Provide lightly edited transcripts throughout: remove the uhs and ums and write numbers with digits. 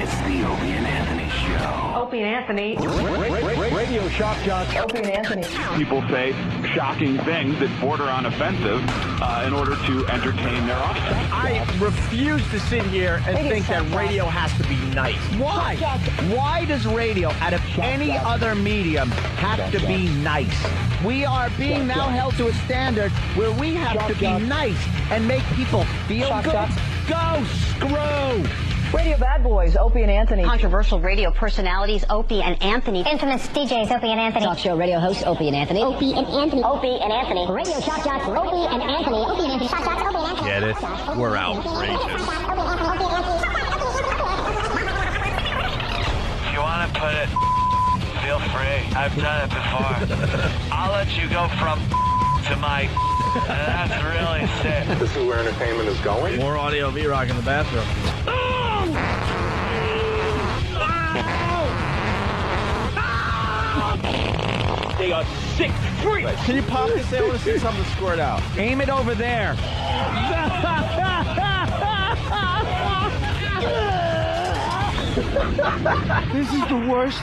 It's the Opie and Anthony Show. Opie and Anthony. Radio shock jocks. Opie and Anthony. People say shocking things that border on offensive in order to entertain their audience. I refuse to sit here and think that radio has to be nice. Why? Why does radio, out of any other medium, have to be nice? We are being now held to a standard where we have to be nice and make people feel good. Go screw! Radio bad boys, Opie and Anthony. Controversial radio personalities, Opie and Anthony. Infamous DJs, Opie and Anthony. Talk show radio hosts, Opie and Anthony. Opie and Anthony. Opie and Anthony. Radio shock jocks, Opie and Anthony. Opie and Anthony. Shock jocks, Opie and Anthony. Get it? We're outrageous. If you want to put it, feel free. I've done it before. I'll let you go from to my. That's really sick. This is where entertainment is going. More audio of E-Rock in the bathroom. They are sick freaks. Can you pop this? I want to see something squirt out. Aim it over there. This is the worst.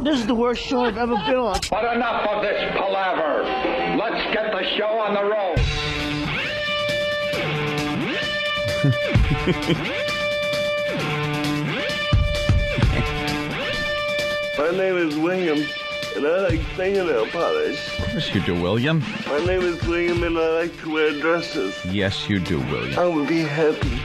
This is the worst show I've ever been on. But enough of this palaver. Let's get the show on the road. My name is William, and I like fingernail polish. Of course you do, William. My name is William, and I like to wear dresses. Yes, you do, William. I would be happy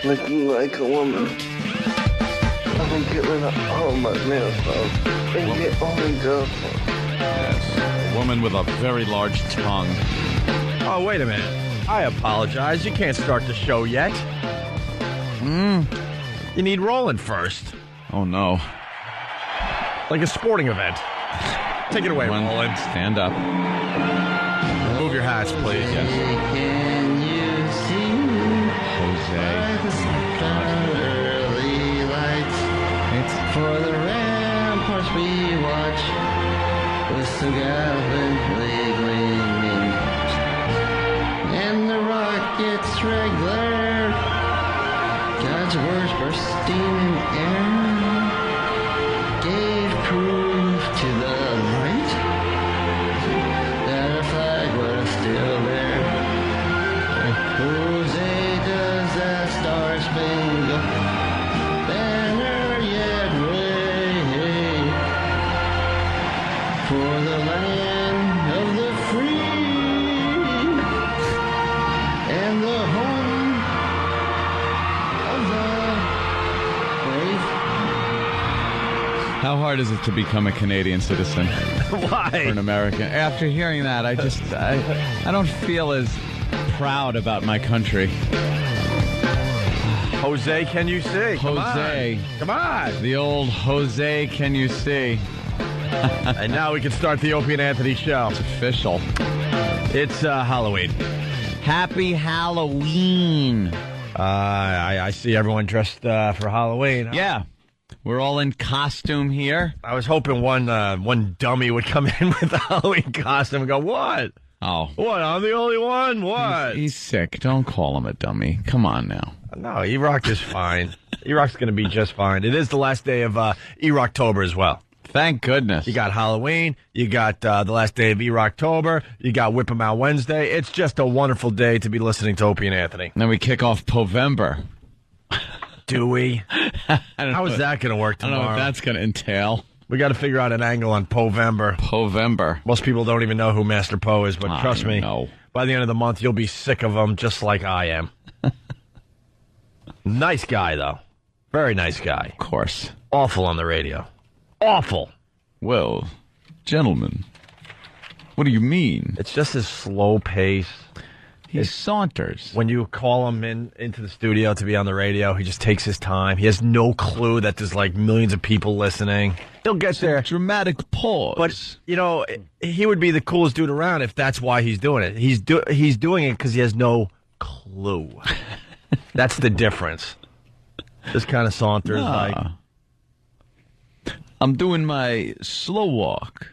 looking like a woman. I would get rid of all my nails off and get only girlfriend. Yes, a woman with a very large tongue. Oh, wait a minute. I apologize. You can't start the show yet. You need Roland first. Oh, no. Like a sporting event. Take it away, Roland. Stand up. Move your hats, please. Yes. It's for the ramparts we watch with so gallantly gleaming, and the rockets regular, God's words bursting in air, gave proof to the right that our flag was still there. Jose does that star-spangled banner yet wave for the land of the free and the home of the brave. How hard is it to become a Canadian citizen? Why? Or an American? After hearing that, I don't feel as proud about my country. Jose, can you see? Jose. Come on. The old Jose, can you see? And now we can start the Opie and Anthony show. It's official. It's Halloween. Happy Halloween. I see everyone dressed for Halloween. Huh? Yeah. We're all in costume here. I was hoping one dummy would come in with a Halloween costume and go, what? Oh. What? I'm the only one? What? He's sick. Don't call him a dummy. Come on now. No, E-Rock is fine. E-Rock's going to be just fine. It is the last day of E-Rocktober as well. Thank goodness. You got Halloween. You got the last day of E-Rocktober. You got Whip 'em Out Wednesday. It's just a wonderful day to be listening to Opie and Anthony. And then we kick off Povember. Do we? How is that going to work tomorrow? I don't know what that's going to entail. We got to figure out an angle on Povember. Povember. Most people don't even know who Master Poe is, but trust me, know. By the end of the month, you'll be sick of him just like I am. Nice guy, though. Very nice guy. Of course. Awful on the radio. Awful. Well, gentlemen, what do you mean? It's just his slow pace. He saunters. When you call him into the studio to be on the radio, he just takes his time. He has no clue that there's like millions of people listening. He'll get there. Dramatic pause. But, you know, he would be the coolest dude around if that's why he's doing it. He's doing it because he has no clue. That's the difference. This kind of saunters like... I'm doing my slow walk.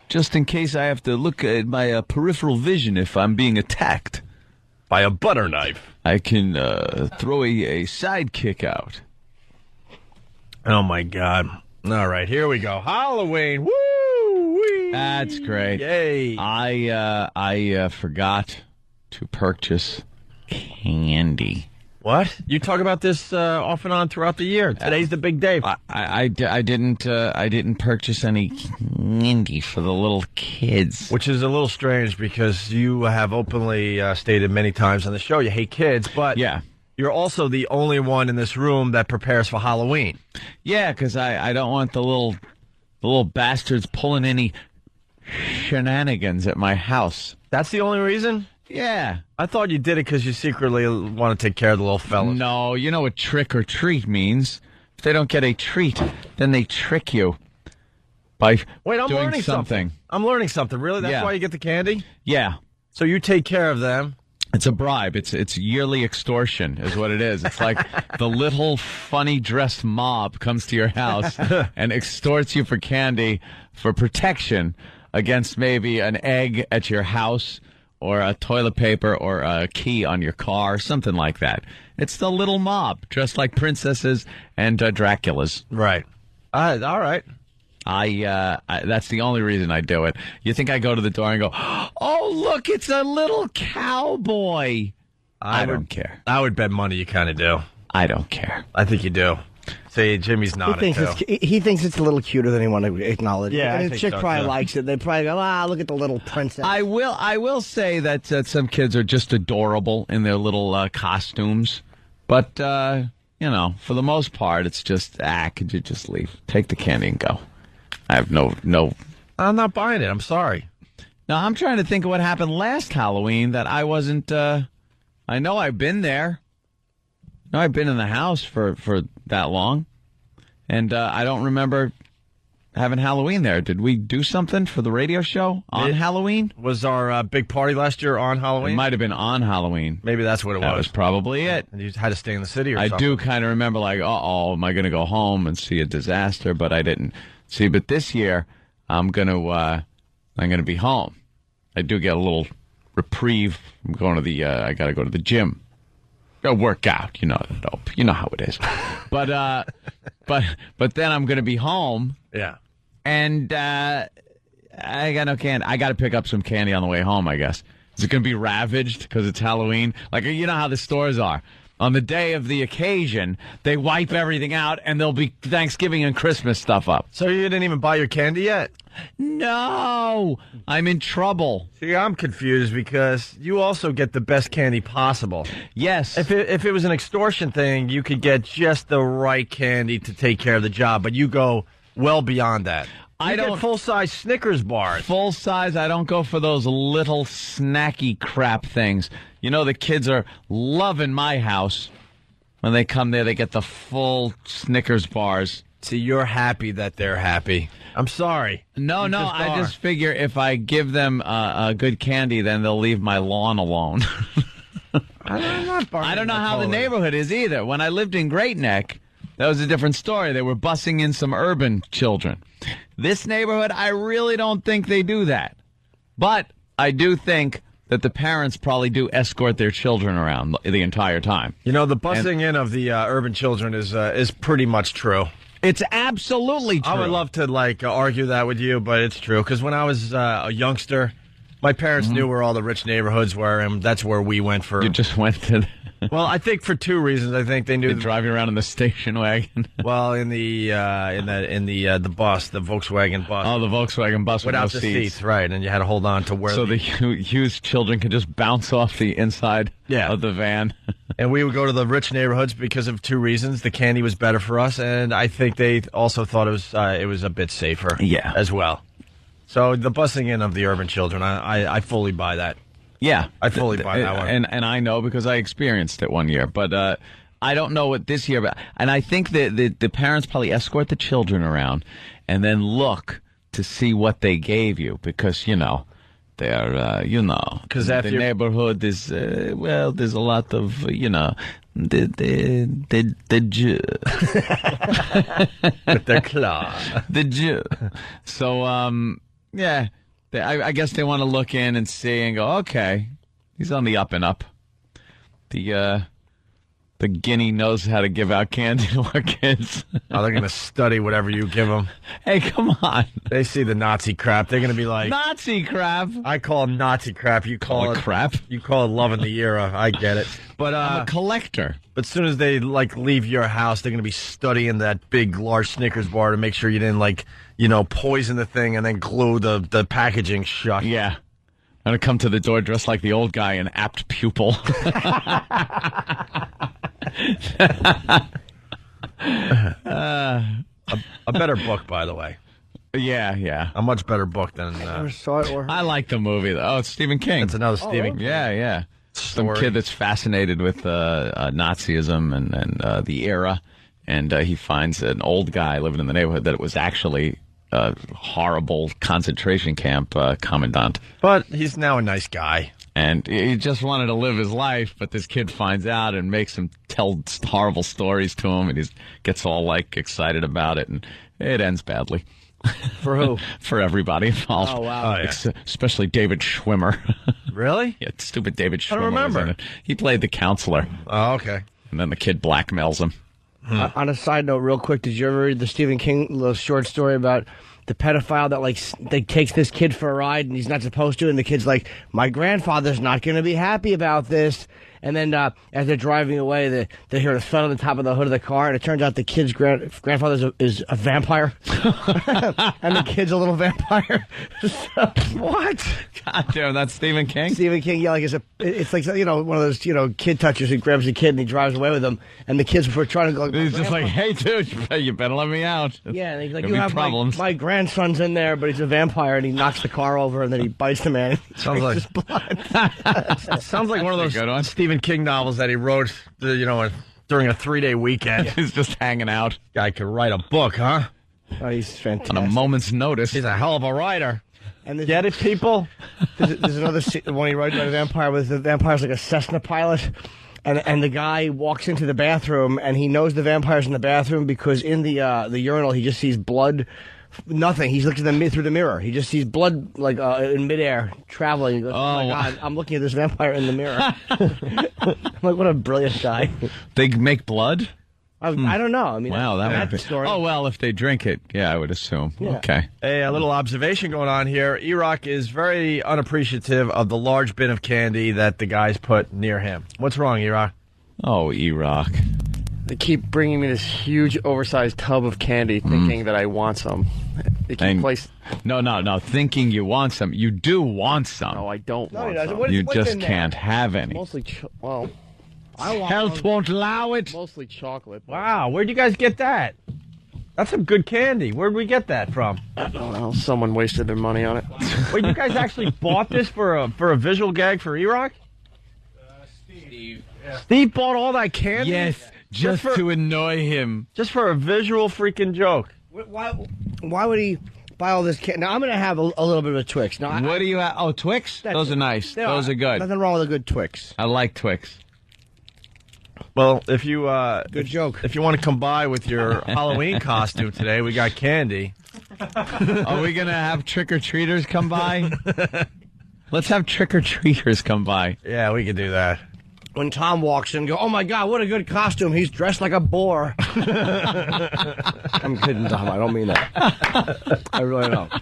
Just in case I have to look at my peripheral vision if I'm being attacked. by a butter knife. I can throw a sidekick out. Oh, my God. All right, here we go. Halloween. Woo! That's great. Yay. I forgot to purchase candy. What? You talk about this off and on throughout the year. Today's the big day. I didn't purchase any candy for the little kids. Which is a little strange because you have openly stated many times on the show you hate kids, but yeah. You're also the only one in this room that prepares for Halloween. Yeah, because I don't want the little bastards pulling any shenanigans at my house. That's the only reason? Yeah. I thought you did it because you secretly want to take care of the little fellas. No, you know what trick or treat means. If they don't get a treat, then they trick you by Wait, I'm doing learning something. I'm learning something. Really? That's why you get the candy? Yeah. So you take care of them. It's a bribe. It's yearly extortion is what it is. It's like the little funny dressed mob comes to your house and extorts you for candy for protection against maybe an egg at your house or a toilet paper or a key on your car, something like that. It's the little mob dressed like princesses and Draculas. Right. All right. I that's the only reason I do it. You think I go to the door and go, oh, look, it's a little cowboy. I don't care. I would bet money you kind of do. I don't care. I think you do. Say Jimmy's nodding, he thinks it's a little cuter than he want to acknowledge. Yeah, and the chick probably likes it. They probably go, look at the little princess. I will say that some kids are just adorable in their little costumes. But, you know, for the most part, it's just, could you just leave? Take the candy and go. I have no. I'm not buying it. I'm sorry. No, I'm trying to think of what happened last Halloween that I wasn't. I know I've been there. No, I've been in the house for that long, and I don't remember having Halloween there. Did we do something for the radio show on Halloween? Was our big party last year on Halloween? It might have been on Halloween. Maybe that's what it was. That was probably it. And you had to stay in the city or something. I do kind of remember, like, am I going to go home and see a disaster? But I didn't. See, but this year I'm gonna be home. I do get a little reprieve. I'm going to the I gotta go to the gym. Go work out, you know how it is. But then I'm gonna be home. Yeah. And I got no candy. I got to pick up some candy on the way home, I guess. Is it gonna be ravaged because it's Halloween? Like, you know how the stores are. On the day of the occasion, they wipe everything out, and there'll be Thanksgiving and Christmas stuff up. So you didn't even buy your candy yet? No, I'm in trouble. See, I'm confused because you also get the best candy possible. Yes. If it was an extortion thing, you could get just the right candy to take care of the job, but you go well beyond that. I don't get full-size Snickers bars. Full size, I don't go for those little snacky crap things. You know, the kids are loving my house. When they come there, they get the full Snickers bars. See, you're happy that they're happy. I'm sorry. No, I just figure if I give them good candy, then they'll leave my lawn alone. I don't know how the neighborhood is either. When I lived in Great Neck, that was a different story. They were busing in some urban children. This neighborhood, I really don't think they do that. But I do think that the parents probably do escort their children around the entire time. You know, the busing in of the urban children is pretty much true. It's absolutely true. I would love to argue that with you, but it's true. Because when I was a youngster, my parents knew where all the rich neighborhoods were, and that's where we went for. You just went to. Well, I think for two reasons. I think they knew driving around in the station wagon. Well, in the bus, the Volkswagen bus. Oh, the Volkswagen bus without no the seats, right? And you had to hold on to where. So the used children could just bounce off the inside of the van. And we would go to the rich neighborhoods because of two reasons: the candy was better for us, and I think they also thought it was a bit safer. Yeah, as well. So the busing in of the urban children, I fully buy that. Yeah, I fully buy that one. And I know because I experienced it one year. But I don't know what this year. And I think that the parents probably escort the children around and then look to see what they gave you because, they're, because the neighborhood is, there's a lot of, the Jew. With their claw. The Jew. So, yeah. I guess they want to look in and see and go, okay, he's on the up and up. The guinea knows how to give out candy to our kids. Oh, they're going to study whatever you give them. Hey, come on. They see the Nazi crap. They're going to be like... Nazi crap? I call it Nazi crap. You call it crap? You call it loving the era. I get it. But I'm a collector. But as soon as they, leave your house, they're going to be studying that big, large Snickers bar to make sure you didn't, poison the thing and then glue the packaging shut. Yeah. I'm going to come to the door dressed like the old guy, an apt pupil. A better book, by the way. Yeah. A much better book than... I like the movie, though. Oh, it's Stephen King. It's another Stephen King. Yeah. Some kid that's fascinated with Nazism and the era, and he finds an old guy living in the neighborhood that it was actually a horrible concentration camp commandant. But he's now a nice guy. And he just wanted to live his life, but this kid finds out and makes him tell horrible stories to him, and he gets all, excited about it, and it ends badly. For who? For everybody involved. Oh, wow. Especially David Schwimmer. Really? Yeah, stupid David Schwimmer. I don't remember. He played the counselor. Oh, okay. And then the kid blackmails him. On a side note, real quick, did you ever read the Stephen King little short story about the pedophile that takes this kid for a ride and he's not supposed to, and the kid's like, my grandfather's not going to be happy about this. And then as they're driving away, they hear a thud on the top of the hood of the car, and it turns out the kid's grandfather is a vampire. And the kid's a little vampire. So, what? God damn, that's Stephen King? Stephen King, it's like one of those, kid touchers who grabs a kid and he drives away with him, and the kids were trying to go. He's just like, hey, dude, you better let me out. Yeah, and he's like, you have problems. My grandson's in there, but he's a vampire, and he knocks the car over, and then he bites the man. Sounds like it sounds like one of those Stephen King novels that he wrote, during a 3-day weekend. He's just hanging out. Guy could write a book, huh? Oh, he's fantastic. On a moment's notice. He's a hell of a writer. And get it, people? There's another one he wrote about a vampire, where the vampire's like a Cessna pilot. And the guy walks into the bathroom, and he knows the vampire's in the bathroom because in the urinal he just sees blood. Nothing. He's looking through the mirror. He just sees blood in midair traveling. He goes, oh my God, I'm looking at this vampire in the mirror. I'm like, what a brilliant guy. They make blood? I don't know. I mean, wow, that would be. Story. Oh, well, if they drink it, yeah, I would assume. Yeah. Okay. Hey, a little observation going on here. E-Rock is very unappreciative of the large bin of candy that the guys put near him. What's wrong, E-Rock? Oh, E-Rock. They keep bringing me this huge, oversized tub of candy, thinking that I want some. They keep No. Thinking you want some. You do want some. No, I don't want some. You just can't have any. Mostly, health won't allow it. Mostly chocolate. Wow, where'd you guys get that? That's some good candy. Where'd we get that from? I don't know. Someone wasted their money on it. Wait, you guys actually bought this for a visual gag for E-Rock? Steve. Yeah. Steve bought all that candy? Yes. Just to annoy him. Just for a visual freaking joke. Why would he buy all this candy? Now, I'm going to have a little bit of a Twix. Now, what do you have? Oh, Twix? Those are nice. Those are good. Nothing wrong with a good Twix. I like Twix. Well, if you... good joke. If you want to come by with your Halloween costume today, we got candy. Are we going to have trick-or-treaters come by? Let's have trick-or-treaters come by. Yeah, we can do that. When Tom walks in, go, oh my God, what a good costume. He's dressed like a boar. I'm kidding, Tom. I don't mean that. I really don't.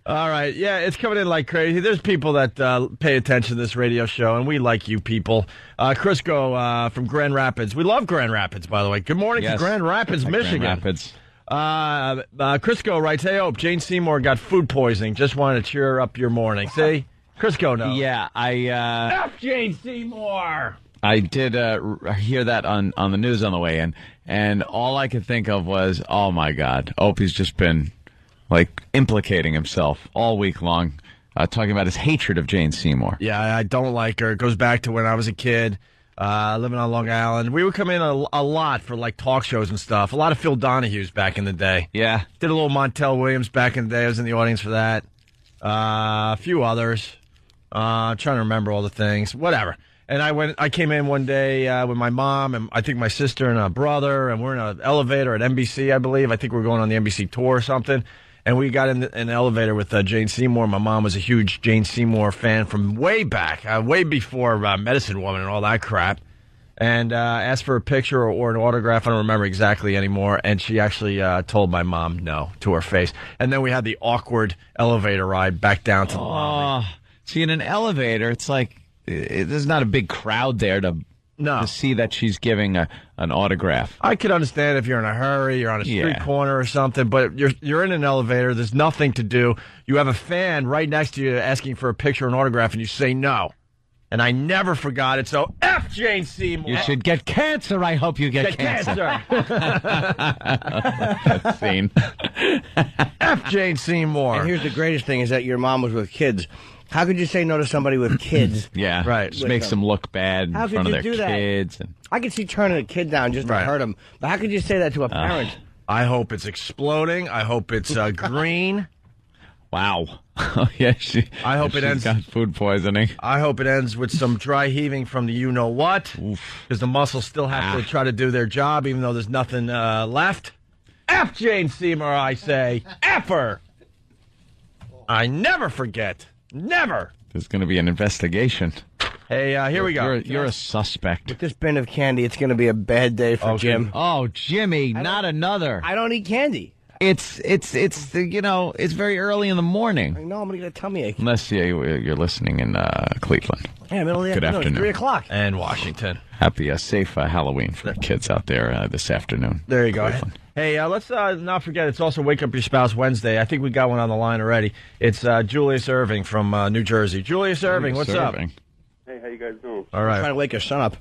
All right. Yeah, it's coming in like crazy. There's people that pay attention to this radio show, and we like you people. Crisco from Grand Rapids. We love Grand Rapids, by the way. Good morning to Grand Rapids, Michigan. Grand Rapids. Crisco writes, hey, Hope, Jane Seymour got food poisoning. Just wanted to cheer up your morning. See? Crisco knows. Yeah, F Jane Seymour! I did hear that on the news on the way in, and all I could think of was, oh my God, Opie's just been implicating himself all week long, talking about his hatred of Jane Seymour. Yeah, I don't like her. It goes back to when I was a kid, living on Long Island. We would come in a lot for talk shows and stuff. A lot of Phil Donahue's back in the day. Yeah. Did a little Montel Williams back in the day. I was in the audience for that. A few others. I'm trying to remember all the things. Whatever. And I came in one day with my mom and I think my sister and a brother, and we're in an elevator at NBC, I believe. I think we're going on the NBC tour or something. And we got in an elevator with Jane Seymour. My mom was a huge Jane Seymour fan from way back, way before Medicine Woman and all that crap. And asked for a picture or an autograph. I don't remember exactly anymore. And she actually told my mom no to her face. And then we had the awkward elevator ride back down to the lobby. See, in an elevator, it's like there's not a big crowd there to see that she's giving an autograph. I could understand if you're in a hurry, you're on a street corner or something, but you're in an elevator, there's nothing to do. You have a fan right next to you asking for a picture or an autograph, and you say no. And I never forgot it, so F Jane Seymour. You should get cancer. I hope you get cancer. Scene. F Jane Seymour. And here's the greatest thing is that your mom was with kids. How could you say no to somebody with kids? Yeah, right. Just makes them look bad in front of their kids. And... I could see turning a kid down just to hurt him. But how could you say that to a parent? I hope it's exploding. I hope it's green. Wow. Yeah, I hope it ends. Got food poisoning. I hope it ends with some dry heaving from the you-know-what. Because the muscles still have to try to do their job, even though there's nothing left. F Jane Seymour, I say. F her. I never forget. Never. There's going to be an investigation. Hey, here we go. You're a suspect. With this bin of candy, it's going to be a bad day for Jim. Oh, Jimmy, not another. I don't eat candy. It's it's very early in the morning. I know, I'm going to get a tummy ache. Unless you're listening in Cleveland. Yeah, middle of the Good afternoon. 3 o'clock. And Washington. Happy, safe Halloween for the kids out there this afternoon. There you go. Hey, let's not forget, it's also Wake Up Your Spouse Wednesday. I think we got one on the line already. It's Julius Irving from New Jersey. Julius Irving, what's up? Hey, how you guys doing? All right. I'm trying to wake your son up.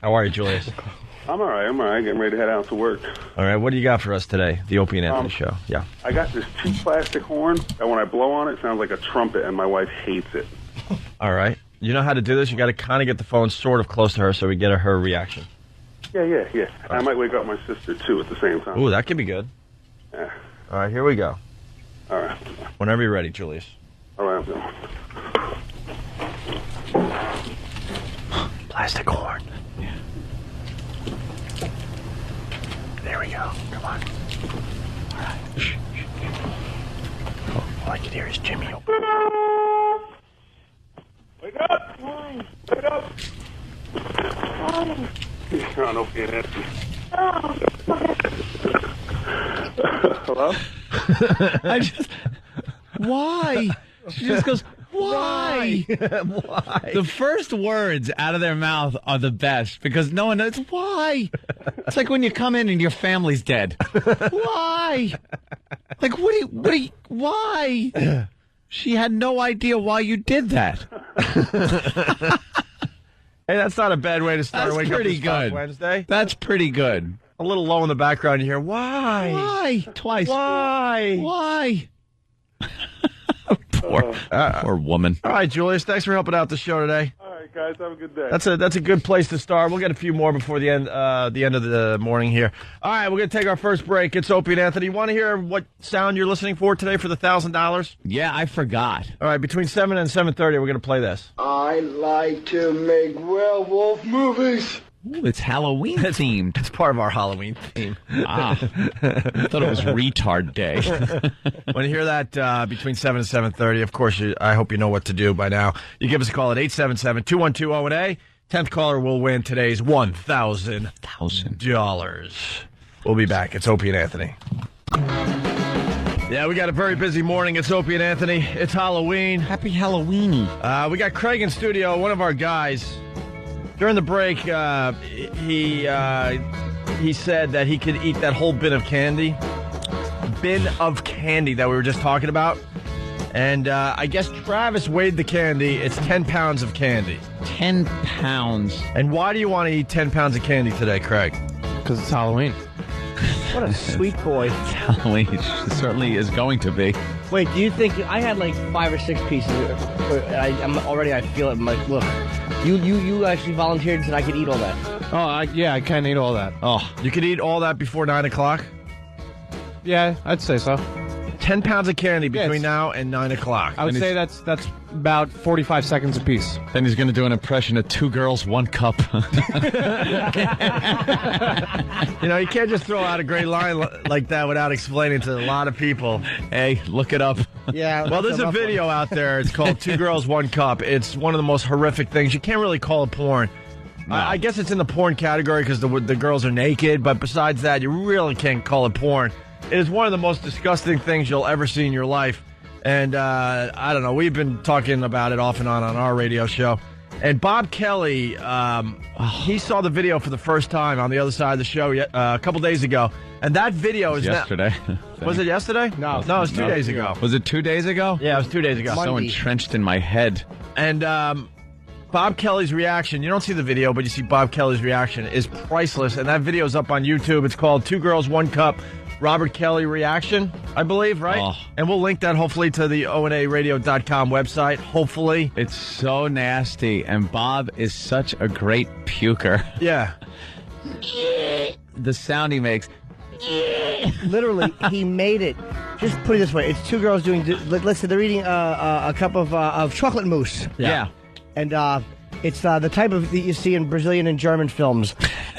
How are you, Julius? I'm all right. Getting ready to head out to work. All right. What do you got for us today? The Opie and Anthony Show. Yeah. I got this cheap plastic horn, and when I blow on it, it sounds like a trumpet, and my wife hates it. All right. You know how to do this? You got to kind of get the phone sort of close to her so we get her reaction. Yeah. I might wake up my sister, too, at the same time. Ooh, that could be good. Yeah. All right. Here we go. All right. Whenever you're ready, Julius. All right, I'm going. Plastic horn. Yeah. There we go. Come on. All right. Shh. Oh, all I can hear is Jimmy. Wake up! Wake up! You're on Opie and Anthony. Hello? Why? She just goes, why? Why? The first words out of their mouth are the best because no one knows why. It's like when you come in and your family's dead. Why? Like, why? She had no idea why you did that. Hey, that's not a bad way to start. That's pretty good. Wednesday. That's pretty good. A little low in the background. You hear why? Why? Twice. Why? Why? Poor woman. All right, Julius. Thanks for helping out the show today. All right, guys. Have a good day. That's a good place to start. We'll get a few more before the end of the morning here. All right, we're going to take our first break. It's Opie and Anthony. You want to hear what sound you're listening for today for the $1,000? Yeah, I forgot. All right, between 7 and 7:30, we're going to play this. I like to make werewolf movies. Ooh, it's Halloween themed. It's part of our Halloween theme. I thought it was retard day. When you hear that between 7 and 7:30, of course, I hope you know what to do by now. You give us a call at 877-212-0-A. 10th caller will win today's $1,000. We'll be back. It's Opie and Anthony. Yeah, we got a very busy morning. It's Opie and Anthony. It's Halloween. Happy Halloweeny. We got Craig in studio, one of our guys. During the break, he said that he could eat that whole bin of candy that we were just talking about. And I guess Travis weighed the candy. It's 10 pounds of candy. 10 pounds. And why do you want to eat 10 pounds of candy today, Craig? Because it's Halloween. What a sweet boy. It's Halloween. It certainly is going to be. Wait, do you think I had like 5 or 6 pieces? I feel it. I'm like, look, you actually volunteered and said I could eat all that. Oh, I can eat all that. Oh, you could eat all that before 9 o'clock? Yeah, I'd say so. 10 pounds of candy between now and 9 o'clock. I would say that's about 45 seconds apiece. Then he's going to do an impression of 2 girls, 1 cup. You know, you can't just throw out a great line like that without explaining to a lot of people. Hey, look it up. Yeah. Well, there's a video out there. It's called 2 Girls, 1 Cup. It's one of the most horrific things. You can't really call it porn. No. I guess it's in the porn category because the girls are naked, but besides that, you really can't call it porn. It is one of the most disgusting things you'll ever see in your life. And I don't know, we've been talking about it off and on our radio show. And Bob Kelly, he saw the video for the first time on the other side of the show a couple days ago. And that video is yesterday. Was it yesterday? No, it was 2 days ago. Was it 2 days ago? Yeah, it was 2 days ago. So entrenched in my head. And Bob Kelly's reaction, you don't see the video, but you see Bob Kelly's reaction, is priceless. And that video is up on YouTube. It's called 2 Girls, 1 Cup. Robert Kelly reaction, I believe, right? Oh. And we'll link that hopefully to the onaradio.com website, hopefully. It's so nasty, and Bob is such a great puker. Yeah. The sound he makes. Literally, he made it. Just put it this way: it's 2 girls doing. Let's say they're eating a cup of chocolate mousse. Yeah. And it's the type of that you see in Brazilian and German films.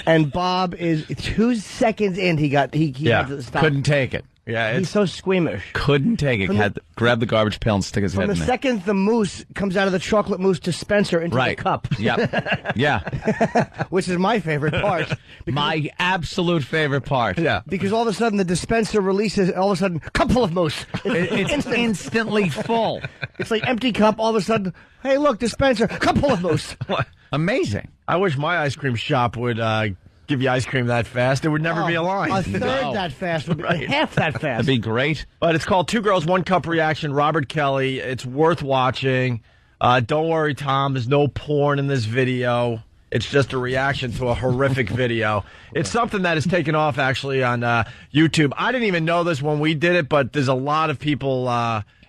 And Bob is 2 seconds in. He had to stop. Couldn't take it. Yeah, he's so squeamish. Couldn't take it. Had to grab the garbage pail and stick his head in From the second the mousse comes out of the chocolate mousse dispenser into the cup. Yep. Yeah. Which is my favorite part. My absolute favorite part. Yeah. Because all of a sudden the dispenser releases, all of a sudden, cup full of mousse. It's instantly full. It's like empty cup, all of a sudden, hey, look, dispenser, cup full of mousse. Amazing. I wish my ice cream shop would give you ice cream that fast. There would never be a line. A third that fast would be half that fast. That'd be great. But it's called 2 Girls, 1 Cup Reaction. Robert Kelly. It's worth watching. Don't worry, Tom. There's no porn in this video. It's just a reaction to a horrific video. It's something that is taken off, actually, on YouTube. I didn't even know this when we did it, but there's a lot of people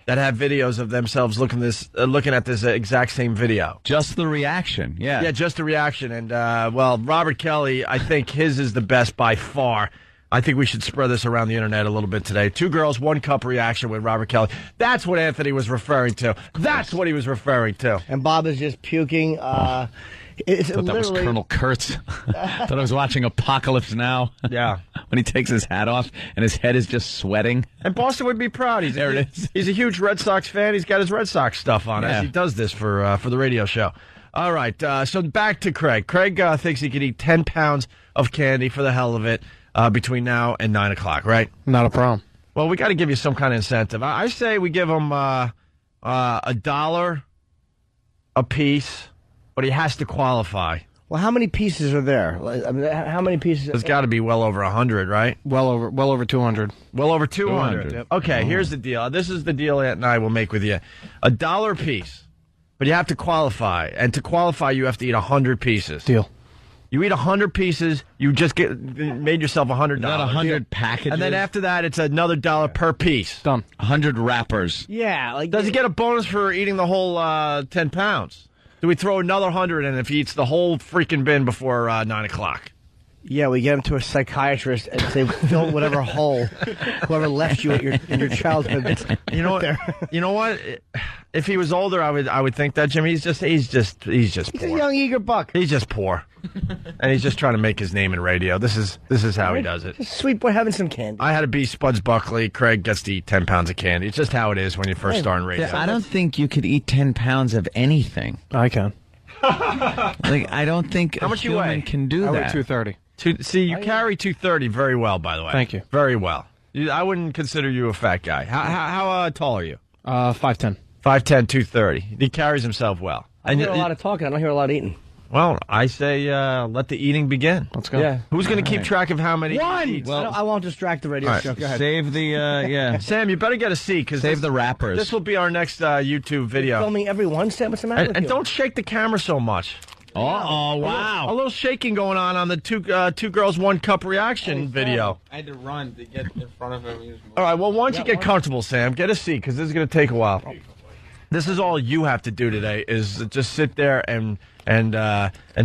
that have videos of themselves looking at this exact same video. Just the reaction, yeah. Yeah, just the reaction. And, well, Robert Kelly, I think his is the best by far. I think we should spread this around the internet a little bit today. 2 Girls, 1 Cup reaction with Robert Kelly. That's what Anthony was referring to. That's what he was referring to. And Bob is just puking. It's I thought that was Colonel Kurtz. Thought I was watching Apocalypse Now. Yeah. When he takes his hat off and his head is just sweating. And Boston would be proud. There it is. He's a huge Red Sox fan. He's got his Red Sox stuff on as he does this for the radio show. All right. So back to Craig. Craig thinks he could eat 10 pounds of candy for the hell of it between now and 9 o'clock, right? Not a problem. Well, we got to give you some kind of incentive. I say we give him $1 a piece. But he has to qualify. Well, how many pieces are there? I mean, how many pieces? There's got to be well over 100, right? Well over 200. Well over 200. Yep. Okay, here's the deal. This is the deal Ant and I will make with you. $1 a piece. But you have to qualify. And to qualify, you have to eat 100 pieces. Deal. You eat 100 pieces, you just made yourself $100. Not 100 packages. And then after that, it's another $1 per piece. Done. 100 wrappers. Yeah. Like, does he get a bonus for eating the whole 10 pounds? Do we throw another 100 in if he eats the whole freaking bin before 9 o'clock? Yeah, we get him to a psychiatrist and say, fill whatever hole, whoever left you in your childhood. You know what? You know what? If he was older, I would think that, Jim. He's just poor. He's a young, eager buck. He's just poor, and he's just trying to make his name in radio. This is how he does it. Just sweet boy having some candy. I had to be Spuds Buckley. Craig gets to eat 10 pounds of candy. It's just how it is when you first start in radio. I don't think you could eat 10 pounds of anything. I can. Like, I don't think how much a you human weigh? can do I that. weigh 230. See, you carry 230 very well, by the way. Thank you. Very well. I wouldn't consider you a fat guy. How tall are you? 5'10". 5'10", 230. He carries himself well. I hear a lot of talking. I don't hear a lot of eating. Well, I say let the eating begin. Let's go. Yeah. Who's going to keep track of how many? One! He eats? Well, I won't distract the radio show. Go ahead. Save the, Sam, you better get a seat. Cause Save the wrappers. This will be our next YouTube video. Filming everyone, Sam. What's the matter with And you? don't shake the camera so much. Oh, wow. A little shaking going on the 2 Girls, 1 Cup reaction video. I had to run to get in front of him. All right, well, why don't you get comfortable, Sam? Get a seat, because this is going to take a while. This is all you have to do today, is just sit there and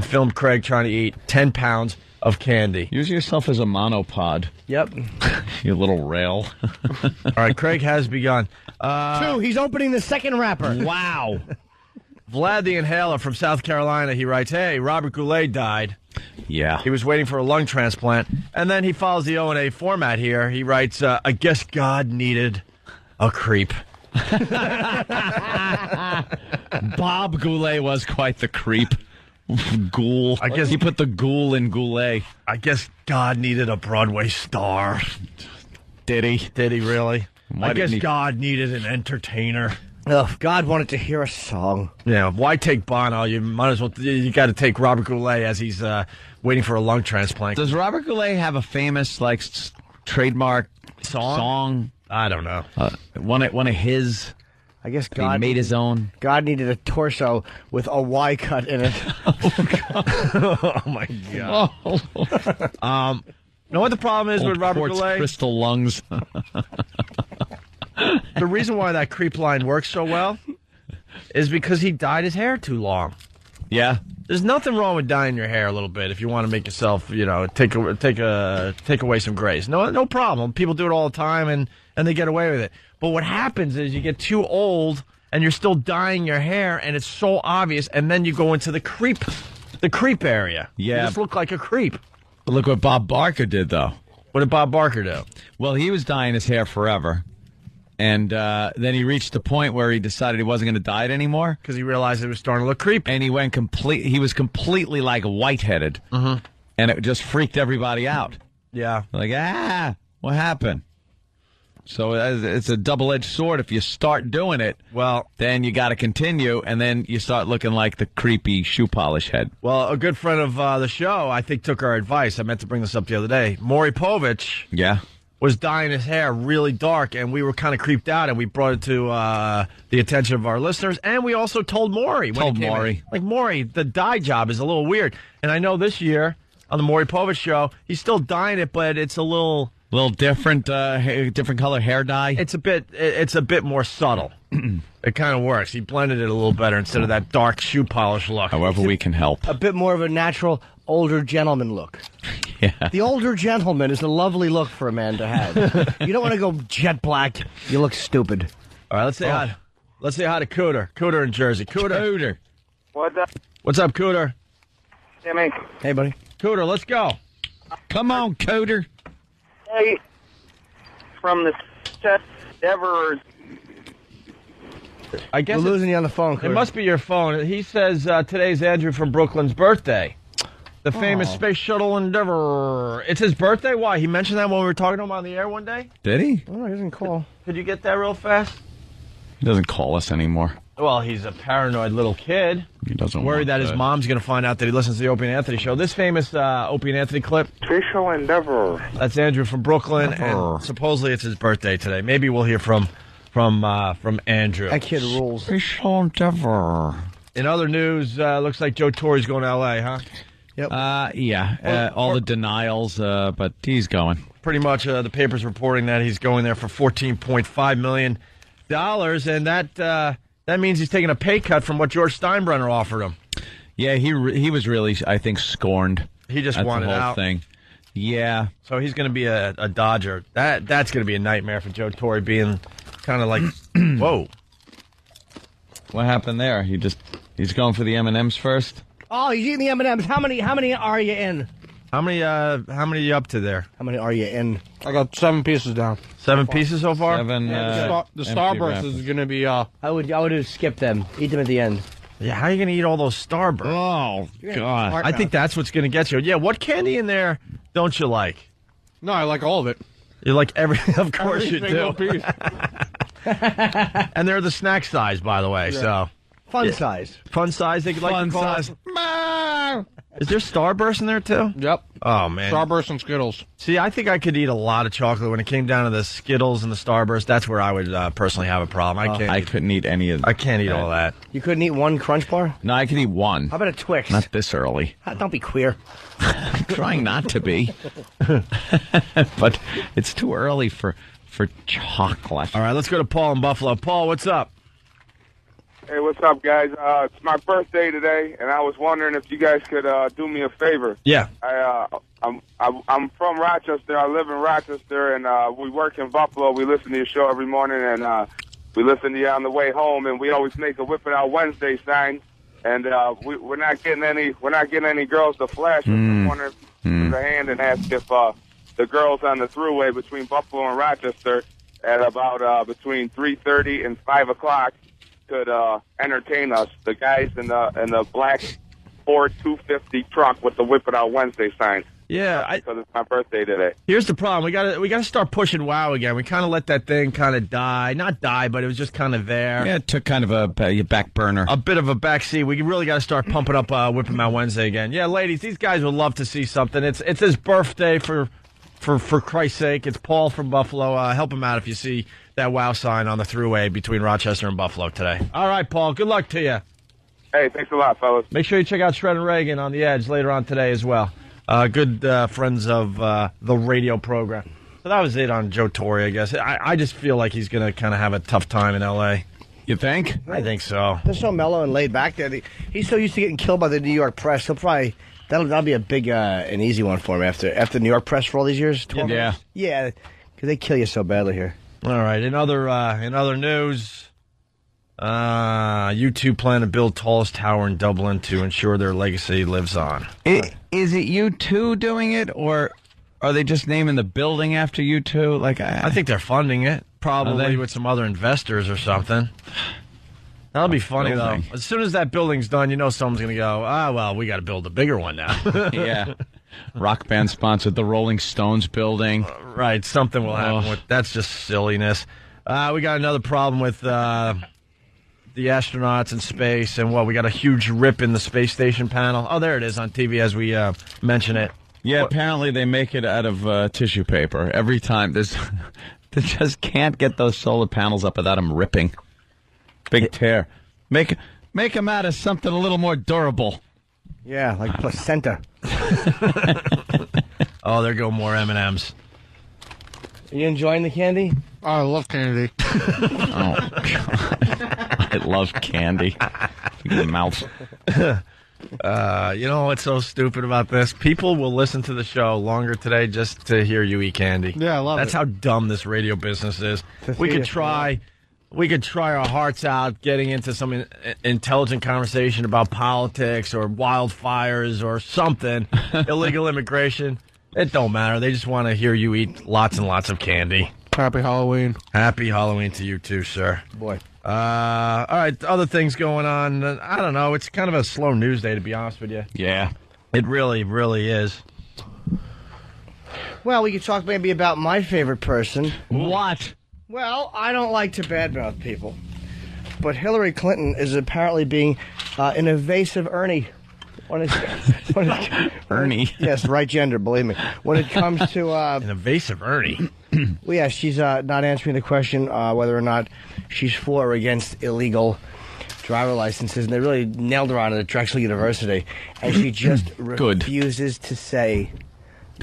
film Craig trying to eat 10 pounds of candy. Use yourself as a monopod. Yep. You little rail. All right, Craig has begun. 2, he's opening the second wrapper. Wow. Vlad the Inhaler from South Carolina, he writes, hey, Robert Goulet died. Yeah. He was waiting for a lung transplant. And then he follows the O&A format here. He writes, I guess God needed a creep. Bob Goulet was quite the creep. Ghoul. I guess he put the ghoul in Goulet. I guess God needed a Broadway star. Did he? Did he really? Why I guess didn't he- God needed an entertainer. Ugh, God wanted to hear a song. Yeah, why take Bono? You might as well. You got to take Robert Goulet as he's waiting for a lung transplant. Does Robert Goulet have a famous trademark song? I don't know. One of his. I guess He God made his own. God needed a torso with a Y cut in it. Oh my God. Know what the problem is Old with Robert quartz Goulet? crystal lungs. The reason why that creep line works so well is because he dyed his hair too long. Yeah. There's nothing wrong with dyeing your hair a little bit if you want to make yourself, take away some grays. No problem. People do it all the time and they get away with it. But what happens is you get too old and you're still dyeing your hair and it's so obvious, and then you go into the creep area. Yeah. You just look like a creep. But look what Bob Barker did, though. What did Bob Barker do? Well, he was dyeing his hair forever. And then he reached the point where he decided he wasn't going to dye it anymore. Because he realized it was starting to look creepy. And he went he was completely like white-headed. Mm-hmm. And it just freaked everybody out. Yeah. Like, what happened? So it's a double-edged sword. If you start doing it, well, then you got to continue, and then you start looking like the creepy shoe polish head. Well, a good friend of the show, I think, took our advice. I meant to bring this up the other day. Maury Povich. Yeah. Was dyeing his hair really dark, and we were kind of creeped out, and we brought it to the attention of our listeners, and we also told Maury. Like, Maury, the dye job is a little weird. And I know this year, on the Maury Povich show, he's still dyeing it, but it's a little different, different color hair dye. It's a bit more subtle. It kind of works. He blended it a little better instead of that dark shoe polish look. However we can help. A bit more of a natural older gentleman look. Yeah. The older gentleman is a lovely look for a man to have. You don't want to go jet black. You look stupid. All right, let's say hi. Let's say hi to Cooter. Cooter in Jersey. Cooter. What's up? What's up, Cooter? Jimmy. Hey, buddy. Cooter, let's go. Come on, Cooter. Hey, from the ever. I guess we're losing you on the phone, Cooter. It must be your phone. He says today's Andrew from Brooklyn's birthday. The famous Space Shuttle Endeavour. It's his birthday? Why? He mentioned that when we were talking to him on the air one day? Did he? Oh, he doesn't call. Could you get that real fast? He doesn't call us anymore. Well, he's a paranoid little kid. He doesn't worried that his mom's going to find out that he listens to the Opie and Anthony show. This famous Opie and Anthony clip. Space Shuttle Endeavour. That's Andrew from Brooklyn, and supposedly it's his birthday today. Maybe we'll hear from Andrew. That kid rules. Space Shuttle Endeavour. In other news, looks like Joe Torre's going to L.A., huh? Yep. Yeah. All the denials, but he's going. Pretty much the paper's reporting that he's going there for $14.5 million, and that means he's taking a pay cut from what George Steinbrenner offered him. Yeah, he was really, I think, scorned. He just at wanted the whole out. thing. Yeah. So he's going to be a Dodger. That's going to be a nightmare for Joe Torre, being kind of like, whoa. What happened there? He's going for the M&Ms first? Oh, he's eating the M&Ms. How many are you in? How many are you up to there? How many are you in? I got 7 pieces down. 7 pieces so far? 7. The Starburst is going to be. I would skip them. Eat them at the end. Yeah, how are you going to eat all those Starbursts? Oh, God. I think that's what's going to get you. Yeah, what candy in there don't you like? No, I like all of it. You like everything? Of course Every you single do. piece. And they're the snack size, by the way. Yeah. So Fun size. Fun size, they like Fun to call size. it. Is there Starburst in there, too? Yep. Oh, man. Starburst and Skittles. See, I think I could eat a lot of chocolate. When it came down to the Skittles and the Starburst, that's where I would personally have a problem. I couldn't eat any of that. I can't eat all that. You couldn't eat one Crunch Bar? No, I could eat one. How about a Twix? Not this early. Don't be queer. I'm trying not to be. But it's too early for chocolate. All right, let's go to Paul in Buffalo. Paul, what's up? Hey, what's up, guys? It's my birthday today, and I was wondering if you guys could do me a favor. Yeah. I I'm from Rochester. I live in Rochester, and we work in Buffalo. We listen to your show every morning, and we listen to you on the way home. And we always make a Whip It Out Wednesday sign. And we're not getting any girls to flash. I'm wondering if you could raise a hand and ask if the girls on the thruway between Buffalo and Rochester at about between 3:30 and 5 o'clock could entertain us. The guys in the black Ford 250 truck with the Whip It Out Wednesday sign. Yeah, because it's my birthday today. Here's the problem: we gotta start pushing WOW again. We kind of let that thing kind of die, not die, but it was just kind of there. Yeah, it took kind of a back burner, a bit of a backseat. We really got to start pumping up Whip 'Em Out Wednesday again. Yeah, ladies, these guys would love to see something. It's his birthday for Christ's sake. It's Paul from Buffalo. Help him out if you see that WOW sign on the thruway between Rochester and Buffalo today. All right, Paul. Good luck to you. Hey, thanks a lot, fellas. Make sure you check out Shred and Reagan on the Edge later on today as well. Good friends of the radio program. So that was it on Joe Torre, I guess. I just feel like he's going to kind of have a tough time in L.A. You think? I think so. They're so mellow and laid back there. He's so used to getting killed by the New York press. He'll probably that'll be a big an easy one for him after the New York press for all these years. Yeah, because they kill you so badly here. All right. In other news. U2 plan to build tallest tower in Dublin to ensure their legacy lives on. Is it U2 doing it, or are they just naming the building after U2? Like, I think they're funding it, probably with some other investors or something. That'll be funny, though. As soon as that building's done, you know someone's going to go, well, we got to build a bigger one now. Yeah. Rock band sponsored the Rolling Stones building. Right, something will happen with that's just silliness. We got another problem with the astronauts in space, and we got a huge rip in the space station panel. Oh, there it is on TV as we mention it. Yeah, apparently they make it out of tissue paper every time. They just can't get those solar panels up without them ripping. Big tear. Make them out of something a little more durable. Yeah, like placenta. Oh, there go more M&Ms. Are you enjoying the candy? Oh, I love candy. Oh, God. I love candy. Your mouth. You know what's so stupid about this? People will listen to the show longer today just to hear you eat candy. Yeah, I love That's it. how dumb this radio business is. We could try our hearts out getting into some intelligent conversation about politics or wildfires or something, illegal immigration. It don't matter. They just want to hear you eat lots and lots of candy. Happy Halloween. Happy Halloween to you too, sir. Boy. All right, other things going on. I don't know. It's kind of a slow news day, to be honest with you. Yeah. It really, really is. Well, we could talk maybe about my favorite person. What? Well, I don't like to badmouth people, but Hillary Clinton is apparently being an evasive Ernie. Ernie? Yes, right gender, believe me. When it comes to... an evasive Ernie? Well, yeah, she's not answering the question whether or not she's for or against illegal driver licenses, and they really nailed her on it at Drexel University, and she just refuses to say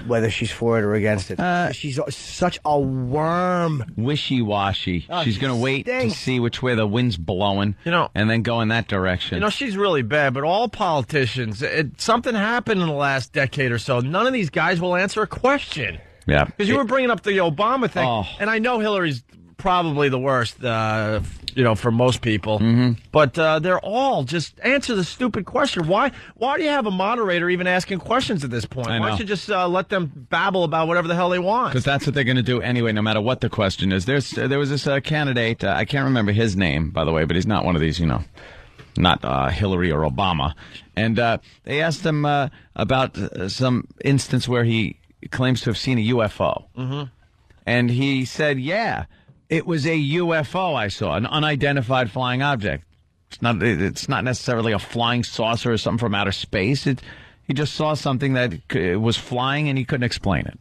whether she's for it or against it. She's such a worm. Wishy-washy. Oh, she's going to wait to see which way the wind's blowing, and then go in that direction. You know, she's really bad, but all politicians, something happened in the last decade or so. None of these guys will answer a question. Yeah. Because you were bringing up the Obama thing, and I know Hillary's probably the worst, for most people. Mm-hmm. But they're all just answer the stupid question. Why do you have a moderator even asking questions at this point? Why don't you just let them babble about whatever the hell they want? Because that's what they're going to do anyway, no matter what the question is. There was this candidate, I can't remember his name, by the way, but he's not one of these, not Hillary or Obama. And they asked him about some instance where he claims to have seen a UFO. Mm-hmm. And he said, yeah, it was a UFO I saw, an unidentified flying object. It's not necessarily a flying saucer or something from outer space. He just saw something that was flying and he couldn't explain it.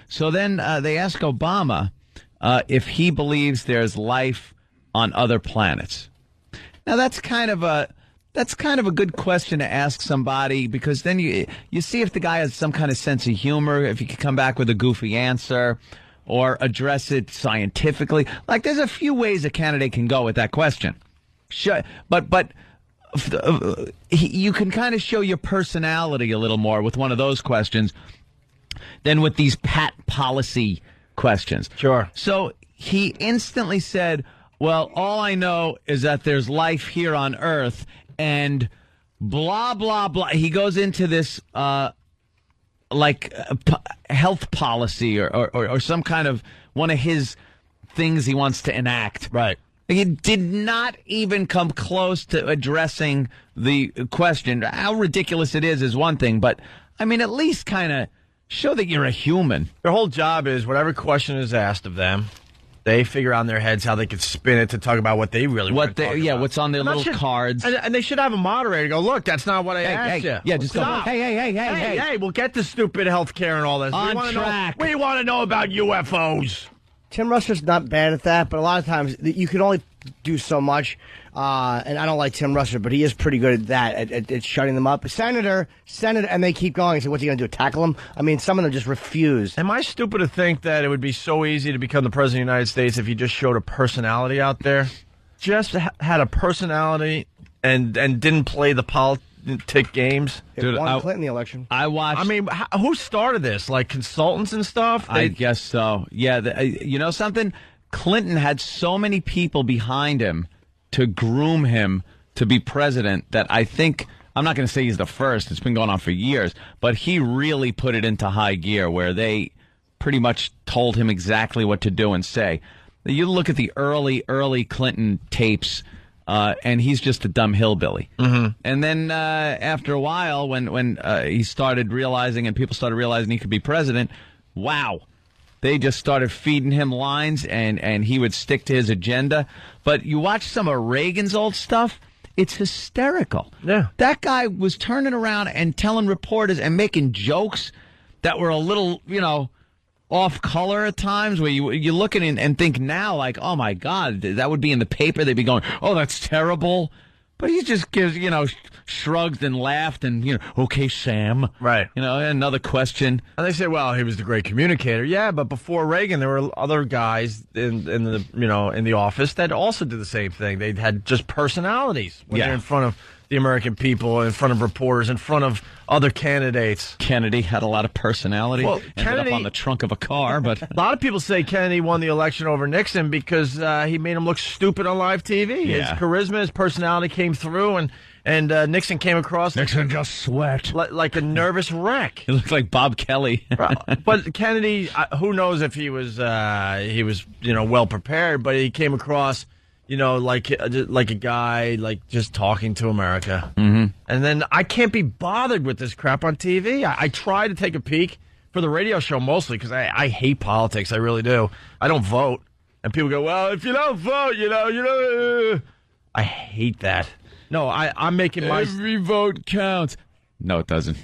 So then they asked Obama if he believes there's life on other planets. Now that's kind of a good question to ask somebody, because then you see if the guy has some kind of sense of humor, if he can come back with a goofy answer or address it scientifically. Like, there's a few ways a candidate can go with that question. Sure, but you can kind of show your personality a little more with one of those questions than with these pat policy questions. Sure. So he instantly said, well, all I know is that there's life here on Earth and blah, blah, blah. He goes into this health policy or some kind of one of his things he wants to enact. Right. He did not even come close to addressing the question. How ridiculous it is one thing, but, I mean, at least kind of show that you're a human. Their whole job is whatever question is asked of them, they figure out in their heads how they could spin it to talk about what they really want to talk about. What's on their little cards. And they should have a moderator go, look, that's not what I asked you. Yeah, just go, hey. We'll get to stupid health care and all this. On track. We want to know about UFOs. Tim Russell's not bad at that, but a lot of times you can only do so much. And I don't like Tim Russell, but he is pretty good at that, at shutting them up. Senator, and they keep going. So what's he going to do, tackle him? I mean, some of them just refuse. Am I stupid to think that it would be so easy to become the president of the United States if you just showed a personality out there? Just had a personality and didn't play the politic games? It won Clinton the election. I watched. I mean, who started this? Like consultants and stuff? I guess so. Yeah, you know something? Clinton had so many people behind him to groom him to be president that I think, I'm not going to say he's the first, it's been going on for years, but he really put it into high gear where they pretty much told him exactly what to do and say. You look at the early Clinton tapes, and he's just a dumb hillbilly. Mm-hmm. And then after a while, when he started realizing and people started realizing he could be president, wow. They just started feeding him lines, and he would stick to his agenda. But you watch some of Reagan's old stuff, it's hysterical. Yeah. That guy was turning around and telling reporters and making jokes that were a little, off color at times, where you look at it and think now, like, oh, my God, that would be in the paper. They'd be going, oh, that's terrible. But he just gives, shrugged and laughed and, okay, Sam. Right. Another question. And they say, well, he was the great communicator. Yeah, but before Reagan, there were other guys in the office that also did the same thing. They had just personalities when they're in front of the American people, in front of reporters, in front of other candidates. Kennedy had a lot of personality. Well, Ended up on the trunk of a car, but a lot of people say Kennedy won the election over Nixon because he made him look stupid on live TV. Yeah. His charisma, his personality came through, and Nixon came across. Nixon just sweat like a nervous wreck. He looked like Bob Kelly. But Kennedy, who knows if he was well prepared, but he came across. Like a guy, like just talking to America. Mm-hmm. And then I can't be bothered with this crap on TV. I try to take a peek for the radio show mostly because I hate politics. I really do. I don't vote. And people go, well, if you don't vote, I hate that. No, I'm making my... Every vote counts. No, it doesn't.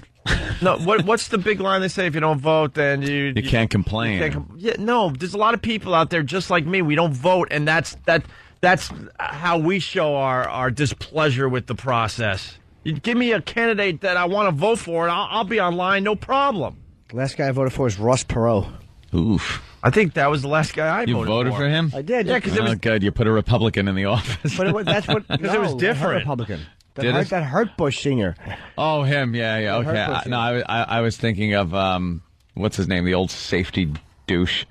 No, what's the big line they say? If you don't vote, then you can't complain. No, there's a lot of people out there just like me. We don't vote, and that's how we show our displeasure with the process. You give me a candidate that I want to vote for, and I'll be online, no problem. The last guy I voted for was Ross Perot. Oof. I think that was the last guy I voted for. You voted for him? I did. Yeah, because it was good. You put a Republican in the office. But that's what because it was different. Republican. That hurt Bush Senior. Oh, him. Yeah. Okay. I was thinking of what's his name? The old safety douche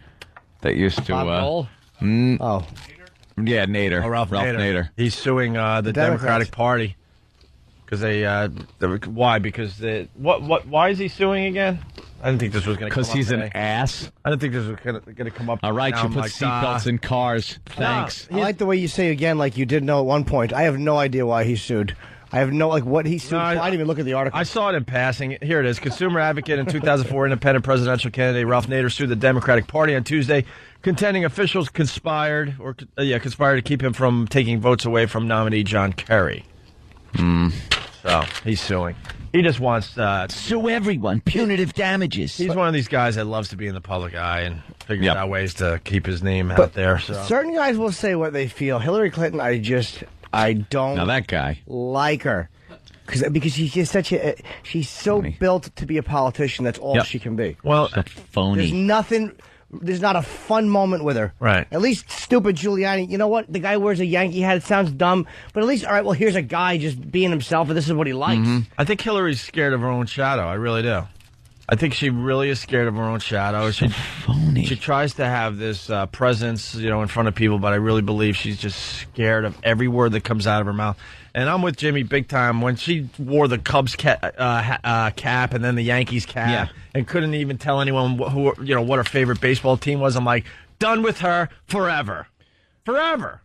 that used to. Bob Dole? Oh. Yeah, Nader. Oh, Ralph Nader. He's suing the Democratic Party because why? Because why is he suing again? I didn't think this was going to come up. Because he's today. an ass. I didn't think this was going to come up. All right, you put seatbelts in cars. Thanks. I like the way you say again, like you did know at one point. I have no idea why he sued. I have what he sued for. I didn't even look at the article. I saw it in passing. Here it is. Consumer advocate and 2004 independent presidential candidate Ralph Nader sued the Democratic Party on Tuesday, contending officials conspired to keep him from taking votes away from nominee John Kerry. So he's suing. He just wants sue everyone. Punitive damages. He's one of these guys that loves to be in the public eye and figures out ways to keep his name out there. So. Certain guys will say what they feel. Hillary Clinton, I don't now that guy like her because she's just she's so built to be a politician. That's all she can be. Well, phony. There's nothing there's not a fun moment with her. Right. At least stupid Giuliani. You know what? The guy wears a Yankee hat. It sounds dumb, but at least, all right, well, here's a guy just being himself, and this is what he likes. I think Hillary's scared of her own shadow. I really do. I think she really is scared of her own shadow. She tries to have this presence, in front of people, but I really believe she's just scared of every word that comes out of her mouth. And I'm with Jimmy big time. When she wore the Cubs cap and then the Yankees cap and couldn't even tell anyone what her favorite baseball team was, I'm like, done with her forever. Forever.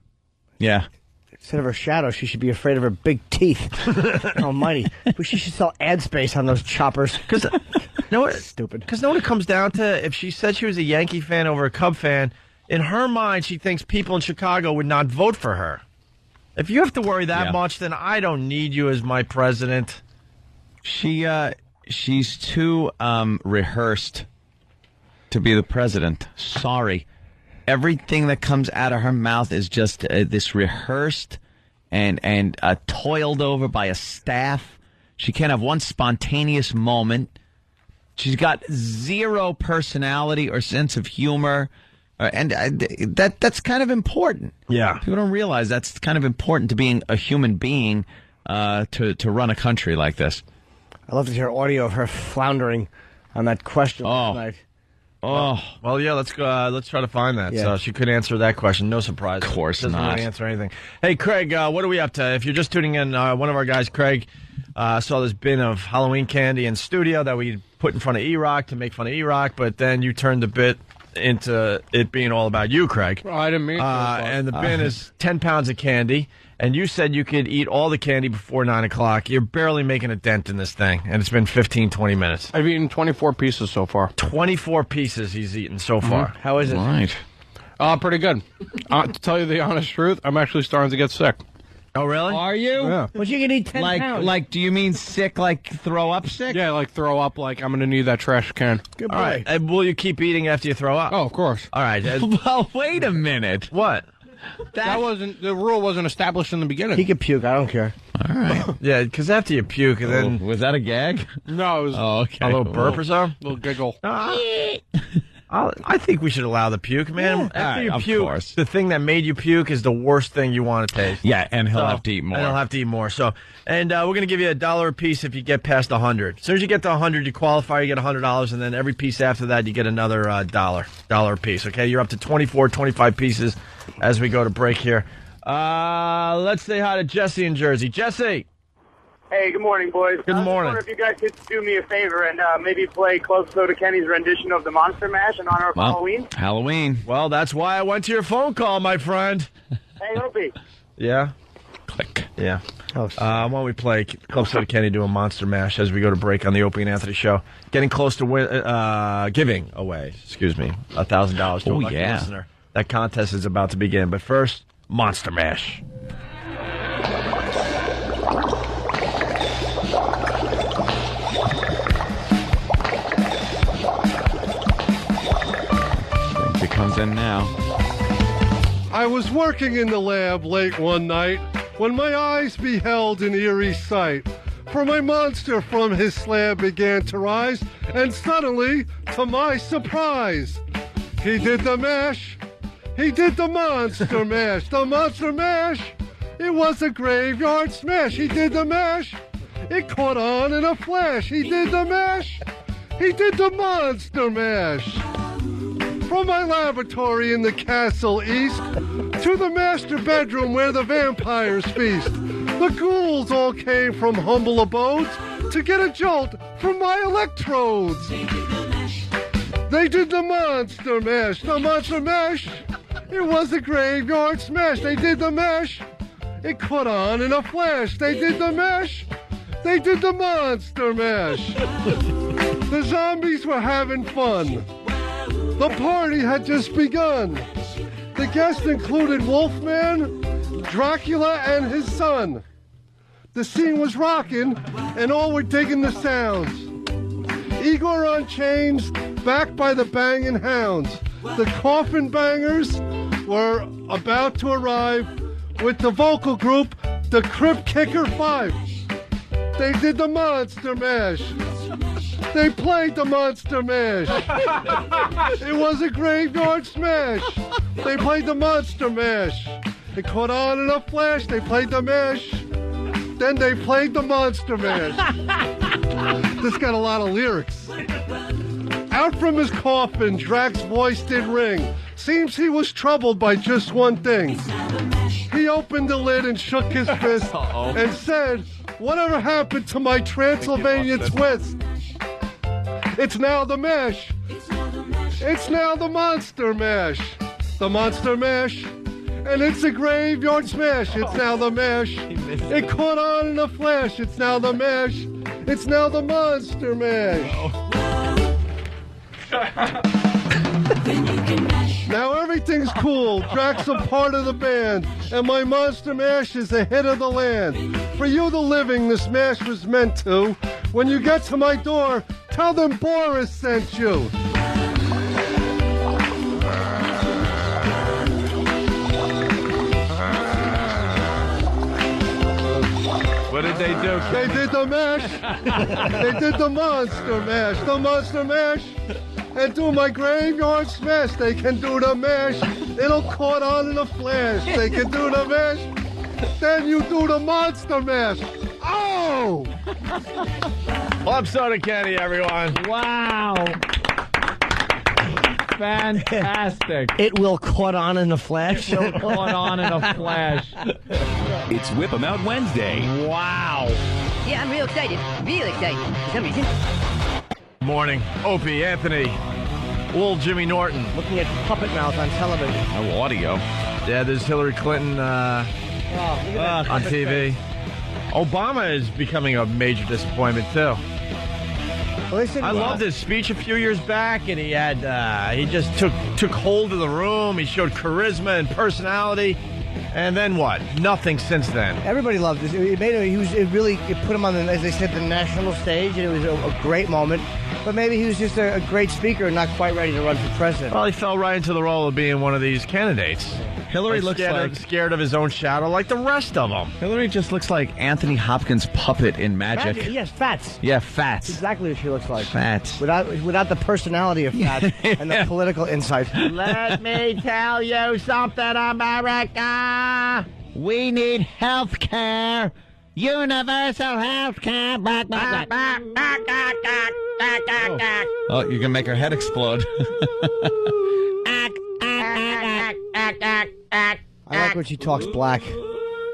Yeah. Instead of her shadow, she should be afraid of her big teeth. Almighty. But she should sell ad space on those choppers. Stupid. Because when it comes down to, if she said she was a Yankee fan over a Cub fan, in her mind, she thinks people in Chicago would not vote for her. If you have to worry that much, then I don't need you as my president. She's too rehearsed to be the president. Sorry. Everything that comes out of her mouth is just this rehearsed and toiled over by a staff. She can't have one spontaneous moment. She's got zero personality or sense of humor. And that's kind of important. Yeah. People don't realize that's kind of important to being a human being to run a country like this. I love to hear audio of her floundering on that question last night. Oh, well, yeah, let's go. Let's try to find that. Yeah. So she could answer that question. No surprise. Of course Doesn't not. really answer anything. Hey, Craig, what are we up to? If you're just tuning in, one of our guys, Craig, saw this bin of Halloween candy in studio that we put in front of E-Rock to make fun of E-Rock, but then you turned the bit into it being all about you, Craig. Well, I didn't mean to. And the bin is 10 pounds of candy, and you said you could eat all the candy before 9 o'clock. You're barely making a dent in this thing, and it's been 15, 20 minutes. I've eaten 24 pieces so far. 24 pieces he's eaten so far. How is it? Right. Pretty good. To tell you the honest truth, I'm actually starting to get sick. Oh, really? Are you? Yeah. But you can eat 10 pounds. Like, do you mean sick, like throw up sick? Yeah, like throw up, like I'm going to need that trash can. Good boy. All right. And will you keep eating after you throw up? Oh, of course. All right. Well, wait a minute. What? The rule wasn't established in the beginning. He could puke. I don't care. All right. Yeah, because after you puke, and then... Was that a gag? No, it was okay. A little burp or something? a little giggle. I think we should allow the puke, man. After you of puke, course. the thing that made you puke is the worst thing you want to taste. Yeah, and he'll have to eat more. And he'll have to eat more. So, and we're going to give you $1 a piece if you get past 100. As soon as you get to 100, you qualify, you get $100, and then every piece after that, you get another $1 a piece. Okay, you're up to 24, 25 pieces as we go to break here. Let's say hi to Jesse in Jersey. Jesse. Hey, good morning, boys. Good morning. I was wondering if you guys could do me a favor and maybe play Close Soda Kenny's rendition of the Monster Mash in honor of Halloween. Halloween. Well, that's why I went to your phone call, my friend. Hey, Opie. Yeah? Click. Yeah. Why don't we play Club Soda Kenny doing Monster Mash as we go to break on the Opie and Anthony Show. Getting close to giving away, $1,000 to a lucky listener. That contest is about to begin. But first, Monster Mash. It comes in now. I was working in the lab late one night when my eyes beheld an eerie sight. For my monster from his slab began to rise, and suddenly, to my surprise, he did the mash. He did the monster mash. The monster mash. It was a graveyard smash. He did the mash. It caught on in a flash. He did the mash. He did the monster mash. From my laboratory in the castle east to the master bedroom where the vampires feast, the ghouls all came from humble abodes to get a jolt from my electrodes. They did the monster mash. The monster mash. It was a graveyard smash. They did the mash. It caught on in a flash. They did the mash. They did the monster mash. The zombies were having fun. The party had just begun. The guests included Wolfman, Dracula, and his son. The scene was rocking, and all were digging the sounds. Igor on chains, backed by the banging hounds. The coffin bangers were about to arrive with the vocal group, the Crypt Kicker 5. They did the Monster Mash. They played the Monster Mash. It was a graveyard smash. They played the Monster Mash. It caught on in a flash. They played the mash. Then they played the Monster Mash. This got a lot of lyrics. Out from his coffin, Drac's voice did ring. Seems he was troubled by just one thing. He opened the lid and shook his fist and said, "Whatever happened to my Transylvania twist? It's now the mash. It's now the Monster Mash. The Monster Mash. And it's a graveyard smash. It's now the mash. It caught on in a flash. It's now the mash. It's now the Monster Mash." Now everything's cool. Drac's a part of the band, and my Monster Mash is the hit of the land. For you, the living, this mash was meant to. When you get to my door, tell them Boris sent you. What did they do? They did the mash. They did the Monster Mash. The Monster Mash. And do my graveyard smash. They can do the mash. It'll caught on in a flash. They can do the mash. Then you do the Monster Mash. Oh! Club Soda Kenny, everyone. Wow. Fantastic. It will caught on in a flash. It will caught on in a flash. It's Whip 'em Out Wednesday. Wow. Yeah, I'm real excited. Real excited. For some reason. Morning. Opie, Anthony, old Jimmy Norton. Looking at Puppet Mouth on television. No audio. Yeah, there's Hillary Clinton on TV. Obama is becoming a major disappointment, too. Well, I loved his speech a few years back, and he had he just took hold of the room. He showed charisma and personality, and then what? Nothing since then. Everybody loved this. It put him on the, as they said, the national stage, and it was a great moment. But maybe he was just a great speaker and not quite ready to run for president. Well, he fell right into the role of being one of these candidates. Hillary looks scared of his own shadow, like the rest of them. Hillary just looks like Anthony Hopkins' puppet in Magic. Yes, Fats. Yeah, Fats. That's exactly what she looks like. Fats. Without the personality of Fats and the political insight. Let me tell you something, America. We need health care. Universal health care. Oh, you can make her head explode. I like when she talks black.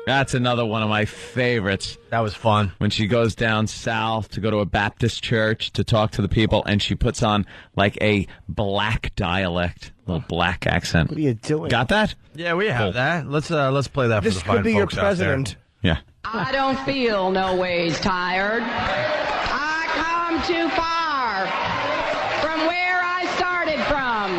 That's another one of my favorites. That was fun. When she goes down south to go to a Baptist church to talk to the people, and she puts on like a black dialect, little black accent. What are you doing? Got that? Yeah, we have that. Let's play that for This the fine could be your folks out there. president. Yeah. I don't feel no ways tired. I come too far from where I started from.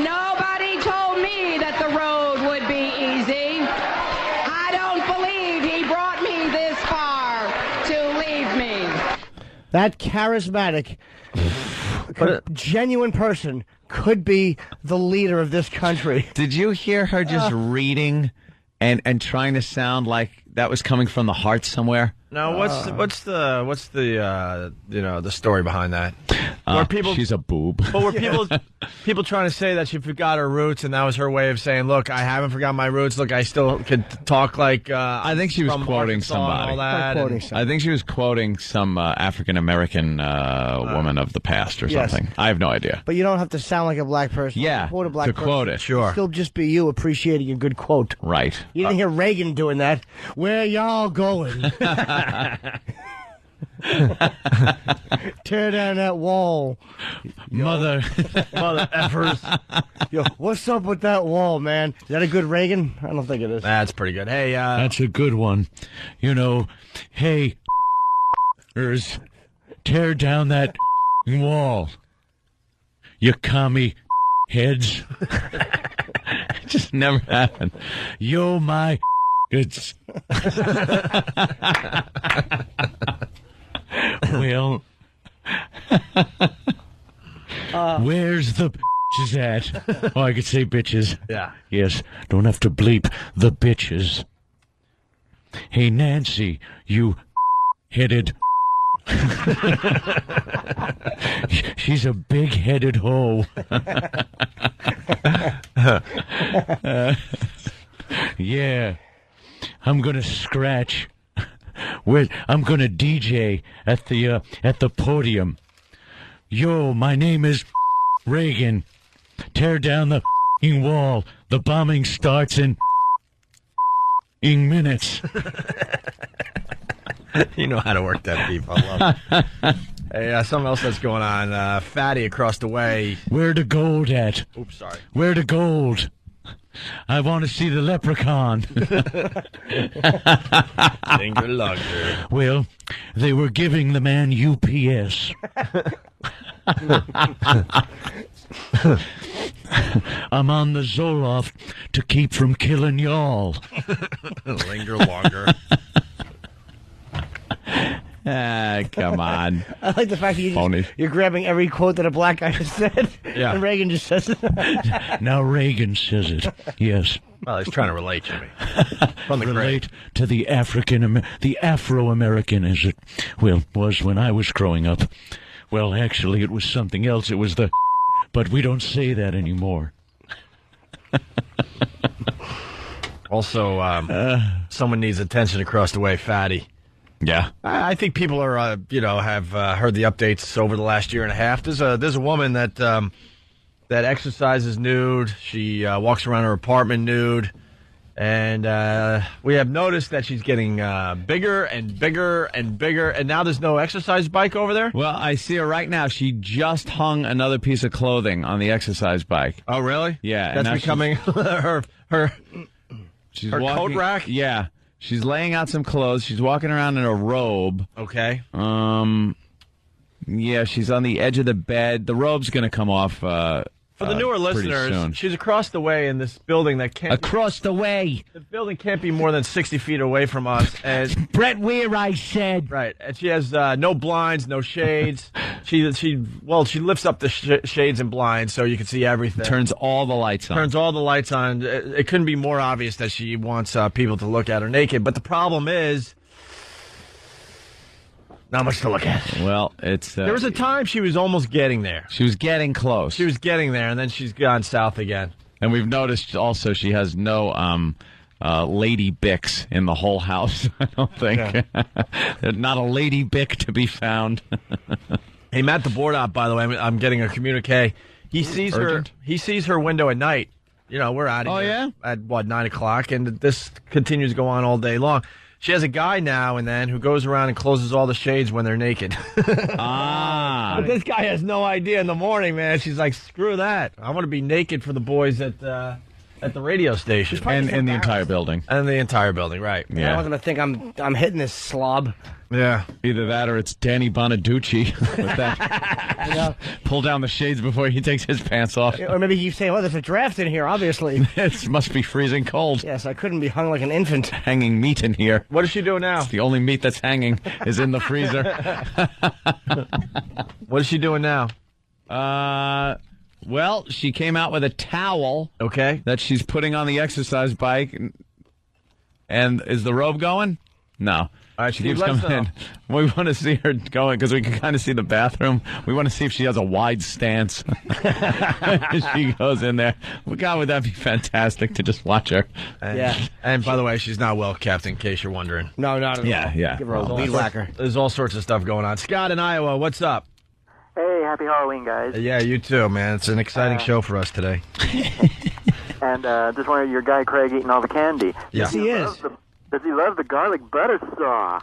Nobody told me that the road would be easy. I don't believe he brought me this far to leave me. That charismatic, genuine person could be the leader of this country. Did you hear her just reading and trying to sound like that was coming from the heart somewhere? Now, what's the story behind that? She's a boob. But were people trying to say that she forgot her roots, and that was her way of saying, "Look, I haven't forgotten my roots. Look, I still could talk like." I think she was quoting somebody. I think she was quoting some African American woman of the past or something. I have no idea. But you don't have to sound like a black person. Yeah, quote a black to person. quote it. Sure. Still just be you appreciating a good quote. Right. You didn't hear Reagan doing that. Where y'all going? Tear down that wall. Mother effers. Yo, what's up with that wall, man? Is that a good Reagan? I don't think it is. That's pretty good. Hey, that's a good one. You know, hey, tear down that wall. You commie heads. It just never happened. Yo, my it's. Well, where's the bitches at? Oh, I could say bitches. Yeah. Yes, don't have to bleep the bitches. Hey, Nancy, you headed. She's a big-headed hoe. Yeah, I'm gonna scratch. I'm gonna DJ at the podium. Yo, my name is Reagan. Tear down the wall. The bombing starts in minutes. You know how to work that beef. I love it. Hey, something else that's going on. Fatty across the way. Where the gold at? Oops, sorry. Where the gold? I want to see the leprechaun. Linger longer. Well, they were giving the man UPS. I'm on the Zoloft to keep from killing y'all. Linger longer. Come on. I like the fact that you're grabbing every quote that a black guy has said, and Reagan just says it. Now Reagan says it. Yes. Well, he's trying to relate to me. From the relate to the Afro-American, as it was when I was growing up. Well, actually, it was something else. It was but we don't say that anymore. Also, someone needs attention across the way, Fatty. Yeah, I think people are, have heard the updates over the last year and a half. There's a woman that exercises nude. She walks around her apartment nude, and we have noticed that she's getting bigger and bigger and bigger. And now there's no exercise bike over there. Well, I see her right now. She just hung another piece of clothing on the exercise bike. Oh, really? Yeah, that's becoming her coat rack. Yeah. She's laying out some clothes. She's walking around in a robe. Okay. Yeah, she's on the edge of the bed. The robe's going to come off for the newer listeners, she's across the way in this building that can't... Across the way! The building can't be more than 60 feet away from us. And Brett Weir, I said. Right. And she has no blinds, no shades. She lifts up the shades and blinds so you can see everything. Turns all the lights on. Turns all the lights on. It couldn't be more obvious that she wants people to look at her naked. But the problem is... not much to look at. Well, it's... there was a time she was almost getting there. She was getting close. She was getting there, and then she's gone south again. And we've noticed also she has no Lady Bix in the whole house, I don't think. Yeah. Not a Lady Bic to be found. Hey, Matt the board op, by the way, I'm getting a communique. He sees her window at night. You know, we're out of here at, 9 o'clock, and this continues to go on all day long. She has a guy now and then who goes around and closes all the shades when they're naked. But this guy has no idea in the morning, man. She's like, screw that. I want to be naked for the boys at the radio station. And in the entire building. And the entire building, right. Yeah. I want them to think I'm hitting this slob. Yeah. Either that or it's Danny Bonaducci with that. Pull down the shades before he takes his pants off. Or maybe you say, well, there's a draft in here, obviously. It must be freezing cold. Yes, I couldn't be hung like an infant. Hanging meat in here. What is she doing now? It's the only meat that's hanging is in the freezer. What is she doing now? Well, she came out with a towel. Okay. That she's putting on the exercise bike. And is the robe going? No. All right, she keeps coming in. We want to see her going because we can kind of see the bathroom. We want to see if she has a wide stance. She goes in there. God, would that be fantastic to just watch her? And by the way, she's not well kept, in case you're wondering. No, not at all. Yeah. Give her a weed whacker. There's all sorts of stuff going on. Scott in Iowa, what's up? Hey, happy Halloween, guys. Yeah, you too, man. It's an exciting show for us today. And just wanted your guy Craig eating all the candy. Yes, he is. Does he love the garlic butter saw?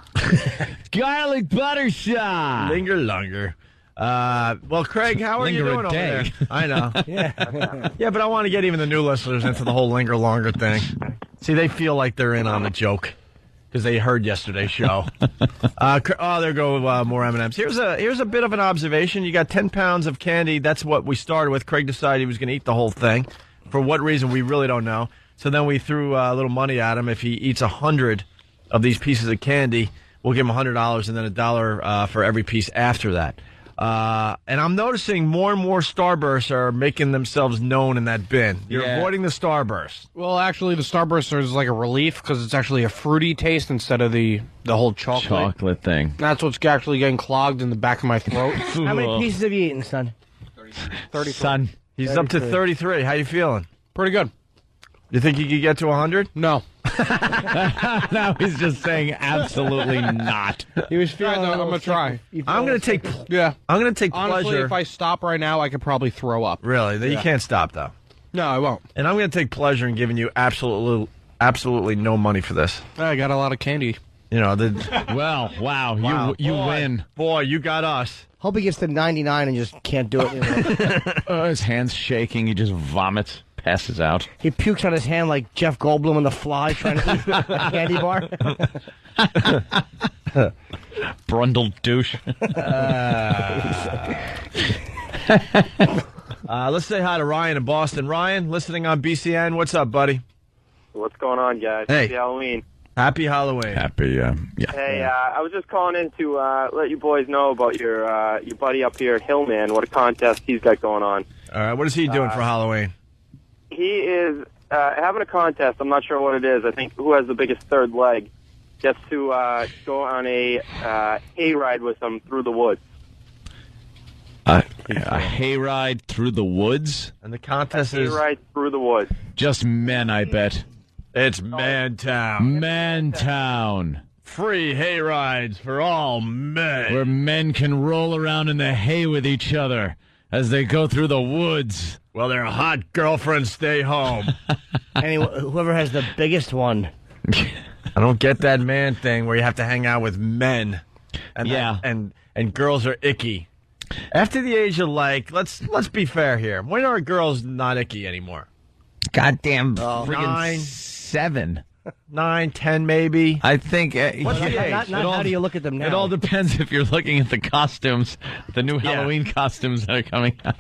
Garlic butter saw. Linger longer. Well, Craig, how are you doing over there? I know. Yeah, but I want to get even the new listeners into the whole linger longer thing. See, they feel like they're in on the joke because they heard yesterday's show. There go more M&Ms. Here's a bit of an observation. You got 10 pounds of candy. That's what we started with. Craig decided he was going to eat the whole thing. For what reason, we really don't know. So then we threw a little money at him. If he eats 100 of these pieces of candy, we'll give him $100 and then $1 for every piece after that. And I'm noticing more and more Starbursts are making themselves known in that bin. You're avoiding the Starburst. Well, actually, the Starburst is like a relief because it's actually a fruity taste instead of the whole chocolate thing. That's what's actually getting clogged in the back of my throat. How many pieces have you eaten, son? 30. Son. He's up to 33. How you feeling? Pretty good. You think you could get to 100? No. Now he's just saying absolutely not. He was feeling. I'm gonna try. I'm gonna take. Yeah. I'm gonna take Honestly, pleasure. if I stop right now, I could probably throw up. Really? You can't stop though. No, I won't. And I'm gonna take pleasure in giving you absolutely no money for this. I got a lot of candy. You know Well, wow. You win. Boy, you got us. Hope he gets to 99 and just can't do it anymore. His hand's shaking. He just vomits, passes out. He pukes on his hand like Jeff Goldblum in The Fly trying to eat a candy bar. Brundle douche. Let's say hi to Ryan in Boston. Ryan, listening on BCN. What's up, buddy? What's going on, guys? Hey. Happy Halloween. Happy Halloween. Happy, yeah. Hey, I was just calling in to let you boys know about your buddy up here, Hillman, what a contest he's got going on. All right, what is he doing for Halloween? He is having a contest. I'm not sure what it is. I think who has the biggest third leg gets to go on a hayride with him through the woods. A hayride through the woods? And the contest is... Hayride through the woods. Just men, I bet. It's Mantown. Mantown. Free hayrides for all men. Where men can roll around in the hay with each other as they go through the woods. Well, their hot girlfriends stay home. Whoever has the biggest one. I don't get that man thing where you have to hang out with men. And and girls are icky. After the age of let's be fair here. When are girls not icky anymore? Goddamn, friggin' 7. 9, 10 maybe. I think. How do you look at them now? It all depends if you're looking at the costumes, the new Halloween costumes that are coming out.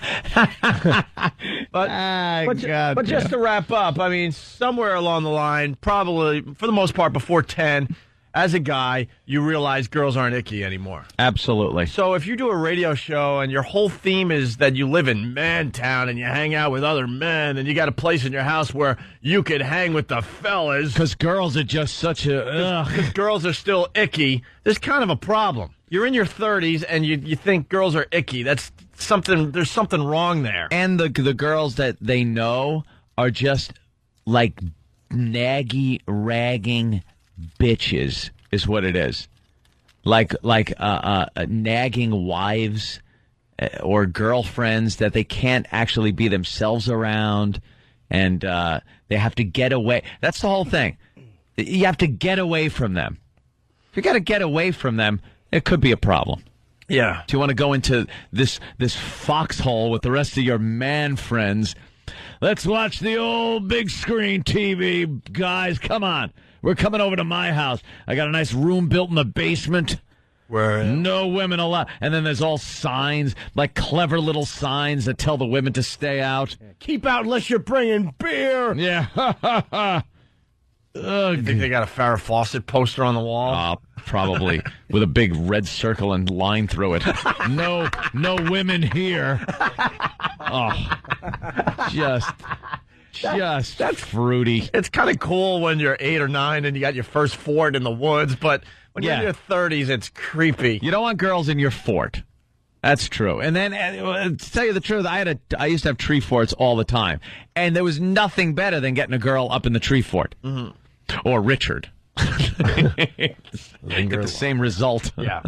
But just to wrap up, I mean, somewhere along the line, probably for the most part before 10, as a guy, you realize girls aren't icky anymore. Absolutely. So if you do a radio show and your whole theme is that you live in Mantown and you hang out with other men and you got a place in your house where you could hang with the fellas. Because girls are just such a... Because girls are still icky. There's kind of a problem. You're in your 30s and you think girls are icky. That's something... There's something wrong there. And the girls that they know are just like naggy, ragging... bitches is what it is, like nagging wives or girlfriends that they can't actually be themselves around, and they have to get away. That's the whole thing. You have to get away from them. If you got to get away from them, it could be a problem. Yeah. Do you want to go into this foxhole with the rest of your man friends? Let's watch the old big screen TV, guys. Come on. We're coming over to my house. I got a nice room built in the basement. Where no women allowed. And then there's all signs, like clever little signs that tell the women to stay out. Keep out unless you're bringing beer. Yeah. You think they got a Farrah Fawcett poster on the wall? Probably. With a big red circle and line through it. No women here. Oh. Just that's fruity. It's kind of cool when you're 8 or 9 and you got your first fort in the woods, but when you're in your 30s, it's creepy. You don't want girls in your fort. That's true. And then, to tell you the truth, I used to have tree forts all the time, and there was nothing better than getting a girl up in the tree fort, or Richard. Get the same result. Yeah.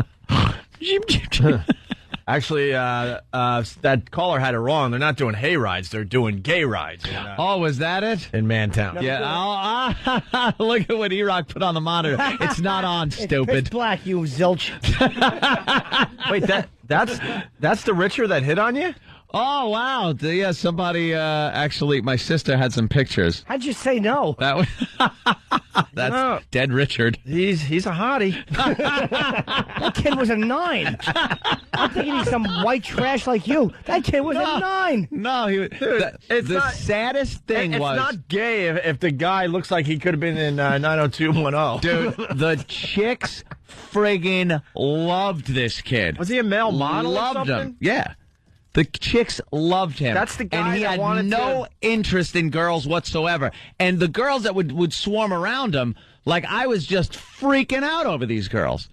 Actually, that caller had it wrong. They're not doing hay rides. They're doing gay rides. Was that it? In Mantown. Yeah. Look at what E-Rock put on the monitor. It's not on, stupid. It's black, you zilch. Wait, that's the Richard that hit on you? Oh, wow. Yeah, somebody actually, my sister had some pictures. How'd you say no? That's dead Richard. He's a hottie. That kid was a 9. I'm thinking he's some white trash like you. That kid was a 9. No, the saddest thing was... It's not gay if the guy looks like he could have been in 90210. Dude, the chicks friggin' loved this kid. Was he a male model or Loved something? him. Yeah. The chicks loved him. That's the guy and he that had wanted no interest in girls whatsoever. And the girls that would swarm around him, like I was just freaking out over these girls.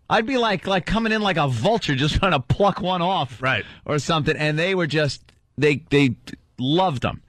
I'd be like coming in like a vulture, just trying to pluck one off, right, or something. And they were just they loved him,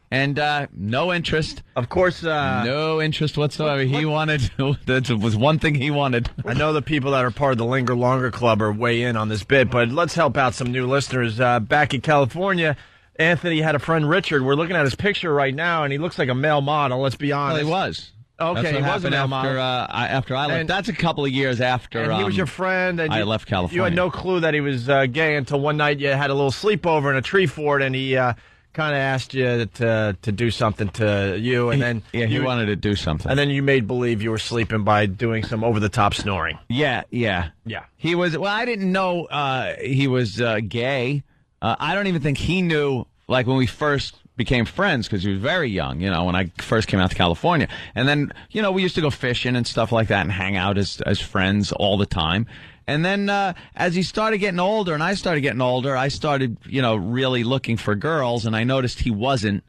and no interest. Of course, no interest whatsoever. He wanted that was one thing he wanted. I know the people that are part of the Linger Longer Club are way in on this bit, but let's help out some new listeners. Back in California, Anthony had a friend, Richard. We're looking at his picture right now, and he looks like a male model. Let's be honest. Well, he was. Okay, he was a male model. After I left. And that's a couple of years after. And he was your friend. And I left California. You had no clue that he was gay until one night you had a little sleepover in a tree fort, and he kind of asked you to do something to you, and then he wanted to do something, and then you made believe you were sleeping by doing some over the top snoring. Yeah. He was. Well, I didn't know he was gay. I don't even think he knew. Like when we first became friends, because he was very young, when I first came out to California. And then, we used to go fishing and stuff like that and hang out as friends all the time. And then as he started getting older and I started getting older, I started, really looking for girls, and I noticed he wasn't.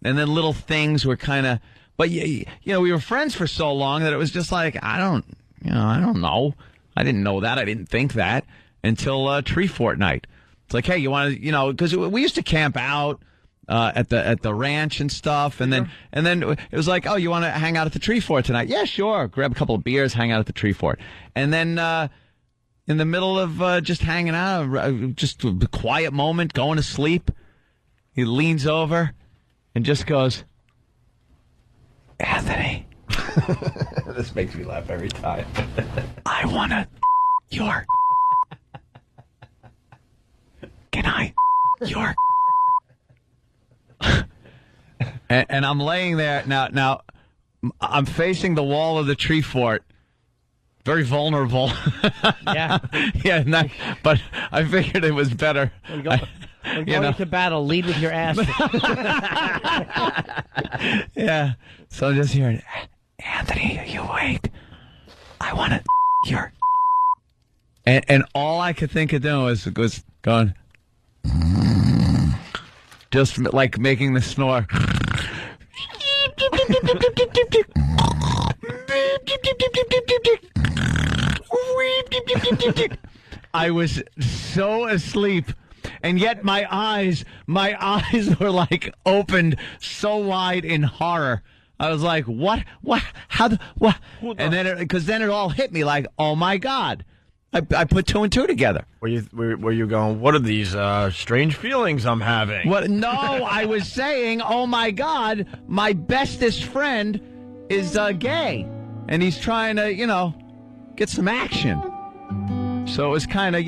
And then little things were kind of, but, we were friends for so long that it was just like, I don't know. I didn't know that. I didn't think that until Tree Fort night. It's like, hey, you want to, because we used to camp out at the ranch and stuff, and then it was like, oh, you want to hang out at the Tree Fort tonight? Yeah, sure. Grab a couple of beers, hang out at the Tree Fort, and then in the middle of just hanging out, just a quiet moment, going to sleep, he leans over and just goes, Anthony. This makes me laugh every time. I want to your. Can I? Your. and I'm laying there now. I'm facing the wall of the Tree Fort, very vulnerable. Yeah. But I figured it was better. When going to battle, lead with your ass. Yeah. So I'm just hearing, Anthony, are you awake? I want to your. And all I could think of doing was going. Just like making the snore. I was so asleep, and yet my eyes were like opened so wide in horror. I was like, what? How? What? And then, because then it all hit me like, oh my God. I put two and two together. Were you going, what are these strange feelings I'm having? What? No, I was saying, oh my God, my bestest friend is gay, and he's trying to, get some action. So it was kind of,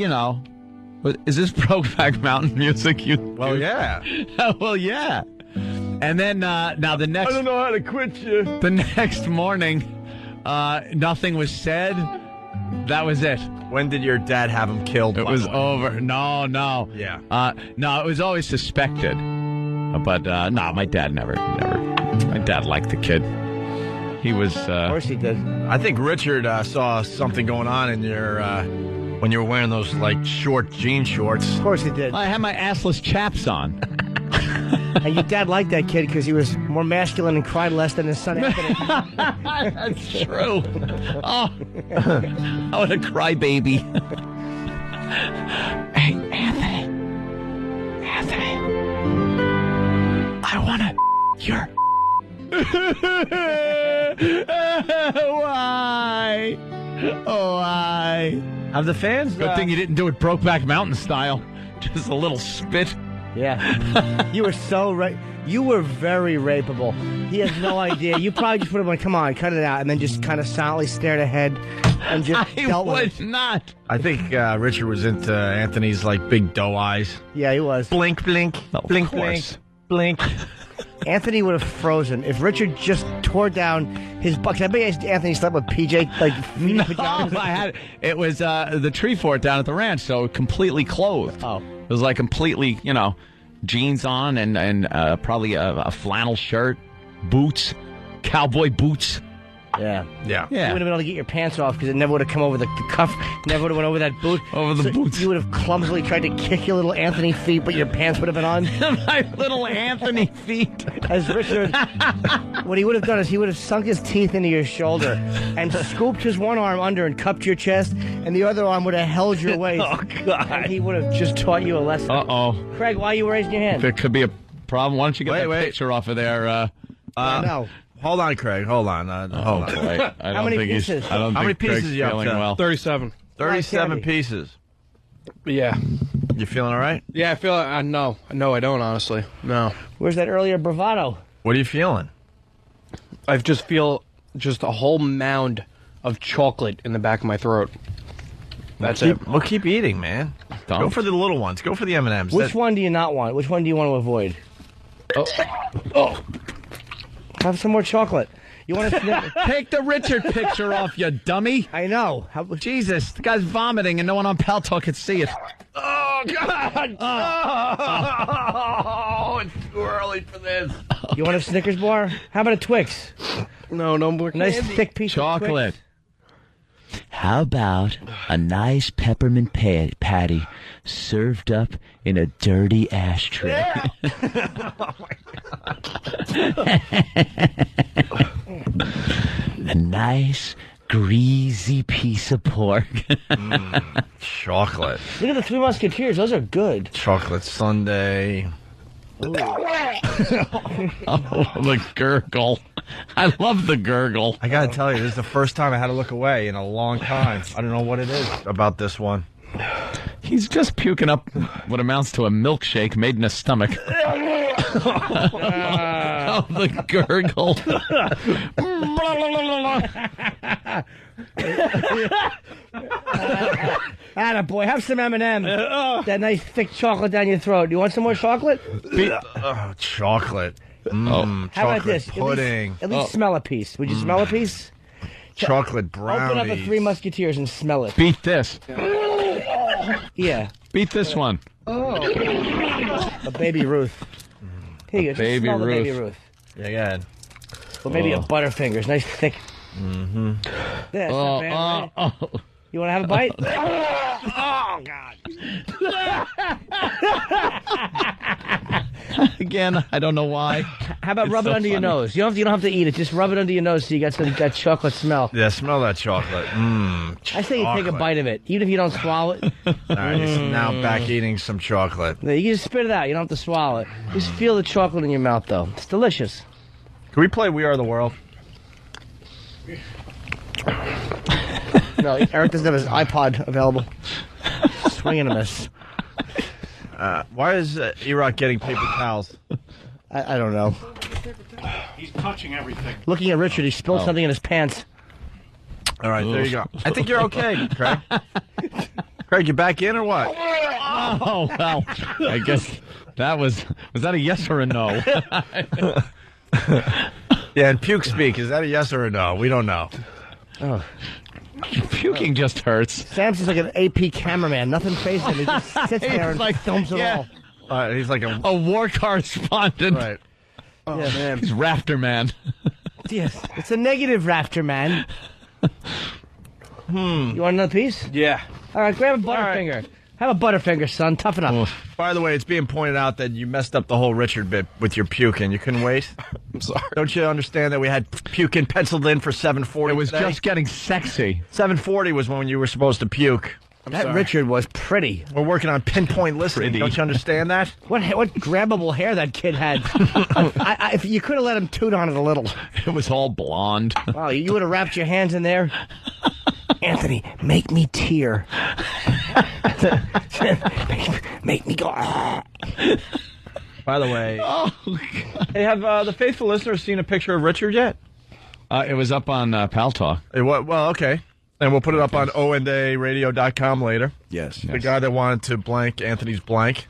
is this Brokeback Mountain music? Well, yeah. Well, yeah. And then now the next. I don't know how to quit you. The next morning, nothing was said. That was it. When did your dad have him killed? It was over. No. Yeah. No, it was always suspected. But no, my dad never. My dad liked the kid. He was. Of course he did. I think Richard saw something going on in your when you were wearing those like short jean shorts. Of course he did. I had my assless chaps on. And your dad liked that kid because he was more masculine and cried less than his son Anthony. That's true. Oh, what a crybaby. Hey, Anthony. I want to. You're. Why? Oh, why? Have the fans? Good thing you didn't do it Brokeback Mountain style. Just a little spit. Yeah. You were so right. You were very rapeable. He has no idea. You probably just would have like, come on, cut it out, and then just kind of silently stared ahead and just dealt with it. I would not. I think Richard was into Anthony's like big doe eyes. Yeah, he was. Blink, blink, blink, blink, blink. Anthony would have frozen if Richard just tore down his butt. I bet Anthony slept with PJ like pajamas. I had it was the Tree Fort down at the ranch, so completely clothed. Oh, it was like completely, jeans on and probably a flannel shirt, boots, cowboy boots. Yeah. Yeah. You wouldn't have been able to get your pants off because it never would have come over the cuff, never would have went over that boot. Over the boots. You would have clumsily tried to kick your little Anthony feet, but your pants would have been on. My little Anthony feet. As Richard, what he would have done is he would have sunk his teeth into your shoulder and scooped his one arm under and cupped your chest, and the other arm would have held your waist. Oh, God. And he would have just taught you a lesson. Uh-oh. Craig, why are you raising your hand? There could be a problem. Why don't you get that picture off of there? No. Hold on, Craig. Hold on. Hold on. Boy. I How don't many think pieces? I don't How many think Craig's pieces you up feeling to? well. 37. 37 pieces. Yeah. You feeling all right? Yeah, I feel no, I don't, honestly. No. Where's that earlier bravado? What are you feeling? I just feel just a whole mound of chocolate in the back of my throat. That's it. We'll keep eating, man. Go for the little ones. Go for the M&Ms. Which one do you not want? Which one do you want to avoid? Oh. Have some more chocolate. You want to Take the Richard picture off, you dummy. I know. Jesus, the guy's vomiting and no one on Pal Talk can see it. Oh, God. Oh, it's too early for this. You want a Snickers bar? How about a Twix? No more Nice candy. thick piece Chocolate. of Twix. How about a nice peppermint patty served up in a dirty ashtray? Yeah. Oh, my God. A nice, greasy piece of pork. Chocolate. Look at the Three Musketeers. Those are good. Chocolate sundae. Oh, the gurgle. I love the gurgle. I gotta tell you, this is the first time I had to look away in a long time. I don't know what it is about this one. He's just puking up what amounts to a milkshake made in his stomach. Oh, the gurgle. Attaboy, have some M&M. That nice thick chocolate down your throat. You want some more chocolate? Chocolate. How about this? Pudding. At least smell a piece. Would you smell a piece? Chocolate brownies. Open up a Three Musketeers and smell it. Beat this. Yeah. Beat this one. A Baby Ruth. Here you go. Just Baby smell the Ruth. Baby Ruth. Yeah, go ahead. Or maybe a Butterfingers. Nice thick. Mm-hmm. Yeah, it's not bad, right? You want to have a bite? Oh, God. Again, I don't know why. How about It's rub it so under your funny. nose? You don't have to eat it. Just rub it under your nose so you got that chocolate smell. Yeah, smell that chocolate. I say you take a bite of it, even if you don't swallow it. All right, he's now back eating some chocolate. You can just spit it out. You don't have to swallow it. Just feel the chocolate in your mouth, though. It's delicious. Can we play We Are the World? No, Eric doesn't have his iPod available. Swing and a miss. Why is E-Rock getting paper towels? I don't know. He's touching everything. Looking at Richard, he spilled something in his pants. All right, there you go. I think you're okay, Craig. Craig, you back in or what? Oh, well, I guess that was that a yes or a no? Yeah, and puke speak, is that a yes or a no? We don't know. Oh. Puking just hurts. Sam's just like an AP cameraman. Nothing phases him. He just sits there and films it all. He's like a war correspondent. Right. Oh, man. He's Rafter Man. Yes, it's a negative Rafter Man. You want another piece? Yeah. All right, grab a Butterfinger. Have a Butterfinger, son. Toughen up. By the way, it's being pointed out that you messed up the whole Richard bit with your puking. You couldn't wait. I'm sorry. Don't you understand that we had puking penciled in for 7:40? It was just getting sexy. 7:40 was when you were supposed to puke. That Richard was pretty. We're working on pinpoint listening. Pretty. Don't you understand that? What grabbable hair that kid had. If you could have let him toot on it a little. It was all blonde. Wow, you would have wrapped your hands in there. Anthony, make me tear. make me go. By the way, hey, have the faithful listeners seen a picture of Richard yet? It was up on Pal Talk. Well, okay. And we'll put it up on ondayradio.com later. Yes. The guy that wanted to blank Anthony's blank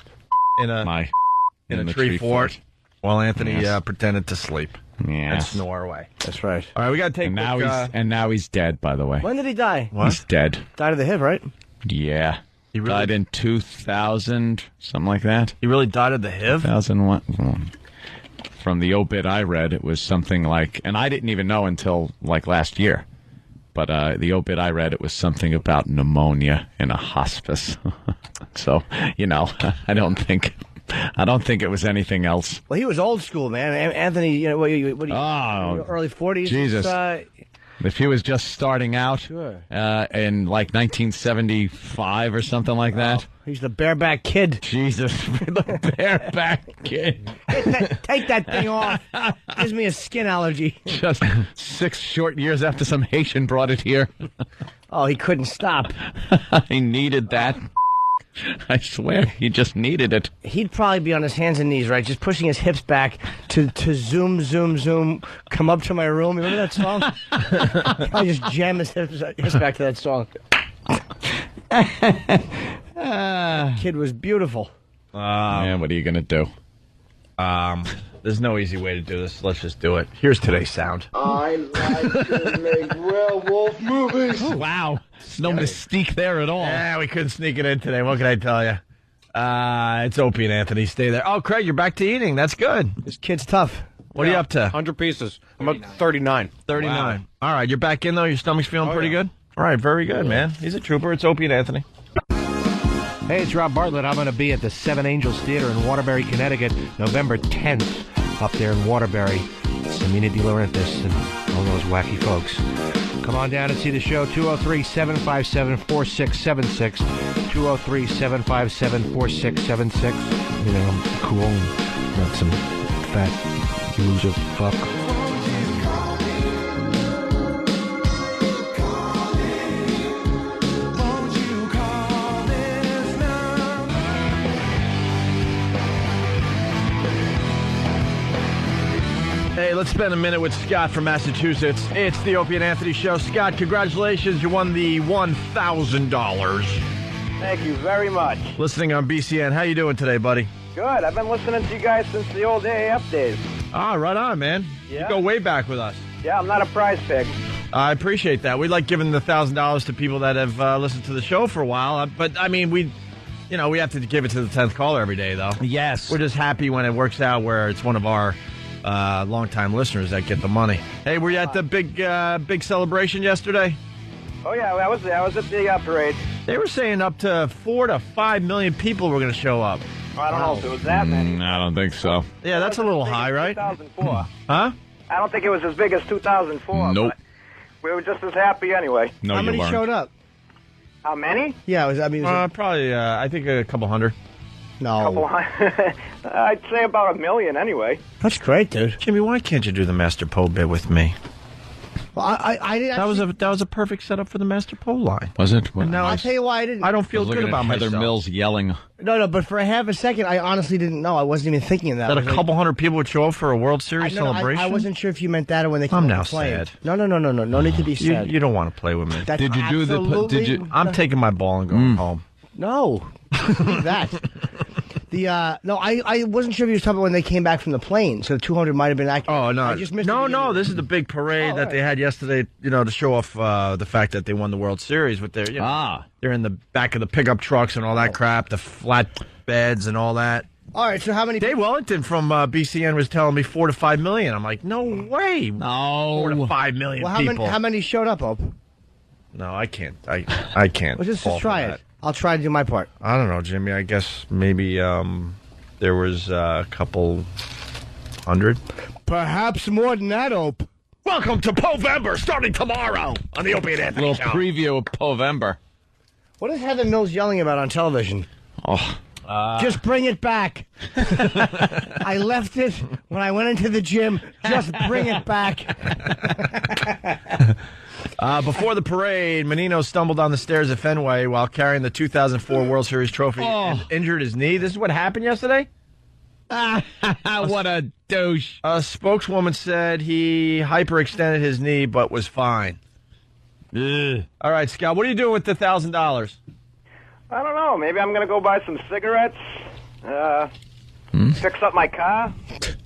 in a tree fort while Anthony pretended to sleep and snore away. That's right. All right, we got to take. And now he's dead. By the way, When did he die? What? He's dead. Died of the HIV, right? Yeah. He really died in 2000, something like that. He really died of the HIV? 2001. from the obit I read, it was something like, and I didn't even know until like last year, but the obit I read, it was something about pneumonia in a hospice. So, I don't think it was anything else. Well, he was old school, man. Anthony, early 40s. Jesus. If he was just starting out Sure. in like 1975 or something like that. He's the bareback kid. Jesus, the bareback kid. Take that thing off. Gives me a skin allergy. Just 6 short years after some Haitian brought it here. Oh, he couldn't stop. He needed that. I swear, he just needed it. He'd probably be on his hands and knees, right? Just pushing his hips back to zoom, zoom, zoom. Come up to my room. Remember that song? Probably just jam his hips back to that song. Kid was beautiful. Man, what are you going to do? There's no easy way to do this. Let's just do it. Here's today's sound. I like to make werewolf movies. Oh, wow. No mystique there at all. Yeah, we couldn't sneak it in today. What can I tell you? It's Opie and Anthony. Stay there. Oh, Craig, you're back to eating. That's good. This kid's tough. What are you up to? 100 pieces. I'm up to 39. 39. Wow. All right, you're back in, though? Your stomach's feeling pretty good? All right, very good, man. He's a trooper. It's Opie and Anthony. Hey, it's Rob Bartlett. I'm going to be at the Seven Angels Theater in Waterbury, Connecticut, November 10th, up there in Waterbury. Samina De Laurentiis and all those wacky folks. Come on down and see the show, 203-757-4676, 203-757-4676. You know, I'm cool and not some fat loser fuck. Hey, let's spend a minute with Scott from Massachusetts. It's the Opie and Anthony Show. Scott, congratulations. You won the $1,000. Thank you very much. Listening on BCN. How you doing today, buddy? Good. I've been listening to you guys since the old AAF days. Ah, right on, man. Yeah. You go way back with us. Yeah, I'm not a prize pick. I appreciate that. We like giving the $1,000 to people that have listened to the show for a while. But, I mean, we have to give it to the 10th caller every day, though. Yes. We're just happy when it works out where it's one of our long-time listeners that get the money. Hey, were you at the big celebration yesterday? Oh, yeah, I was at the parade. They were saying up to 4 to 5 million people were going to show up. I don't know if it was that many. I don't think so. Yeah, that's a little high, right? 2004. Huh? I don't think it was as big as 2004. Nope. But we were just as happy anyway. No, How you many weren't. showed up? How many? Yeah, it was Probably, I think a couple hundred. No. I'd say about 1 million anyway. That's great, dude. Jimmy, why can't you do the Master Poe bit with me? Well, I didn't. That was a perfect setup for the Master Poe line. Was it? Well, No, I'll tell you why I didn't. I don't feel I was good looking about at Heather myself. Mills yelling. No, but for a half a second, I honestly didn't know. I wasn't even thinking of that. That I a was couple hundred people would show up for a World Series No, celebration? I wasn't sure if you meant that or when they came I'm on now the plane. sad. No. No need to be sad. You don't want to play with me. That's Did you do the? absolutely- Did you? I'm taking my ball and going home. No. Leave that. I wasn't sure if you were talking about when they came back from the plane, so the 200 might have been accurate. Oh, no. I just missed No, this is the big parade that they had yesterday, to show off the fact that they won the World Series with their, they're in the back of the pickup trucks and all that crap, the flat beds and all that. All right, so how many? Dave Wellington from BCN was telling me 4 to 5 million. I'm like, no way. No. 4 to 5 million Well, people. how many showed up, Hope? No, I can't. I can't. Well, just fall for try that. it. I'll try to do my part. I don't know, Jimmy. I guess maybe there was a couple hundred. Perhaps more than that, Hope. Welcome to Povember, starting tomorrow on the Opie and Anthony Little Show. preview of Povember. What is Heather Mills yelling about on television? Oh. Just bring it back. I left it when I went into the gym. Just bring it back. Before the parade, Menino stumbled down the stairs at Fenway while carrying the 2004 World Series trophy and injured his knee. This is what happened yesterday? What a douche. A spokeswoman said he hyperextended his knee but was fine. Ugh. All right, Scott, what are you doing with the $1,000? I don't know. Maybe I'm going to go buy some cigarettes. Fix up my car.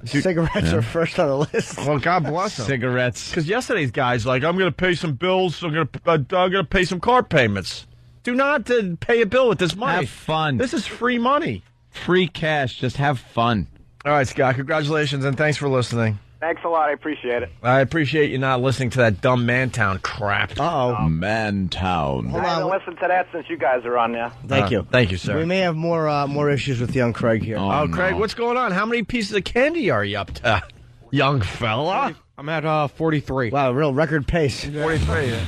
Cigarettes are first on the list. Well, God bless him. Cigarettes. Because yesterday's guy's like, I'm going to pay some bills. I'm going to pay some car payments. Do not pay a bill with this money. Have fun. This is free money. Free cash. Just have fun. All right, Scott, congratulations, and thanks for listening. Thanks a lot. I appreciate it. I appreciate you not listening to that dumb Mantown crap. Mantown. I haven't listened to that since you guys are on now. Thank you. Thank you, sir. We may have more issues with young Craig here. Oh, Craig, what's going on? How many pieces of candy are you up to, young fella? I'm at 43. Wow, real record pace. 43.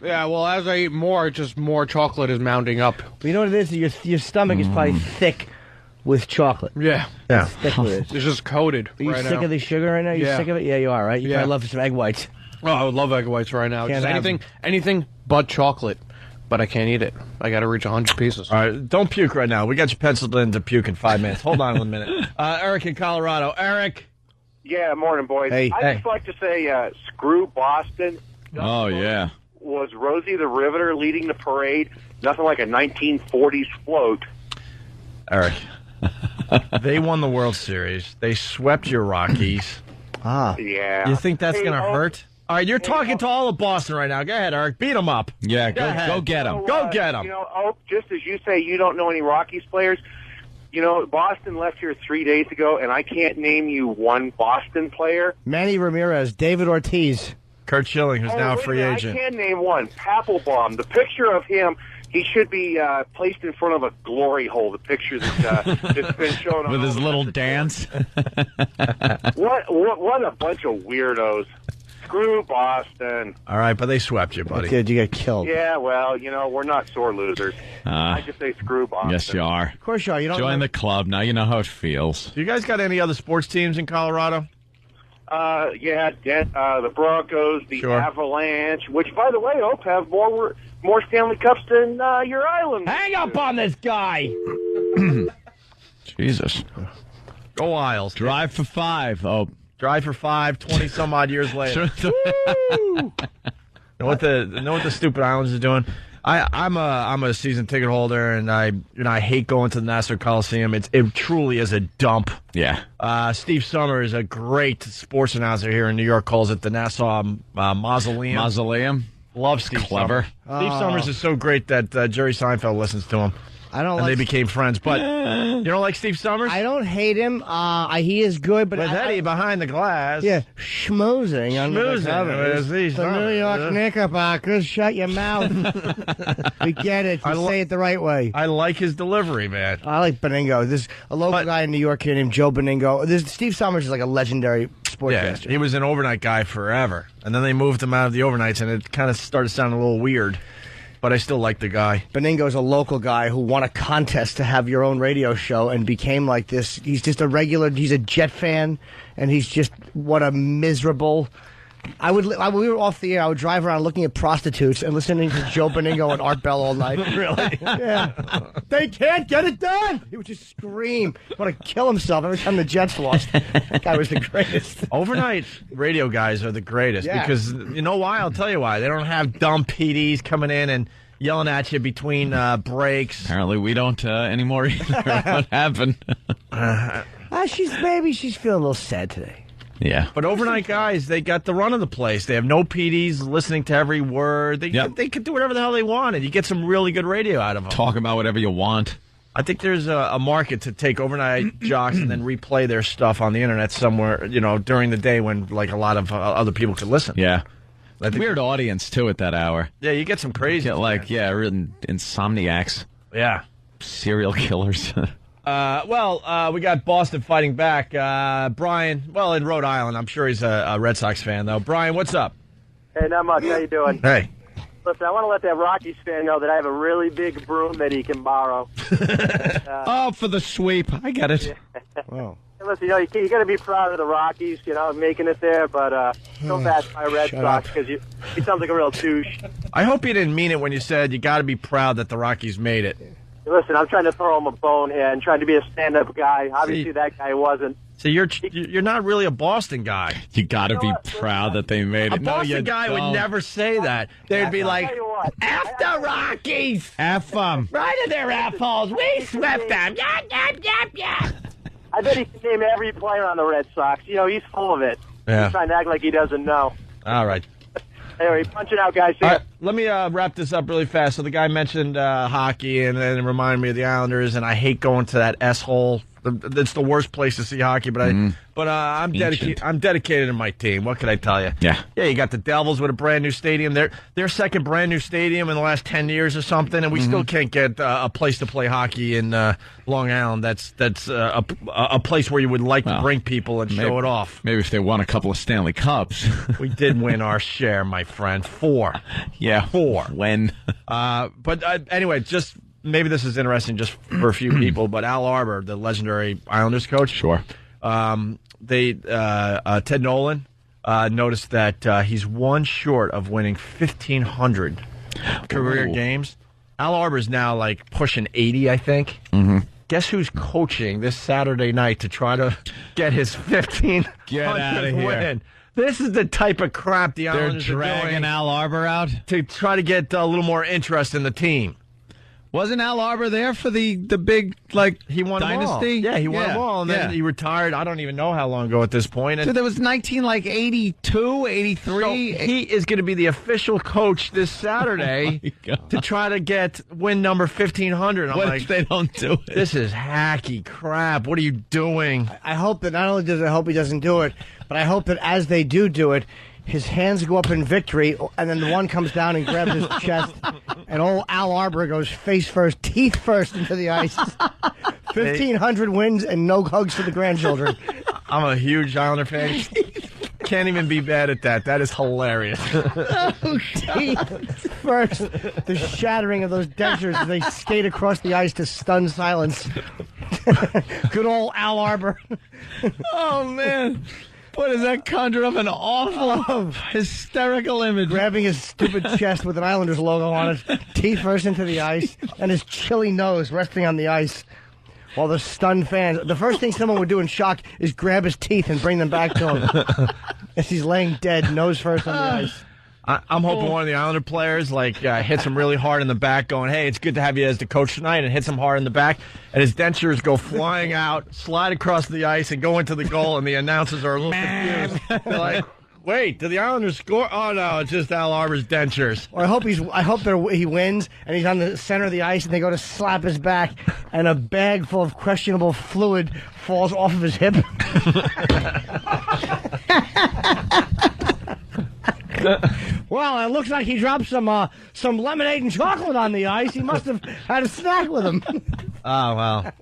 Yeah, well, as I eat more, just more chocolate is mounting up. You know what it is? Your stomach is probably thick with chocolate. Yeah. It's thick with it. It's just coated Are you right sick now. of the sugar right now? You Yeah. sick of it? Yeah, you are, right? You Yeah. probably love some egg whites. Oh, I would love egg whites right now. Can't Just have anything but chocolate. But I can't eat it. I got to reach 100 pieces. All right, don't puke right now. We got you penciled in to puke in 5 minutes. Hold on 1 minute. Eric in Colorado. Eric. Yeah, morning, boys. Hey. I'd just like to say, screw Boston. Oh, yeah. Was Rosie the Riveter leading the parade? Nothing like a 1940s float. Eric. They won the World Series. They swept your Rockies. Yeah. You think that's Hey, going to hurt? All right, you're talking to all of Boston right now. Go ahead, Eric. Beat them up. Yeah, ahead. go get them. Go get them. You know, just as you say, you don't know any Rockies players. You know, Boston left here 3 days ago, and I can't name you one Boston player. Manny Ramirez, David Ortiz. Kurt Schilling, who's now a wait free minute, agent. I can name one. Papelbon. The picture of him, he should be placed in front of a glory hole. The picture that's been shown on With his all little dance. What a bunch of weirdos. Screw Boston. All right, but they swept you, buddy. Did you get killed? Yeah, well, you know, we're not sore losers. I just say screw Boston. Yes, you are. Of course you are. You don't Join know. the club. Now you know how it feels. Do you guys got any other sports teams in Colorado? The Broncos, the Sure. Avalanche, which, by the way, hope have more Stanley Cups than your island. Hang up on this guy. Jesus. Go Isles. Drive for 5. Oh. Drive for 5, 20-some-odd years later. Know what the stupid Islanders are doing? I'm a season ticket holder, and I hate going to the Nassau Coliseum. It truly is a dump. Yeah. Steve Summers, a great sports announcer here in New York, calls it the Nassau Mausoleum. Mausoleum. Love Steve Clever. Summers. Steve Summers is so great that Jerry Seinfeld listens to him. I don't. And like they became friends. But you don't like Steve Summers? I don't hate him. He is good, but With Eddie behind the glass. Yeah, schmoozing on the Schmoozing. cover. Is he The New Summers, York yeah. Knickerbockers. Shut your mouth. We get it. You say it the right way. I like his delivery, man. I like Beningo. There's a local guy in New York here named Joe Beningo. Steve Summers is like a legendary sportscaster. Yeah, he was an overnight guy forever. And then they moved him out of the overnights, and it kind of started sounding a little weird. But I still like the guy. Beningo's a local guy who won a contest to have your own radio show and became like this. He's just a regular. He's a Jet fan, and he's just what a miserable. We were off the air. I would drive around looking at prostitutes and listening to Joe Beningo and Art Bell all night. Really? Yeah. They can't get it done. He would just scream, want to kill himself every time the Jets lost. That guy was the greatest. Overnight radio guys are the greatest because you know why? I'll tell you why. They don't have dumb PDs coming in and yelling at you between breaks. Apparently we don't anymore either. What happened? She's feeling a little sad today. Yeah. But overnight guys, they got the run of the place. They have no PDs listening to every word. They can do whatever the hell they want, and you get some really good radio out of them. Talk about whatever you want. I think there's a market to take overnight jocks and then replay their stuff on the internet somewhere, during the day when like a lot of other people could listen. Yeah. Weird audience, too, at that hour. Yeah, you get some crazy. Insomniacs. Yeah. Serial killers. We got Boston fighting back. Brian, in Rhode Island. I'm sure he's a Red Sox fan, though. Brian, what's up? Hey, not much. How you doing? Hey. Listen, I want to let that Rockies fan know that I have a really big broom that he can borrow. For the sweep. I get it. Wow. Listen, you got to be proud of the Rockies, making it there, but feel bad for my Red Sox because he sounds like a real douche. I hope you didn't mean it when you said you got to be proud that the Rockies made it. Listen, I'm trying to throw him a bone here and trying to be a stand-up guy. Obviously, that guy wasn't. So you're not really a Boston guy. You got to be proud that they made it. A Boston guy would never say that. They'd be like, F the Rockies! F them. Right in their assholes. We swept them. Yeah. I bet he can name every player on the Red Sox. He's full of it. Yeah. He's trying to act like he doesn't know. All right. Anyway, punching out, guys. All right, let me wrap this up really fast. So the guy mentioned hockey and then reminded me of the Islanders, and I hate going to that S-hole It's the worst place to see hockey, but I'm dedicated. I'm dedicated to my team. What can I tell you? Yeah. You got the Devils with a brand new stadium. Their second brand new stadium in the last 10 years or something, and we still can't get a place to play hockey in Long Island. That's a place where you would like to bring people and show it off. Maybe if they won a couple of Stanley Cups. We did win our share, my friend. 4. Yeah. 4. When? But anyway, just maybe this is interesting just for a few people, but Al Arbor, the legendary Islanders coach. Sure. Ted Nolan noticed that he's one short of winning 1,500 career games. Al Arbor's now like pushing 80, I think. Mm-hmm. Guess who's coaching this Saturday night to try to get his 1,500th Get outta here. win? This is the type of crap the Islanders They're are dragging doing Al Arbor out to try to get a little more interest in the team. Wasn't Al Arbor there for the big he won dynasty? Them all. Yeah, he won them all, and then he retired. I don't even know how long ago at this point. So there was 82, 83. So he is going to be the official coach this Saturday to try to win number 1,500. I'm What like, if they don't do it? This is hacky crap. What are you doing? I hope that not only does I hope he doesn't do it, but I hope that as they do it, his hands go up in victory, and then the one comes down and grabs his chest, and old Al Arbor goes face first, teeth first into the ice. 1,500 wins and no hugs for the grandchildren. I'm a huge Islander fan. Can't even be bad at that. That is hilarious. Teeth first, the shattering of those dentures as they skate across the ice to stunned silence. Good old Al Arbor. Oh, man. Boy, does that conjure up an awful, hysterical image. Grabbing his stupid chest with an Islanders logo on it, teeth first into the ice, and his chilly nose resting on the ice. While the stunned fans, the first thing someone would do in shock is grab his teeth and bring them back to him. As he's laying dead, nose first on the ice. I'm hoping one of the Islander players hits him really hard in the back, going, "Hey, it's good to have you as the coach tonight," and hits him hard in the back, and his dentures go flying out, slide across the ice, and go into the goal, and the announcers are a little confused. They're like, "Wait, did the Islanders score? Oh no, it's just Al Arbor's dentures." Or I hope he wins, and he's on the center of the ice, and they go to slap his back, and a bag full of questionable fluid falls off of his hip. Well, it looks like he dropped some lemonade and chocolate on the ice. He must have had a snack with him. Oh, well.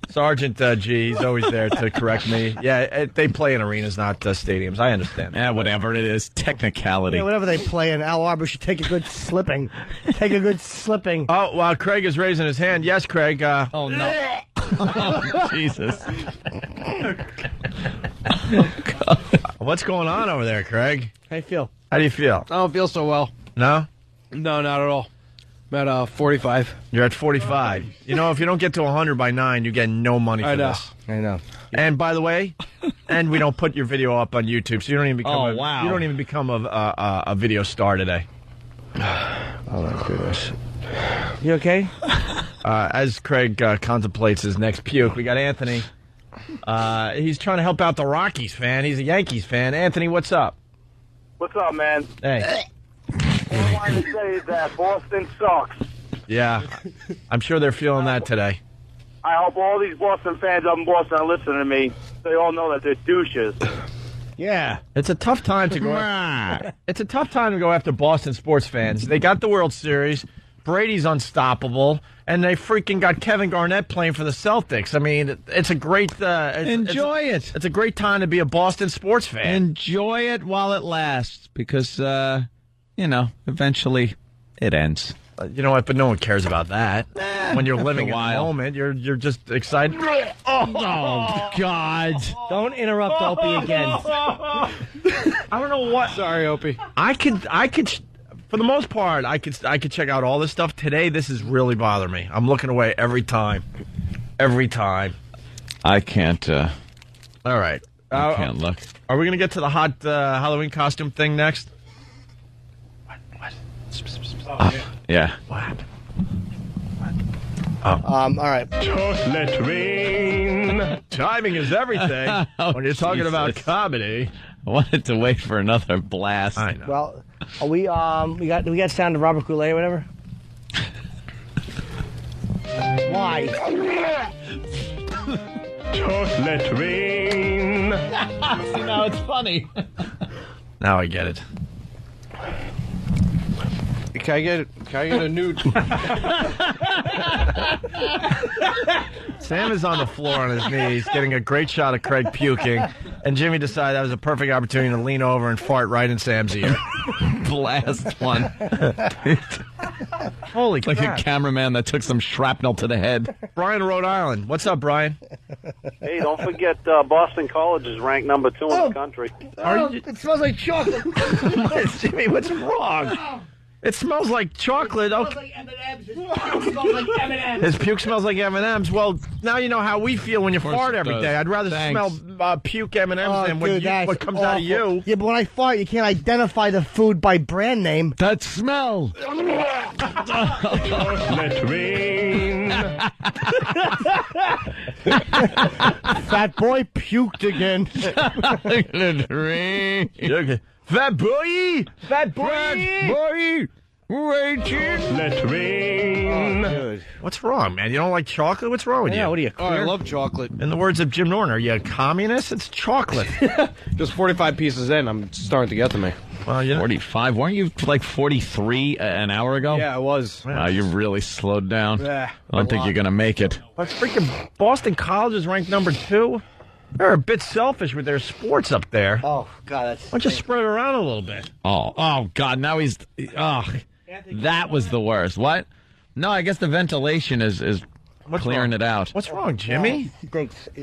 Sergeant G, he's always there to correct me. Yeah, they play in arenas, not stadiums. I understand. Yeah, whatever it is. Technicality. Yeah, whatever they play in, Al Arbor should take a good slipping. Take a good slipping. Oh, while Craig is raising his hand. Yes, Craig. Oh, no. Oh, Jesus. What's going on over there, Craig? How you feel? How do you feel? I don't feel so well. No? No, not at all. I'm at 45. You're at 45. You know, if you don't get to 100 by 9, you get no money for this. I know. And by the way, and we don't put your video up on YouTube, so you don't even become wow. You don't even become a video star today. Oh my goodness. You okay? As Craig contemplates his next puke, we got Anthony. He's trying to help out the Rockies fan. He's a Yankees fan. Anthony, what's up? What's up, man? Hey. I wanted to say that Boston sucks. Yeah, I'm sure they're feeling that today. I hope all these Boston fans up in Boston are listening to me. They all know that they're douches. Yeah, it's a tough time to go. It's a tough time to go after Boston sports fans. They got the World Series. Brady's unstoppable, and they freaking got Kevin Garnett playing for the Celtics. I mean, it's a great enjoy it. It's a great time to be a Boston sports fan. Enjoy it while it lasts, because eventually it ends. You know what? But no one cares about that. When you're living in the moment, you're just excited. Oh God! Don't interrupt Opie again. I don't know what. Sorry, Opie. I could. For the most part, I could check out all this stuff. Today, this is really bothering me. I'm looking away every time. Every time. I can't. All right. I can't look. Are we going to get to the hot Halloween costume thing next? What? Yeah. What happened? All right. Just let rain. Timing is everything when you're talking about comedy. I wanted to wait for another blast. I know. Well, are we got sound of Robert Goulet or whatever? Why? chocolate rain. No, it's funny. Now I get it. Can I get a nude? Sam is on the floor on his knees, getting a great shot of Craig puking, and Jimmy decided that was a perfect opportunity to lean over and fart right in Sam's ear. Blast one. Holy Like crap. a cameraman that took some shrapnel to the head. Brian, Rhode Island. What's up, Brian? Hey, don't forget Boston College is ranked number 2 in the country. It smells like chocolate. Jimmy, what's wrong? It smells like chocolate. Okay. His puke smells like M&M's. Well, now you know how we feel when you fart every day. I'd rather smell puke M&M's than what comes out of you. Yeah, but when I fart, you can't identify the food by brand name. That smell. Chocolate rain. Fat boy puked again. Chocolate rain. Fat boy. Fat boy. Fat boy. Chocolate rain. What's wrong, man? You don't like chocolate? What's wrong with you? Yeah, what are you, Oh, I love chocolate. In the words of Jim Norton, are you a communist? It's chocolate. Just 45 pieces in, I'm starting to get to me. Well, you know, 45. Weren't you like 43 an hour ago? Yeah, I was. Wow, you've really slowed down. Yeah, I don't think you're going to make it. but freaking Boston College is ranked number 2. They're a bit selfish with their sports up there. Oh, God, that's... Why don't you spread it around a little bit? Oh, God, now he's... Oh, that was the worst. What? No, I guess the ventilation is clearing it out. What's wrong, Jimmy?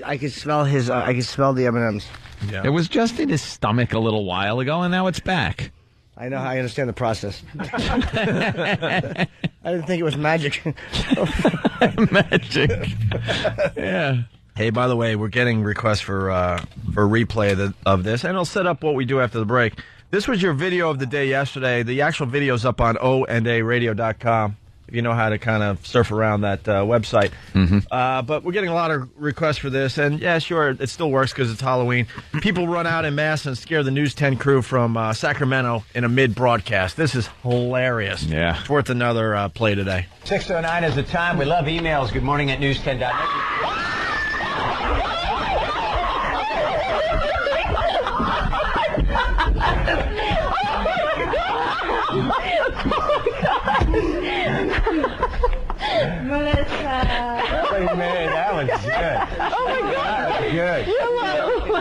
I can smell his... I can smell the M&Ms. Yeah. It was just in his stomach a little while ago, and now it's back. I know. I understand the process. I didn't think it was magic. Magic. Yeah. Hey, by the way, we're getting requests for replay of this, and I'll set up what we do after the break. This was your video of the day yesterday. The actual video's up on ONARadio.com, if you know how to kind of surf around that website. Mm-hmm. But we're getting a lot of requests for this, and yeah, sure, it still works because it's Halloween. People run out en masse and scare the News 10 crew from Sacramento in a mid-broadcast. This is hilarious. Yeah. It's worth another play today. 6:09 is the time. We love emails. Good morning at news10.net. Man, that was good. Oh my God! Good.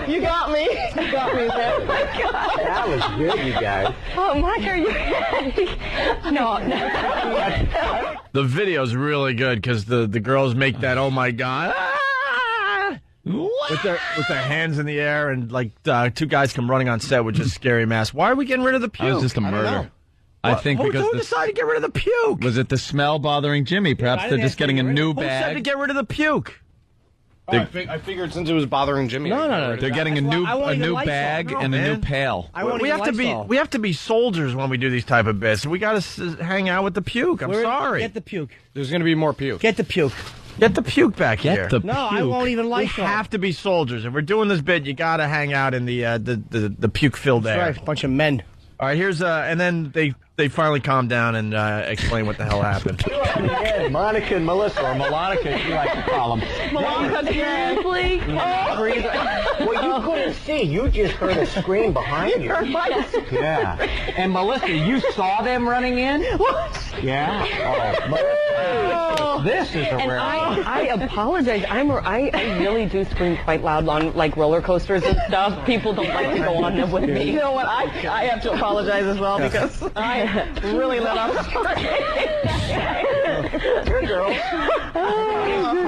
You got me. You got me there. Oh my God! That was good, you guys. Oh, Mike, are you kidding? No. The video's really good because the girls make that, oh my God, with their hands in the air, and like 2 guys come running on set with just scary masks. Why are we getting rid of the puke? That was just a murder. I think because who decided to get rid of the puke? Was it the smell bothering Jimmy? Perhaps they're just getting a new Who said to bag. get rid of the puke? I figured since it was bothering Jimmy. No. They're getting a new bag and a new pail. We have to be soldiers when we do these type of bits. We got to hang out with the puke. I'm sorry. Get the puke. There's going to be more puke. Get the puke. Get the puke back here. No, I won't even We Lysol. have to be soldiers. If we're doing this bit, you got to hang out in the puke-filled air. That's right, bunch of men. All right, here's and then they finally calm down and explain what the hell happened. Monica and Melissa, or Melonica, you like to call them. Melonica, seriously? Well, you couldn't see. You just heard a scream behind you. Yeah. And Melissa, you saw them running in? What? Yeah. Oh, Melissa. This is a And rare. I apologize. I really do scream quite loud on like roller coasters and stuff. People don't like to go on them with me. You know what? I have to apologize as well because I really let off a Good girl. Oh,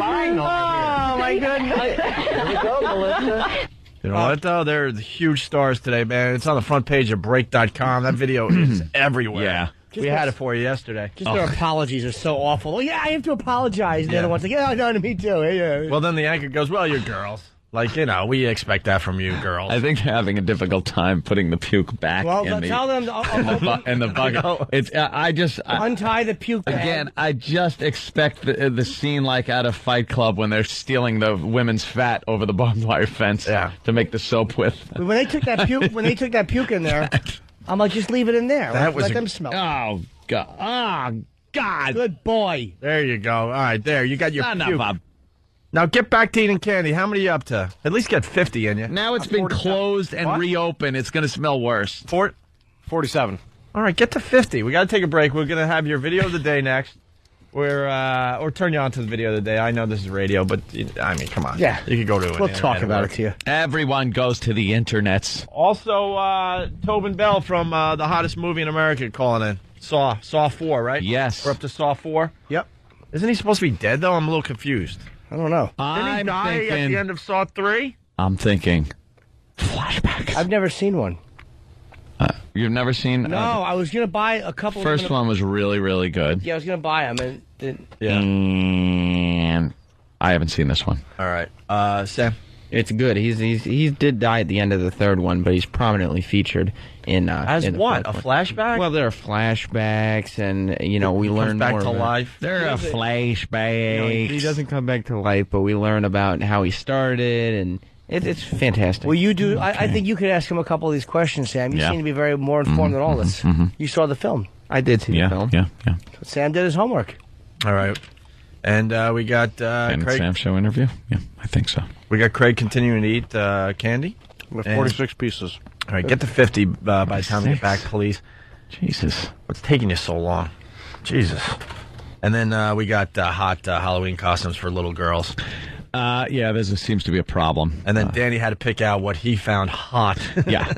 my goodness. Here we go, Melissa. You know what, though? They're huge stars today, man. It's on the front page of Break.com. That video is everywhere. Yeah. We had it for you yesterday. Just their apologies are so awful. Oh, yeah, I have to apologize. And the other one's like, yeah, no, me too. Yeah. Well, then the anchor goes, well, you're girls. Like, you know, we expect that from you, girls. I think they're having a difficult time putting the puke back Well, in tell them in the bucket. It's untie the puke bag. Again, I just expect the scene like out of Fight Club when they're stealing the women's fat over the barbed wire fence to make the soap with. When they took that puke, in there, I'm like, just leave it in there. Let them smell. Oh God! Oh God! Good boy. There you go. All right, there you got your Son puke. of a Now get back to eating candy. How many are you up to? At least get 50 in you. Now it's been closed and reopened. It's going to smell worse. 47. All right, get to 50. We got to take a break. We're going to have your video of the day next. Or turn you on to the video of the day. I know this is radio, but I mean, come on. Yeah. You can go to it. We'll talk about it to you. Everyone goes to the internets. Also, Tobin Bell from the hottest movie in America calling in. Saw 4, right? Yes. We're up to Saw 4? Yep. Isn't he supposed to be dead, though? I'm a little confused. I don't know. Didn't he die at the end of Saw 3? I'm thinking. I've never seen one. You've never seen? No, I was going to buy a couple. First one was really, really good. Yeah, I was going to buy them. And I haven't seen this one. All right. Sam? It's good. He did die at the end of the third one, but he's prominently featured in. As in the what? A fourth one. flashback? Well, there are flashbacks, and we learn back more to about- life. There are flashbacks. He doesn't come back to life, but we learn about how he started, and it's fantastic. Well, you do. I think you could ask him a couple of these questions, Sam. You Yeah. seem to be very more informed than all this. You saw the film. I did see the film. Yeah. Sam did his homework. All right. And we got And Craig. Sam show interview? Yeah, I think so. We got Craig continuing to eat candy. With And- 46 pieces. All right, get to 50 by the time we get back, please. Jesus. What's taking you so long? Jesus. And then we got hot Halloween costumes for little girls. Yeah, there seems to be a problem. And then Danny had to pick out what he found hot. Yeah.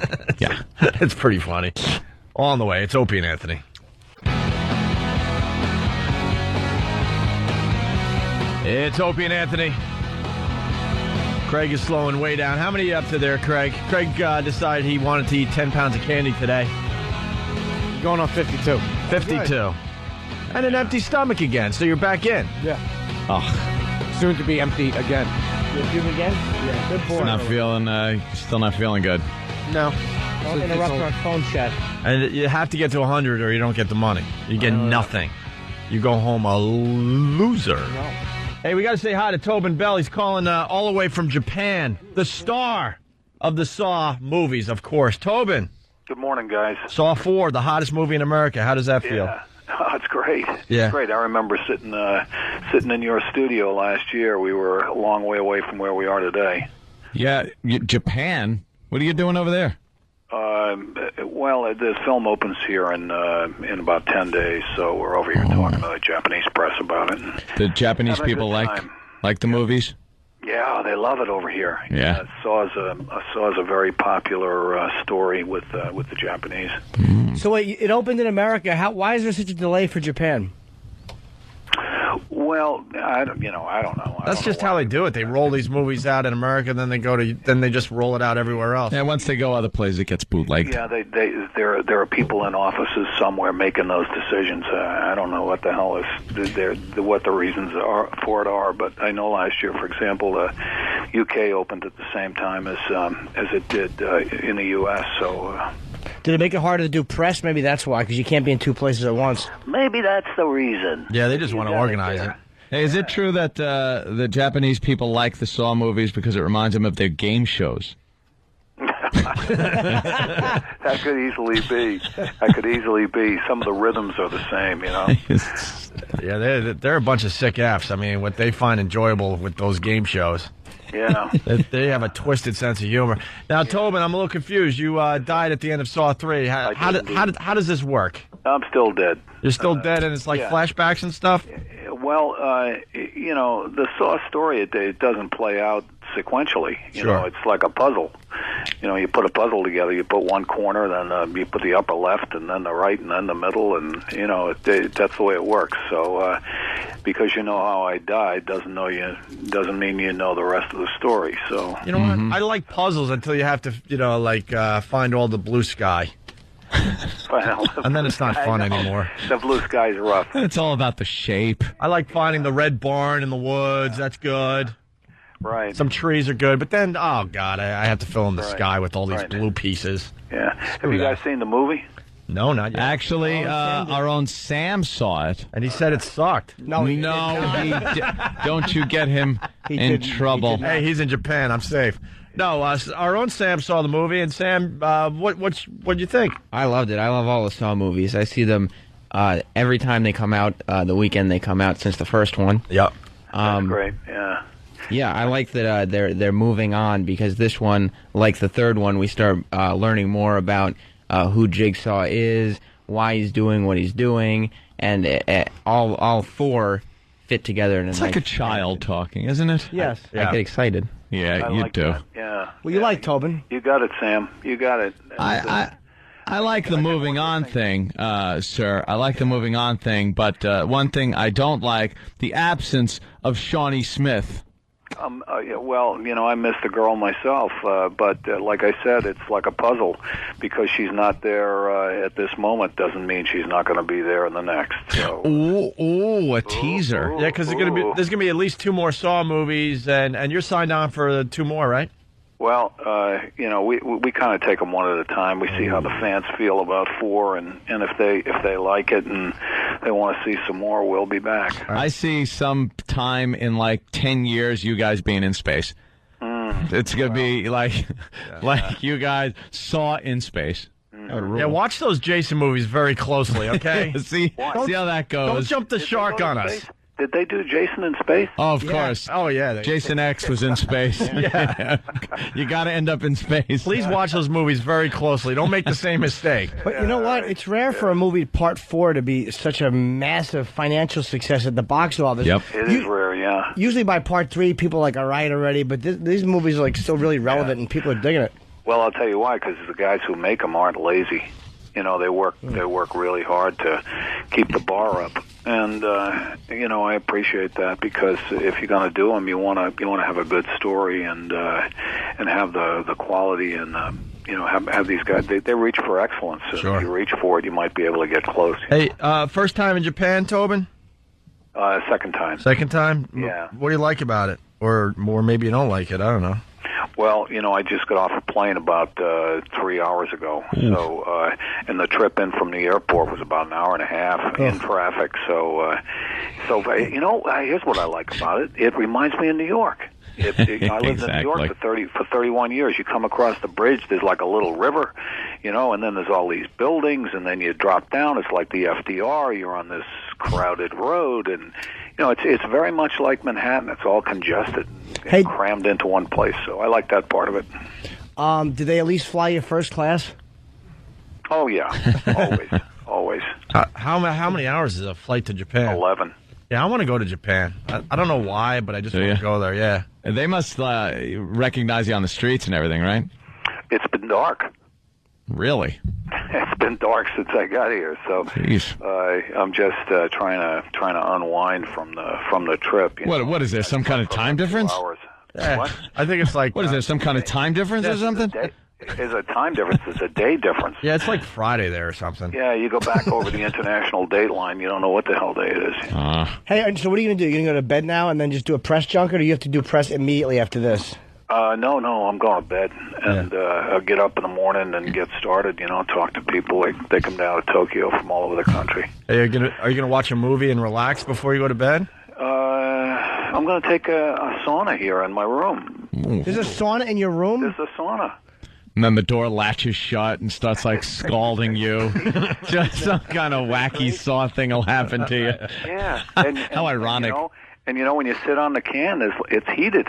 It's pretty funny. All on the way. It's Opie and Anthony. It's Opie and Anthony. Craig is slowing way down. How many are you up to there, Craig? Craig decided he wanted to eat 10 pounds of candy today. Going on 52. 52. And an empty stomach again, so you're back in. Yeah. Oh. Soon to be empty again. You're doing again? Yeah, good boy. Still not feeling good. No. Don't interrupt our phone chat. And you have to get to 100 or you don't get the money. You get nothing. You go home a loser. No. Hey, we got to say hi to Tobin Bell. He's calling all the way from Japan. The star of the Saw movies, of course. Tobin. Good morning, guys. Saw 4, the hottest movie in America. How does that feel? Yeah. Oh, it's great. Yeah. It's great. I remember sitting in your studio last year. We were a long way away from where we are today. Yeah, Japan? What are you doing over there? Well, the film opens here in about 10 days, so we're over here talking to the Japanese press about it. The Japanese Having a people good like time. the movies? Yeah, they love it over here. Yeah. Saw's a very popular story with the Japanese. So wait, it opened in America. Why is there such a delay for Japan? Well, I don't know. That's just how they do it. They roll these movies out in America, then they just roll it out everywhere else. Yeah, once they go other places, it gets bootlegged. Yeah, there are people in offices somewhere making those decisions. I don't know what the hell what the reasons for it are, but I know last year, for example, the UK opened at the same time as it did in the US. So. Did it make it harder to do press? Maybe that's why, because you can't be in two places at once. Maybe that's the reason. Yeah, they just want to organize it. Hey, is it true that the Japanese people like the Saw movies because it reminds them of their game shows? That could easily be. Some of the rhythms are the same, Yeah, they're a bunch of sick Fs. I mean, what they find enjoyable with those game shows. Yeah. They have a twisted sense of humor. Now, Tobin, I'm a little confused. You died at the end of Saw 3. How does this work? I'm still dead. You're still dead, and it's like flashbacks and stuff? Well, the Saw story, it doesn't play out sequentially. You know, it's like a puzzle. You put a puzzle together. You put one corner, then you put the upper left, and then the right, and then the middle, and that's the way it works. So, because you know how I died, doesn't mean you know the rest of the story. So, you know what? I like puzzles until you have to, find all the blue sky. And then it's not fun anymore. The blue sky's rough. It's all about the shape. I like finding the red barn in the woods. That's good. Right. Some trees are good, but then, oh, God, I have to fill in the sky with all these blue pieces. Yeah. Have you guys seen the movie? No, not yet. Actually, our own Sam saw it. And he said it sucked. No, he don't you get him in trouble. Hey, he's in Japan. I'm safe. No, our own Sam saw the movie, and Sam, what'd you think? I loved it. I love all the Saw movies. I see them every time they come out, the weekend they come out since the first one. Yep. That's great, yeah. Yeah, I like that they're moving on, because this one, like the third one, we start learning more about who Jigsaw is, why he's doing what he's doing, and all four fit together in a It's nice like a child talking, isn't it? Yes. I get excited. Yeah, I you like do. that. Yeah. Well, you like Tobin. You got it, Sam. You got it. I like the moving on thing, sir. I like the moving on thing, but one thing I don't like, the absence of Shawnee Smith. Yeah, well, I miss the girl myself, but like I said, it's like a puzzle, because she's not there at this moment doesn't mean she's not going to be there in the next. So. Ooh, a teaser. Yeah, because there's going to be at least 2 more Saw movies, and you're signed on for 2 more, right? Well, we kind of take them one at a time. We see how the fans feel about 4, and if they like it and they want to see some more, we'll be back. I see some time in like 10 years you guys being in space. It's going to be like you guys saw in space. Yeah, watch those Jason movies very closely, okay? see how that goes. Don't jump the shark on us. Did they do Jason in space? Oh, of course. Oh, yeah. Jason X was in space. Yeah. You got to end up in space. Please watch those movies very closely. Don't make the same mistake. But you know what? It's rare for a movie Part 4 to be such a massive financial success at the box office. Yep. It is rare, yeah. Usually by Part 3, people are like, all right already, but these movies are like still really relevant and people are digging it. Well, I'll tell you why, because the guys who make them aren't lazy. They work really hard to keep the bar up, and I appreciate that, because if you're going to do them, you want to have a good story and have the quality and have these guys. They reach for excellence. And Sure. if you reach for it, you might be able to get close. Hey, first time in Japan, Tobin? Second time. Second time? Yeah. What do you like about it? Or maybe you don't like it. I don't know. Well, I just got off a plane about 3 hours ago. So, and the trip in from the airport was about an hour and a half in traffic. So, here's what I like about it. It reminds me of New York. I lived in New York for 31 years. You come across the bridge, there's like a little river, and then there's all these buildings, and then you drop down. It's like the FDR. You're on this crowded road, and it's very much like Manhattan. It's all congested, crammed into one place. So I like that part of it. Do they at least fly you first class? Oh yeah, always. How many hours is a flight to Japan? 11. Yeah, I want to go to Japan. I don't know why, but I just want to go there. Yeah, and they must recognize you on the streets and everything, right? It's been dark. Really? It's been dark since I got here, so I'm just trying to unwind from the trip. What is there? Some kind of time difference? Hours. What? I think it's like. What is there? Some kind of time difference or something? There's a time difference. It's a day difference. Yeah, it's like Friday there or something. Yeah, you go back over the international date line, you don't know what the hell day it is. Hey, so what are you going to do? You're going to go to bed now and then just do a press junket, or do you have to do a press immediately after this? No, I'm going to bed, and I'll get up in the morning and get started, talk to people. They come down to Tokyo from all over the country. Hey, are you gonna watch a movie and relax before you go to bed? I'm going to take a sauna here in my room. There's a sauna in your room? There's a sauna. And then the door latches shut and starts like scalding you. Just some kind of wacky Saw thing will happen to you. Yeah. How ironic. And when you sit on the can, it's heated.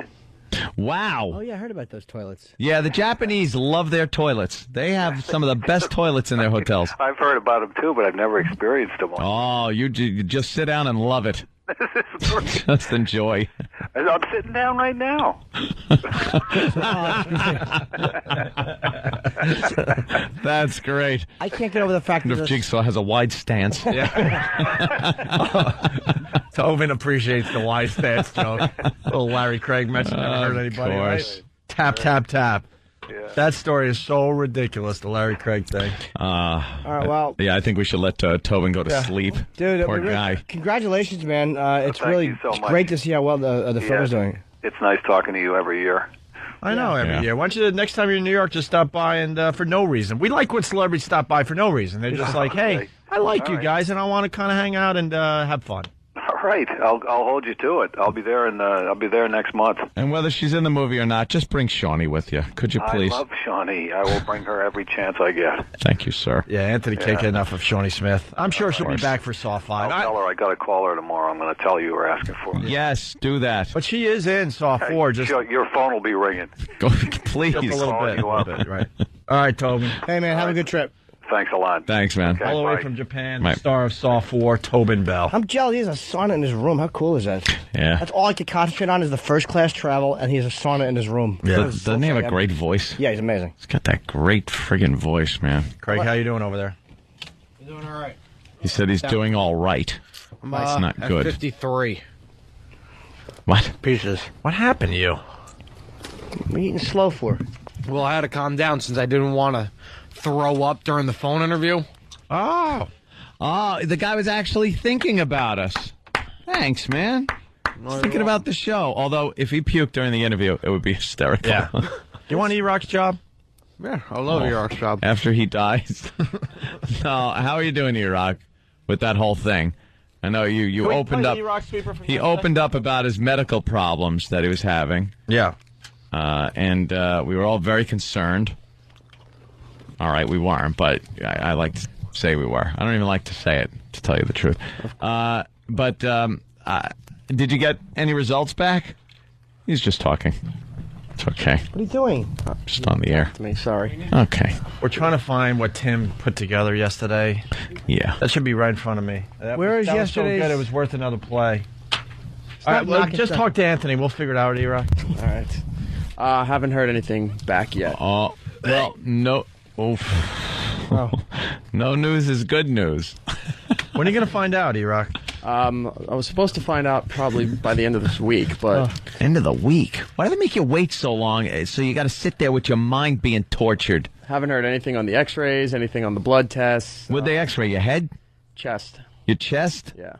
Wow. Oh, yeah, I heard about those toilets. Yeah, the Japanese love their toilets. They have some of the best toilets in their hotels. I've heard about them, too, but I've never experienced them. Oh, you just sit down and love it. Just enjoy. I'm sitting down right now. That's great. I can't get over the fact that Jigsaw has a wide stance. Yeah. Tobin appreciates the wide stance joke. Little Larry Craig mentioned never hurt anybody. Of course. Right? Tap, tap, tap. Yeah. That story is so ridiculous, the Larry Craig thing. All right, well. Yeah, I think we should let Tobin go to sleep. Dude, poor guy. Congratulations, man. It's really great to see how well the film is doing. It's nice talking to you every year. I know, every year. Why don't you, next time you're in New York, just stop by and for no reason. We like when celebrities stop by for no reason. They're just like, hey, I like you guys, and I want to kind of hang out and have fun. All right. I'll hold you to it. I'll be there next month. And whether she's in the movie or not, just bring Shawnee with you. Could you please? I love Shawnee. I will bring her every chance I get. Thank you, sir. Yeah, Anthony can't get enough of Shawnee Smith. I'm sure she'll be back for Saw 5. I'll tell her I got to call her tomorrow. I'm going to tell you we're asking for her. Yes, do that. But she is in Saw 4. Just your phone will be ringing. Go, please. Just a little bit. Right. All right, Tobin. Hey, man, have a good trip. Thanks a lot. Thanks, man. All the way from Japan, the star of Saw 4, Tobin Bell. I'm jealous. He has a sauna in his room. How cool is that? Yeah. That's all I could concentrate on is the first class travel, and he has a sauna in his room. Yeah. Doesn't he have a great voice? Yeah, he's amazing. He's got that great friggin' voice, man. Craig, how you doing over there? I'm doing all right. He said he's doing all right. I'm That's not at good. 53. What? Pieces. What happened to you? What are you eating slow for? Well, I had to calm down since I didn't want to throw up during the phone interview. Oh, the guy was actually thinking about us. Thanks, man. He's thinking about the show. Although, if he puked during the interview, it would be hysterical. Yeah. You want E-Rock's job? Yeah, I love E-Rock's job. After he dies. No, how are you doing, E-Rock, with that whole thing? I know you opened up. He opened up about his medical problems that he was having. Yeah. And we were all very concerned. All right, we weren't, but I like to say we were. I don't even like to say it, to tell you the truth. But did you get any results back? He's just talking. It's okay. What are you doing? Just on the air. Me, sorry. Okay. We're trying to find what Tim put together yesterday. Yeah. That should be right in front of me. Where is that was yesterday's? so good, it was worth another play. All not right, well, knocking just stuff. talk to Anthony. We'll figure it out, E-Rock. All right. Haven't heard anything back yet. Oh, well, no. Oof. Oh. No news is good news. When are you going to find out, E-Rock? I was supposed to find out probably by the end of this week, but... End of the week? Why do they make you wait so long? So you got to sit there with your mind being tortured. Haven't heard anything on the x-rays, anything on the blood tests. Would they x-ray your head? Chest. Your chest? Yeah.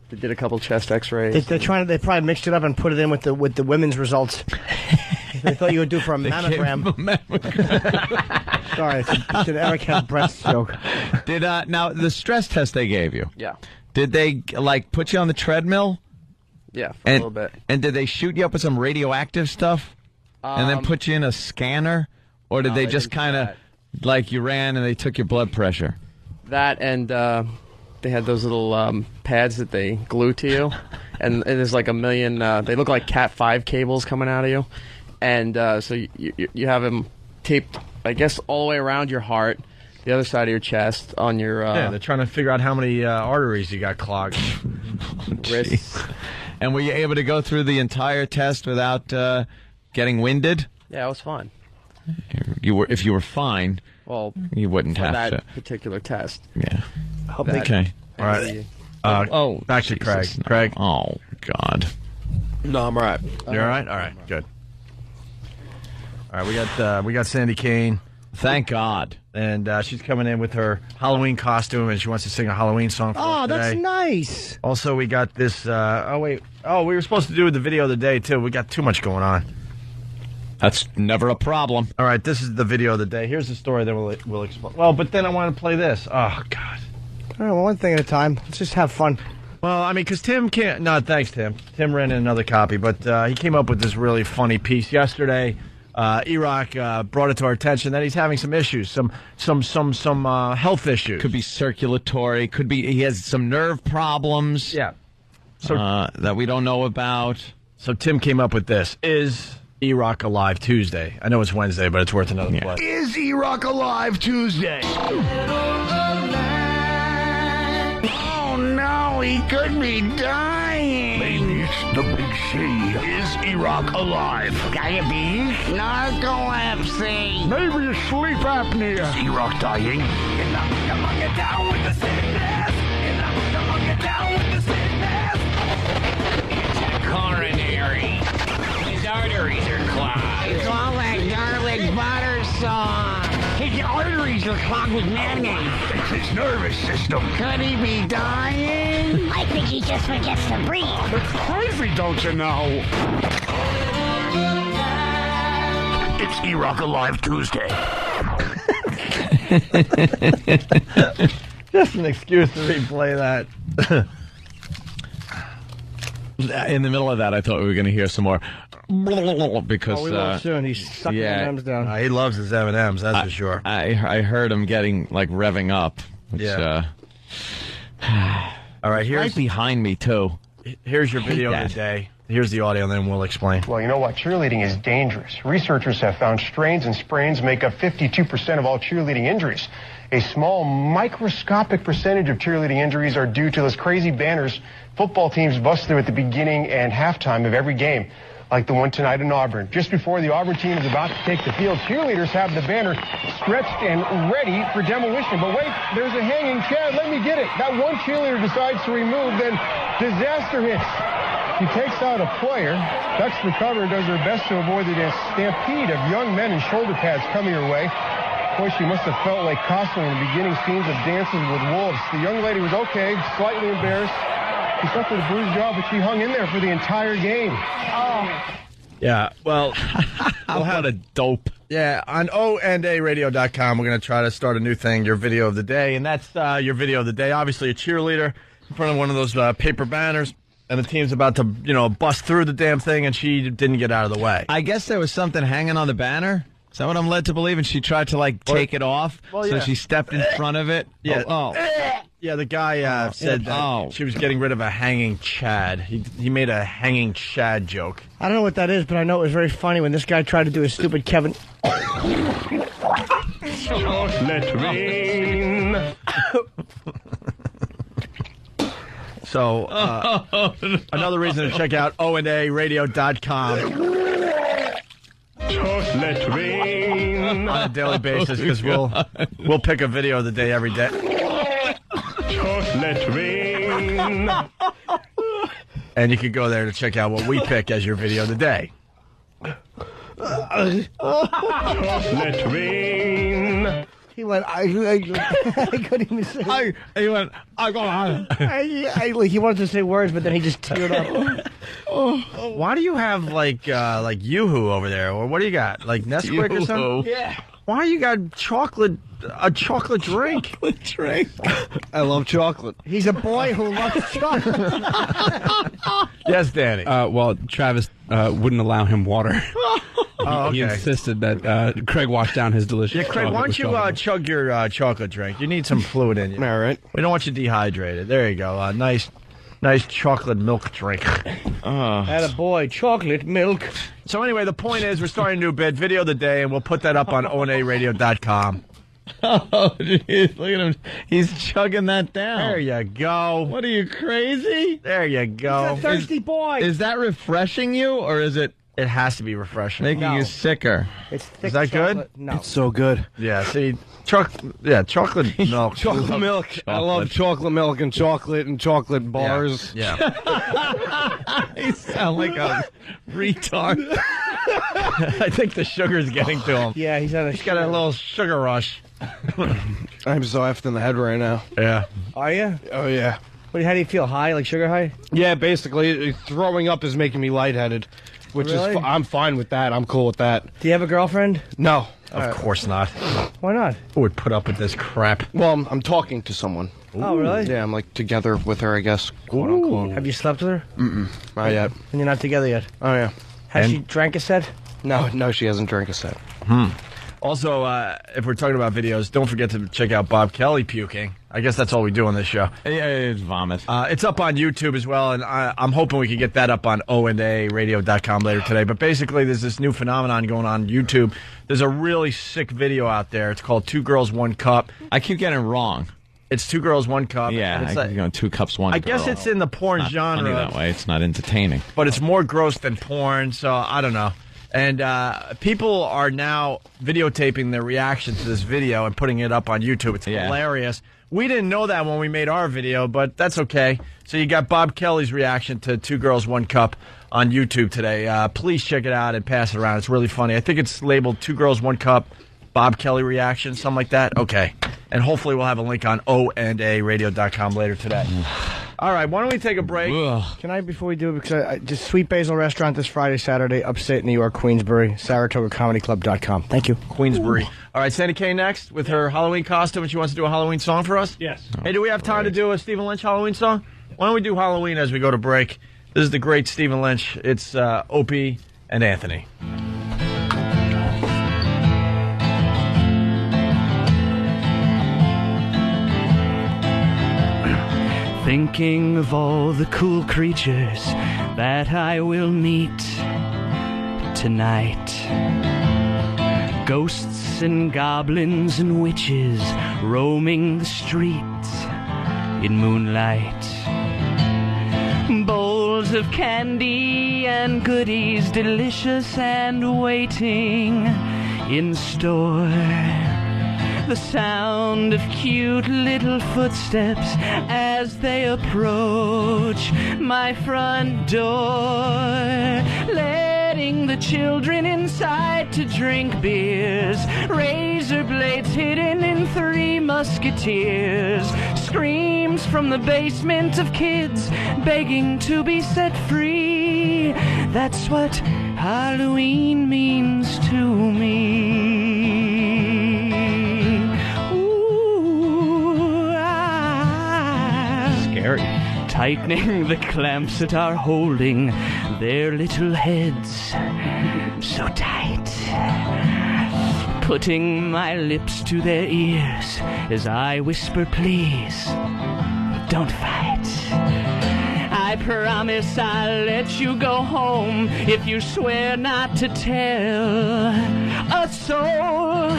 They did a couple chest x-rays. They probably mixed it up and put it in with the women's results. They thought you would do for a mammogram. Sorry, it's an Eric had breast joke. Did now the stress test they gave you? Yeah. Did they put you on the treadmill? Yeah, for a little bit. And did they shoot you up with some radioactive stuff, and then put you in a scanner, or did No, they they just didn't do kind of like you ran and they took your blood pressure? That and they had those little pads that they glue to you, and there's like a million. They look like Cat 5 cables coming out of you, and so you have them taped, I guess, all the way around your heart, the other side of your chest, on your yeah, they're trying to figure out how many arteries you got clogged. wrists. And were you able to go through the entire test without getting winded? Yeah, it was fun. If you were fine, Well, you wouldn't for have that to. particular test. Yeah. That- Okay. All right. Back to Craig. Jesus, no. Craig. Oh God. No, I'm all right. You all right? All right. Good. All right. We got Sandy Kane. Thank God. And she's coming in with her Halloween costume, and she wants to sing a Halloween song for us Oh, today. that's nice. Also, we got this. We were supposed to do the video of the day too. We got too much going on. That's never a problem. All right, this is the video of the day. Here's the story that we'll explain. Well, but then I want to play this. Oh God. All right, well, one thing at a time. Let's just have fun. Well, I mean, because Tim can't. No, thanks, Tim. Tim ran in another copy, but he came up with this really funny piece yesterday. E-Rock brought it to our attention that he's having some issues, some health issues. Could be circulatory. Could be he has some nerve problems. Yeah. So that we don't know about. So Tim came up with this. Is E-Rock alive Tuesday? I know it's Wednesday, but it's worth another play. Is E-Rock alive Tuesday? Oh no, he could be dying. Maybe it's the big C. Is E-Rock alive? Diabetes? Narcolepsy? Maybe it's sleep apnea. Is E-Rock dying? Get down with the sickness. Get down with the sickness. It's coronary. His arteries are clogged. It's all that garlic butter sauce. His arteries are clogged with mayonnaise. It's his nervous system. Could he be dying? I think he just forgets to breathe. It's crazy, don't you know? It's E-Rock Alive Tuesday. Just an excuse to replay that. In the middle of that, I thought we were going to hear some more because we will soon. He's sucking M&Ms down. He loves his M&Ms, that's for sure. I heard him getting like revving up. Which, All right, here's right behind me too. Here's your video of the day. Here's the audio, and then we'll explain. Well, you know what? Cheerleading is dangerous. Researchers have found strains and sprains make up 52% of all cheerleading injuries. A small, microscopic percentage of cheerleading injuries are due to those crazy banners football teams bust through at the beginning and halftime of every game, like the one tonight in Auburn. Just before the Auburn team is about to take the field, cheerleaders have the banner stretched and ready for demolition. But wait, there's a hanging Chad. Let me get it. That one cheerleader decides to remove, then disaster hits. He takes out a player, ducks the cover, and does her best to avoid the stampede of young men in shoulder pads coming her way. Boy, she must have felt like Costner in the beginning scenes of Dances with Wolves. The young lady was okay, slightly embarrassed. She suffered a bruised jaw, but she hung in there for the entire game. Yeah, well, we'll have a dope. Yeah, on ONARadio.com, we're going to try to start a new thing, your video of the day, and that's your video of the day. Obviously, a cheerleader in front of one of those paper banners, and the team's about to, bust through the damn thing, and she didn't get out of the way. I guess there was something hanging on the banner. Is that what I'm led to believe? And she tried to take it off, so she stepped in front of it. Yeah. Yeah, the guy said that she was getting rid of a hanging Chad. He made a hanging Chad joke. I don't know what that is, but I know it was very funny when this guy tried to do his stupid Kevin. Let rain. So, another reason to check out ONARadio.com. Let rain. On a daily basis, because we'll pick a video of the day every day. Let rain. And you can go there to check out what we pick as your video of the day. Let rain. He went, I couldn't even say. He went, he wanted to say words, but then he just teared up. Why do you have like Yoo-hoo over there, or what do you got? Like Nesquik or something? Yeah. Why you got a chocolate drink? Chocolate drink. I love chocolate. He's a boy who loves chocolate. Yes, Danny. Well, Travis wouldn't allow him water. Okay. He insisted that Craig wash down his delicious. Yeah, Craig, why don't you chug your chocolate drink? You need some fluid in you. All right. We don't want you dehydrated. There you go. Nice chocolate milk drink. Atta boy, chocolate milk. So anyway, the point is we're starting a new bit, video of the day, and we'll put that up on ONARadio.com. Oh, geez, look at him. He's chugging that down. There you go. What are you, crazy? There you go. He's a thirsty boy. Is that refreshing you, or is it It has to be refreshing. making you sicker? It's thick Is that chocolate. good? No. It's so good. Yeah, see, chocolate milk. Chocolate milk. I love chocolate milk and chocolate bars. Yeah. You sound like a retard. I think the sugar's getting to him. Yeah, he's got a little sugar rush. I'm so effed in the head right now. Yeah. Are you? Oh, yeah. How do you feel? High? Like sugar high? Yeah, basically, throwing up is making me lightheaded, which Really? is I'm fine with that. I'm cool with that. Do you have a girlfriend? No. Of course not. Why not? Who would put up with this crap? Well, I'm talking to someone. Oh, really? Yeah, I'm like together with her, I guess, quote unquote. Have you slept with her? Mm-mm. Not yet. And you're not together yet? Oh, yeah. Has she drank a set? No, she hasn't drank a set. Also, if we're talking about videos, don't forget to check out Bob Kelly puking. I guess that's all we do on this show. Yeah, it's vomit. It's up on YouTube as well, and I'm hoping we can get that up on ONARadio.com later today. But basically, there's this new phenomenon going on YouTube. There's a really sick video out there. It's called 2 Girls, 1 Cup. I keep getting it wrong. It's 2 Girls, 1 Cup. Yeah, and it's I keep going 2 cups, 1 I girl. guess it's in the porn Not genre. funny that way. It's not entertaining. But it's more gross than porn, so I don't know. And people are now videotaping their reaction to this video and putting it up on YouTube. It's hilarious. We didn't know that when we made our video, but that's okay. So you got Bob Kelly's reaction to 2 Girls, 1 Cup on YouTube today. Please check it out and pass it around. It's really funny. I think it's labeled 2 Girls, 1 Cup, Bob Kelly reaction, something like that. Okay. And hopefully we'll have a link on ONARadio.com later today. All right, why don't we take a break? Can I, before we do, because just Sweet Basil Restaurant this Friday, Saturday, upstate New York, Queensbury, SaratogaComedyClub.com. Thank you. Queensbury. All right, Sandy Kay next with her Halloween costume, and she wants to do a Halloween song for us? Yes. Hey, do we have time to do a Stephen Lynch Halloween song? Why don't we do Halloween as we go to break? This is the great Stephen Lynch. It's Opie and Anthony. Thinking of all the cool creatures that I will meet tonight. Ghosts and goblins and witches roaming the streets in moonlight. Bowls of candy and goodies delicious and waiting in store. The sound of cute little footsteps as they approach my front door. Letting the children inside to drink beers. Razor blades hidden in Three Musketeers. Screams from the basement of kids begging to be set free. That's what Halloween means to me. Tightening the clamps that are holding their little heads so tight. Putting my lips to their ears as I whisper, please, don't fight. I promise I'll let you go home if you swear not to tell a soul.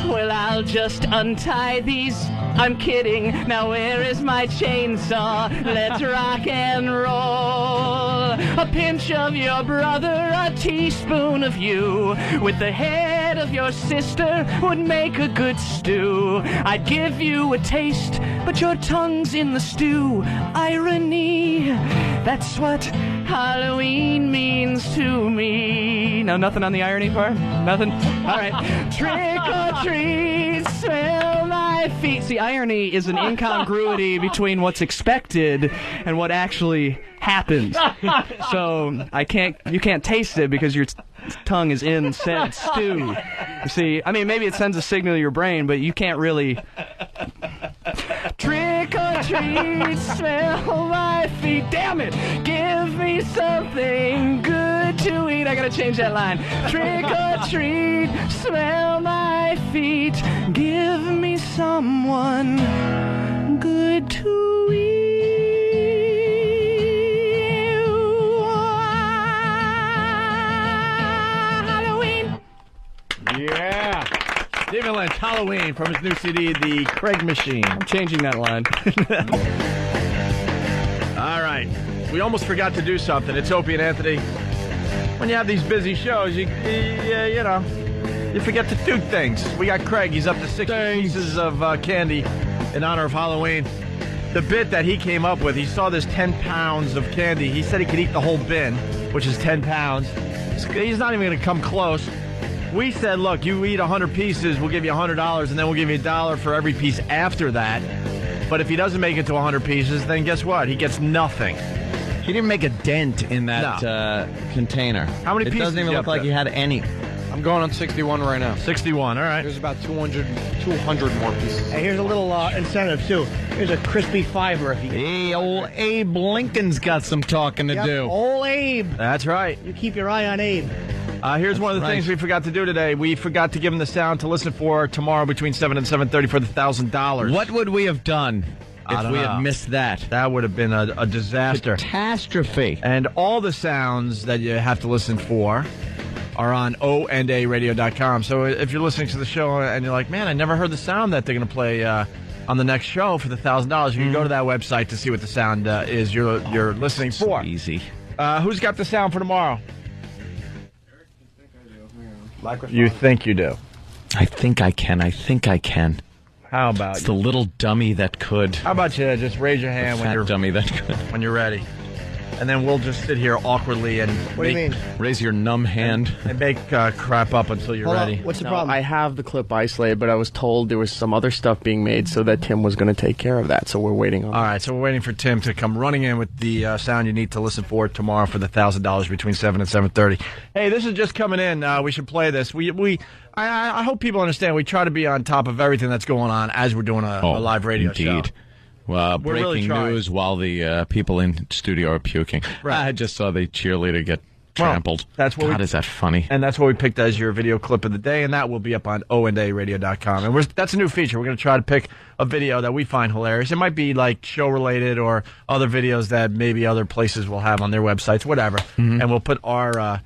Well, I'll just untie these. I'm kidding. Now where is my chainsaw? Let's rock and roll. A pinch of your brother, a teaspoon of you. With the head of your sister would make a good stew. I'd give you a taste, but your tongue's in the stew. Irony, that's what Halloween means to me. Now, nothing on the irony part? Nothing? All right. Trick or treat, smell my feet. See, irony is an incongruity between what's expected and what actually happens. So you can't taste it because your tongue is in said stew. You see, I mean, maybe it sends a signal to your brain, but you can't really. Trick or treat, smell my feet. Damn it! Give me something good to eat. I gotta change that line. Trick or treat, smell my feet. Give me someone good to eat. Halloween. Yeah. Stephen Lynch, Halloween, from his new CD, The Craig Machine. I'm changing that line. All right. We almost forgot to do something. It's Opie and Anthony. When you have these busy shows, you forget to do things. We got Craig. He's up to 6 pieces of candy in honor of Halloween. The bit that he came up with, he saw this 10 pounds of candy. He said he could eat the whole bin, which is 10 pounds. He's not even going to come close. We said, look, you eat 100 pieces, we'll give you $100, and then we'll give you $1 for every piece after that. But if he doesn't make it to 100 pieces, then guess what? He gets nothing. He didn't make a dent in that container. How many pieces? It doesn't even look like he had any. I'm going on 61 right now. 61, all right. There's about 200 more pieces. Hey, here's a little incentive, too. Here's a crispy fiver if you get. Hey, old Abe Lincoln's got some talking to do. Old Abe. That's right. You keep your eye on Abe. Here's one of the things we forgot to do today. We forgot to give him the sound to listen for tomorrow between 7 and 7:30 for the $1,000. What would we have done if we had missed that? That would have been a disaster. Catastrophe. And all the sounds that you have to listen for are on ONARadio.com. So if you're listening to the show and you're like, man, I never heard the sound that they're going to play on the next show for the $1,000, you can go to that website to see what the sound is you're listening for. Easy. Who's got the sound for tomorrow? Microphone. You think you do? I think I can. How about it's the little dummy that could? How about you just raise your hand when you're dummy that could? When you're ready, and then we'll just sit here awkwardly and what do you mean? Raise your numb hand and make crap up until you're ready. What's the problem? I have the clip isolated, but I was told there was some other stuff being made, so that Tim was going to take care of that. So we're waiting on. All right, so we're waiting for Tim to come running in with the sound you need to listen for tomorrow for the $1,000 between 7 and 7:30. Hey, this is just coming in. We should play this. I hope people understand. We try to be on top of everything that's going on as we're doing a live radio show. We're really Breaking trying. news while the people in studio are puking. Right. I just saw the cheerleader get trampled. That's what God, is that funny? And that's what we picked as your video clip of the day, and that will be up on ondaradio.com. And that's a new feature. We're going to try to pick a video that we find hilarious. It might be like show-related or other videos that maybe other places will have on their websites, whatever. Mm-hmm. And we'll put our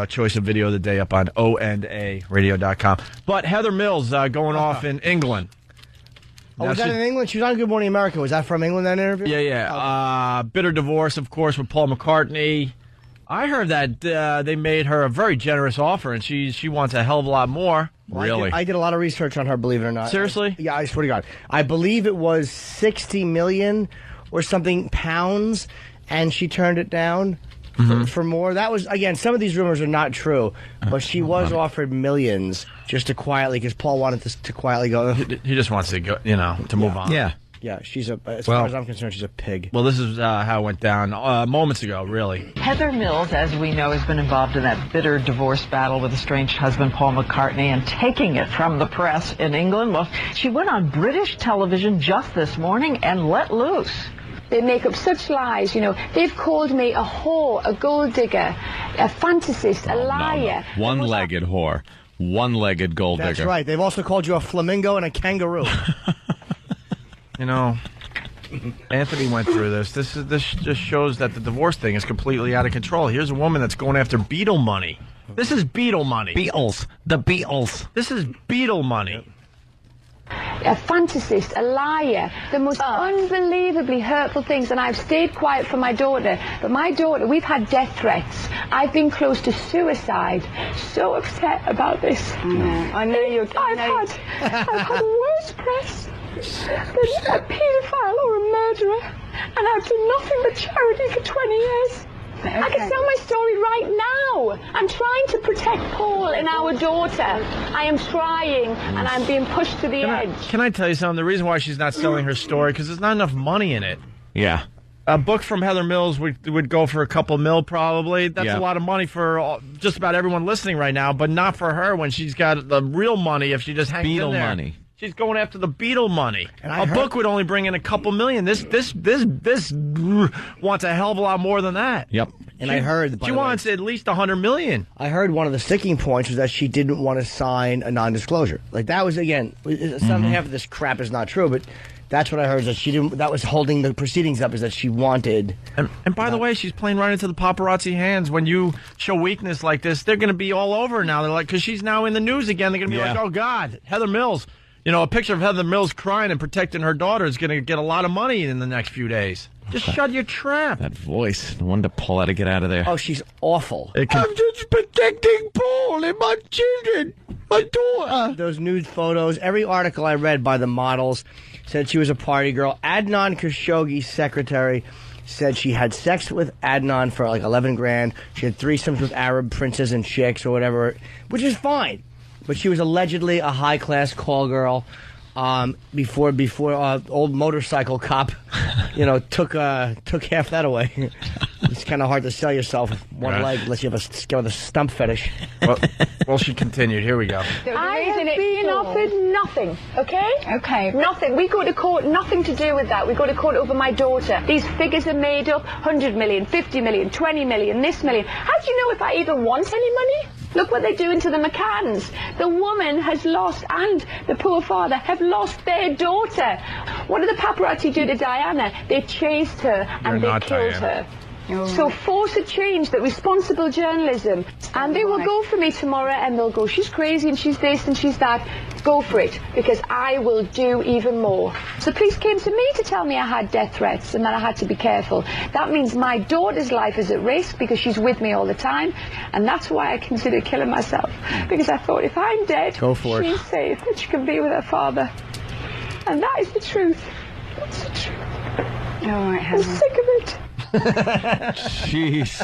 choice of video of the day up on ondaradio.com. But Heather Mills going off in England. Oh, was that in England? She was on Good Morning America. Was that from England, that interview? Yeah. Bitter divorce, of course, with Paul McCartney. I heard that they made her a very generous offer, and she wants a hell of a lot more. Really? I did a lot of research on her, believe it or not. Seriously? Yeah, I swear to God. I believe it was 60 million or something pounds, and she turned it down for more. That was, again, some of these rumors are not true, but she was offered millions just to quietly, because Paul wanted to quietly go. He just wants to go, to move on. Yeah. Yeah, as far as I'm concerned, she's a pig. Well, this is how it went down moments ago, really. Heather Mills, as we know, has been involved in that bitter divorce battle with estranged husband Paul McCartney and taking it from the press in England. Well, she went on British television just this morning and let loose. They make up such lies, They've called me a whore, a gold digger, a fantasist, a liar. No. One-legged whore. One-legged gold digger. That's right. They've also called you a flamingo and a kangaroo. Anthony went through this. This just shows that the divorce thing is completely out of control. Here's a woman that's going after Beatle money. This is Beatle money. Beatles. The Beatles. This is Beatle money. A fantasist, a liar, the most unbelievably hurtful things, and I've stayed quiet for my daughter, but my daughter, we've had death threats. I've been close to suicide. So upset about this. I know you're... I've had worse press than a paedophile or a murderer, and I've done nothing but charity for 20 years. Okay. I can tell my story right now. I'm trying to protect Paul and our daughter. I am trying, and I'm being pushed to the edge. Can I tell you something? The reason why she's not selling her story, because there's not enough money in it. Yeah. A book from Heather Mills would go for a couple mil probably. That's a lot of money for just about everyone listening right now, but not for her when she's got the real money if she just hangs in there. money. She's going after the Beatle money. And book would only bring in a couple million. This wants a hell of a lot more than that. Yep. And I heard... She wants at least $100 million. I heard one of the sticking points was that she didn't want to sign a non-disclosure. Like, that was, again, half of this crap is not true, but that's what I heard, is that she didn't... That was holding the proceedings up, is that she wanted... And by the way, she's playing right into the paparazzi hands. When you show weakness like this, they're going to be all over now. They're like, because she's now in the news again, they're going to be like, oh, God, Heather Mills... a picture of Heather Mills crying and protecting her daughter is going to get a lot of money in the next few days. Just shut your trap. That voice. No wonder Paul had to get out of there. Oh, she's awful. I'm just protecting Paul and my children, my daughter. Those nude photos, every article I read by the models said she was a party girl. Adnan Khashoggi's secretary said she had sex with Adnan for like 11 grand. She had threesomes with Arab princes and chicks or whatever, which is fine. But she was allegedly a high-class call girl before old motorcycle cop, took half that away. It's kind of hard to sell yourself with one leg unless you have a stump fetish. Well, she continued. Here we go. I have been offered nothing, okay? Okay. Nothing. We go to court, nothing to do with that. We go to court over my daughter. These figures are made up, 100 million, 50 million, 20 million, this million. How do you know if I even want any money? Look what they're doing to the McCanns. The woman has lost, and the poor father have lost their daughter. What did the paparazzi do to Diana? They chased her and they killed her. So force a change, that responsible journalism. And they will go for me tomorrow and they'll go, she's crazy and she's this and she's that. Go for it, because I will do even more. So the police came to me to tell me I had death threats and that I had to be careful. That means my daughter's life is at risk because she's with me all the time. And that's why I considered killing myself. Because I thought, if I'm dead, she's safe and she can be with her father. And that is the truth. That's the truth. All right, I'm sick of it. Jeez.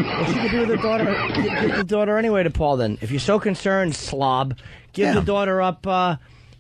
Well, she could be with the daughter. Give the daughter anyway to Paul then. If you're so concerned, slob, give the daughter up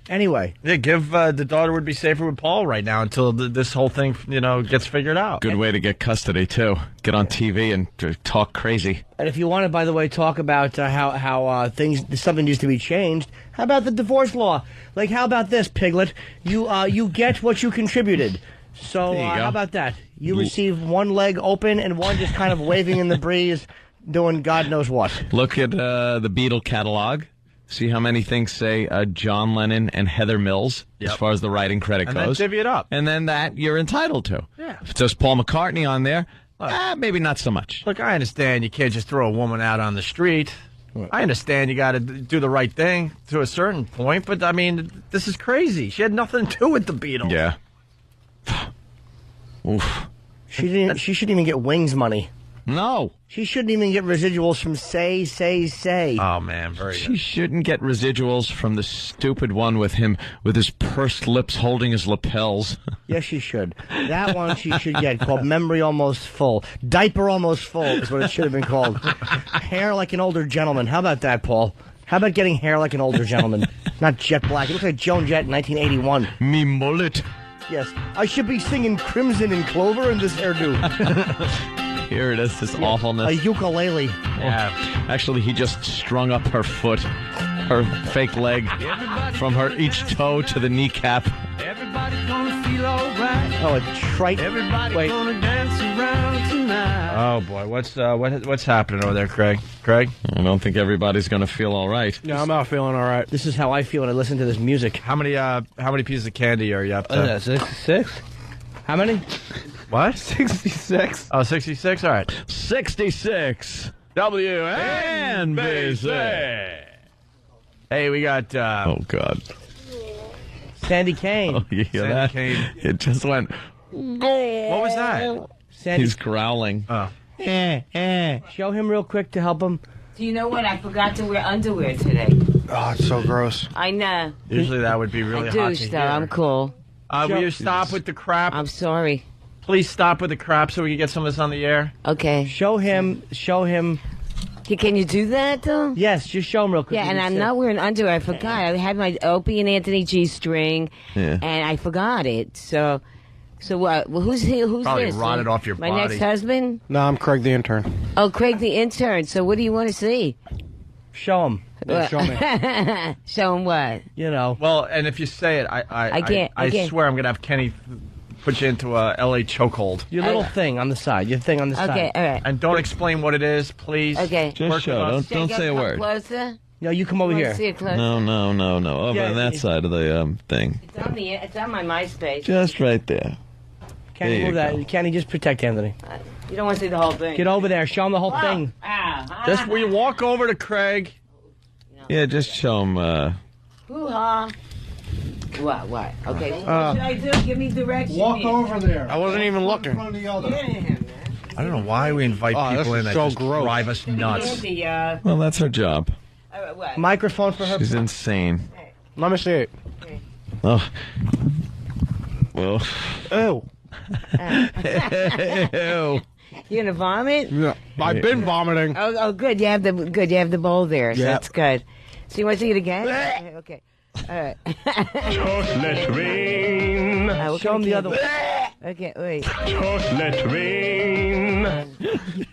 Anyway. Yeah, the daughter would be safer with Paul right now until this whole thing, gets figured out. Good way to get custody, too. Get on TV and talk crazy. And if you want to, by the way, talk about how something needs to be changed, how about the divorce law? Like, how about this, Piglet? You get what you contributed. So how about that? You receive one leg open and one just kind of waving in the breeze, doing God knows what. Look at the Beatle catalog. See how many things say John Lennon and Heather Mills as far as the writing credit goes. And then divvy it up. And then that you're entitled to. Yeah. If it says Paul McCartney on there, maybe not so much. Look, I understand you can't just throw a woman out on the street. I understand you got to do the right thing to a certain point, but, I mean, this is crazy. She had nothing to do with the Beatles. Yeah. Oof. She shouldn't even get Wings money. No. She shouldn't even get residuals from Say. Oh, man, very She good. shouldn't get residuals from the stupid one with him with his pursed lips holding his lapels. Yes, she should. That one she should get, called Memory Almost Full. Diaper Almost Full is what it should have been called. Hair like an older gentleman. How about that, Paul? How about getting hair like an older gentleman? Not jet black. It looks like Joan Jett in 1981. Me mullet. Yes. I should be singing Crimson and Clover in this hairdo. Here it is, this awfulness. A ukulele. Yeah. Actually, he just strung up her foot, her fake leg, from her each toe to the kneecap. Everybody's gonna feel alright. Oh, a trite. Everybody's gonna dance around tonight. Oh, boy. What's happening over there, Craig? Craig? I don't think everybody's going to feel all right. Yeah, I'm not feeling all right. This is how I feel when I listen to this music. How many pieces of candy are you up to? 66. How many? What? 66. Oh, 66? All right. 66. WNBC. Hey, we got... oh, God. Sandy Kane. Oh, you hear Sandy that? Kane. It just went... What was that? He's growling. Oh. Show him real quick to help him. Do you know what? I forgot to wear underwear today. Oh, it's so gross. I know. Usually that would be really I hot douche, to though. hear. I'm cool. Will you stop with the crap? I'm sorry. Please stop with the crap so we can get some of this on the air. Okay. Show him. Can you do that, though? Yes, just show him real quick. Yeah, and I'm not wearing underwear. I forgot. I had my Opie and Anthony G-string, and I forgot it. So what? Well, who's Probably this? rotted off your my body. next husband? No, I'm Craig the intern. Oh, Craig the intern. So what do you want to see? Show him. Yeah, show me. Show him what? You know. Well, and if you say it, I can't. swear I'm going to have Kenny put you into a L.A. chokehold. Your little thing on the side. Your thing on the side. Okay, all right. And don't explain what it is, please. Okay. Just show. Don't say a word. Closer. No, you come over You wanna here. see it closer? No. Over Yeah, on that side of the thing. It's on my MySpace. Just right there. Can't There move you that. go. Can't he just protect Anthony? You don't want to see the whole thing. Get over there. Show him the whole thing. Just will you walk over to Craig? Yeah, just show him. Hoo-ha. What? Okay. What should I do? Give me directions. Walk over there. I wasn't even looking. One or the other. I don't know why we invite people in that so just gross. drive us nuts. Well, that's her job. What? Microphone for her. She's insane. Let me see it. Oh. Well. Ew. Ew. You gonna vomit? Yeah, I've been vomiting. Oh, good. You have the bowl there. So Yeah. that's good. So you want to see it again? Okay. All right. Chocolate rain. Show him the other one. Okay, wait. Chocolate rain.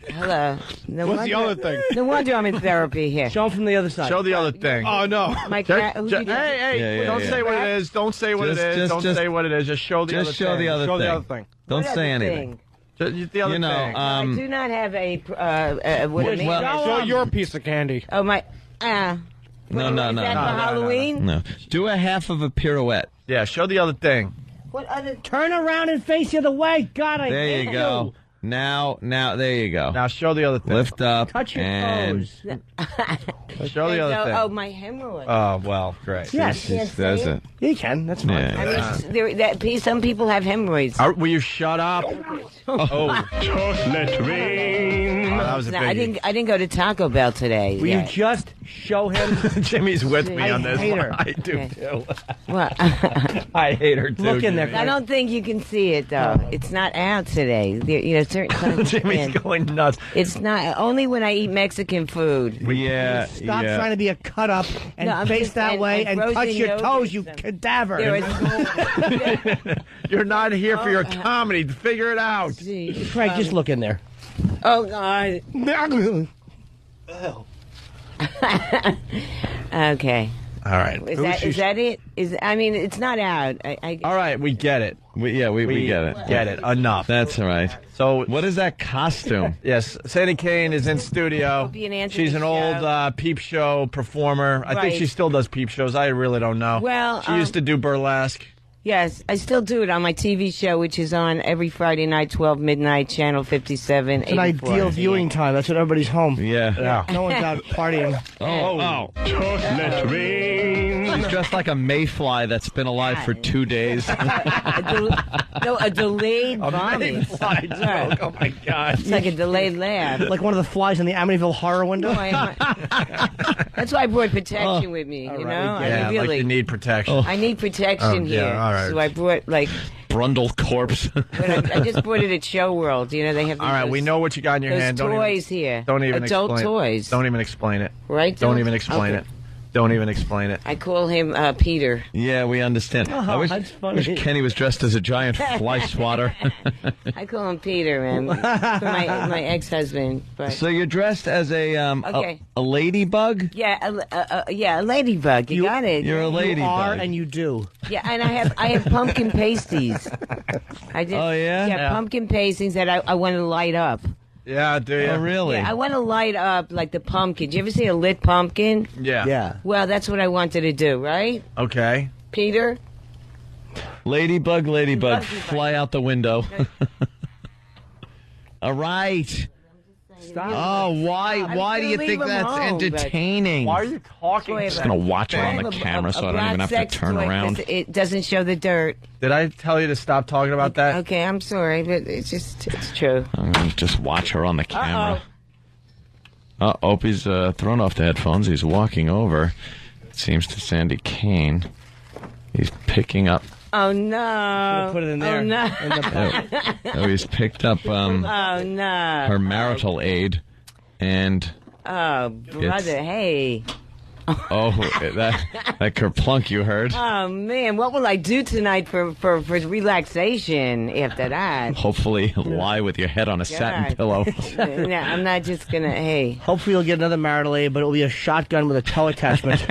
Hello. What's the other thing? No wonder I'm in therapy here. Show him from the other side. Show the other thing. Oh, no. My cat. Who did you- Hey, don't say what it is. Don't say what it is. Don't say what it is. Just show the other thing. Just show the other Show thing. the other thing. Don't What say other anything. thing? The other You know, thing. I do not have a. What do you mean? Show your piece of candy. Oh my. No. Is that for Halloween? No. Do a half of a pirouette. Yeah, show the other thing. What other? Turn around and face the other way. God, I There hate you go. Now, there you go. Now show the other thing. Lift up. Touch your and toes. Show the other thing. Oh, my hemorrhoid. Oh, well, great. Yes. She says it. You can. That's fine. Yeah. I mean, some people have hemorrhoids. Will you shut up? Oh. Chocolate rain. that was a I didn't go to Taco Bell today. Will you just show him? Jimmy's with me on this. hate her. One. I do too. What? I hate her too. Look in there. I don't think you can see it though. It's not out today. Certain times. Jimmy's going nuts. It's not only when I eat Mexican food. Yeah. Stop trying to be a cut up and No, I'm face just- that way and touch frozen your yogurt toes, you and- cadaver. There is You're not here for your comedy. Figure it out. Craig, just look in there. Oh God. Okay. All right. Is that it? I mean, it's not out. All right, we get it. We get it. Get it. Enough. That's all right. So, what is that costume? Yes, Sandy Kane is in studio. Be an Anthony She's an old peep show performer. I think Right. she still does peep shows. I really don't know. Well, she used to do burlesque. Yes, I still do it on my TV show, which is on every Friday night, 12 midnight, channel 57. It's an ideal viewing time. That's when everybody's home. Yeah. No one's out partying. Oh. Let rain. She's dressed like a mayfly that's been alive for 2 days. A delayed vomit. joke. Oh my God! It's like a delayed laugh. Like one of the flies in the Amityville horror window. That's why I brought protection with me. You know, Yeah, I mean, really. like you need protection. I need protection here. Yeah, all right. So I brought Brundle corpse. But I just brought it at Show World. You know, they have. All right, we know what you got in your those hand. toys here. Don't even Adult explain toys. It. Don't even explain it. Right? Don't even explain it. Don't even explain it. I call him Peter. Yeah, we understand. I wish, that's funny. wish Kenny was dressed as a giant fly swatter. I call him Peter, man. For my ex-husband. But So you're dressed as Okay. a ladybug? yeah, a ladybug. You got it. You're a ladybug. You are and you do. Yeah, and I have pumpkin pasties. I did. Oh, yeah? Yeah, Yeah. pumpkin pasties that I want to light up. Yeah, do you? Oh, really? Yeah, I want to light up like the pumpkin. Do you ever see a lit pumpkin? Yeah. Yeah. Well, that's what I wanted to do, right, Okay. Peter? Ladybug, fly out the window. All right. Stop. Oh, why do you leave think him that's home, but- entertaining? Why are you talking? Boy, I'm just going to watch her on the a camera so I don't black even have to sex turn toy, around. 'cause it doesn't show the dirt. Did I tell you to stop talking about that? Okay, I'm sorry, but it's true. I'm going to just watch her on the camera. Opie's thrown off the headphones. He's walking over, it seems, to Sandy Kane. He's picking up. Oh, no. Put it in there. Oh, no. He's picked up Oh, no. her marital aid. And, Oh, brother, hey. that kerplunk you heard. Oh, man, what will I do tonight for relaxation after that? Hopefully lie with your head on a satin God. pillow. No, I'm not just going to, hey. Hopefully you'll get another marital aid, but it'll be a shotgun with a tow attachment.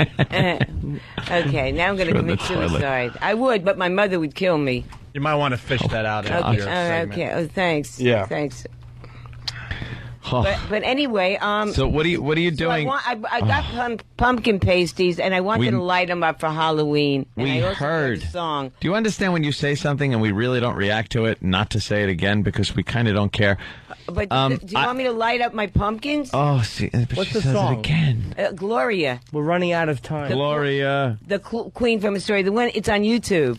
Okay, now I'm going to Throw in the commit toilet. suicide. I would, but my mother would kill me. You might want to fish that out Okay, after your segment. okay. Oh, thanks. Yeah. Thanks. Oh. But anyway, So what are you doing? I got pumpkin pasties, and I wanted to light them up for Halloween. And We I also heard. wrote a song. Do you understand when you say something and we really don't react to it, not to say it again because we kind of don't care? But do you want me to light up my pumpkins? Oh, see, but What's she the says song? it again. Gloria, We're running out of time. Gloria. the Queen from a Story. The one it's on YouTube.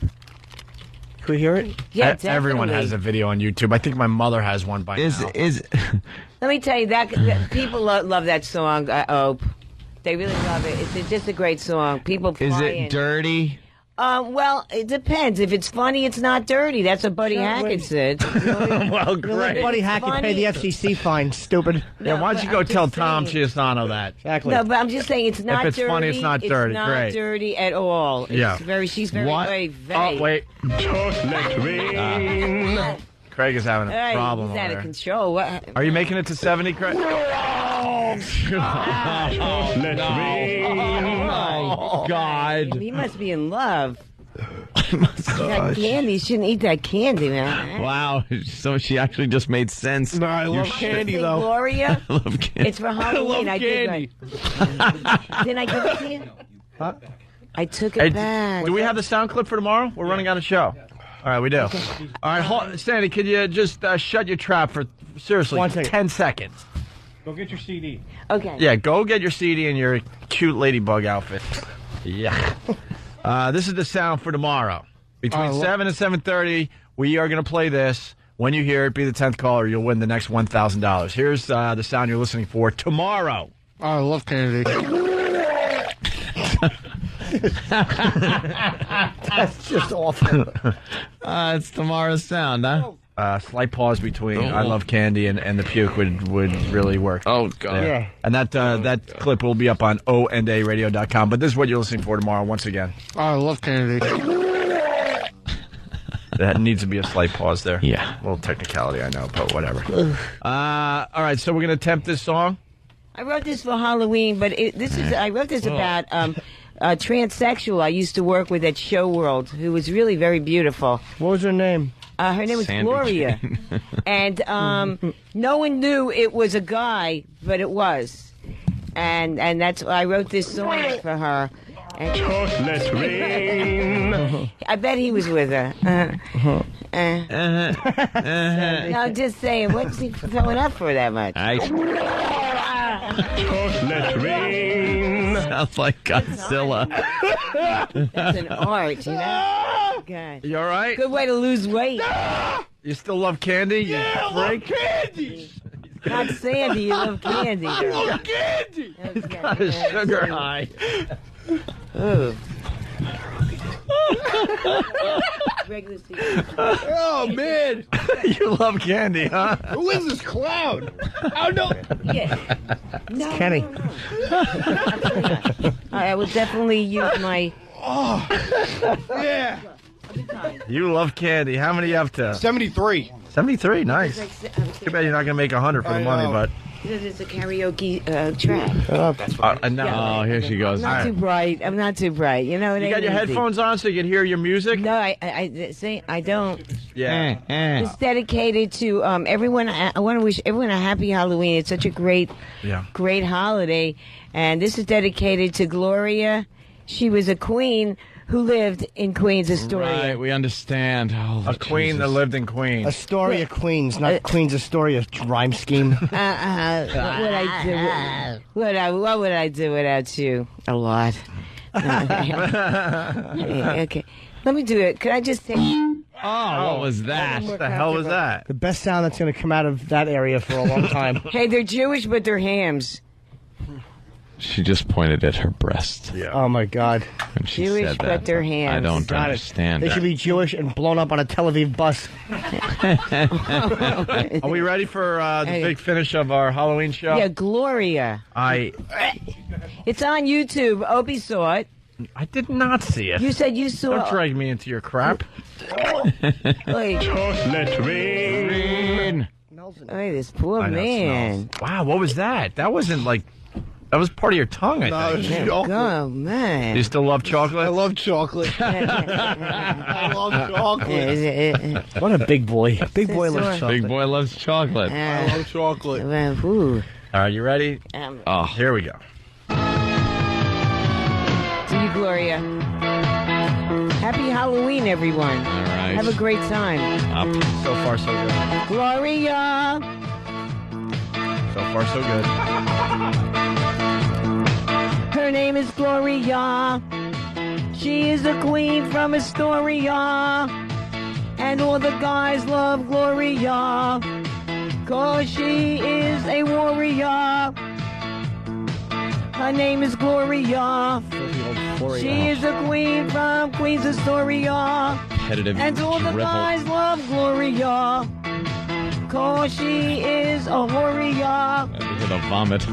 Can we hear it? Yeah, Everyone definitely. has a video on YouTube. I think my mother has one by now. Let me tell you that people love that song. Ope. They really love it. It's just a great song. People. Is fly it in. dirty? Well, it depends. If it's funny, it's not dirty. That's what Buddy Hackett said. Well, You'll let Buddy Hackett pay the FCC fine, stupid. Yeah, why don't you go tell Tom Chiasano that? Exactly. No, but I'm just saying it's not If it's dirty. funny, it's not dirty. It's not Great. dirty at all. It's Yeah. She's very, What? very vague. Oh, wait. Just let rain. Craig is having a Hey, problem he's over out of there. control. What? Are you making it to 70, Craig? Just let rain. Oh, God. He must be in love. That candy. You shouldn't eat that candy, man. Wow. So she actually just made sense. No, I love candy, though. Gloria, I love candy. it's for Halloween. I did. Didn't I give it to you? Huh? I took Hey, it back. do we have the sound clip for tomorrow? We're running out of show. All right, we do. All right, Sandy, could you just shut your trap for, seriously, 1 second. 10 seconds? Go get your CD. Okay. Yeah, go get your CD and your cute ladybug outfit. Yeah. This is the sound for tomorrow. Between 7 and 7:30, we are going to play this. When you hear it, be the 10th caller. You'll win the next $1,000. Here's the sound you're listening for tomorrow. Oh, I love Kennedy. That's just awful. It's tomorrow's sound, huh? Slight pause between I Love Candy and the puke would really work. Oh, God. Yeah. And that clip will be up on ondaradio.com. But this is what you're listening for tomorrow once again. Oh, I love Kennedy. That needs to be a slight pause there. Yeah. A little technicality, I know, but whatever. All right, so we're going to attempt this song. I wrote this for Halloween, but I wrote this about a transsexual I used to work with at Show World, who was really very beautiful. What was her name? Her name was Sandy Gloria. And no one knew it was a guy, but it was. And that's why I wrote this song for her. Chocolate rain. I bet he was with her. No, I'm just saying, what's he throwing up for that much? Chocolate rain. Sounds like Godzilla. That's an art, you know? God. You all right? Good way to lose weight. You still love candy? Yeah, I love candy. Not Sandy, you love candy. I love candy. He's got a sugar high. Ooh. Oh, man. You love candy, huh? Who is this clown? Oh, no. Yeah. It's Kenny. I will definitely use my... Oh, yeah. You love candy. How many you up to? 73. 73, nice. Too bad you're not going to make 100 for the money, but... It's a karaoke track. Oh, here she goes. I'm not too bright. I'm not too bright. You know, You got your headphones on so you can hear your music? No, I don't. Yeah. It's dedicated to everyone. I want to wish everyone a happy Halloween. It's such a great holiday. And this is dedicated to Gloria. She was a queen who lived in Queens, Astoria. Right, we understand. Oh, a queen that lived in Queens. Astoria, Queens, not Queens, Astoria. Rhyme scheme. What would I do without you? A lot. Okay. Let me do it. Could I just say... Oh, what was that? What the hell was that? The best sound that's going to come out of that area for a long time. Hey, they're Jewish, but they're hams. She just pointed at her breast. Yeah. Oh, my God. When she Jewish, said but that. they're hams. I don't understand They that. should be Jewish and blown up on a Tel Aviv bus. Are we ready for the big finish of our Halloween show? Yeah, Gloria. It's on YouTube. Opie saw it. I did not see it. You said you saw Don't drag me into your crap. Chocolate rain. Hey, this poor man. Wow, what was that? That wasn't like... That was part of your tongue, I think. Oh, man. You still love chocolate? I love chocolate. I love chocolate. What a big boy. Big boy loves chocolate. Big boy loves chocolate. I love chocolate. All right, you ready? Here we go. To you, Gloria. Happy Halloween, everyone. All right. Have a great time. So far, so good. Gloria. So far, so good. Her name is Gloria. She is a queen from Astoria. And all the guys love Gloria. 'Cause she is a warrior. Her name is Gloria. She is a queen from Queens, Astoria. Competitive And all the drivel. guys love Gloria. 'Cause she is a warrior. With a vomit.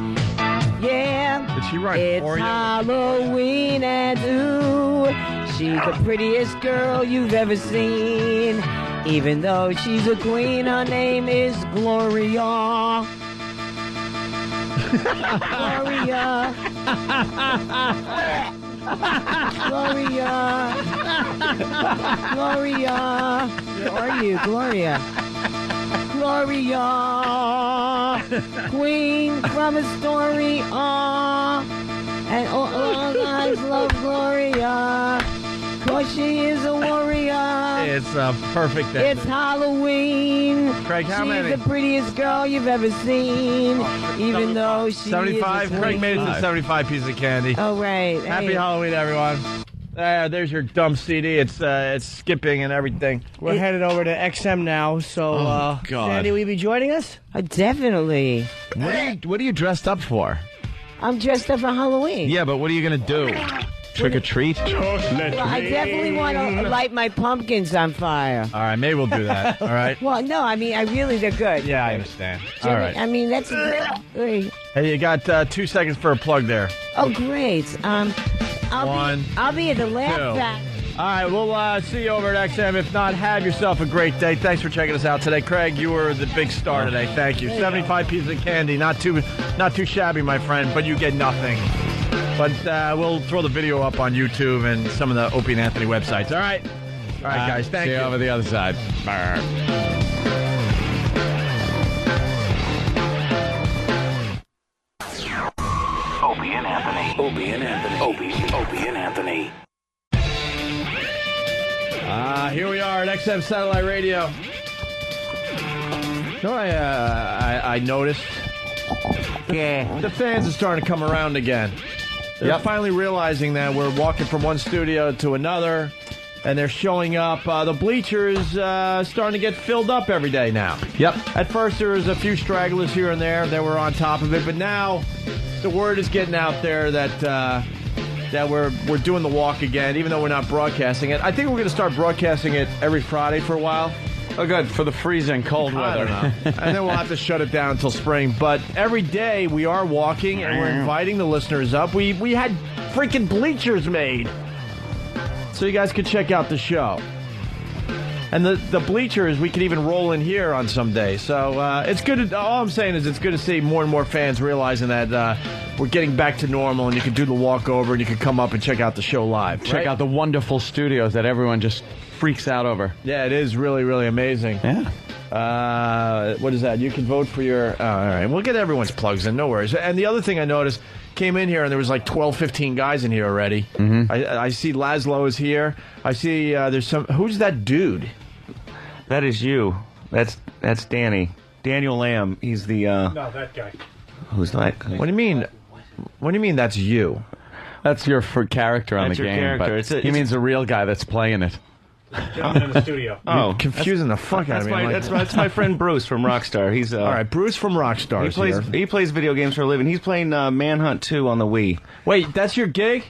Yeah. Did she write It's for you? Halloween and ooh, she's the prettiest girl you've ever seen. Even though she's a queen, her name is Gloria. Gloria. Gloria. Gloria. Where are you, Gloria? Gloria, queen from Astoria, and all guys love Gloria, 'cause she is a warrior. It's a perfect ending. It's Halloween. Craig, how She's many? the prettiest girl you've ever seen, even though she 75. is a Craig made it queen. to 75 pieces of candy. Oh, right. Happy Hey. Halloween, everyone. There's your dumb CD. It's skipping and everything. We're headed over to XM now, so God. Sandy, will you be joining us? Definitely. What are you dressed up for? I'm dressed up for Halloween. Yeah, but what are you going to do? Trick or treat? Well, I definitely want to light my pumpkins on fire. All right, maybe we'll do that. All right. Well, no, I mean, they're good. Yeah, I understand. Jimmy, All right. I mean, that's great. Hey, you got 2 seconds for a plug there. Oh, great. I'll be at the Laugh 2. Factory. All right, we'll see you over at XM. If not, have yourself a great day. Thanks for checking us out today. Craig, you were the big star today. Thank you. 75 pieces of candy. Not too shabby, my friend, but you get nothing. But we'll throw the video up on YouTube and some of the Opie and Anthony websites. All right? All right, guys. Thank you. See you over the other side. Opie and Anthony. Opie and Anthony. Opie and Anthony. Here we are at XM Satellite Radio. You know, I noticed. Yeah. The fans are starting to come around again. They're finally realizing that we're walking from one studio to another, and they're showing up. The bleachers starting to get filled up every day now. Yep. At first, there was a few stragglers here and there that were on top of it, but now the word is getting out there that we're doing the walk again, even though we're not broadcasting it. I think we're going to start broadcasting it every Friday for a while. Oh, good, for the freezing cold weather. I don't know. And then we'll have to shut it down until spring. But every day we are walking and we're inviting the listeners up. We had freaking bleachers made so you guys could check out the show. And the bleachers, we could even roll in here on some days. So it's good. All I'm saying is it's good to see more and more fans realizing that we're getting back to normal and you can do the walkover and you can come up and check out the show live. Check out the wonderful studios that everyone just freaks out over. Yeah, it is really, really amazing. Yeah. What is that? You can vote for your... all right, we'll get everyone's plugs in, no worries. And the other thing I noticed, came in here and there was like 12, 15 guys in here already. Mm-hmm. I see Laszlo is here. I see there's some... Who's that dude? That is you. That's Danny. Daniel Lamb. He's the... No, that guy. Who's that? What do you mean? What do you mean that's you? That's your character on That's the your game. character. But he means the real guy that's playing it. Gentleman in the studio. Oh, you're confusing the fuck out of me. That's my friend Bruce from Rockstar. He's all right. Bruce from Rockstar. He plays video games for a living. He's playing Manhunt 2 on the Wii. Wait, that's your gig?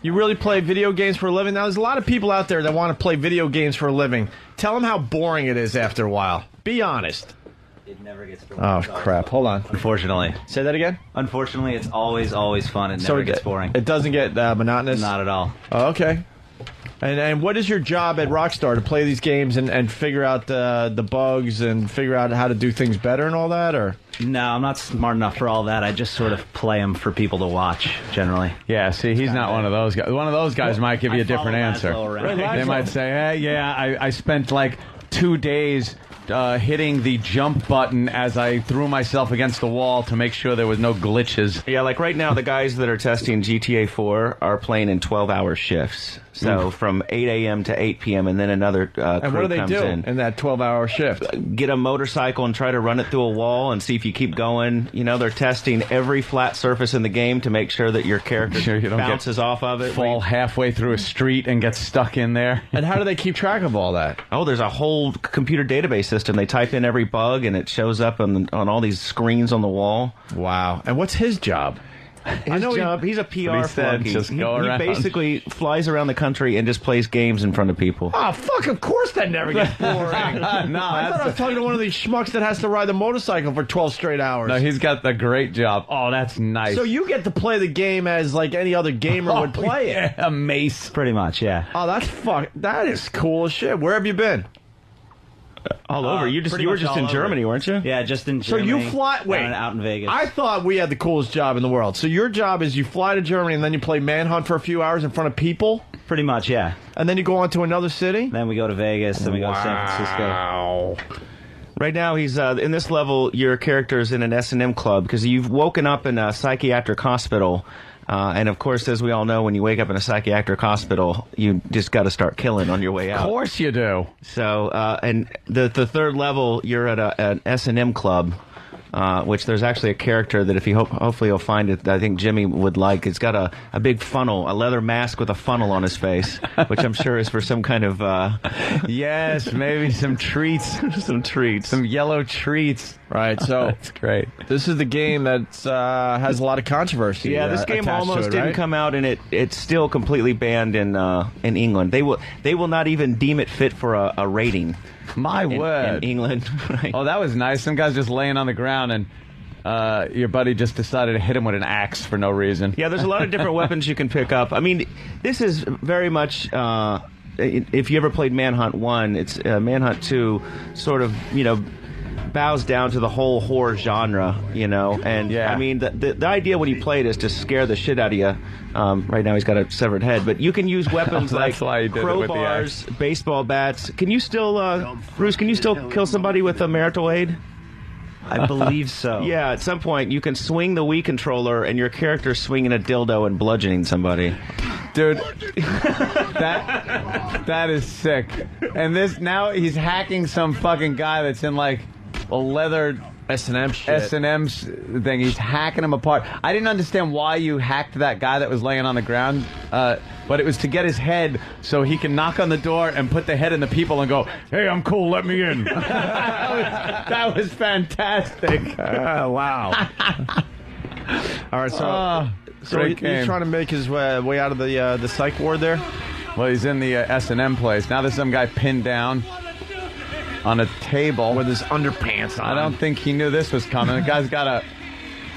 You really play video games for a living? Now, there's a lot of people out there that want to play video games for a living. Tell them how boring it is after a while. Be honest. It never gets boring. Oh, crap. Hold on. Unfortunately. Say that again? Unfortunately, it's always fun. It never gets boring. It doesn't get monotonous? Not at all. Oh, okay. And what is your job at Rockstar? To play these games and figure out the bugs and figure out how to do things better and all that? Or No, I'm not smart enough for all that. I just sort of play them for people to watch, generally. Yeah, see, he's not one of those guys. One of those guys might give you a different answer. They might say, hey, yeah, I spent like 2 days hitting the jump button as I threw myself against the wall to make sure there was no glitches. Yeah, like right now, the guys that are testing GTA 4 are playing in 12-hour shifts. So from 8 a.m. to 8 p.m. and then another crew comes in. And what do they do in that 12-hour shift? Get a motorcycle and try to run it through a wall and see if you keep going. You know, they're testing every flat surface in the game to make sure that your character bounces off of it. Fall halfway through a street and get stuck in there. And how do they keep track of all that? Oh, there's a whole computer database system. They type in every bug and it shows up on all these screens on the wall. Wow. And what's his job? His job, he's a PR flunky. Just He basically flies around the country and just plays games in front of people. Oh, fuck, of course that never gets boring. I thought I was talking to one of these schmucks that has to ride the motorcycle for 12 straight hours. No, he's got the great job. Oh, that's nice. So you get to play the game as like any other gamer would play it. A mace. Pretty much, yeah. Oh, that is cool as shit. Where have you been? All over. You were just in Germany, weren't you? Yeah, just in Germany. So you fly... Wait. Out in Vegas. I thought we had the coolest job in the world. So your job is you fly to Germany and then you play Manhunt for a few hours in front of people? Pretty much, yeah. And then you go on to another city? Then we go to Vegas, then we go to San Francisco. Wow. Right now, he's in this level, your character's in an S&M club because you've woken up in a psychiatric hospital. And, of course, as we all know, when you wake up in a psychiatric hospital, you just got to start killing on your way out. Of course you do. So, and the third level, you're at an S&M club which there's actually a character that if he hopefully you'll find it, I think Jimmy would like. It's got a big funnel, a leather mask with a funnel on his face, which I'm sure is for some kind of yes, maybe some treats, some yellow treats. Right, so that's great. This is the game that has a lot of controversy. Yeah, this game attached almost to it, didn't right? come out, and it's still completely banned in England. They will not even deem it fit for a rating. My word, in England. Right. Oh, that was nice. Some guy's just laying on the ground, and your buddy just decided to hit him with an axe for no reason. Yeah, there's a lot of different weapons you can pick up. I mean, this is very much. If you ever played Manhunt 1, it's Manhunt 2 sort of, bows down to the whole horror genre, and I mean the idea when you play it is to scare the shit out of you. Right now he's got a severed head, but you can use weapons like crowbars, baseball bats. Can you still, Bruce? Can you still kill somebody with a marital aid? I believe so. Yeah, at some point you can swing the Wii controller and your character's swinging a dildo and bludgeoning somebody. Dude, that is sick. And now he's hacking some fucking guy that's in like a leather S&M shit. S&M thing. He's hacking him apart. I didn't understand why you hacked that guy that was laying on the ground, but it was to get his head so he can knock on the door and put the head in the people and go, "Hey, I'm cool, let me in." that was fantastic. Wow. All right, so he's trying to make his way out of the psych ward there? Well, he's in the S&M place. Now there's some guy pinned down on a table with his underpants on. I don't think he knew this was coming. The guy's got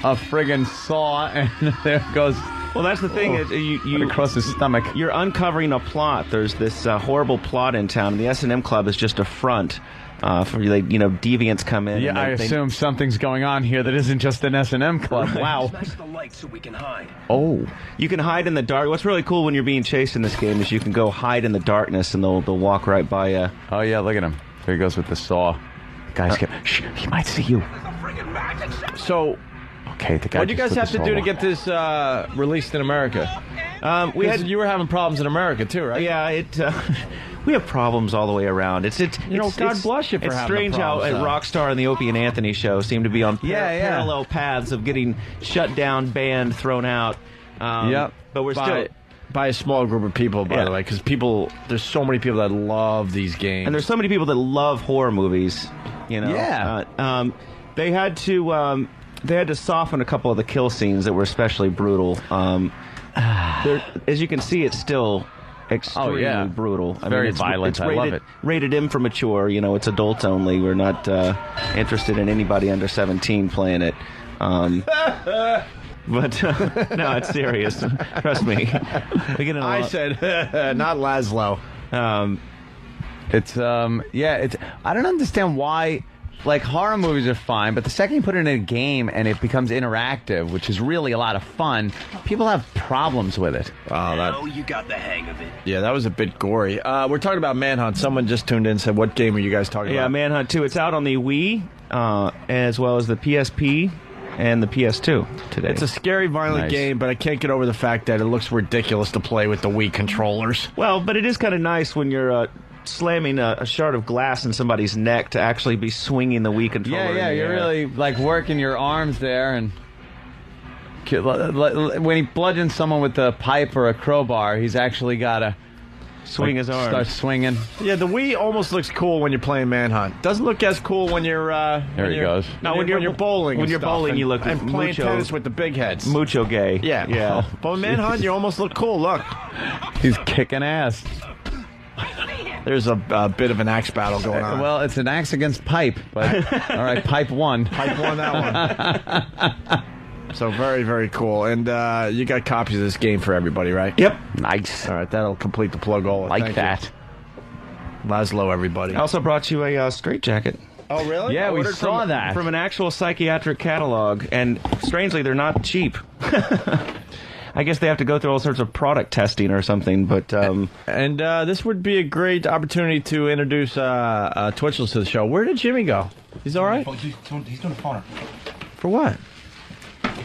a friggin' saw, and there goes. Well, that's the thing. Is you across his stomach. You're uncovering a plot. There's this horrible plot in town, and the S&M Club is just a front for deviants come in. Yeah, and I assume something's going on here that isn't just an S&M club. Right. Wow. Smash the light so we can hide. Oh. You can hide in the dark. What's really cool when you're being chased in this game is you can go hide in the darkness, and they'll walk right by you. Oh yeah, look at him. There he goes with the saw. Guys, shh, he might see you. So, okay, the guy. what do you guys have to do to get this released in America? You were having problems in America too, right? Yeah, we have problems all the way around. God bless you for it's having strange how Rockstar and the Opie and Anthony show seem to be on parallel paths of getting shut down, banned, thrown out. Yep. But we're still by a small group of people, by the way, because there's so many people that love these games, and there's so many people that love horror movies. Yeah. They had to soften a couple of the kill scenes that were especially brutal. As you can see, it's still extremely brutal. Very violent. I love it. Rated M for mature. It's adults only. We're not interested in anybody under 17 playing it. But no, it's serious. Trust me. I said not Laszlo. I don't understand why. Like, horror movies are fine, but the second you put it in a game and it becomes interactive, which is really a lot of fun, people have problems with it. Oh, you got the hang of it. Yeah, that was a bit gory. We're talking about Manhunt. Someone just tuned in and said, what game are you guys talking about? Yeah, Manhunt 2. It's out on the Wii, as well as the PSP and the PS2 today. It's a scary, violent game, but I can't get over the fact that it looks ridiculous to play with the Wii controllers. Well, but it is kind of nice when you're slamming a shard of glass in somebody's neck to actually be swinging the Wii controller. Yeah, you're really like working your arms there, and when he bludgeons someone with a pipe or a crowbar, he's actually got to swing his arms. Start swinging. Yeah, the Wii almost looks cool when you're playing Manhunt. Doesn't look as cool when you're there he goes. No, when you're bowling. When you're bowling, you look and playing tennis with the big heads. Mucho gay. Yeah. But with Manhunt, you almost look cool. Look, he's kicking ass. There's a bit of an axe battle going on. Well, it's an axe against pipe, but all right, pipe won. Pipe won that one. So very, very cool. And you got copies of this game for everybody, right? Yep. Nice. All right, that'll complete the plug all. Like that. Laszlo, everybody. I also brought you a straitjacket. Oh, really? Yeah, we saw that. From an actual psychiatric catalog, and strangely, they're not cheap. I guess they have to go through all sorts of product testing or something, but... And this would be a great opportunity to introduce Twitchels to the show. Where did Jimmy go? He's all right? He's doing a phone. For what?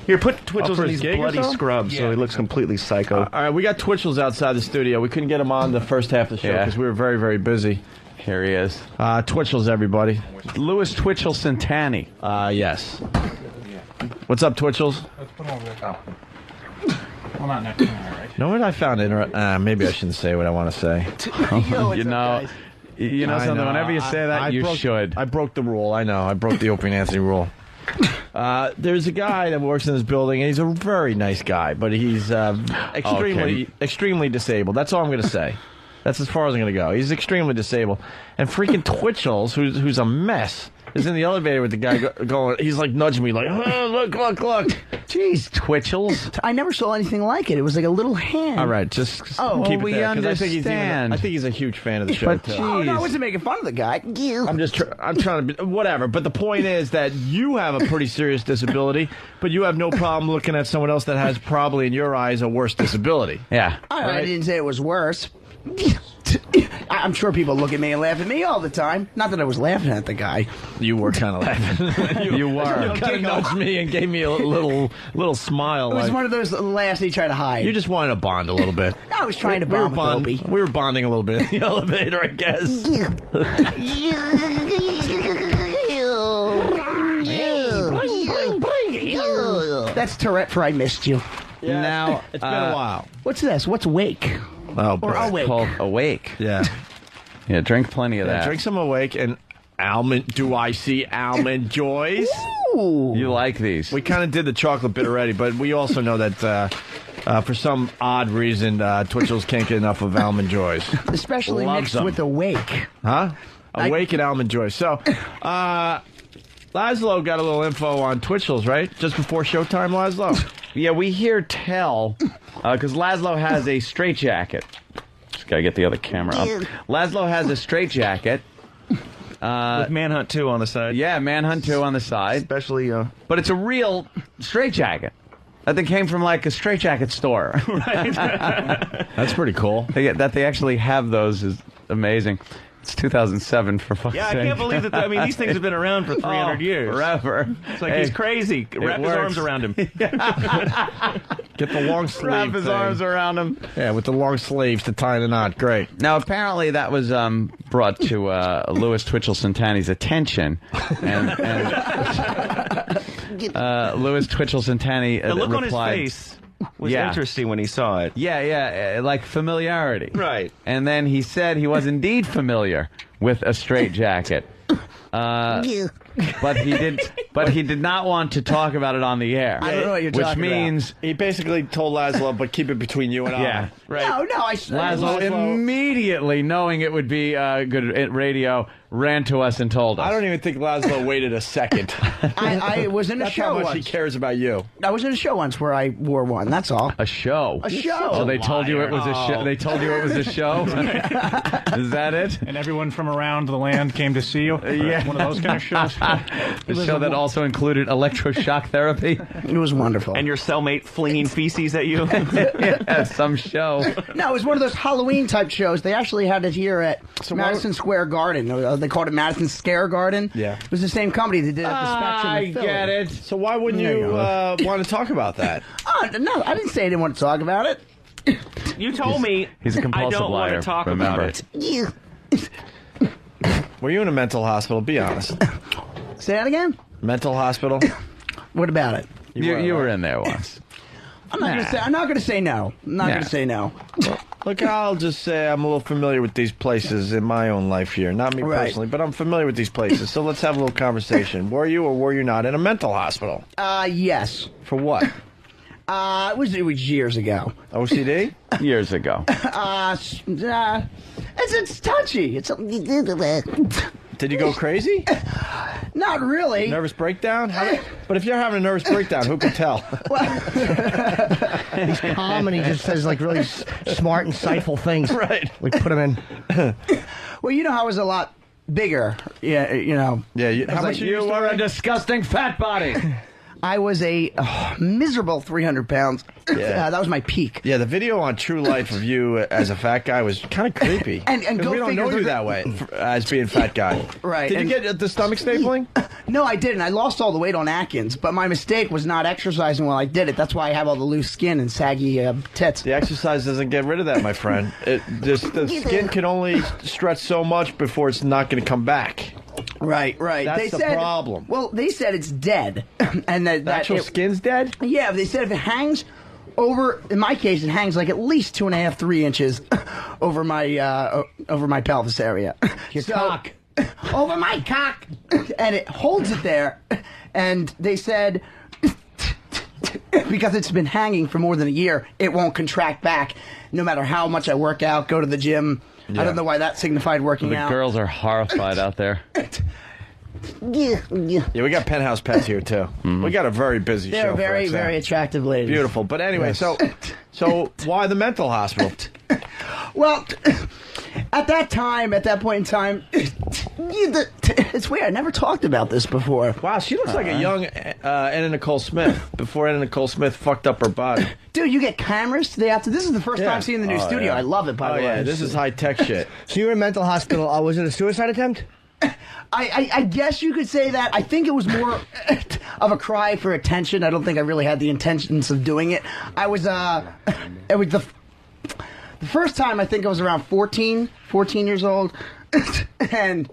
Here, put Twitchels for in his these gig or bloody something? scrubs so he looks completely psycho. All right, we got Twitchels outside the studio. We couldn't get him on the first half of the show because we were very, very busy. Here he is. Twitchels, everybody. Louis Twitchell Santani. Yes. What's up, Twitchels? Let's put them over there. Well, not next to me, right? You know what I found maybe I shouldn't say what I want to say. You know something. Whenever you say that, you should. I broke the rule. I know. I broke the Opie and Anthony rule. There's a guy that works in this building, and he's a very nice guy, but he's extremely disabled. That's all I'm going to say. That's as far as I'm going to go. He's extremely disabled. And freaking Twitchels, who's a mess, is in the elevator with the guy going. He's like nudging me, like, oh, look. Jeez, Twitchels. I never saw anything like it. It was like a little hand. All right, just keep it we there, 'cause understand. I think he's a huge fan of the show, But too. Oh, no, I wasn't making fun of the guy. I'm trying to be, whatever. But the point is that you have a pretty serious disability, but you have no problem looking at someone else that has probably, in your eyes, a worse disability. Yeah. I didn't say it was worse. I'm sure people look at me and laugh at me all the time. Not that I was laughing at the guy. You were kind of laughing. you were. You kind of nudged me and gave me a little smile. It was one of those laughs he tried to hide. You just wanted to bond a little bit. I was trying to bond with Opie. We were bonding a little bit in the elevator, I guess. That's Tourette for I missed you. Yeah, now it's been a while. What's this? What's Wake? Oh, boy. Or Awake. Called Awake. Yeah. Yeah, drink plenty of that. Drink some Awake and almond. Do I see almond joys? Ooh. You like these? We kind of did the chocolate bit already, but we also know that for some odd reason, Twitchels can't get enough of almond joys. Especially Loves mixed them. with Awake. Huh? Awake and almond joys. So, Laszlo got a little info on Twitchels, right? Just before showtime, Laszlo? Yeah, we hear tell, because Laszlo has a straitjacket. Just gotta get the other camera up. Laszlo has a straitjacket. With Manhunt 2 on the side. Yeah, Manhunt 2 on the side. Especially, But it's a real straitjacket. That thing came from like a straitjacket store. Right. That's pretty cool. That they actually have those is amazing. It's 2007 for fuck's Yeah, I sake. can't believe that. I mean, these things have been around for 300 years. Forever. It's like he's crazy. Wrap his arms around him. Get the long sleeve. Wrap his arms around him. Yeah, with the long sleeves to tie the knot. Great. Now, apparently, that was brought to Louis Twitchell Santani's attention, and Louis Twitchell Santani The look replied, on his face was interesting when he saw it. Yeah, like familiarity. Right. And then he said he was indeed familiar with a straitjacket. But he did not want to talk about it on the air. I don't know what you're talking Which means he basically told Laszlo, but keep it between you and I. Yeah, right. No, Laszlo immediately, knowing it would be good at radio, ran to us and told us. I don't even think Laszlo waited a second. I was in a That's show how much once. he cares about you. I was in a show once where I wore one. That's all. A show. A show. So they told you it was a show. They told you it was a show. Is that it? And everyone from around the land came to see you? Yeah. One of those kind of shows? The show that also included electroshock therapy. It was wonderful. And your cellmate flinging feces at you. Yeah, some show. No, it was one of those Halloween type shows. They actually had it here at Madison Square Garden. They called it Madison Scare Garden. Yeah. It was the same company that did it at the Spectrum in Philly. get it. So why wouldn't you want to talk about that? No, I didn't say I didn't want to talk about it. You told me He's a compulsive I don't liar. want to talk Remember. about it. Were you in a mental hospital? Be honest. Say that again? Mental hospital? What about it? You were in there once. I'm not gonna say no. I'm not gonna say no. Look, I'll just say I'm a little familiar with these places in my own life here. Not me personally, but I'm familiar with these places. So let's have a little conversation. Were you or were you not in a mental hospital? Yes. For what? It was years ago. OCD? Years ago. It's touchy. Did you go crazy? Not really. Nervous breakdown? But if you're having a nervous breakdown, who can tell? He's calm and he just says like really smart, insightful things. Right. We put him in. Well, you know, I was a lot bigger. Yeah, you know. Yeah. How much You were a disgusting fat body. I was a miserable 300 pounds. Yeah. That was my peak. Yeah, the video on True Life of you as a fat guy was kind of creepy. And 'Cause go we don't figure know you the- that way as being fat guy. Right. Did you get the stomach stapling? No, I didn't. I lost all the weight on Atkins, but my mistake was not exercising while I did it. That's why I have all the loose skin and saggy tits. The exercise doesn't get rid of that, my friend. The skin can only stretch so much before it's not going to come back. Right. That's the problem. Well, they said it's dead, and that The actual skin's dead. Yeah, they said if it hangs over, in my case, it hangs like at least 2.5, 3 inches over my pelvis area. Your cock. Over my cock, and it holds it there. And they said because it's been hanging for more than a year, it won't contract back, no matter how much I work out, go to the gym. I don't know why that signified working out. The girls are horrified out there. Yeah, we got penthouse pets here too. We got a very busy show. They're for very, XM. very attractive ladies. Beautiful. But anyway, Yes. so why the mental hospital? Well, at that point in time, it's weird. I never talked about this before. Wow, she looks like a young Anna Nicole Smith before Anna Nicole Smith fucked up her body. Dude, you get cameras today after. This is the first time seeing the new studio. Yeah. I love it, by the way. Yeah, this is high tech shit. So you were in a mental hospital. Was it a suicide attempt? I guess you could say that. I think it was more of a cry for attention. I don't think I really had the intentions of doing it. I was, it was the first time I think I was around 14 years old. And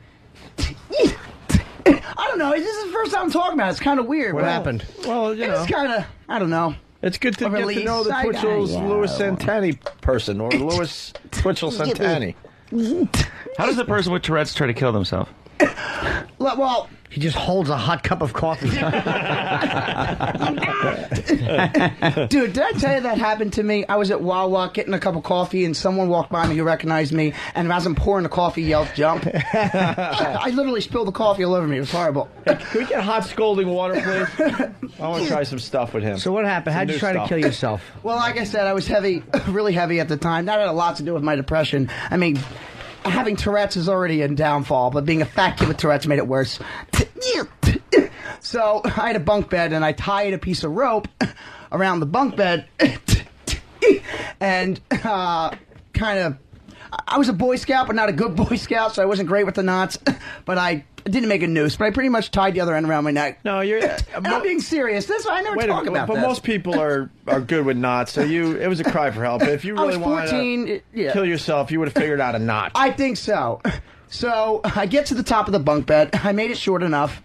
I don't know. This is the first time I'm talking about it. It's kind of weird. What happened? Well, you know. It's kind of, I don't know. It's good to get to know the Twitchell's Louis Santani person, or Louis Twitchell Santani. How does the person with Tourette's try to kill themselves? Well, he just holds a hot cup of coffee. Dude, did I tell you that happened to me? I was at Wawa getting a cup of coffee, and someone walked by me who recognized me, and as I'm pouring the coffee, yelled, "Jump!" I literally spilled the coffee all over me. It was horrible. Hey, can we get hot scalding water, please? I want to try some stuff with him. So what happened? How'd you try to kill yourself? Well, like I said, I was heavy, really heavy at the time. That had a lot to do with my depression. I mean, having Tourette's is already a downfall, but being a fat kid with Tourette's made it worse. So I had a bunk bed, and I tied a piece of rope around the bunk bed, and kind of, I was a Boy Scout, but not a good Boy Scout, so I wasn't great with the knots, but I didn't make a noose, but I pretty much tied the other end around my neck. No, you're... I'm being serious. This I never talk about but this. most people are good with knots, so it was a cry for help. If you really wanted to kill yourself, you would have figured out a knot. I think so. So I get to the top of the bunk bed. I made it short enough.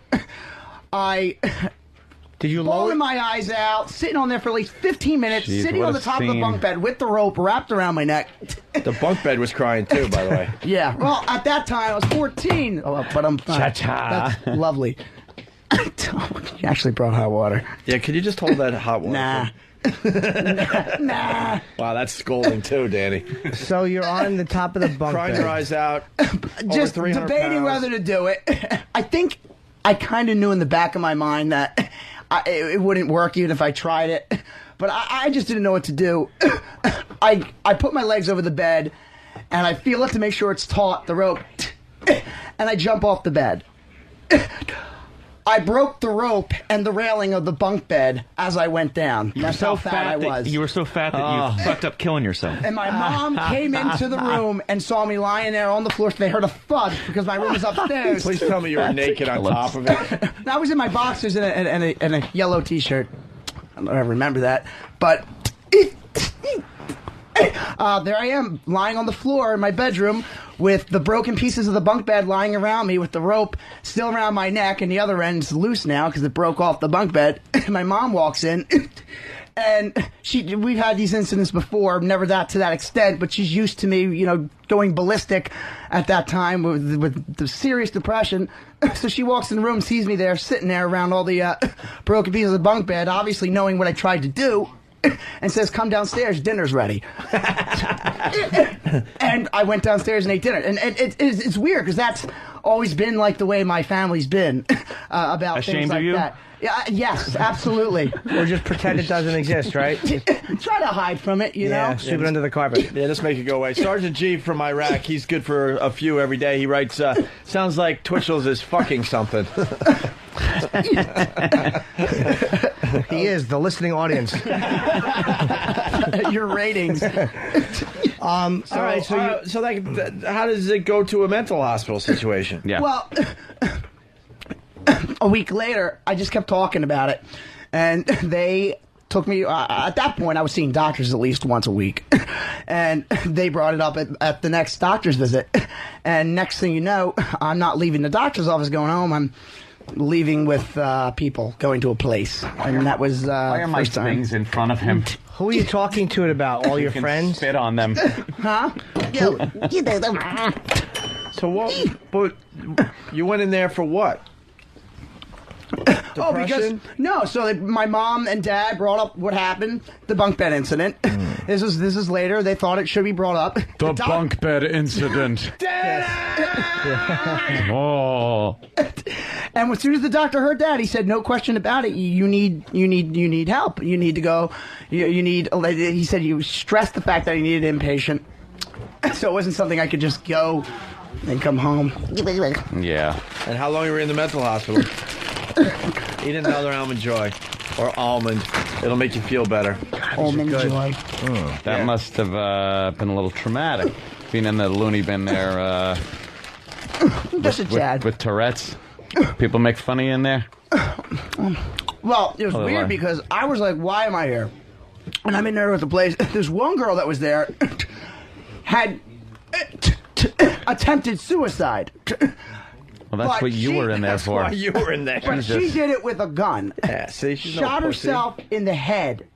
Did you bawling my eyes out, sitting on there for at least 15 minutes, Jeez, sitting what on a the top of the scene. bunk bed with the rope wrapped around my neck. The bunk bed was crying too, by the way. Yeah. Well, at that time I was 14. Oh, but I'm Cha-cha. That's lovely. You actually brought hot water. Yeah, could you just hold that hot water? Nah. Nah. Wow, that's scolding too, Danny. So you're on the top of the bunk Crying bed. your eyes out. Just over 300 debating pounds. whether to do it. I think I kind of knew in the back of my mind that it wouldn't work even if I tried it. But I just didn't know what to do. I put my legs over the bed, and I feel it to make sure it's taut, the rope, and I jump off the bed. I broke the rope and the railing of the bunk bed as I went down. That's how fat I was. You were so fat that you fucked up killing yourself. And my mom came into the room and saw me lying there on the floor. So they heard a thud because my room was upstairs. Please tell me you were naked on top of it. I was in my boxers and a yellow T-shirt. I don't remember that, but there I am lying on the floor in my bedroom with the broken pieces of the bunk bed lying around me with the rope still around my neck, and the other end's loose now because it broke off the bunk bed. My mom walks in. And we've had these incidents before, never that to that extent, but she's used to me, going ballistic at that time with the serious depression. So she walks in the room, sees me there, sitting there around all the broken pieces of the bunk bed, obviously knowing what I tried to do, and says, "Come downstairs, dinner's ready." And I went downstairs and ate dinner. And it's weird because that's always been like the way my family's been about Ashamed things of like you? that. Yeah, yes, absolutely. Or just pretend it doesn't exist, right? Try to hide from it, you know? Sweep it under the carpet. Yeah, just make it go away. Sergeant G from Iraq, he's good for a few every day. He writes, sounds like Twitchell's is fucking something. He is, the listening audience. Your ratings. All right, so how does it go to a mental hospital situation? Yeah. Well, a week later, I just kept talking about it, and they took me, at that point, I was seeing doctors at least once a week. And they brought it up at the next doctor's visit. And next thing you know, I'm not leaving the doctor's office going home. I'm leaving with people, going to a place. And that was Why are my first time. things in front of him? Who are you talking to it about? All your can friends? Spit on them. Huh? So what? But you went in there for what? Oh, because my mom and dad brought up what happened, the bunk bed incident. This is later. They thought it should be brought up. The bunk bed incident. Oh. And as soon as the doctor heard that, he said, "No question about it. You need help. You need to go. You need." He said, "You stressed the fact that you needed inpatient, so it wasn't something I could just go and come home." Yeah. And how long were you in the mental hospital? Eat another almond joy or almond. It'll make you feel better. Almond joy. That must have been a little traumatic. Being in the loony bin there. Just a tad. With Tourette's. People make fun of you in there? Well, it was Oh, weird why? because I was like, "Why am I here?" And I'm in there with the place. There's one girl that was there had attempted suicide. Well, that's But what you she- were in there That's for. why you were in there. But she did it with a gun. Yeah, see, she's no Shot pussy. herself in the head.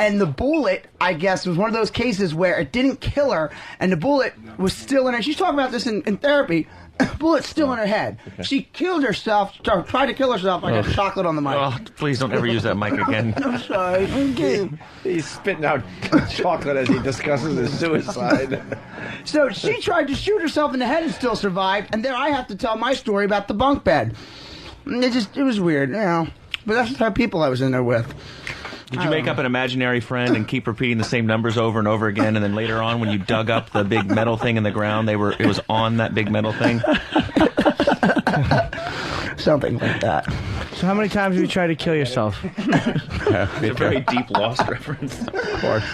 And the bullet, I guess, was one of those cases where it didn't kill her, and the bullet was still in her. She's talking about this in therapy. Bullet's still in her head. She killed herself, tried to kill herself. I got chocolate on the mic. Oh, please don't ever use that mic again. I'm sorry. He's spitting out chocolate as he discusses his suicide. So she tried to shoot herself in the head and still survived, and then I have to tell my story about the bunk bed. It was weird, you know. But that's the type of people I was in there with. Did you make up an imaginary friend and keep repeating the same numbers over and over again, and then later on, when you dug up the big metal thing in the ground, it was on that big metal thing? Something like that. So how many times have you tried to kill yourself? It's a very deep Lost reference. Of course.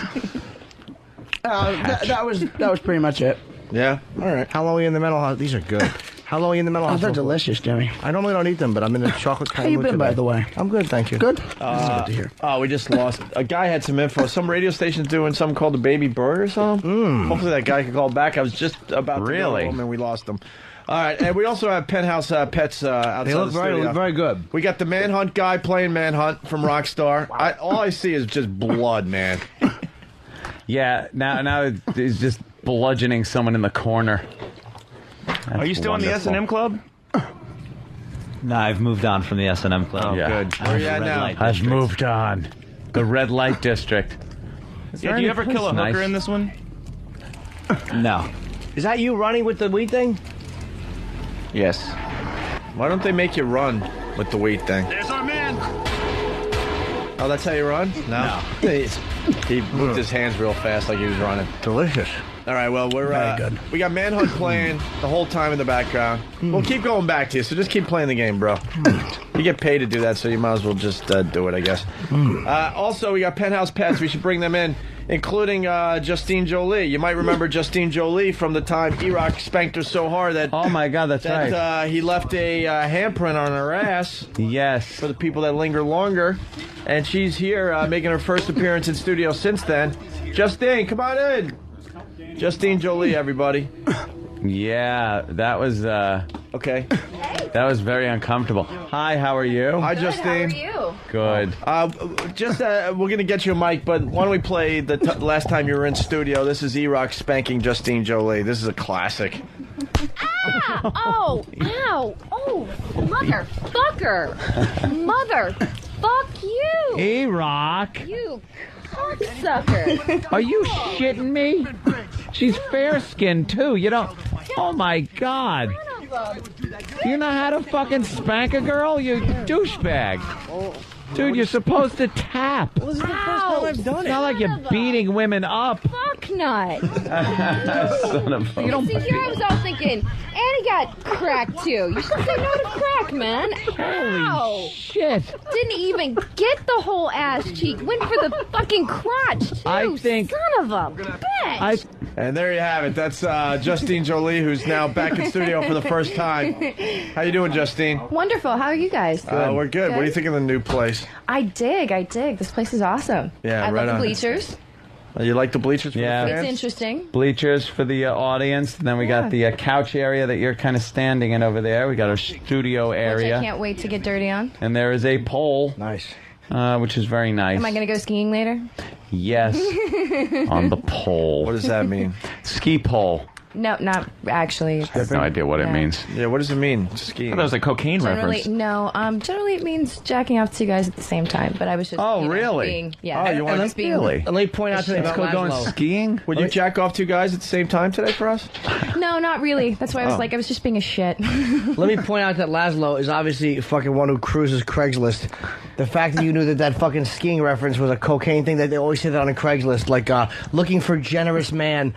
That was pretty much it. Yeah. All right. How long were you in the mental hospital? These are good. How long were you in the mental Oh, hospital? they're delicious, Jimmy. I normally don't eat them, but I'm in the chocolate kind How you of mood been, by today. the way? I'm good, thank you. Good? This is good to hear. Oh, we just lost. A guy had some info. Some radio station's doing something called the Baby Bird or something. Hopefully that guy can call back. I was just about to go home and we lost him. All right, and we also have Penthouse Pets outside They look the studio. very good. We got the Manhunt guy playing Manhunt from Rockstar. All I see is just blood, man. Yeah, now he's just bludgeoning someone in the corner. Are you still in the S&M Club? No, I've moved on from the S&M Club. Oh, good. Where are you at now? I've moved on. The red light district. Yeah, do you ever kill a hooker in this one? No. Is that you running with the weed thing? Yes. Why don't they make you run with the weight thing? There's our man. Oh, that's how you run? No. He moved his hands real fast like he was running. Delicious. All right, well, we're good. We got Manhunt playing the whole time in the background. We'll keep going back to you, so just keep playing the game, bro. You get paid to do that, so you might as well just do it, I guess. Also, we got Penthouse Pets. We should bring them in, including Justine Jolie. You might remember Justine Jolie from the time E-Rock spanked her so hard that... Oh, my God, that's right. He left a handprint on her ass. Yes. For the people that linger longer. And she's here making her first appearance in studio since then. Justine, come on in. Justine Jolie, everybody. Yeah, that was okay. That was very uncomfortable. Hi, how are you? Hi, Justine. How are you? Good. We're gonna get you a mic, but why don't we play the last time you were in studio? This is E-Rock spanking Justine Jolie. This is a classic. Ah! Oh! Ow! Oh! Mother! Fuck you! E-Rock! You cocksucker! Are you shitting me? She's fair-skinned, too. You don't... Oh, my God. You know how to fucking spank a girl? You douchebag. Dude, you're supposed to tap. This is the first time I've done It's not like you're beating women up. Fuck nut! Son of a... You don't See, here I was all thinking, Annie got crack too. You should say no to crack, man. Holy shit. Didn't even get the whole ass cheek. Went for the fucking crotch, too. I think... Son of a bitch. And there you have it. That's Justine Jolie, who's now back in studio for the first time. How you doing, Justine? Wonderful. How are you guys? We're good. What do you think of the new place? place? I dig. This place is awesome. Yeah, I right love on. the bleachers. You like the bleachers for Yeah. the It's fans? interesting. Bleachers for the audience, and then we got the couch area that you're kind of standing in over there. We got our studio Which I area, can't wait to get dirty on. and there is a pole. Nice. Which is very nice. Am I going to go skiing later? Yes, on the pole. What does that mean? Ski pole. No, not actually. I have no idea what it Yeah. means. Yeah, what does it mean? Skiing. That was a cocaine Generally, reference. no. Generally it means jacking off two guys at the same time. But I was just. Oh, you know, really? Being, yeah. Oh, you want just being, really? And let me point out something Let's about go going Laszlo. Skiing? Would you jack off two guys at the same time today for us? No, not really. That's why I was Oh. like, I was just being a shit. Let me point out that Laszlo is obviously fucking one who cruises Craigslist. The fact that you knew that fucking skiing reference was a cocaine thing, that they always say that on a Craigslist, like looking for generous man,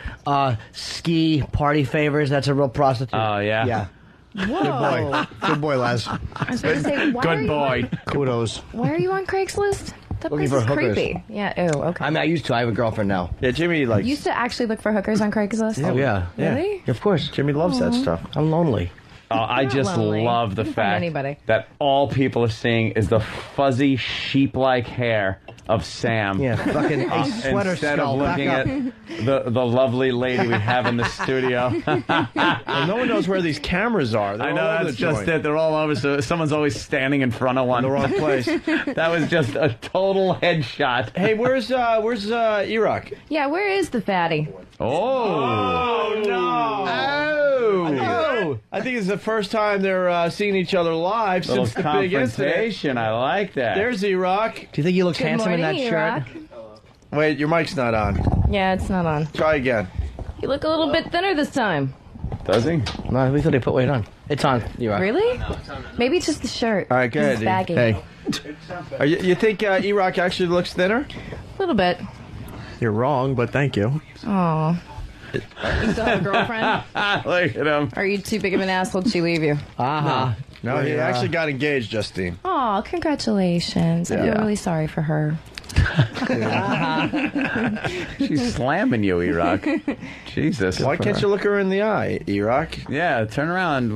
ski party favors. That's a real prostitute. Oh, yeah? Yeah. Whoa. Good boy, Laz. I was going to say, why are Good you- boy. Kudos. Why are you on Craigslist? That Looking place for is hookers. creepy. Yeah. Oh, okay. I mean, I used to. I have a girlfriend now. Yeah, Jimmy likes. You used to actually look for hookers on Craigslist? Oh, yeah. Really? Of course. Jimmy loves that stuff. I'm lonely. I Not just lonely. love the You can find fact anybody. that all people are seeing is the fuzzy sheep-like hair of Sam. Yeah, fucking a sweater instead skull. of Back looking up. at the lovely lady we have in the studio. Well, no one knows where these cameras are. They're I know, all over that's the just joint. it. They're all over, so someone's always standing in front of one. In the wrong place. That was just a total headshot. Hey, where's Iraq? Yeah, where is the fatty? Oh no! Oh! I think it's the first time they're seeing each other live Little since the big incident. confrontation. I like that. There's Iraq. Do you think he looks Good handsome in that morning, shirt? Iraq. Wait, your mic's not on. Yeah, it's not on. Try again. You look a little bit thinner this time. Does he? No, we thought they put weight on. It's on. You're right. Really? Maybe it's just the shirt. All right, go It's ahead. baggy. Hey, you think Iraq actually looks thinner? A little bit. You're wrong, but thank you. Oh. You still have a girlfriend? Look at him. Are you too big of an asshole? Did she leave you? Uh-huh. No, he actually got engaged, Justine. Oh, congratulations. I feel Yeah. really sorry for her. She's slamming you, Iraq. Jesus. Why can't you look her in the eye, Iraq? Yeah, turn around.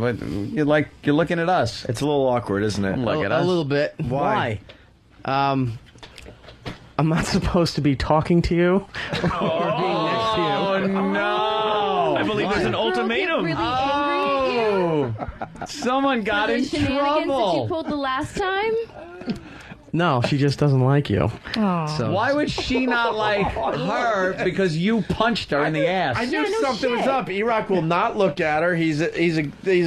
You're looking at us. It's a little awkward, isn't it? Look at A us. little bit. Why? I'm not supposed to be talking to you or being next to you. Oh no! I believe there's an ultimatum. Really angry at you? Someone got For in the shenanigans that you trouble. pulled the last time? No, she just doesn't like you. Oh. So Why would she not like her because you punched her in the ass? I knew Yeah, no something was shit. up. Iraq will not look at her. He's a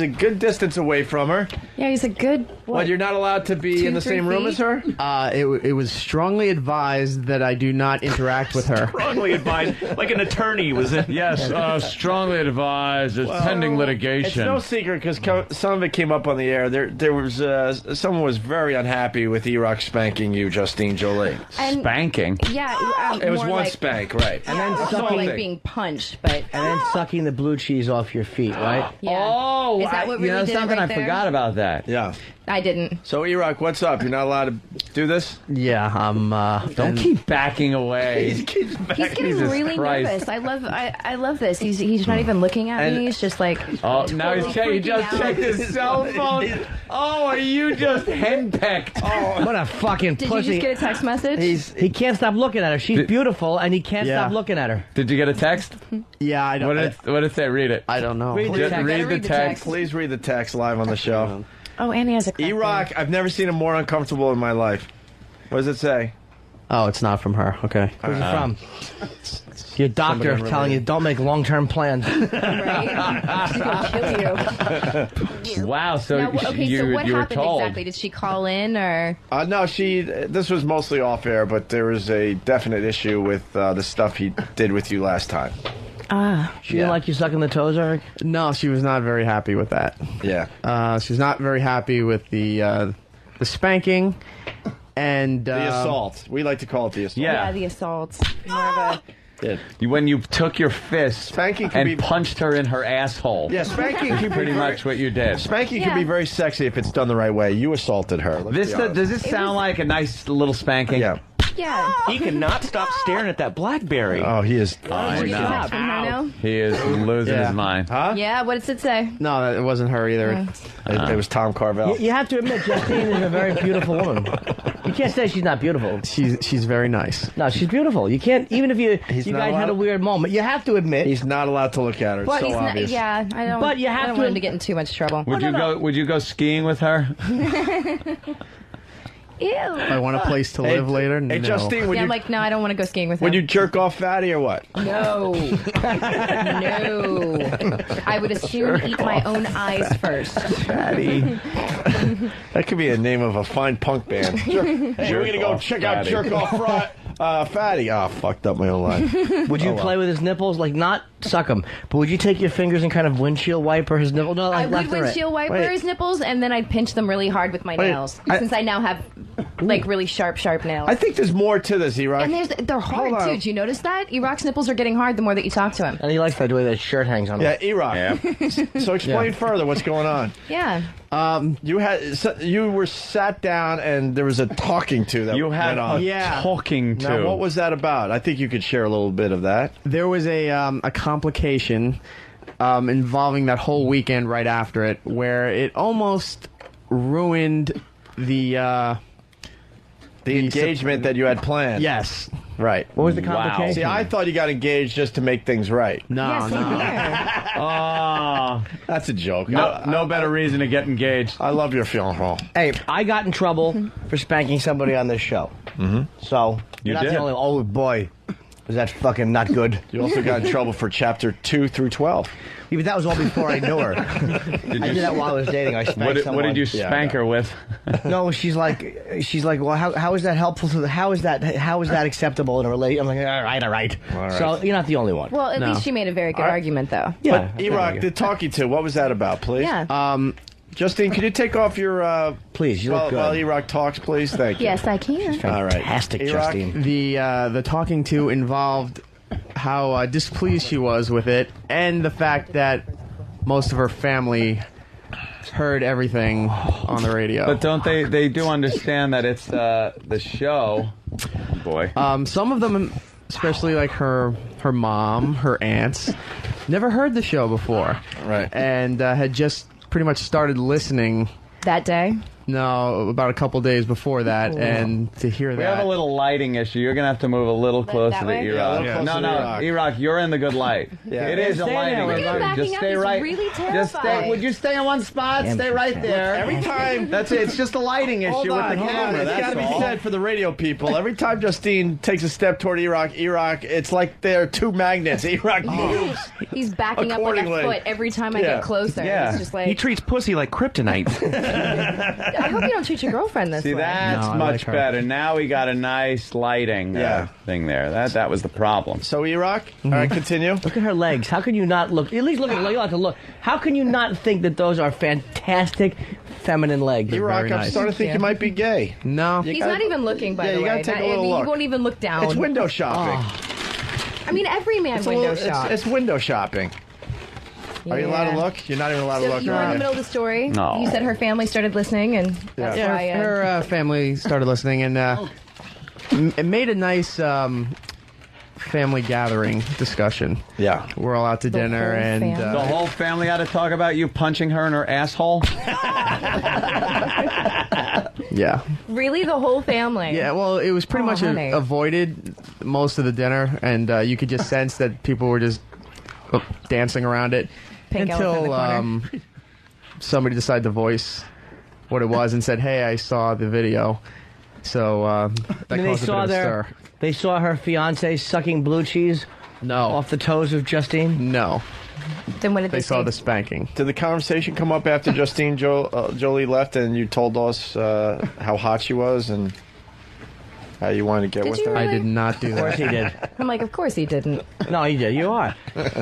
good distance away from her. Yeah, he's a good. What? You're not allowed to be in the 2-3 same room feet? as her. it was strongly advised that I do not interact with her. Strongly advised, like an attorney, was it? Yes, strongly advised. It's pending It's litigation. no secret because some of it came up on the air. There was someone was very unhappy with Iraq spanking you, Justine Jolie. And- Spanking. Yeah, It was more one like, spank, right? And then it's more sucking, like being punched, but and then sucking the blue cheese off your feet, right? yeah. Oh, Is that what you really know did it something? right I there? forgot about that. Yeah. I didn't. So Iraq, what's up? You're not allowed to do this. Yeah, I'm. Don't keep backing away. He keeps He's getting Jesus really Christ. nervous. I love this. He's not even looking at me. He's just like. Oh, now he's totally he just freaking out. checked his cell phone. Oh, are you just henpecked? Oh, what a fucking Did pussy. you just get a text message? He can't stop looking at her. She's beautiful, and he can't Yeah. stop looking at her. Did you get a text? Yeah, I don't. What did it say? Read it. I don't know. Read the Just text. read the read the text. text. Please read the text live on the show. Oh, Annie has a crack Iraq, I've never seen him more uncomfortable in my life. What does it say? Oh, it's not from her. Okay. Where's it from? Your doctor Somebody telling you don't make long-term plans. Right? She's gonna kill you. Wow. So Now, okay, you, so what you were happened told. exactly? Did she call in or? No, this was mostly off air, but there was a definite issue with the stuff he did with you last time. She didn't like you sucking the toes, Eric? No, she was not very happy with that. Yeah. She's not very happy with the spanking and The assault. We like to call it the assault. Yeah, the assault. More of a. When you took your fist Spanking can and be- punched her in her asshole. Yeah, spanking can be pretty very- much what you did. Spanking Yeah. can be very sexy if it's done the right way. You assulted her. Let's be honest. Does this sound like a nice little spanking? Yeah. Yeah. He cannot stop staring at that BlackBerry. Oh, he is. What did you stop in her now? He is losing his mind. Huh? Yeah, what does it say? No, it wasn't her either. It was Tom Carvel. You have to admit, Justine is a very beautiful woman. You can't say she's not beautiful. She's very nice. No, she's beautiful. You can't, even if you not guys had a allowed- weird moment, you have to admit. He's not allowed to look at her. It's But so he's not- obvious. Yeah, I don't. But you I have don't to- want him to get in too much trouble. Would you go skiing with her? Ew. I want a place to live later. Hey, No. Justine, would Yeah, I'm you like, no, I don't want to go skiing with him. would you jerk off Fatty or what? No. No. I would assume eat my own eyes first. Fatty. That could be a name of a fine punk band. Hey, we're gonna go Off check out Fatty. Jerk Off Fatty. Oh, fucked up my whole life. Would you play with his nipples? Like, not suck him, but would you take your fingers and kind of windshield wiper his nipple? No, like I would left or right? windshield wiper Wait. his nipples, and then I'd pinch them really hard with my Wait, nails, since I now have like really sharp nails. I think there's more to this, E-Rock. And they're hard Hold on. too. Do you notice that? E-Rock's nipples are getting hard the more that you talk to him. And he likes that way that shirt hangs on him. Yeah, E-Rock. So explain further what's going on. Yeah. You were sat down and there was a talking to that You had went on. a talking to. Now, what was that about? I think you could share a little bit of that. There was a complication involving that whole weekend right after it, where it almost ruined the engagement that you had planned. Yes. Right. What was the Wow. complication? See, I thought you got engaged just to make things right. No, Oh, That's a joke. no better reason to get engaged. I love your fiancé. Hey, I got in trouble for spanking somebody on this show. Mm-hmm. So, You you're not did. the only. Oh, boy. Was that fucking not good? You also got in trouble for chapter 2 through 12. Yeah, but that was all before I knew her. I did that while I was dating. I spanked someone. What did you spank her with? No, she's like, well, how is that helpful to the? How is that acceptable in a relationship? I'm like, all right. So you're not the only one. Well, at least she made a very good argument, though. Yeah. But E-Rock, the talking to, what was that about, please? Yeah. Justine, can you take off your... Please, you look good. While E-Rock talks, please? Thank you. Yes, I can. All right. Fantastic, E-Rock, Justine. The talking to involved how displeased she was with it, and the fact that most of her family heard everything on the radio. But don't they do understand that it's the show? Boy. Some of them, especially like her mom, her aunts, never heard the show before. Right. And had just pretty much started listening. That day? No, about a couple days before that, and to hear We that. have a little lighting issue. You're gonna have to move a little closer that to way? E-Rock. Yeah, a little closer to E-Rock. E-Rock, you're in the good light. Yeah. It is a Stay lighting there, issue. Look at him backing Just up. stay He's right. really Just stay. terrified. Would you stay in one spot? Stay right there. Every time... That's it. It's just a lighting issue Hold with on, the hold on. camera. It's That's got to be all. said for the radio people. Every time Justine takes a step toward E-Rock, it's like they're two magnets. E-Rock moves. He's backing up like a Accordingly. foot every time I Yeah. get closer. Yeah. It's just like, He treats pussy like kryptonite. I hope you don't treat your girlfriend this See, way. that's No, I much like her. better. Now we got a nice lighting thing there. That was the problem. So E-Rock, all right, continue. Look at her legs. How can you not look? At least look at. You have to look. How can you not think that those are fantastic feminine legs? E-Rock, very I'm nice. starting to think you might be gay. No. He's not even looking, by Yeah, the you way. gotta take a little He look. won't even look down. It's window shopping. I mean, every man It's a window little- shop. It's window shopping. Are you allowed to Yeah. look? You're not even allowed to So look. you were in right? the middle of the story. No. You said her family started listening, and that's Yeah, why. her family started listening, and it made a nice family gathering discussion. Yeah. We're all out to The dinner, whole and family. The whole family had to talk about you punching her in her asshole. yeah. Really, the whole family. Yeah, well, it was pretty Oh, much honey. avoided most of the dinner, and you could just sense that people were just dancing around it Pink elephant in the until corner. somebody decided to voice what it was and said, "Hey, I saw the video." So that And caused a bit of a stir. They saw her fiance sucking blue cheese No, off the toes of Justine. no, Then what did they they saw say? the spanking. Did the conversation come up after Justine Jolie left and you told us how hot she was and how you wanted to get Did with you her? really? I did not do Of course that. he did. I'm like, of course he didn't. No, he did. You are.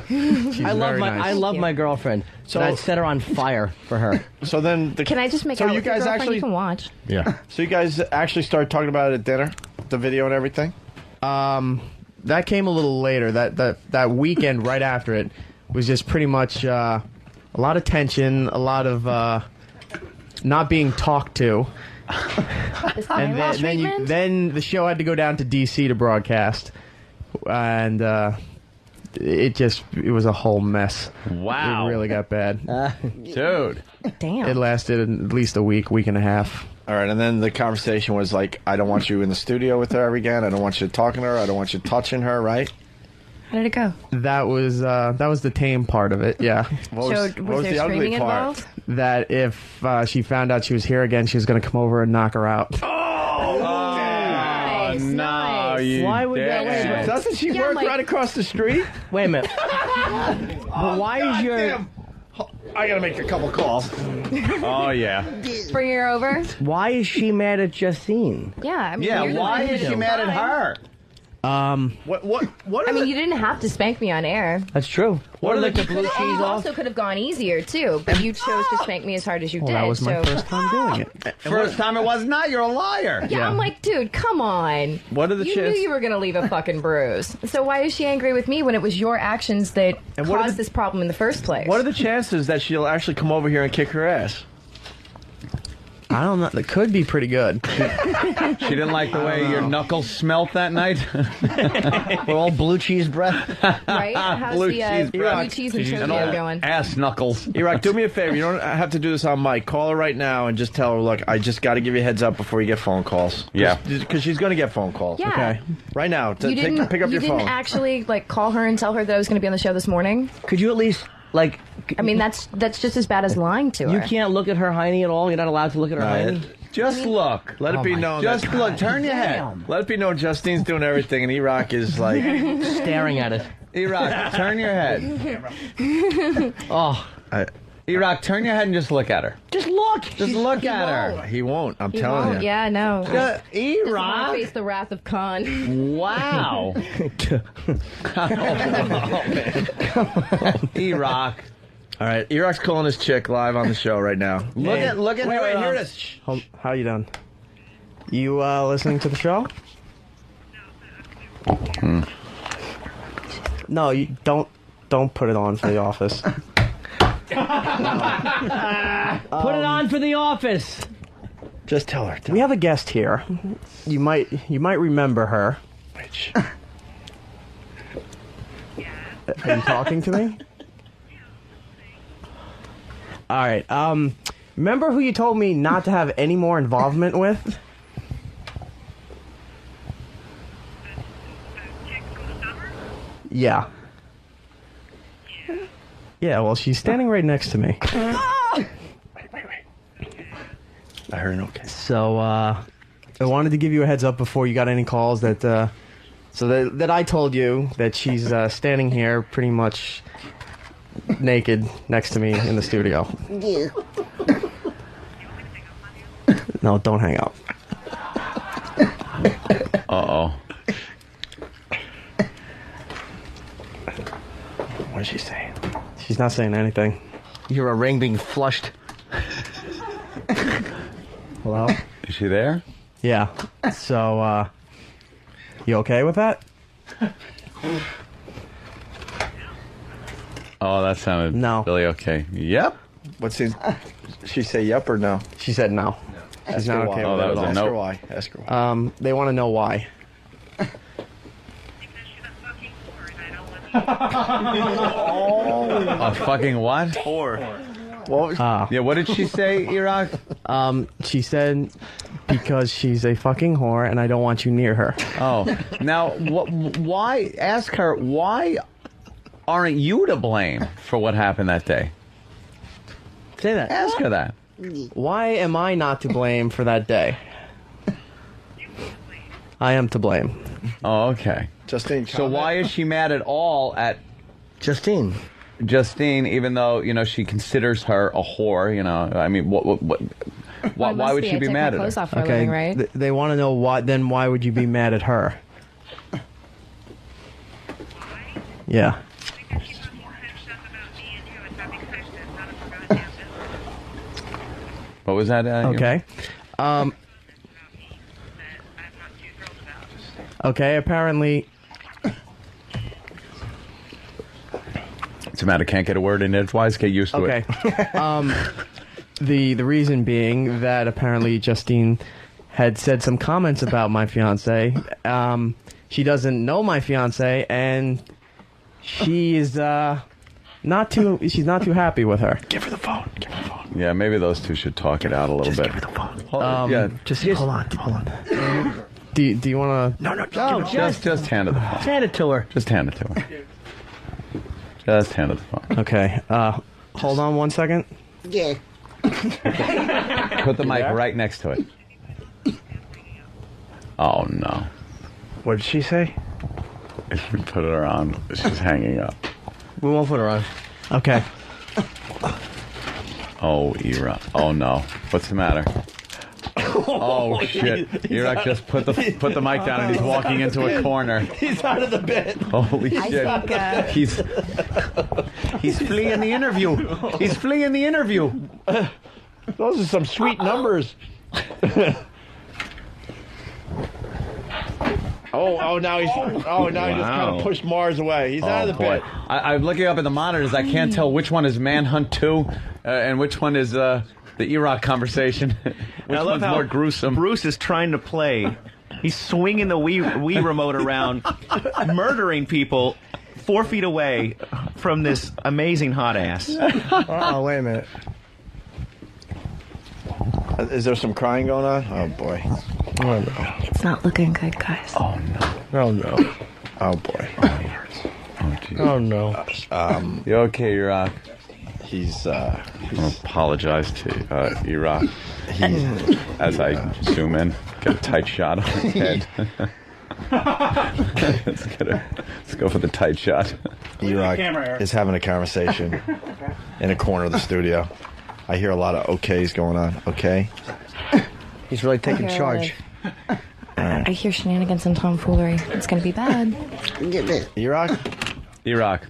She's I love very my. nice. I love my girlfriend. So- So I'd set her on fire for her. So then, Can I just make so out you with your guys girlfriend? actually, You can watch. Yeah. so you guys actually started talking about it at dinner, the video and everything. That came a little later. That weekend right after it was just pretty much a lot of tension, a lot of not being talked to, And then the show had to go down to D.C. to broadcast, and it was a whole mess. Wow. It really got bad. Dude. Damn. It lasted at least a week and a half. All right, and then the conversation was like, I don't want you in the studio with her again. I don't want you talking to her. I don't want you touching her, right? How did it go? That was the tame part of it, yeah. Was there screaming involved? That if she found out she was here again, she was going to come over and knock her out. No, you Why would dare. Doesn't she work right across the street? Wait a minute. But why is your... I gotta make a couple calls. Oh, yeah. Bring her over? Why is she mad at Justine? Yeah. I mean, Yeah, you're the why one is who she did mad it. at her? What I mean, you didn't have to spank me on air. That's true. What are the blue cheese You off? also could have gone easier, too, but you chose to spank me as hard as you Well, did. that was my so. first time doing it. First time it was not. You're a liar. Yeah, I'm like, dude, come on. What are the You chances? knew you were going to leave a fucking bruise. So why is she angry with me when it was your actions that And what are caused the- this problem in the first place? What are the chances that she'll actually come over here and kick her ass? I don't know. That could be pretty good. She didn't like the way your knuckles smelt that night? We're all blue cheese breath. Right? How's Blue the cheese blue breath. cheese and And Tokyo all going? ass knuckles. Iraq, do me a favor. You don't have to do this on mic. Call her right now and just tell her, look, I just got to give you a heads up before you get phone calls. Yeah. Because she's going to get phone calls. Yeah. Okay. Right now. You didn't, Pick up you your didn't phone. actually like call her and tell her that I was going to be on the show this morning? Could you at least, like... I mean, that's just as bad as lying to her. You can't look at her hiney at all? You're not allowed to look at her hiney? Just look. Let it be known. Just look. Turn your head. Let it be known Justine's doing everything, and Iraq is like staring at it. Iraq, turn your head. Oh, Iraq, turn your head and just look at her. just look. Just look at her. He won't. I'm He telling won't. you. Yeah, no. Doesn't want to Iraq. face the wrath of Khan. Wow. Iraq. All right, Iraq's calling his chick live on the show right now. Look at Wait, her. hear this. How you done? You listening to the show? No, you don't put it on for the office. Put it on for the office. Just tell her. We have a guest here. You might remember her. Which? Are you talking to me? All right. Remember who you told me not to have any more involvement with? Yeah. Yeah, well, she's standing right next to me. Wait. I heard an okay. So, I wanted to give you a heads up before you got any calls that I told you that she's standing here pretty much naked next to me in the studio. Yeah. No, don't hang up. Uh-oh. What is she saying? She's not saying anything. You're a ring being flushed. Hello? Is she there? Yeah. So, you okay with that? Oh, that sounded No. really okay. Yep. What's in? She say yep or no? She said no. She's not okay with it at all. Ask her why. Ask her why. They want to know why. A fucking what? Whore. Yeah, what did she say, Iraq? She said because she's a fucking whore and I don't want you near her. Oh, now why? Ask her why aren't you to blame for what happened that day? Say that. Ask her that. Why am I not to blame for that day? I am to blame. Oh, okay. Justine. So why is she mad at all at Justine, even though she considers her a whore? I mean, why would she be mad at her? Off for a living, right? They want to know why. Then why would you be mad at her? Yeah. What was that? Okay. Okay. Apparently. It's a matter. Can't get a word in edgewise. Get used to Okay. it. The reason being that apparently Justine had said some comments about my fiance. She doesn't know my fiance, and she is not too happy with her. Give her the phone. Give her the phone. Yeah, maybe those two should talk it out a little bit. Give her the phone. Hold on. Just hold on. Do you want to? No, just hand her the phone. Hand it to her. Just hand it to her. Just hand her the phone. Okay. Hold on 1 second. Yeah. Put the mic right next to it. Oh no. What did she say? If we put her on, she's hanging up. We won't put her on. Okay. Oh, Iraq. Oh no. What's the matter? Oh shit! Iraq just put the mic down and he's walking into a corner. He's out of the bed. Holy shit! He's fleeing the interview. He's fleeing the interview. Those are some sweet numbers. Now he just kind of pushed Mars away. He's out of the bed. I'm looking up at the monitors. I can't tell which one is Manhunt 2 and which one is the Iraq conversation. Which I love one's how more gruesome? Bruce is trying to play. He's swinging the Wii remote around, murdering people 4 feet away from this amazing hot ass. Oh, wait a minute. Is there some crying going on? Oh boy. Oh, no. It's not looking good, guys. Oh no. Oh, no. Oh boy. Oh geez. Oh, no. You okay, Iraq? He's I apologize to Iraq. As I zoom in, get a tight shot on his head. Let's go for the tight shot. Iraq is having a conversation in a corner of the studio. I hear a lot of okays going on. Okay? He's really taking Okay, charge. I hear shenanigans and tomfoolery. It's gonna be bad. Iraq? Iraq.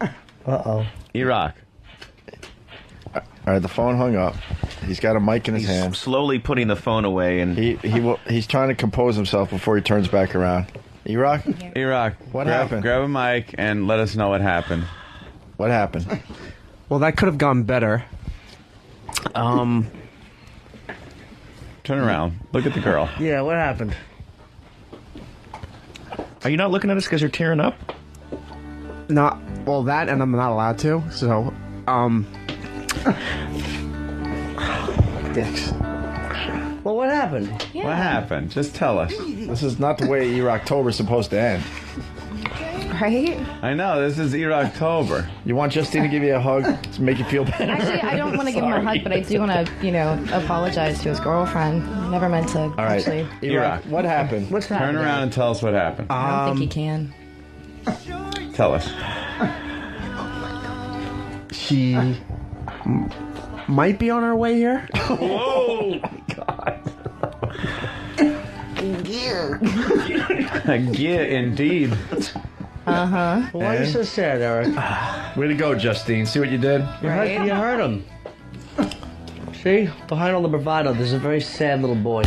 Uh-oh. Iraq. All right, the phone hung up. He's got a mic in his hand. Slowly putting the phone away, and he's trying to compose himself before he turns back around. Iraq? Iraq. What happened? Grab a mic and let us know what happened. What happened? Well, that could have gone better. Turn around. Look at the girl. Yeah, what happened? Are you not looking at us because you're tearing up? Not well, that, and I'm not allowed to. So, Dicks. Well, what happened? Yeah. What happened? Just tell us. This is not the way Iraqtober's supposed to end. Right? I know, this is Iraqtober. You want Justine to give you a hug to make you feel better? Actually, I don't want to give him a hug, but I do want to, apologize to his girlfriend. Never meant to. All right, actually. Iraq. What happened? What's Turn happening? around and tell us what happened. I don't think he can. Tell us. she might be on her way here. Whoa! God. Yeah, indeed. Uh-huh. Why are you so sad, Eric? Way to go, Justine. See what you did? You heard him. See? Behind all the bravado, there's a very sad little boy.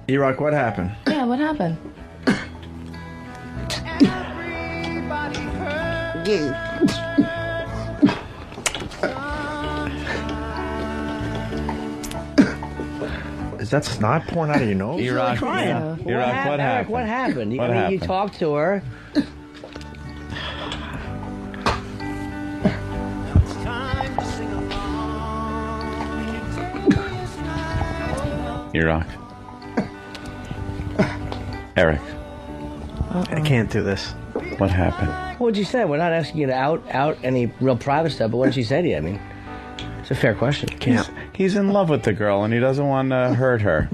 Iraq, what happened? Yeah, what happened? Is that snot pouring out of your nose? Iraq, Iraq, what happened? Eric, what happened? What happened? You talked to her. Iraq. Eric. I can't do this. What happened? What did you say? We're not asking you to out any real private stuff, but what did she say to you? I mean, it's a fair question. He's in love with the girl and he doesn't want to hurt her.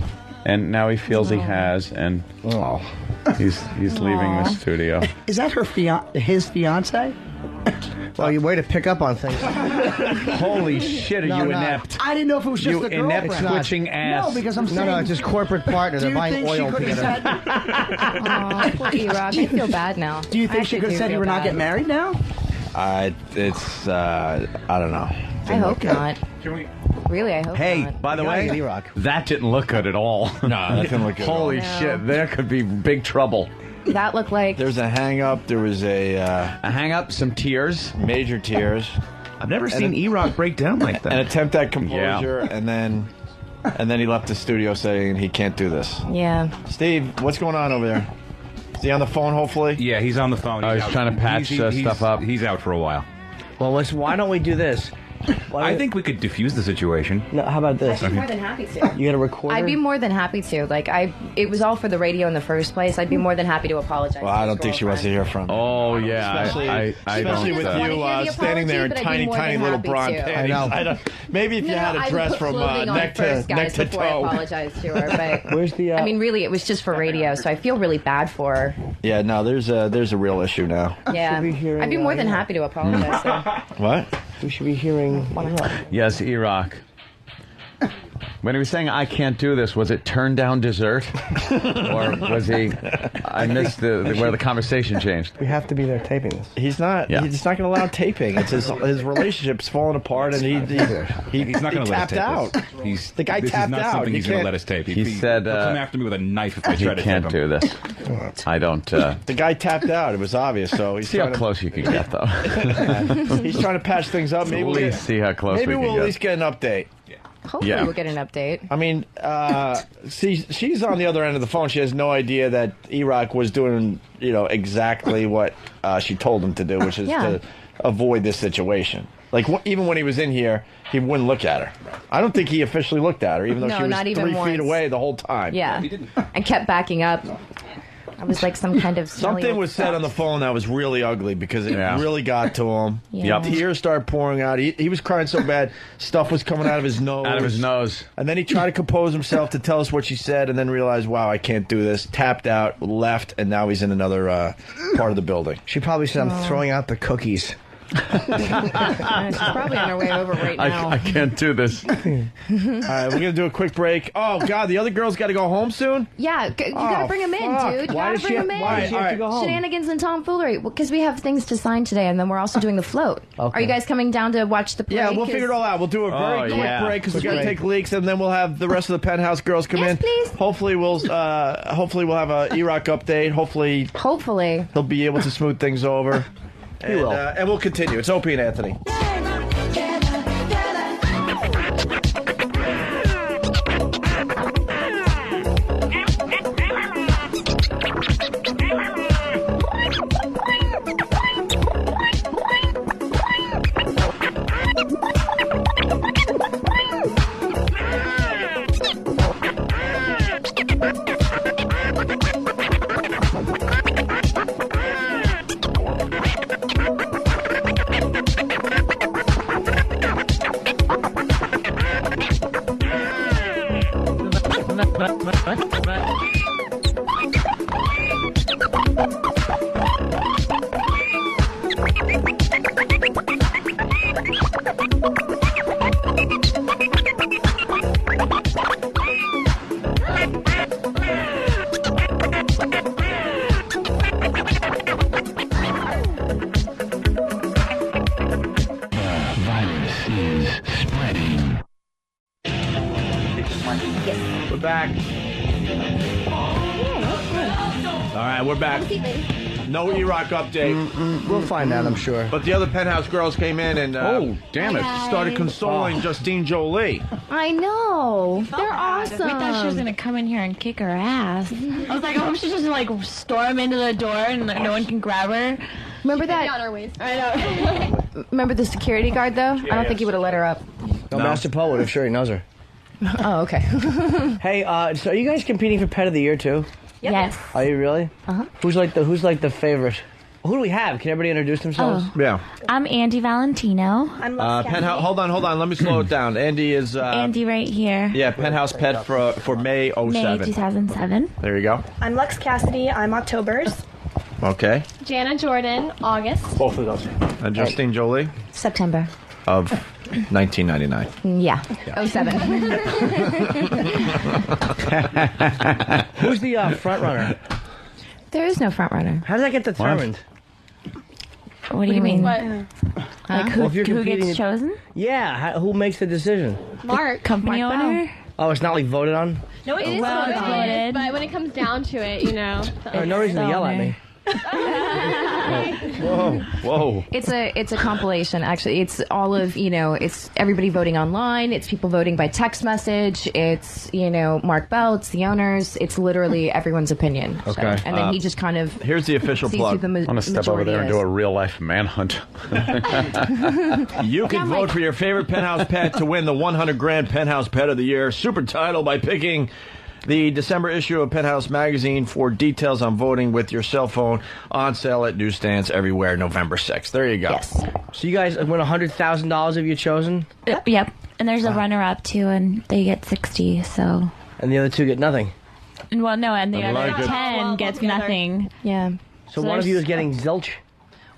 And now he feels he has, and he's leaving the studio. Is that his fiance? Well, you way to pick up on things. Holy shit, are you inept? I didn't know if it was just You the girlfriend. inept twitching ass. No, because I'm saying... No, it's his corporate partner. Do They're you buying think she oil could have together. Aw, poor E-Rock. I feel bad now. Do you think she could have said you were not getting married now? I don't know. I hope not. Really, I hope Hey, not. by the way, that didn't look good at all. No, that didn't look good. Holy No. shit, there could be big trouble. That looked like... There's a hang up. There was a hang up, some tears, major tears. I've never seen E-Rock break down like that. An attempt at composure, and then he left the studio saying he can't do this. Yeah. Steve, what's going on over there? Is he on the phone, hopefully? Yeah, he's on the phone. He's trying to patch stuff up. He's out for a while. Well, listen, why don't we do this? I think we could diffuse the situation. No, how about this? I'd be more than happy to. You got a recorder? I'd be more than happy to. Like, it was all for the radio in the first place. I'd be more than happy to apologize. Well, I don't think she wants to hear from him. Oh, yeah. Especially with you standing there in tiny little brawn panties. I know. Maybe if you had a dress from neck to toe. I apologize to her, but where's the? I mean, really, it was just for radio, so I feel really bad for her. Yeah, no, there's a real issue now. Yeah, I'd be more than happy to apologize. So. What? We should be hearing. Yes, E-Rock. When he was saying, I can't do this, was it turn down dessert? Or was he... I missed where the conversation changed. We have to be there taping this. He's not going to allow taping. It's his relationship's falling apart, and he's not going to let us tape out. This. The guy tapped out. This is not something he's going to let us tape. He said... He'll come after me with a knife if I try to tape him. He can't do this. I don't... The guy tapped out. It was obvious, so he's see how close you can get, though. He's trying to patch things up. Maybe see how close we can get. Maybe we'll at least get an update. Hopefully we'll get an update. I mean, she's on the other end of the phone. She has no idea that E-Rock was doing, exactly what she told him to do, which is to avoid this situation. Like, even when he was in here, he wouldn't look at her. I don't think he officially looked at her, even though she was not 3 even feet once. away the whole time. Yeah, and kept backing up. I was like some kind of... Something was said on the phone that was really ugly because it really got to him. Yeah. Tears started pouring out. He was crying so bad, stuff was coming out of his nose. And then he tried to compose himself to tell us what she said and then realized, wow, I can't do this. Tapped out, left, and now he's in another part of the building. She probably said, I'm throwing out the cookies. She's probably on her way over right now. I can't do this. All right, we're going to do a quick break. Oh, God, the other girl's got to go home soon? Yeah, you got to bring him in, dude. You got to bring him in. Why does she have to go home? Shenanigans and tomfoolery. Because we have things to sign today, and then we're also doing the float. Okay. Are you guys coming down to watch the play? Yeah, we'll figure it all out. We'll do a very quick break because we got to take leaks, and then we'll have the rest of the Penthouse girls come in. Please. Hopefully we'll have a E-Rock update. Hopefully he'll be able to smooth things over. And we'll continue. It's Opie and Anthony. We're back. All right, we're back. No E-Rock update. We'll find out, I'm sure. But the other Penthouse girls came in and started consoling Justine Jolie. I know. They're awesome. We thought she was going to come in here and kick her ass. I was like, I hope she doesn't like storm into the door and no one can grab her. Remember that? On our ways. I know. Remember the security guard, though? I don't think he would have let her up. No, Master Paul would have sure he knows her. Oh, okay. Hey, so are you guys competing for Pet of the Year too? Yes. Are you really? Uh-huh. Who's like the favorite? Who do we have? Can everybody introduce themselves? Yeah. I'm Andy Valentino. I'm Penthouse. Hold on. Let me slow it down. Andy is Andy right here. Yeah, Penthouse Pet for May 07. May 2007. There you go. I'm Lux Cassidy. I'm October's. Okay. Jana Jordan, August. Both of those. And Justine Jolie September. of 1999. Yeah. 07. Who's the front runner? There is no front runner. How does that get determined? What do you mean? What? Like Well, if you're who competing- gets chosen? Yeah, who makes the decision? Mark. Company Mark owner? Oh, it's not like voted on? No, it is Well, voted, voted. but when it comes down to it, No reason to yell at me. Whoa. It's a compilation, actually. It's all of, it's everybody voting online. It's people voting by text message. It's, Mark Bell, it's the owners. It's literally everyone's opinion. So, Okay. and then he just kind of Here's the official sees plug. who the I'm going to step over there and do a real-life manhunt. You can vote for your favorite Penthouse pet to win the 100 grand Penthouse Pet of the Year super title by picking the December issue of Penthouse Magazine. For details on voting with your cell phone, on sale at newsstands everywhere November 6th. There you go. Yes. So you guys win $100,000 if you've chosen? Yep. And there's a runner-up, too, and they get 60, so... And the other two get nothing? Well, no, and the I other like it. 10 gets nothing. Yeah. So one of you is getting zilch?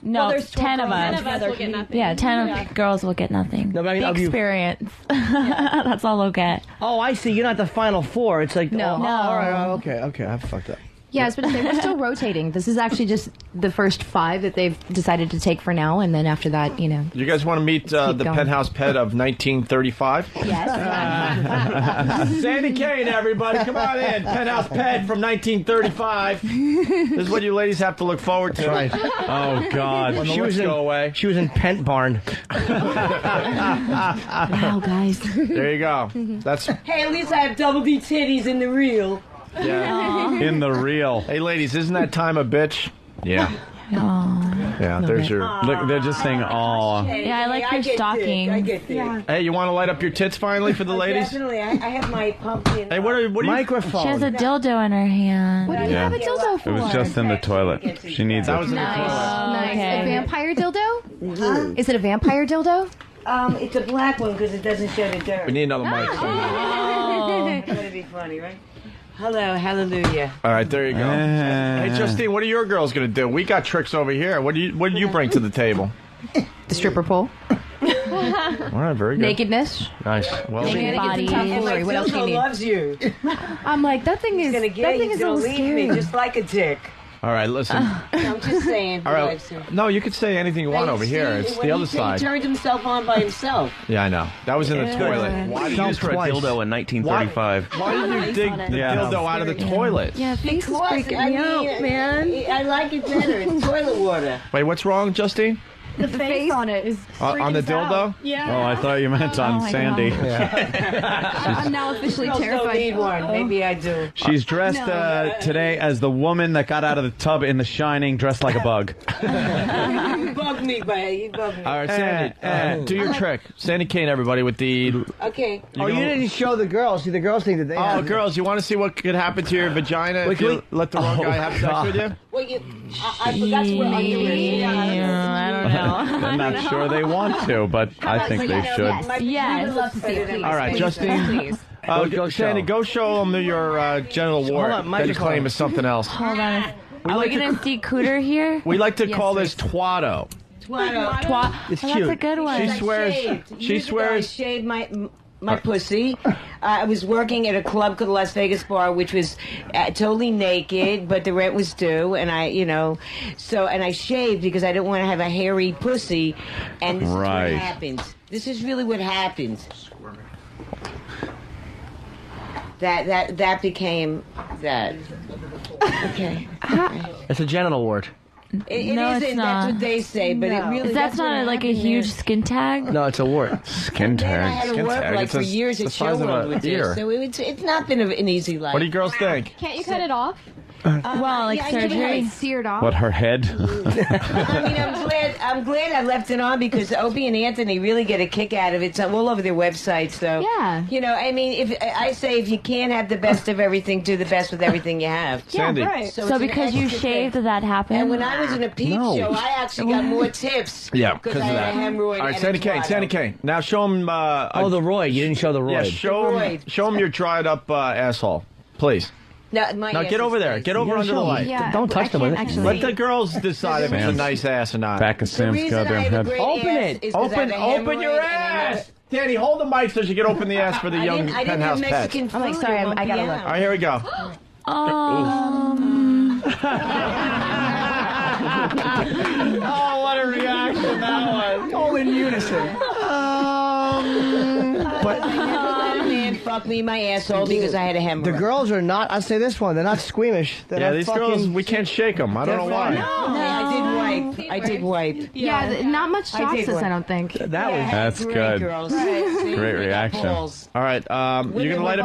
No, Well, there's 10 of 12 us. 10 of us will get nothing. Yeah, 10 of girls will get nothing. No, but I mean, the of you- experience. That's all they'll get. Oh, I see. You're not the final four. It's like... No. Oh, No. all right. Okay. I fucked up. Yeah, I was going to say, we're still rotating. This is actually just the first 5 that they've decided to take for now, and then after that, You guys want to meet the going. Penthouse Pet of 1935? Yes. Sandy Kane, everybody. Come on in. Penthouse Pet from 1935. This is what you ladies have to look forward to. That's right. Oh, God. When the She was looks in- go away. She was in Pent Barn. Wow, guys. There you go. That's Hey, at least I have double D titties in the reel. In the real. Hey, ladies, isn't that time a bitch? Yeah. Yeah, there's your... Look, they're just saying, "Aw." Yeah, I like your get stocking. Dick. I get dick. Hey, you want to light up your tits finally for the ladies? Definitely. I have my pumpkin. Hey, what are you... Microphone. She has a dildo in her hand. What do you Yeah. have a dildo for? It was just in the toilet. She needs That it. was in the toilet. Nice. Okay. A vampire dildo? Huh? Is it a vampire dildo? It's a black one because it doesn't show the dirt. We need another mic. That's gonna be funny, right? Hello, hallelujah. All right, there you go. Hey, Justine, what are your girls going to do? We got tricks over here. What do you bring to the table? The stripper pole. All right, very good. Nakedness. Nice. Well, Naked body. tomfoolery. What else do you need? loves you. I'm like, that thing is, He's gonna that get thing you. is He's a gonna little leave scary. me just like a dick. all right, listen. I'm just saying. All right. No, you could say anything you want over here. It's the other side. He turned himself on by himself. Yeah, I know. That was in the toilet. Why did you use for a dildo in 1935? Why did you dig the dildo out of the toilet? Yeah, face is Because, freaking me out, man. I like it better. It's toilet water. Wait, what's wrong, Justine? The face on it is On the dildo? Yeah. Oh, I thought you meant on my Sandy. I'm now officially Don't terrified. need one. Maybe I do. She's dressed today as the woman that got out of the tub in The Shining, dressed like a bug. You bug me, babe. You bug me. All right, Sandy, do your trick. Sandy Kane, everybody, with the... Okay. Oh, you didn't show the girls. See, the girls think that they Oh, have. girls, you want to see what could happen to your vagina if you let the wrong guy have sex with you? Well, I forgot to wear underwear. I don't know. I'm not sure they want to, but I think they should. Yes. Love to see it, please. All right, Justine. Please. Go Sandy, show. go show them your genital wart on, that you microphone. claim is something else. Hold on. Are like we to going to see Cooter here? We like to Yes, call please. this twatto. Twat. It's Oh, cute. that's a good one. She swears. She Years ago, I swears. shaved my pussy. I was working at a club called the Las Vegas Bar, which was totally naked, but the rent was due, and and I shaved because I didn't want to have a hairy pussy, and this Right. is what happens. This is really what happens. That became that. Okay. It's a genital wart. It No, it's isn't. not. That's what they say, but it really. That's what not like a happened huge there. skin tag? No, it's a wart. Skin Then I tag. had to Skin work tag. like It's for a- years the at size of Showworld a with ear. this, so it's not been an easy life. What do you girls think? Can't you cut it off? Well, like Yeah, I never had surgery? it seared off. What, her head? I mean, I'm glad I left it on because Opie and Anthony really get a kick out of it. It's all over their website. So Yeah. I mean, if I say if you can't have the best of everything, do the best with everything you have. Sandy. right. it's So an because you extra thing. shaved, did that happen? And when I was in a peep No. show, I actually got more tips. Yeah, because I of had that. a hemorrhoid. All right, and Sandy a Kane. twatto. Sandy Kane. Now show them. Oh, the roid. You didn't show the roid. Yeah, show them your dried up asshole, please. No, my Now ass get is over there. nice. Get over under the light. Yeah, Don't touch I them with can't it. actually. Let the girls decide if it's a Sam's nice ass or not. Back of The Sam's reason I goddamn have a head. great Open ass it. is 'cause I have Open a your hemorrhoid and ass. Danny, hold the mic so she can open the ass for the I young didn't have penthouse pet. Mexican food. I'm like, sorry, It won't I be gotta out. look. All right, here we go. Oh, what a reaction that was. All in unison. But I never let a man fuck fuck me in my asshole because I had a hemorrhoid. The girls are not. I'll say this one. They're not squeamish. They're Yeah, not these fucking, girls, we can't shake them. I don't know why. I did wipe. Yeah, not much chocolate, I don't think. That's great, good. girls. Great reaction. All right, you're gonna light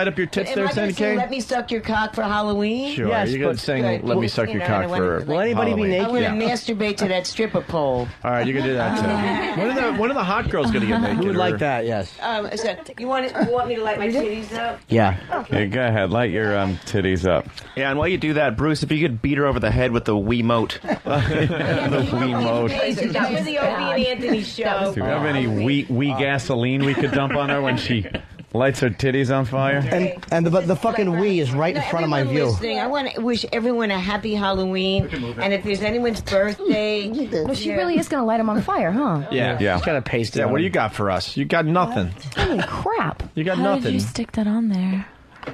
up your tits there, Sandy Kane? Let me suck your cock for Halloween? Sure. Yes, you're gonna but- sing Good. "Let Me Suck Your Cock" for. Will anybody be Halloween. naked? I want to Yeah. masturbate to that stripper pole. All right, you can do that too. When are the hot girls gonna get naked? Who would or- like that? Yes. So you want me to light my titties up? Yeah. Yeah, go ahead. Light your titties up. Yeah, and while you do that, Bruce, if you could beat her over the head with the Wiimote. The Wiimote. That was the Opie and Anthony show. Do we have any wee gasoline we could dump on her when she lights her titties on fire? And the fucking Wii is right in front of my view. Listening, I want to wish everyone a happy Halloween. And if there's anyone's birthday, Well, she really is going to light him on fire, huh? Yeah. It's kind of pasty. Yeah, what do you got for us? You got nothing. I mean, crap. You got How nothing. did you stick that on there?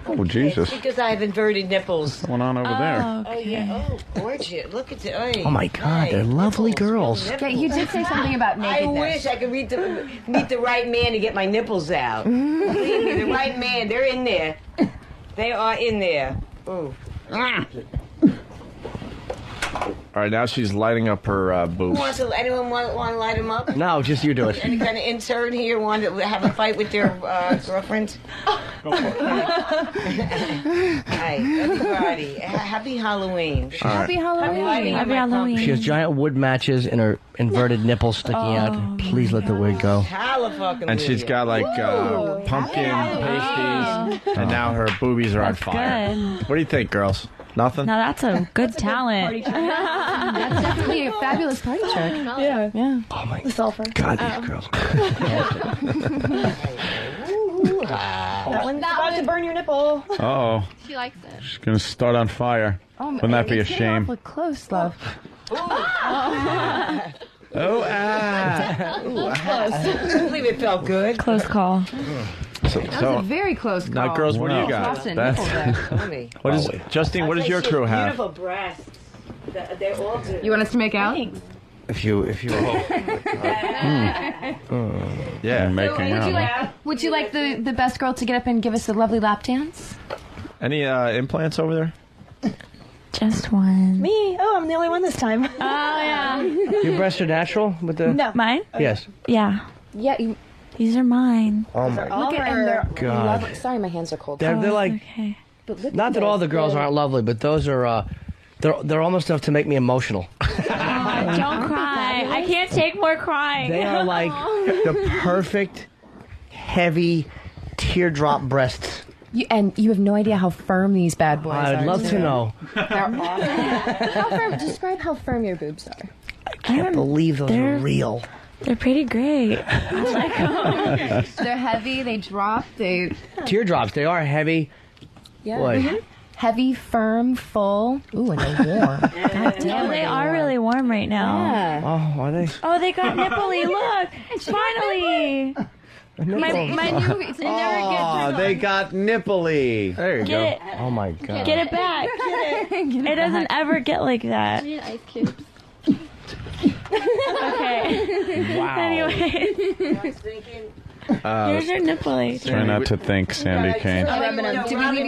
Oh, Jesus. because I have inverted nipples. What's going on over there? Oh yeah. Oh, gorgeous. Look at the. Oh my God, they're lovely girls. Yeah, you did say something about I nakedness. wish I could meet the right man to get my nipples out. Believe me, the right man, they're in there. They are in there. Ooh. All right, now she's lighting up her boobs. Anyone want to light them up? No, just you do it. Any kind of intern here want to have a fight with their girlfriends? Hi, everybody. Happy Halloween. Happy Halloween. Happy Halloween. She has giant wood matches and her inverted nipples sticking out. Please let the wig go. And she's got like pumpkin pasties, and now her boobies are on fire. good. What do you think, girls? Nothing? Now that's a good talent. That's definitely a fabulous party trick. Yeah. Yeah. Oh my sulfur. God, these girls. That one's about to burn your nipple. Uh-oh. She likes it. She's going to start on fire. Wouldn't that be a shame? Awfully close, love. Oh, I believe it felt good. Close call. That was a very close call. Now, girls, what do you got? Lost a nipple there. What is Justine? What does your crew have? Beautiful breasts. They're all good. You want us to make out? If you. Yeah, making Would you like the best girl to get up and give us a lovely lap dance? Any implants over there? Just one. Me? Oh, I'm the only one this time. Oh, yeah. Your breasts are natural with the. No. Mine? Yes. Yeah. Yeah. These are mine. Oh my Look at and they're God. lovely. Sorry, my hands are cold. They're like. Okay. But look Not at that all those. the girls aren't lovely, but those are. They're almost enough to make me emotional. Don't cry. I can't take more crying. They are like the perfect, heavy, teardrop breasts. You have no idea how firm these bad boys are. I'd love to know. They're awesome. How firm? Describe how firm your boobs are. I can't believe those are real. They're pretty great. I like them. They're heavy. They drop. They Teardrops. They are heavy. yeah. Boy. Mhm. Heavy, firm, full. Ooh, and they're warm. God damn, They are really warm right now. Yeah. Oh, are they? Oh, they got nipply. Look. Finally. My new. It never They got nipply. There you Get go. it. Oh my God. Get it back. It doesn't ever get like that. Need ice cubes. Okay. Wow. Anyway. Here's your nipply. Try not to think, Sandy Kane. Robin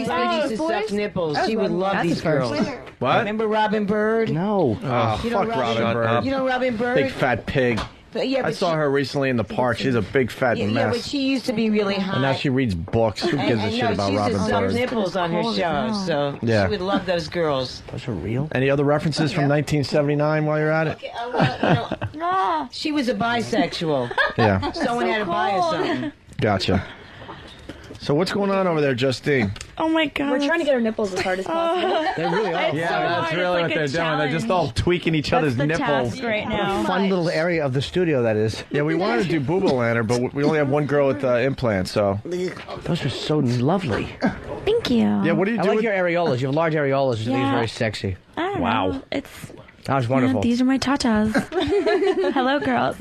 Bird used to suck nipples. She would love That's these a first. girls. What? Remember Robin Bird? No. Oh, You know fuck Robin Bird. You know Robin Bird? Big fat pig. But yeah, I but saw her recently in the park. She's a big fat Yeah, mess. but she used to be really hot. And now she reads books. Who gives a shit about she Robin used to suck Bird? nipples on her show, so Yeah. she would love those girls. Those are real. Any other references from 1979 while you're at it? She was a bisexual. Yeah. Someone had to buy her something. Gotcha. So what's going on over there, Justine? Oh my God. We're trying to get her nipples as hard as possible. They really are. It's so hard. It's like a They're challenge. just all tweaking each other's That's the nipples. task right What a now. fun little area of the studio that is. Yeah, we wanted to do Boobo Lantern, but we only have one girl with implants, so. Those are so lovely. Thank you. Yeah, what do you I do? like with- your areolas. You have large areolas, which I think is Yeah. very sexy. I don't Wow. know. It's That was wonderful. these are my tatas. Hello, girls.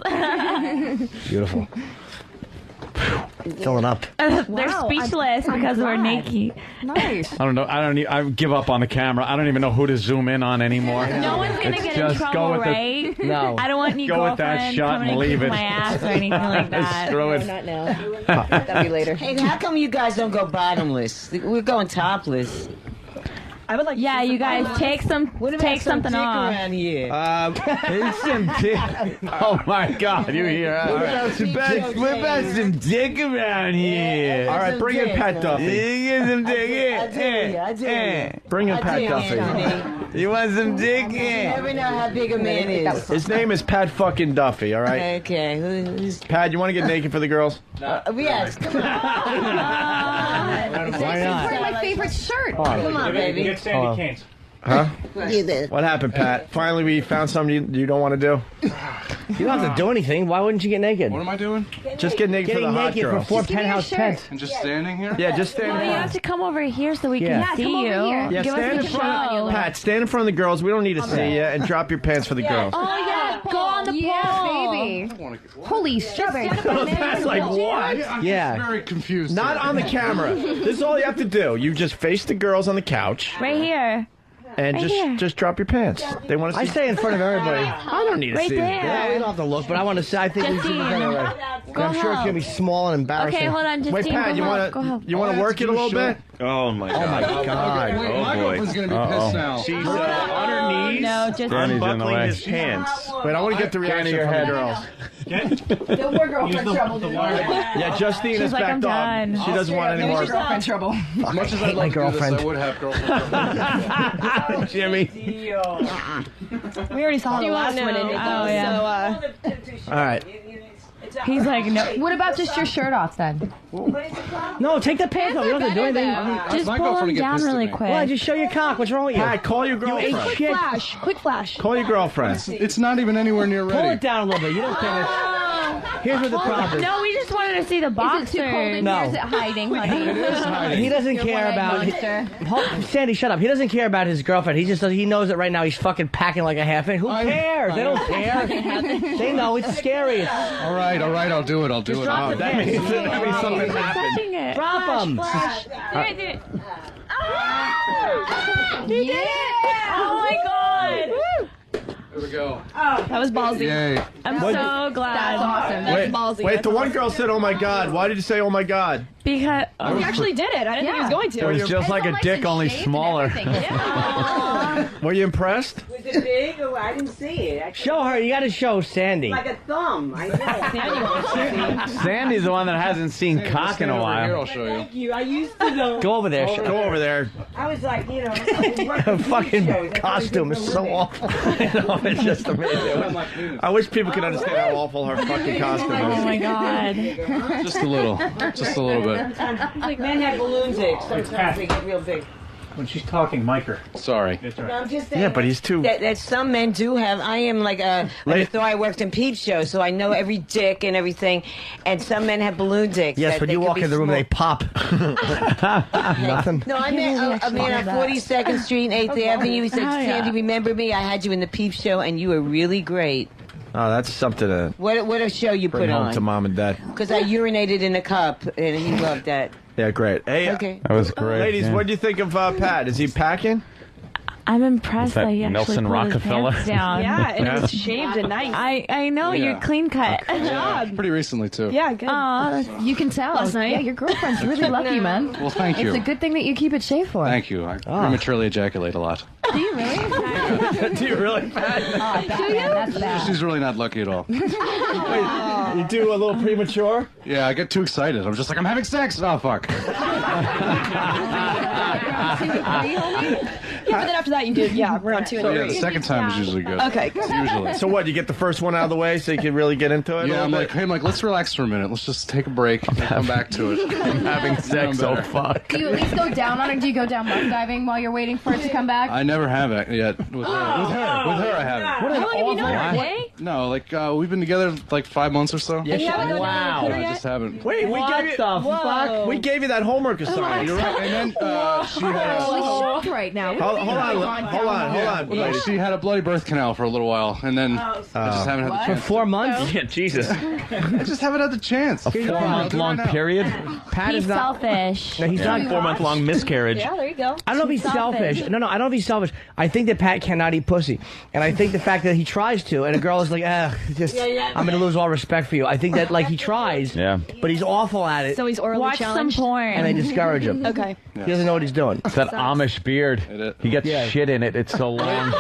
Beautiful. filling up. They're speechless because we're naked. Nice. I don't know. I give up on the camera. I don't even know who to zoom in on anymore. No one's gonna get in Just go trouble, with right? No. I don't want any Go with that girlfriend shot coming and to leave kick it. my ass or anything like that. Screw it. Not now. That'll be later. Hey, how come you guys don't go bottomless? We're going topless. I would like. Yeah, you guys take something off. Around here. It's some dick. Oh my God, you hear? All right. What about some dick around here? All right, bring in Pat Duffy. Get some dick. I do. Bring in Pat Duffy. You want some dick? You never know how big a man is. His name is Pat fucking Duffy, all right? Okay. Who's... Pat, you want to get naked for the girls? Yes. Come on. It's part of my favorite shirt. Come on, baby. Get Sandy Canes. Huh? Do this. What happened, Pat? Finally, we found something you don't want to do? You don't have to do anything. Why wouldn't you get naked? What am I doing? Just get naked for the Getting hot naked girls. for 4 penthouse pets. And just standing here? Yeah, just stand Well, in you front. have to come over here so we Yeah. can see come over you. here. Yeah, Give stand in us a front. show. Pat, stand in front of the girls. We don't need to see you, and drop your pants for the girls. Oh yeah, go on the pole. baby. Holy strawberry. Pat's like, what? Yeah. Very confused. Not on the camera. This is all you have to do. You just face the girls on the couch Right here. and Right here. just drop your pants. They want to see. I stay in front of everybody. I don't need to Right see there. Yeah, we don't have to look, but I want to say I think we should be Justine. better. Go I'm sure it's help. gonna be small and embarrassing. Okay, hold on, Justine. Wait, Pat, go help. Go help. you want to work it a little bit? Oh my God. Oh my God. Wait, my girlfriend's going to be pissed now. She's on her knees, No, just Danny's in the unbuckling way. his pants. Wait, I want to get the reaction your from head. the girls. No more girlfriend trouble. Yeah, Justine She's is like, backed I'm off. done. She doesn't want any more. Girlfriend trouble. As much as I I'd hate my like to do this, girlfriend. I would have girlfriend. Jimmy. We already saw the last one in it, Oh, yeah. All right. He's like, no. What about just your shirt off then? No, take the pants off. You don't have to do anything. Just my pull girlfriend him get down pissed at really me. quick. Why? Just show your cock. What's wrong with you? Pat, call your You ate girlfriend. shit. Quick flash. Call your girlfriend. It's not even anywhere near Pull ready. it down a little bit. You don't think it's... Here's what the problem is. No, we just wanted to see the Is boxers. it too cold in No. here? Is it hiding, honey? He doesn't care about... Sandy, shut up. He doesn't care about his girlfriend. He just he knows that right now he's fucking packing like a half inch. Who cares? They don't care. They know it's scary. All right, I'll do it. I'll do it. drop the That means something happened. Touching it. Drop them. Do it, do it. You did it! Oh my God! There we go. That was ballsy. Yay. I'm so glad. That's awesome. That's Wait, ballsy. wait. That's The one awesome. girl said, "Oh my God." Why did you say, "Oh my God"? Because He actually did it. I didn't think he was going to. It was just like a dick, only smaller. Were you impressed? Was it big? Or I didn't see it. Show her. You got to show Sandy. Like a thumb. I know. Sandy's the one that hasn't seen cock in a Here, while. I'll show you. Thank you. I used to know. Go over there. Go over there. I was like, you know, Her fucking costume is so awful. No, it's just amazing. I wish people could understand how awful her fucking costume is. oh my God. Just a little. Just a little bit. Like men have balloons, sometimes they get real big. When she's talking, mic her. Sorry. I'm just saying Yeah, but he's too. that some men do have. I am like I thought I worked in peep shows, so I know every dick and everything. And some men have balloon dicks. Yes, that when they you could walk be in the room, small. they pop. Nothing. No, I met a man on 42nd Street and 8th Avenue. He said, Oh, yeah. "Sandy, remember me? I had you in the peep show, and you were really great. Oh, that's something to What a show you bring put home to on." mom and dad. Because I urinated in a cup, and he loved that. Yeah, great. Hey, Okay. That was great. ladies, yeah. what do you think of Pat? Is he packing? I'm impressed Is that that he actually Nelson pulled Rockefeller? his pants down. Yeah, and it was shaved and nice. I know Yeah. you're clean cut. Good job. Pretty recently, too. Yeah, good. You can tell. Last night? Yeah, your girlfriend's really lucky, man. Well, thank you. It's a good thing that you keep it shaved for. Thank you. I prematurely ejaculate a lot. Do you really? Do you really, Pat? That's bad. She's really not lucky at all. Wait, you do a little premature? Yeah, I get too excited. I'm just like, I'm having sex. Oh, fuck. Yeah, but then after that you did, round 2 and 3. Yeah, the second time is usually good. Okay, good. Usually. So what? You get the first one out of the way so you can really get into it. Yeah, a I'm little like, hey, Mike, let's relax for a minute. Let's just take a break and come back to it. I'm having sex. Oh, fuck. Do you at least go down on it? Do you go down butt diving while you're waiting for it to come back? I never have it yet. With her I haven't. How long have you known her? Day? No, like we've been together like 5 months or so. Yeah, you haven't gone down No, I just haven't. Wait, we gave you fuck? We gave you that homework assignment. You're right. And then she has. Holy shit right now. How Yeah, lady. she had a bloody birth canal for a little while, and then I just haven't had the chance. For 4 months? Yeah, Jesus. I just haven't had the chance. A 4-month-long period? Pat He's is not selfish. No, he's not 4-month-long miscarriage. Yeah, there you go. I don't know if he's selfish. No, I don't know if he's selfish. I think that Pat cannot eat pussy. And I think the fact that he tries to, and a girl is like, I'm going to lose all respect for you. I think that, like, he tries, but he's awful at it. So he's orally Watch challenged. some porn. And they discourage him. Okay. He doesn't know what he's doing. It's that Amish beard. He gets shit in it. It's so long.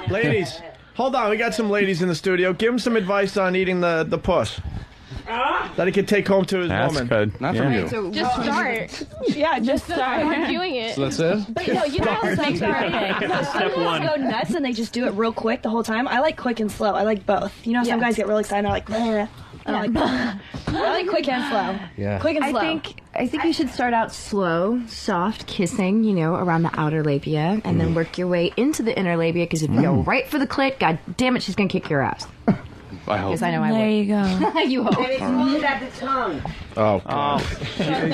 Ladies, hold on. We got some ladies in the studio. Give him some advice on eating the puss. That he can take home to his That's woman. good. Not from you. So just start. Yeah, just start doing it. So that's it? But no, you know how some girls go nuts and they just do it real quick the whole time. I like quick and slow. I like both. You know, some guys get really excited. I like, bleh. I like, I like quick and slow. Yeah. Quick and slow. I think you should start out slow, soft, kissing, around the outer labia, and then work your way into the inner labia, because if you go right for the clit, god damn it, she's going to kick your ass. I hope. Because I know I There would. you go. You hope. And it's moved at the tongue. Oh, God.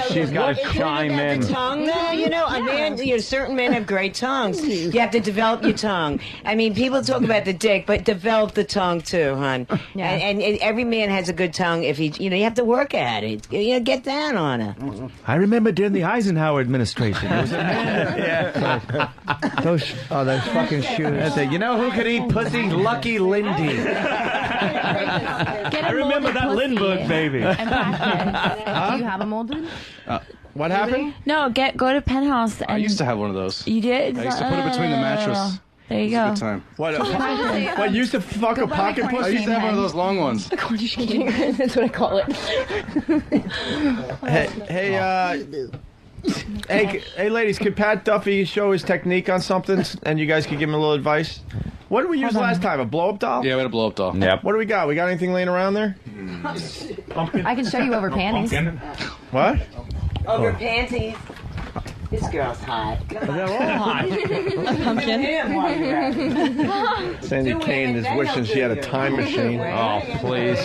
She's got to chime in. Tongue, no, a man, certain men have great tongues. You have to develop your tongue. I mean, people talk about the dick, but develop the tongue too, hon. Yeah. And every man has a good tongue if he, you have to work at it. Get down on it. I remember during the Eisenhower administration. There was a Those fucking shoes. You know who could eat pussy? Lucky Lindy. I remember that Lindbergh baby. Do you have a molded? What happened? No, go to Penthouse. And I used to have one of those. You did? I used to put it between the mattress. There you It was a go. good time. What, you used to fuck a pocket I pussy? used to have one of those long ones. That's what I call it. Hey, ladies, could Pat Duffy show his technique on something, and you guys could give him a little advice? What did we use last time? A blow-up doll? Yeah, we had a blow-up doll. Yep. What do we got? We got anything laying around there? I can show you over panties. What? Over panties. This girl's hot. They're all hot. Sandy Kane is wishing she had a time machine. Oh, please.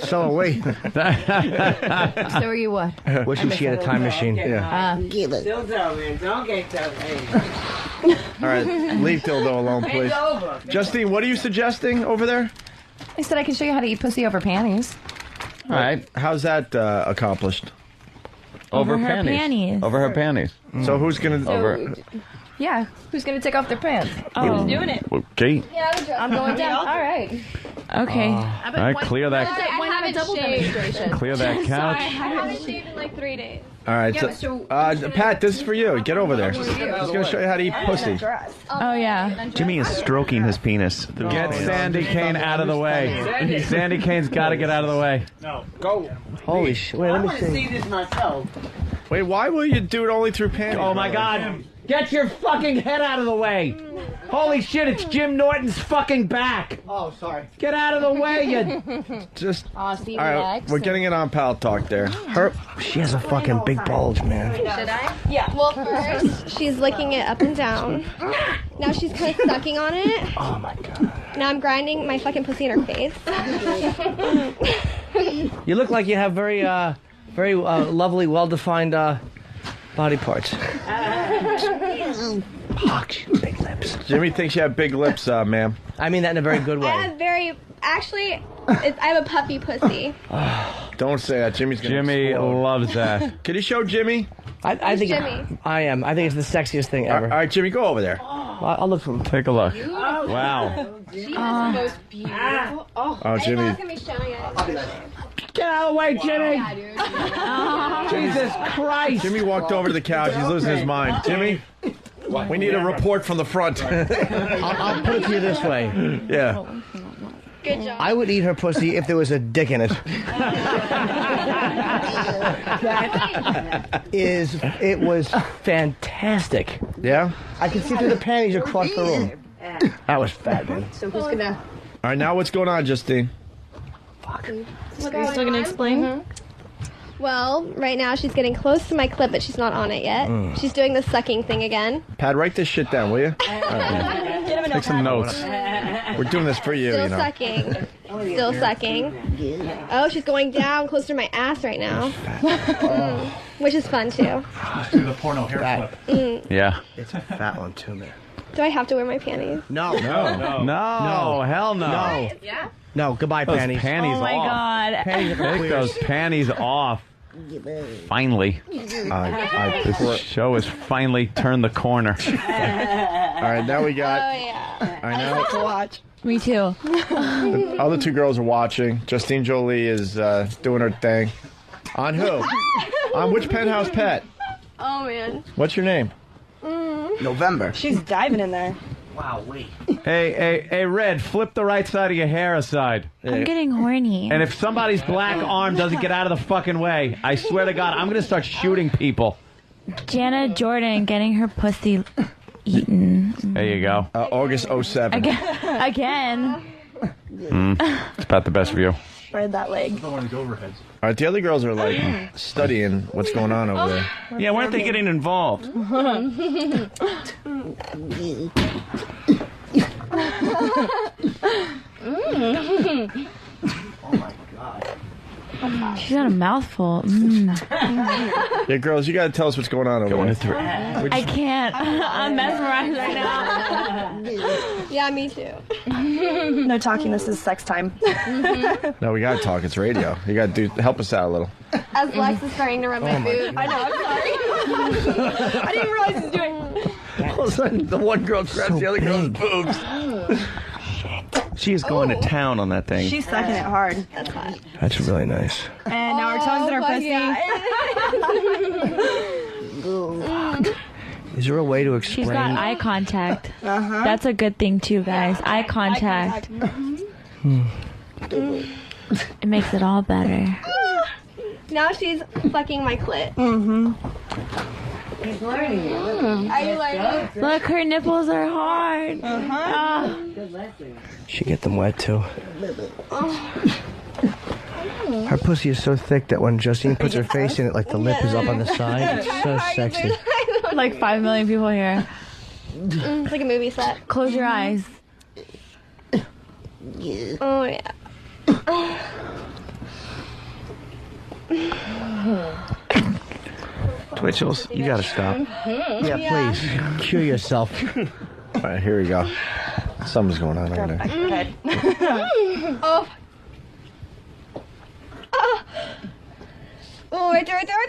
So are we. So are you what? Wishing she had a time machine. Yeah. Still tell me. Don't get tough. All right, leave Dildo alone, please. over. Justine, what are you suggesting over there? I said I can show you how to eat pussy over panties. All right. How's that accomplished? Over her panties. Over her panties. So who's going to... Over. Yeah. Who's going to take off their pants? Oh. Doing it. Okay. I'm going down. All right. Okay. All right, clear that. I haven't double demonstration. Clear that couch. I haven't shaved in like 3 days. All right, Pat, this is for you. Get over there. He's going to show you how to eat pussy. Oh, yeah. Jimmy is stroking his penis. Get Sandy Kane out of the way. Sandy Kane's got to get out of the way. No, go. Holy shit. Wait, let me see. this myself. Wait, why will you do it only through panties? Oh, my God. Get your fucking head out of the way. Holy shit, it's Jim Norton's fucking back. Oh, sorry. Get out of the way, you... Just... See, All right, relax. we're getting it on Pal Talk there. She has a fucking big bulge, man. Should I? Yeah. Well, first she's licking it up and down. Now she's kind of sucking on it. Oh my God. Now I'm grinding my fucking pussy in her face. You look like you have very lovely, well-defined body parts. Fuck, big lips. Jimmy thinks you have big lips, ma'am. I mean that in a very good way. I have I have a puppy pussy. Don't say that. Jimmy's going to Jimmy loves that. Can you show Jimmy? I think Jimmy? I am. I think it's the sexiest thing ever. All right, Jimmy, go over there. I'll look for him. Take a look. Wow. She has the most beautiful. Oh, Jimmy. I'm not gonna be showing it. Get out of the way, Jimmy! Jesus Christ! Jimmy walked over to the couch. He's losing his mind. Jimmy, we need a report from the front. I'll put it to you this way. Yeah. Good job. I would eat her pussy if there was a dick in it. It was fantastic. Yeah? I could see through the panties across the room. That was fat, man. So who's gonna? All right, now what's going on, Justine? Are you still gonna explain? Well, right now she's getting close to my clip, but she's not on it yet. She's doing the sucking thing again. Pat, write this shit down, will you? Take some notes. We're doing this for you, Still you know. sucking. Still sucking. Oh, she's going down close to my ass right now. Which is fun too. Do the porno hair flip. Yeah. It's a fat one too, man. Do I have to wear my panties? No. No, hell no. No. Yeah? No, goodbye, Those panties. panties Oh my off. God. Take those panties off. Finally. This show has finally turned the corner. All right, now we got. Oh, yeah. I know. to watch. Me too. The other two girls are watching. Justine Jolie is doing her thing. On who? On which penthouse pet? Oh, man. What's your name? November. She's diving in there. Wow, wait. Hey, Red, flip the right side of your hair aside. I'm getting horny. And if somebody's black arm doesn't get out of the fucking way, I swear to God, I'm going to start shooting people. Jana Jordan getting her pussy eaten. There you go. August 07. Again. It's about the best view. Spread that leg. All right, the other girls are like studying what's going on over there. Yeah, why aren't they getting involved? She's got a mouthful. Yeah, girls, you got to tell us what's going on over there. I can't. I'm mesmerized right now. Yeah, me too. No talking. This is sex time. No, we got to talk. It's radio. You got to help us out a little. As Lex is starting to rub my boot. I know. I'm sorry. I didn't realize he's doing. All of a sudden, the one girl grabs the other girl's boobs. She is going to town on that thing. She's sucking it hard. That's hot. That's really nice. And now our tongues in our pussy. Is there a way to explain? She's got eye contact. Uh-huh. That's a good thing too, guys. Eye contact. It makes it all better. Now she's fucking my clit. Mm-hmm. He's learning. Are you learning? Look, her nipples are hard. Ah. She get them wet too. Her pussy is so thick that when Justine puts her face in it, like the lip is up on the side. It's so sexy. Like 5 million people here. It's like a movie set. Close your eyes. Oh, yeah. Twitchels, you gotta stop. Yeah, please. Cue yourself. All right, here we go. Something's going on over there. Oh. Oh, right there, right there, right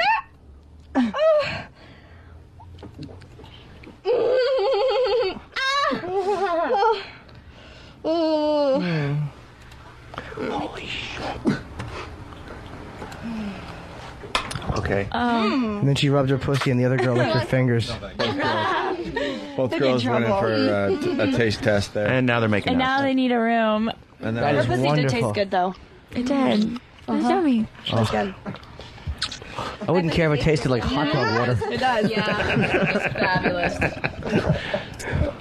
there. Oh. Holy shit. Okay. And then she rubbed her pussy and the other girl licked her fingers. Both girls went in for a taste test there. And now they're making And out. now they need a room. And That Her is pussy wonderful. did taste good though. It did. That's yummy. That's good. I wouldn't care if it tasted like hot dog water. It does. Yeah. It's fabulous.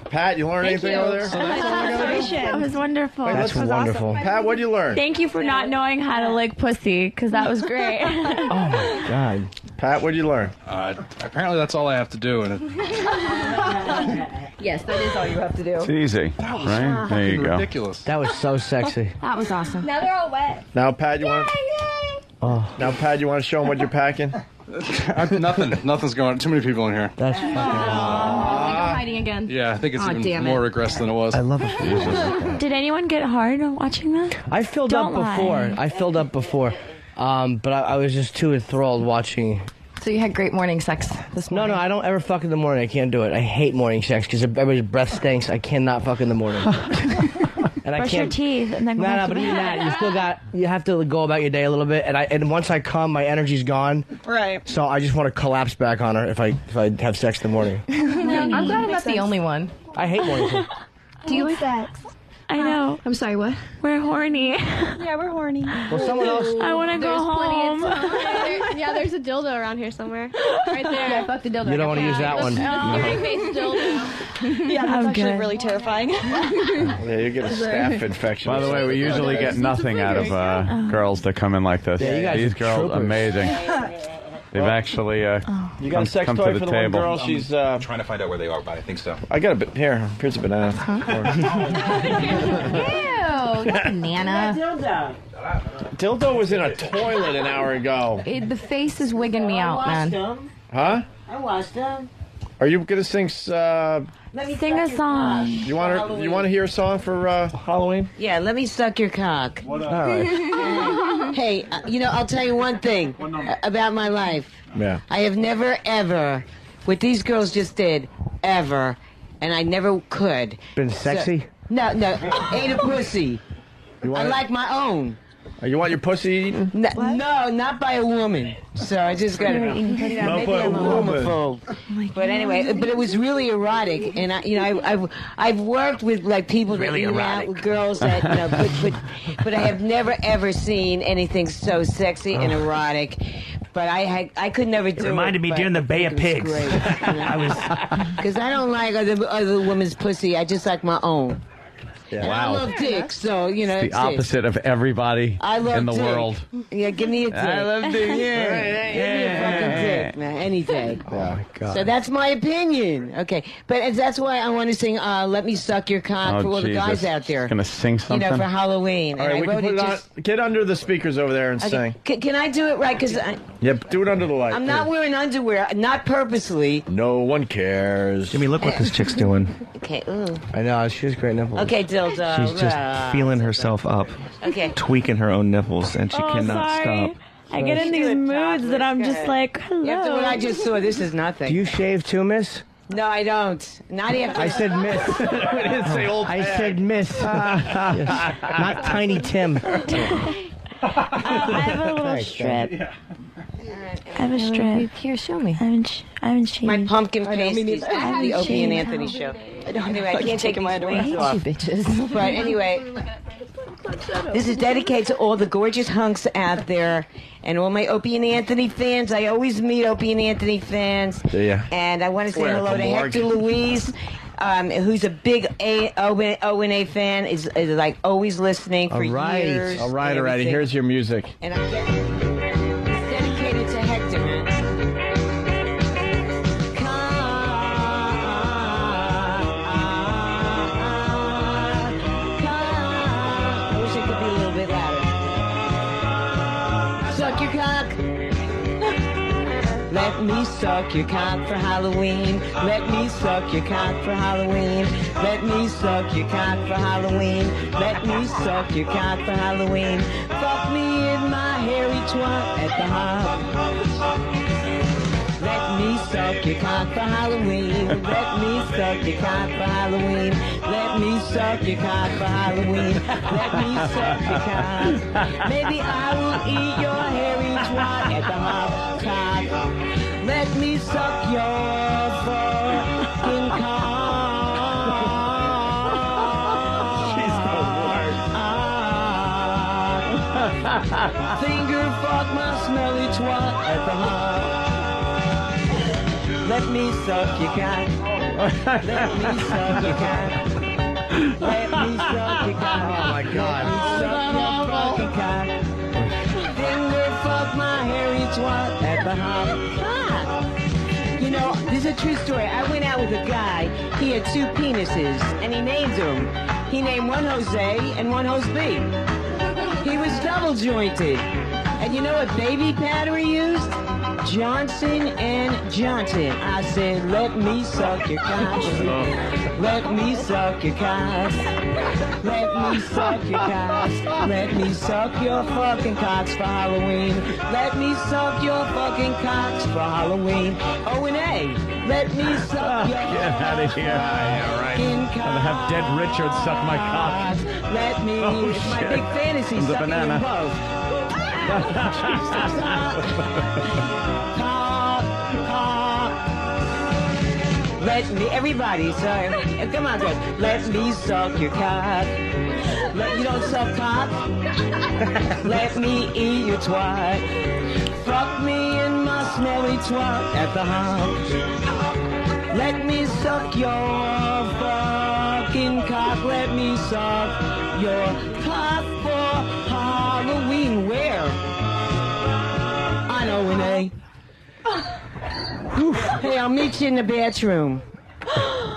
Pat, you learn anything over there? That was wonderful. That's wonderful. Pat, what'd you learn? Thank you for not knowing how to lick pussy, because that was great. Oh my god. Pat, what'd you learn? Apparently, that's all I have to do. And Yes, that is all you have to do. It's easy, right? There you go. ridiculous. That was so sexy. That was awesome. Now they're all wet. Now, Pat, you want? Oh, Now, Pat, you want to show them what you're packing? Nothing's going on. Too many people in here. that's fucking I'm hiding again. Yeah, I think it's Aw, even damn more it. regressed than it was. I love it. Did anyone get hard watching that? I filled Don't up lie. before. I filled up before. But I was just too enthralled watching. So you had great morning sex this morning? No, I don't ever fuck in the morning. I can't do it. I hate morning sex because everybody's breath stinks. I cannot fuck in the morning. And I Brush your can't. teeth and then go No, back to but even bed. that, you have to go about your day a little bit. And once I come, my energy's gone. Right. So I just want to collapse back on her if I have sex in the morning. I'm glad I'm not the only one. I hate morning sex. Do you like sex? I know. I'm sorry, what? We're horny. Yeah, we're horny. Well, someone else. I want to go home. Yeah, there's a dildo around here somewhere. Right there. Yeah, fuck the dildo. You don't want to use that one. Face dildo. Yeah, that's I'm actually good. really terrifying. Yeah, you get a staph infection. By the way, we usually get nothing out of girls that come in like this. Yeah, you guys These are girls, troopers. amazing. They've actually You got come, a sex come toy to the for the table. one girl? She's Trying to find out where they are, but I think so. I got a bit here. Here's a banana. dildo, not banana. Dildo was in a toilet an hour ago. The face is wigging me out, man. Huh? I watched them. Are you gonna sing? Let me sing a song. You want to hear a song for Halloween? Yeah, let me suck your cock. All right. Hey, I'll tell you one thing about my life. Yeah. I have never, ever, what these girls just did, ever, and I never could. Been sexy? No, ate a pussy. I like my own. You want your pussy eaten? No, not by a woman. So I just got to. Maybe I'm a homophobe. But anyway, but it was really erotic, and I've worked with like people that eat out with girls that but I have never ever seen anything so sexy and erotic. But I could never do it. Reminded me during the Bay of Pigs. Because I don't like other women's pussy. I just like my own. Yeah. And Wow. I love dick, so It's the it's opposite of everybody I love in the dick. world. Yeah, give me a dick. I love dick, yeah. Give me a fucking dick, man. Any day. Oh, God. So that's my opinion. Okay, but that's why I want to sing "Let Me Suck Your Cock" for all the guys out there. Gonna sing something. For Halloween. All right, and we I can wrote put it it on. Get under the speakers over there and sing. Can I do it right? Because Yep, do it under the light. I'm not wearing underwear, not purposely. No one cares. Jimmy, look what this chick's doing. Okay, ooh. I know, she has great nipples. Okay, dildo. She's just feeling herself up, Okay. tweaking her own nipples, and she Oh, cannot sorry. stop. I get in these moods that I'm just like, hello. After what I just saw, this is nothing. Do you shave too, miss? No, I don't. Not after. I said miss. I said miss. Yes. Not Tiny Tim. I have a little Thanks, strip. Dan. I have a strip. Here, show me. I haven't changed. My pumpkin pasties. This is the haven't Opie and changed. Anthony show. Anyway, I can't take my underwear off. You bitches. But anyway, this is dedicated to all the gorgeous hunks out there and all my Opie and Anthony fans. I always meet Opie and Anthony fans. Do ya? And I want to say Where, hello the to morgue? Hector Louise, who's a big O&A fan, is like always listening for years. All right, and alrighty. everything. Here's your music. And it's dedicated to Hector, man. I wish it could be a little bit louder. Suck your cock. Let me suck your cock for Halloween. Let me suck your cock for Halloween. Let me suck your cock for Halloween. Let me suck your cock for Halloween. Fuck me in my hairy twat at the hop. Let me suck your cock for Halloween. Let me suck your cock for Halloween. Let me suck your cock for Halloween. Let me suck your cock. Maybe I will eat your hairy twat at the hop top. Let me suck your fucking cock. Finger fuck my smelly twat at the hop. Let me suck your cock. Let me suck your cock. Let me suck your cock. Oh my God. Let me suck your fucking cock. Finger fuck my hairy twat at the hop. You know, this is a true story. I went out with a guy. He had two penises, and he named them. He named one Jose and one Jose. He was double jointed. And you know what baby powder he used? Johnson and Johnson. I said, let me suck your cock. Let me suck your cock. Let me suck your cock. Let me suck your fucking cocks for Halloween. Let me suck your fucking cocks for Halloween. O&A. Let me suck your Get out of here. Yeah, right. fucking I'm gonna have Dead Richard suck my cock. Let me. Oh, it's my shit. big fantasy. The Sucking banana. them both. Let me, everybody, sorry. Come on, guys. Let me suck your cock. You don't suck cock? Let me eat your twat. Fuck me in my smelly twat at the house. Let me suck your fucking cock. Let me suck your cock for Halloween. Where? On O&A. Hey, I'll meet you in the bathroom.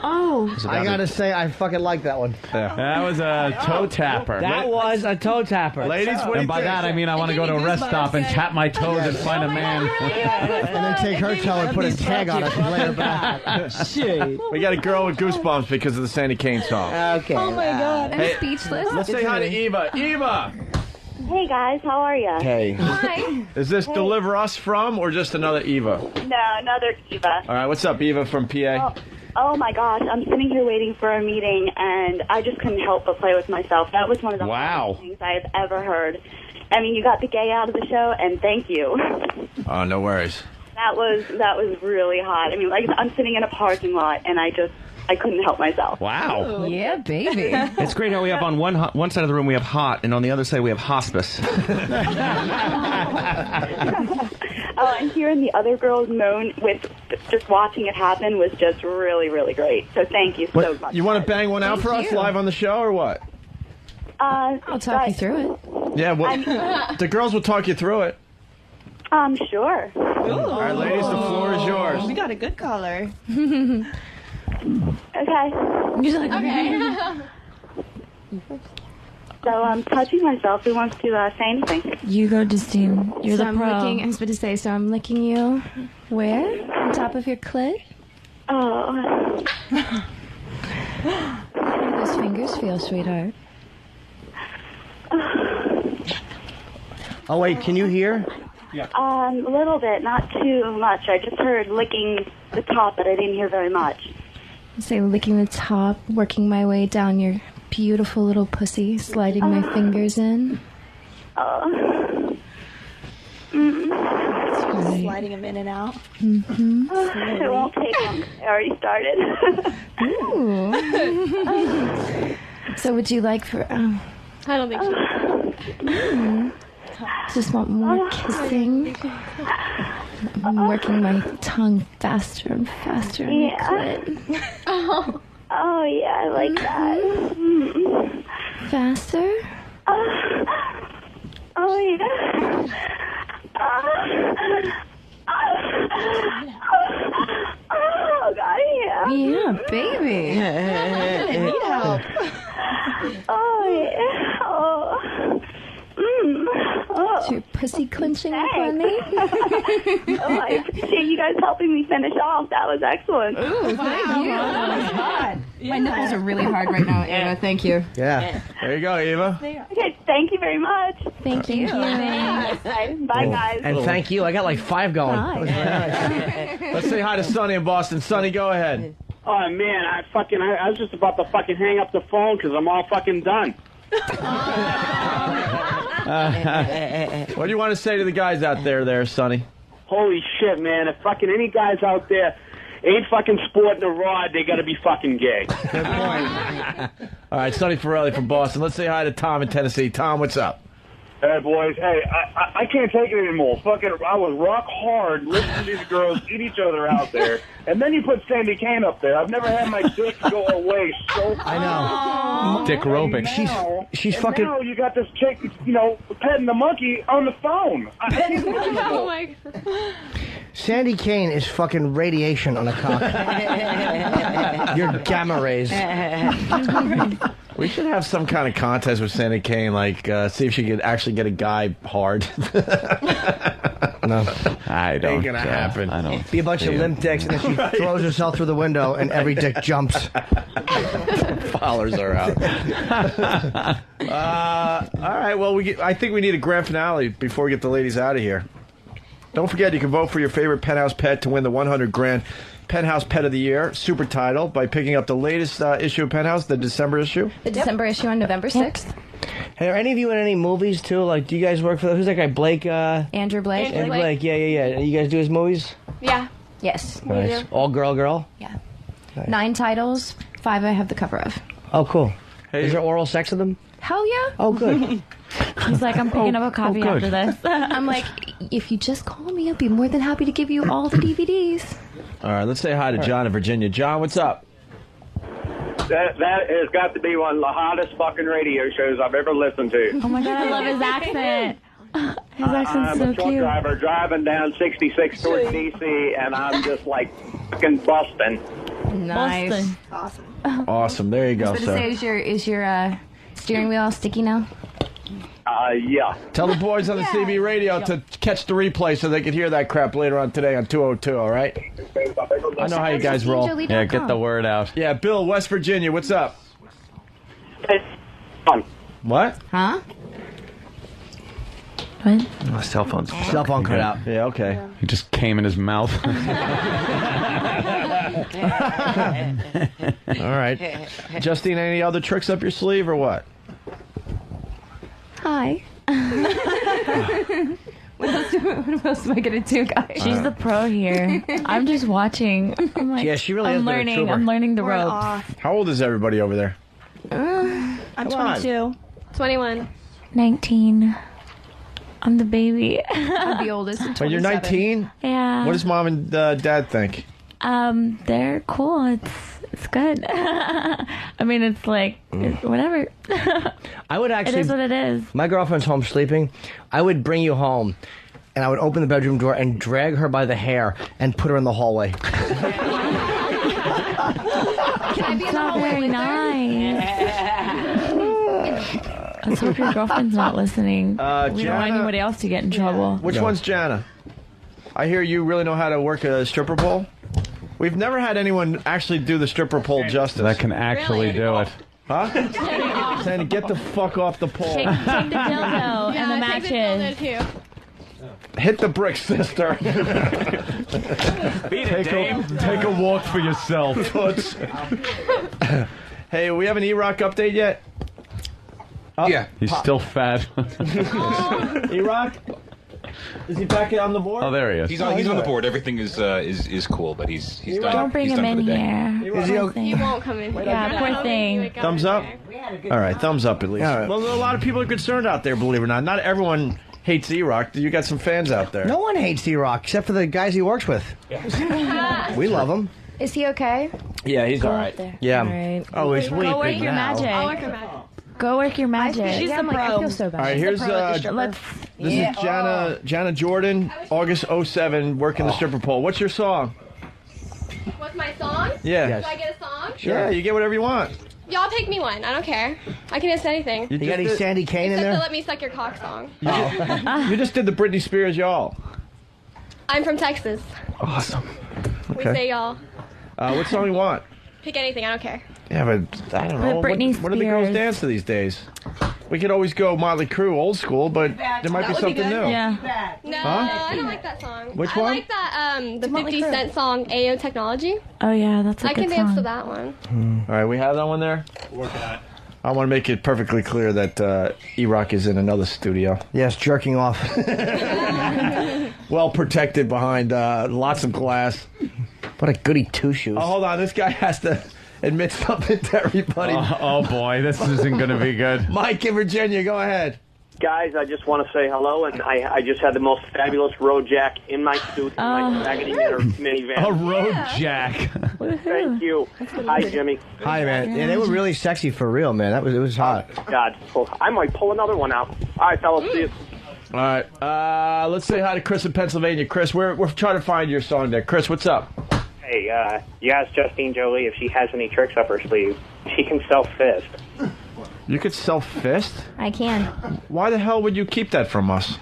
Oh. I gotta say, I fucking like that one. That was a toe tapper. That was a toe tapper. Ladies, what do And you by think? that, I mean I want to go to a rest stop and tap my toes and find a man. And then take her toe and put a tag on it and lay her back. Shit. We got a girl with goosebumps because of the Sandy Kane song. Okay. Oh my God. I'm speechless. Let's say hi to Eva. Eva! Hey guys, how are you? Hey. Hi. Is this Deliver Us from or just another Eva? No, another Eva. All right, what's up, Eva from PA? Oh my gosh, I'm sitting here waiting for a meeting, and I just couldn't help but play with myself. That was one of the hardest things I've ever heard. I mean, you got the gay out of the show, and thank you. Oh, no worries. That was really hot. I mean, like I'm sitting in a parking lot, and I couldn't help myself. Wow. Yeah, baby. It's great how we have on one side of the room we have hot, and on the other side we have hospice. Oh, and hearing the other girls moan with just watching it happen was just really, really great. So thank you so much. You want to bang one out for us live on the show or what? I'll talk you through it. Yeah, well, the girls will talk you through it. Sure. All right, ladies, the floor is yours. We got a good caller. Okay. He's like, okay. So I'm touching myself. Who wants to say anything? You go, Justine. You're So the I'm pro. licking, I was about to say, so I'm licking you where? On top of your clit? Oh. How do those fingers feel, sweetheart? Oh, wait, can you hear? A little bit, not too much. I just heard licking the top, but I didn't hear very much. Say licking the top, working my way down your beautiful little pussy, sliding my fingers in. Sliding him in and out. Mm-hmm. It won't take long. I already started. Ooh. So would you like for... I don't think so. Just want more kissing. I'm working my tongue faster and faster on your clit. Oh, yeah, I like that. Faster? Oh, yeah. Oh, God, yeah. Yeah, baby. I need help. Oh, yeah. Oh. Oh. Is your pussy clenching up on me? Oh, I appreciate you guys helping me finish off. That was excellent. Ooh, thank you. That was hot. My nipples are really hard right now, Eva. Thank you. Yeah. There you go, Eva. Okay, thank you very much. Thank you. Bye, guys. And thank you. I got like 5 going. Bye. That was very nice. Let's say hi to Sonny in Boston. Sonny, go ahead. Oh, man, I was just about to fucking hang up the phone because I'm all fucking done. What do you want to say to the guys out there, Sonny? Holy shit, man. If fucking any guys out there ain't fucking sporting a rod, they gotta be fucking gay. Good point. All right, Sonny Farrelly from Boston. Let's say hi to Tom in Tennessee. Tom, what's up? Hey, boys. Hey, I can't take it anymore. Fucking, I was rock hard listening to these girls eat each other out there. And then you put Sandy Kane up there. I've never had my dick go away so I know. Dick aerobics. She's and fucking... now you got this chick, petting the monkey on the phone. Oh my God. Sandy Kane is fucking radiation on a cock. You're gamma rays. We should have some kind of contest with Sandy Kane, like see if she could actually get a guy hard. No. I don't. Ain't gonna happen. I don't. Be a bunch of limp dicks, and then she throws herself through the window, and every dick jumps. Followers are out. All right, well, I think we need a grand finale before we get the ladies out of here. Don't forget, you can vote for your favorite Penthouse pet to win the 100 grand Penthouse Pet of the Year super title by picking up the latest issue of Penthouse, the December issue. The December issue on November 6th. Hey, are any of you in any movies, too? Like, do you guys work for... Who's that guy? Blake? Andrew Blake. Andrew Blake. Yeah. You guys do his movies? Yeah. Yes. Nice. All girl? Yeah. Nice. 9 titles, 5 I have the cover of. Oh, cool. Is there oral sex in them? Hell yeah. Oh, good. He's like, I'm picking up a copy after this. I'm like, if you just call me, I'll be more than happy to give you all the DVDs. All right, let's say hi to John in Virginia. John, what's up? That has got to be one of the hottest fucking radio shows I've ever listened to. Oh my God, I love his accent. His accent's I'm so a truck cute. driver driving down 66 towards D.C., and I'm just like fucking busting. Nice. Boston. Awesome. Awesome. There you I go, was going to sir. say, is your steering wheel sticky now? Yeah. Tell the boys on the CB radio to catch the replay so they can hear that crap later on today on 202, all right? I know how you guys roll. Yeah, get the word out. Yeah, Bill, West Virginia, what's up? What? Huh? What? Oh, cell phone's Cell phone cut out. Yeah, okay. He just came in his mouth. All right. Justine, any other tricks up your sleeve or what? Hi. What else am I going to do, guys? She's the pro here. I'm just watching. I'm like, Yeah, she really I'm is the learning. trooper. I'm learning the We're ropes. off. How old is everybody over there? I'm Come on. 22. 21. 19. I'm the baby. I'm the oldest. When you're 19? Yeah. What does mom and dad think? They're cool. It's good. I mean, it's like whatever. I would actually. It is what it is. My girlfriend's home sleeping. I would bring you home, and I would open the bedroom door and drag her by the hair and put her in the hallway. Can I be in the Not hallway very with her? Let's hope your girlfriend's not listening. We don't Jana- want anybody else to get in trouble. Which one's Jana? I hear you really know how to work a stripper pole. We've never had anyone actually do the stripper pole justice. That can actually do it. Huh? Sandy, get the fuck off the pole. Take the dildo and the matches. Hit the brick, sister. Take a walk for yourself. Hey, we have an E-Rock update yet? Yeah. He's still fat. E-Rock? Is he back on the board? Oh, there he is. He's on the board. Everything is cool, but he's done. Don't bring he's him done in for the day. here. Is he Poor okay? thing. He won't come in. Yeah, poor thing. Thumbs up? All right, thumbs up at least. All right. Well, a lot of people are concerned out there, believe it or not. Not everyone hates E-Rock. You got some fans out there. No one hates E-Rock except for the guys he works with. We love him. Is he okay? Yeah, he's all right. Yeah. All right. Oh, he's weeping Go work your now. magic. I'll work your magic. Go work your magic. She's the pro. I feel so bad. All right, here's Let's. this is Jana Jordan, August 07, working the stripper pole. What's your song? What's my song? Yeah. Do I get a song? Yeah, you get whatever you want. Y'all pick me one. I don't care. I can answer anything. You You got any just did- Sandy Kane in Except to there? let me suck your cock song. You just did the Britney Spears y'all. I'm from Texas. Awesome. We say y'all. What song you want? Pick anything. I don't care. Yeah, but I don't know. Britney What do the girls Spears. dance to these days? We could always go Motley Crue, old school, but there might be something new. Yeah. No, Huh? I don't like that song. Which I one? like that the 50 Cent song AO Technology. Oh yeah, that's a I good can dance song. to that one. All right, we have that one there. Working on it. I want to make it perfectly clear that E-Rock is in another studio. Yes, jerking off. Well protected behind lots of glass. What a goody two-shoes. Oh, hold on. This guy has to admit something to everybody. Oh boy, this isn't going to be good. Mike in Virginia, go ahead. Guys, I just want to say hello, and I just had the most fabulous road jack in my suit, in my raggedy minivan. A road jack. Thank you. Hi, Jimmy. Hi, man. Yeah, they were really sexy for real, man. It was hot. God, I might pull another one out. All right, fellas, see you. All right. Let's say hi to Chris in Pennsylvania. Chris, we're trying to find your song there. Chris, what's up? Hey, you asked Justine Jolie if she has any tricks up her sleeve. She can self-fist. You could self-fist? I can. Why the hell would you keep that from us?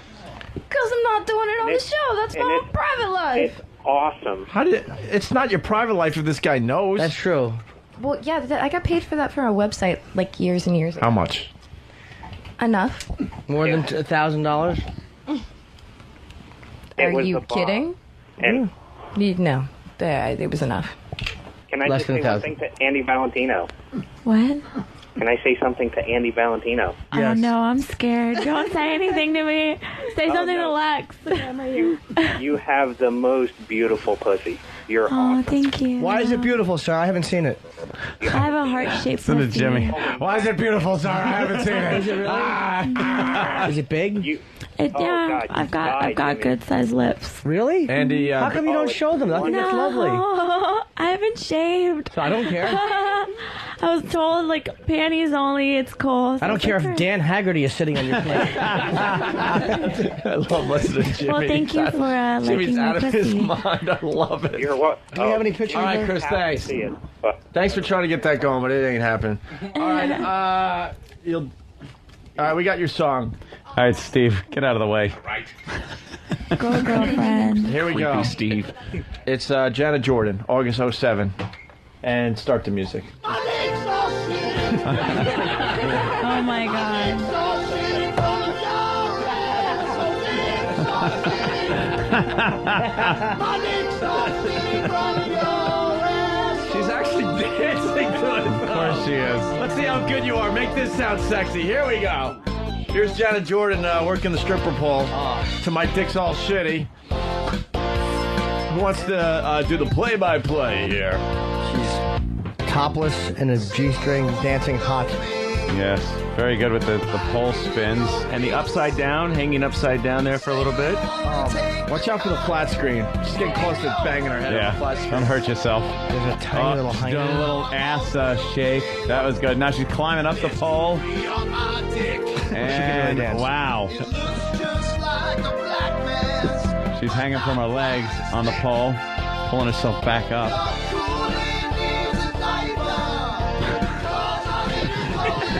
Because I'm not doing it on the show. That's my own private life. It's awesome. How did it's not your private life if this guy knows. That's true. Well, yeah, I got paid for that from a website like years and years ago. How much? Enough. More than $1,000? Are was you the bomb. kidding? And No. It was enough. can I Less just than say one thing to Andy Valentino? What? Can I say something to Andy Valentino? I don't know. I'm scared. Don't say anything to me. Say something to Lex. You have the most beautiful pussy. You're Oh, thank you. Why is it beautiful, sir? I haven't seen it. I have a heart-shaped Send it, pussy. Jimmy. Why is it beautiful, sir? I haven't seen it. Is it really? Is it big? Yeah, God, I've got Jimmy. good-sized lips. Really? Andy, How come you don't show them? I think that's lovely. I haven't shaved. So I don't care. I was told, like, panties only, it's cool. So I don't care if Dan Haggerty is sitting on your plate. I love listening to Jimmy. Well, thank you for Jimmy's liking my out of his pussy. mind. I love it. You're what? Do you have any pictures? All right, of her? Chris, thanks. Thanks for trying to get that going, but it ain't happening. All right, all right, we got your song. All right, Steve, get out of the way. Right. Go, girlfriend. Here we go. Steve. It's Janet Jordan, August 07. And start the music. Oh my God. She's actually dancing to it. Of course she is. Let's see how good you are. Make this sound sexy. Here we go. Here's Janet Jordan working the stripper pole to My Dick's All Shitty. Who wants to do the play-by-play here? She's topless in a G-string, dancing hot. Yes, very good with the pole spins. And the upside down, hanging upside down there for a little bit. Watch out for the flat screen. She's getting close to banging her head on the flat screen. Don't hurt yourself. There's a tiny little she's hang. doing a little ass shake. That was good. Now she's climbing up the pole. And dance. wow. She's hanging from her legs on the pole, pulling herself back up.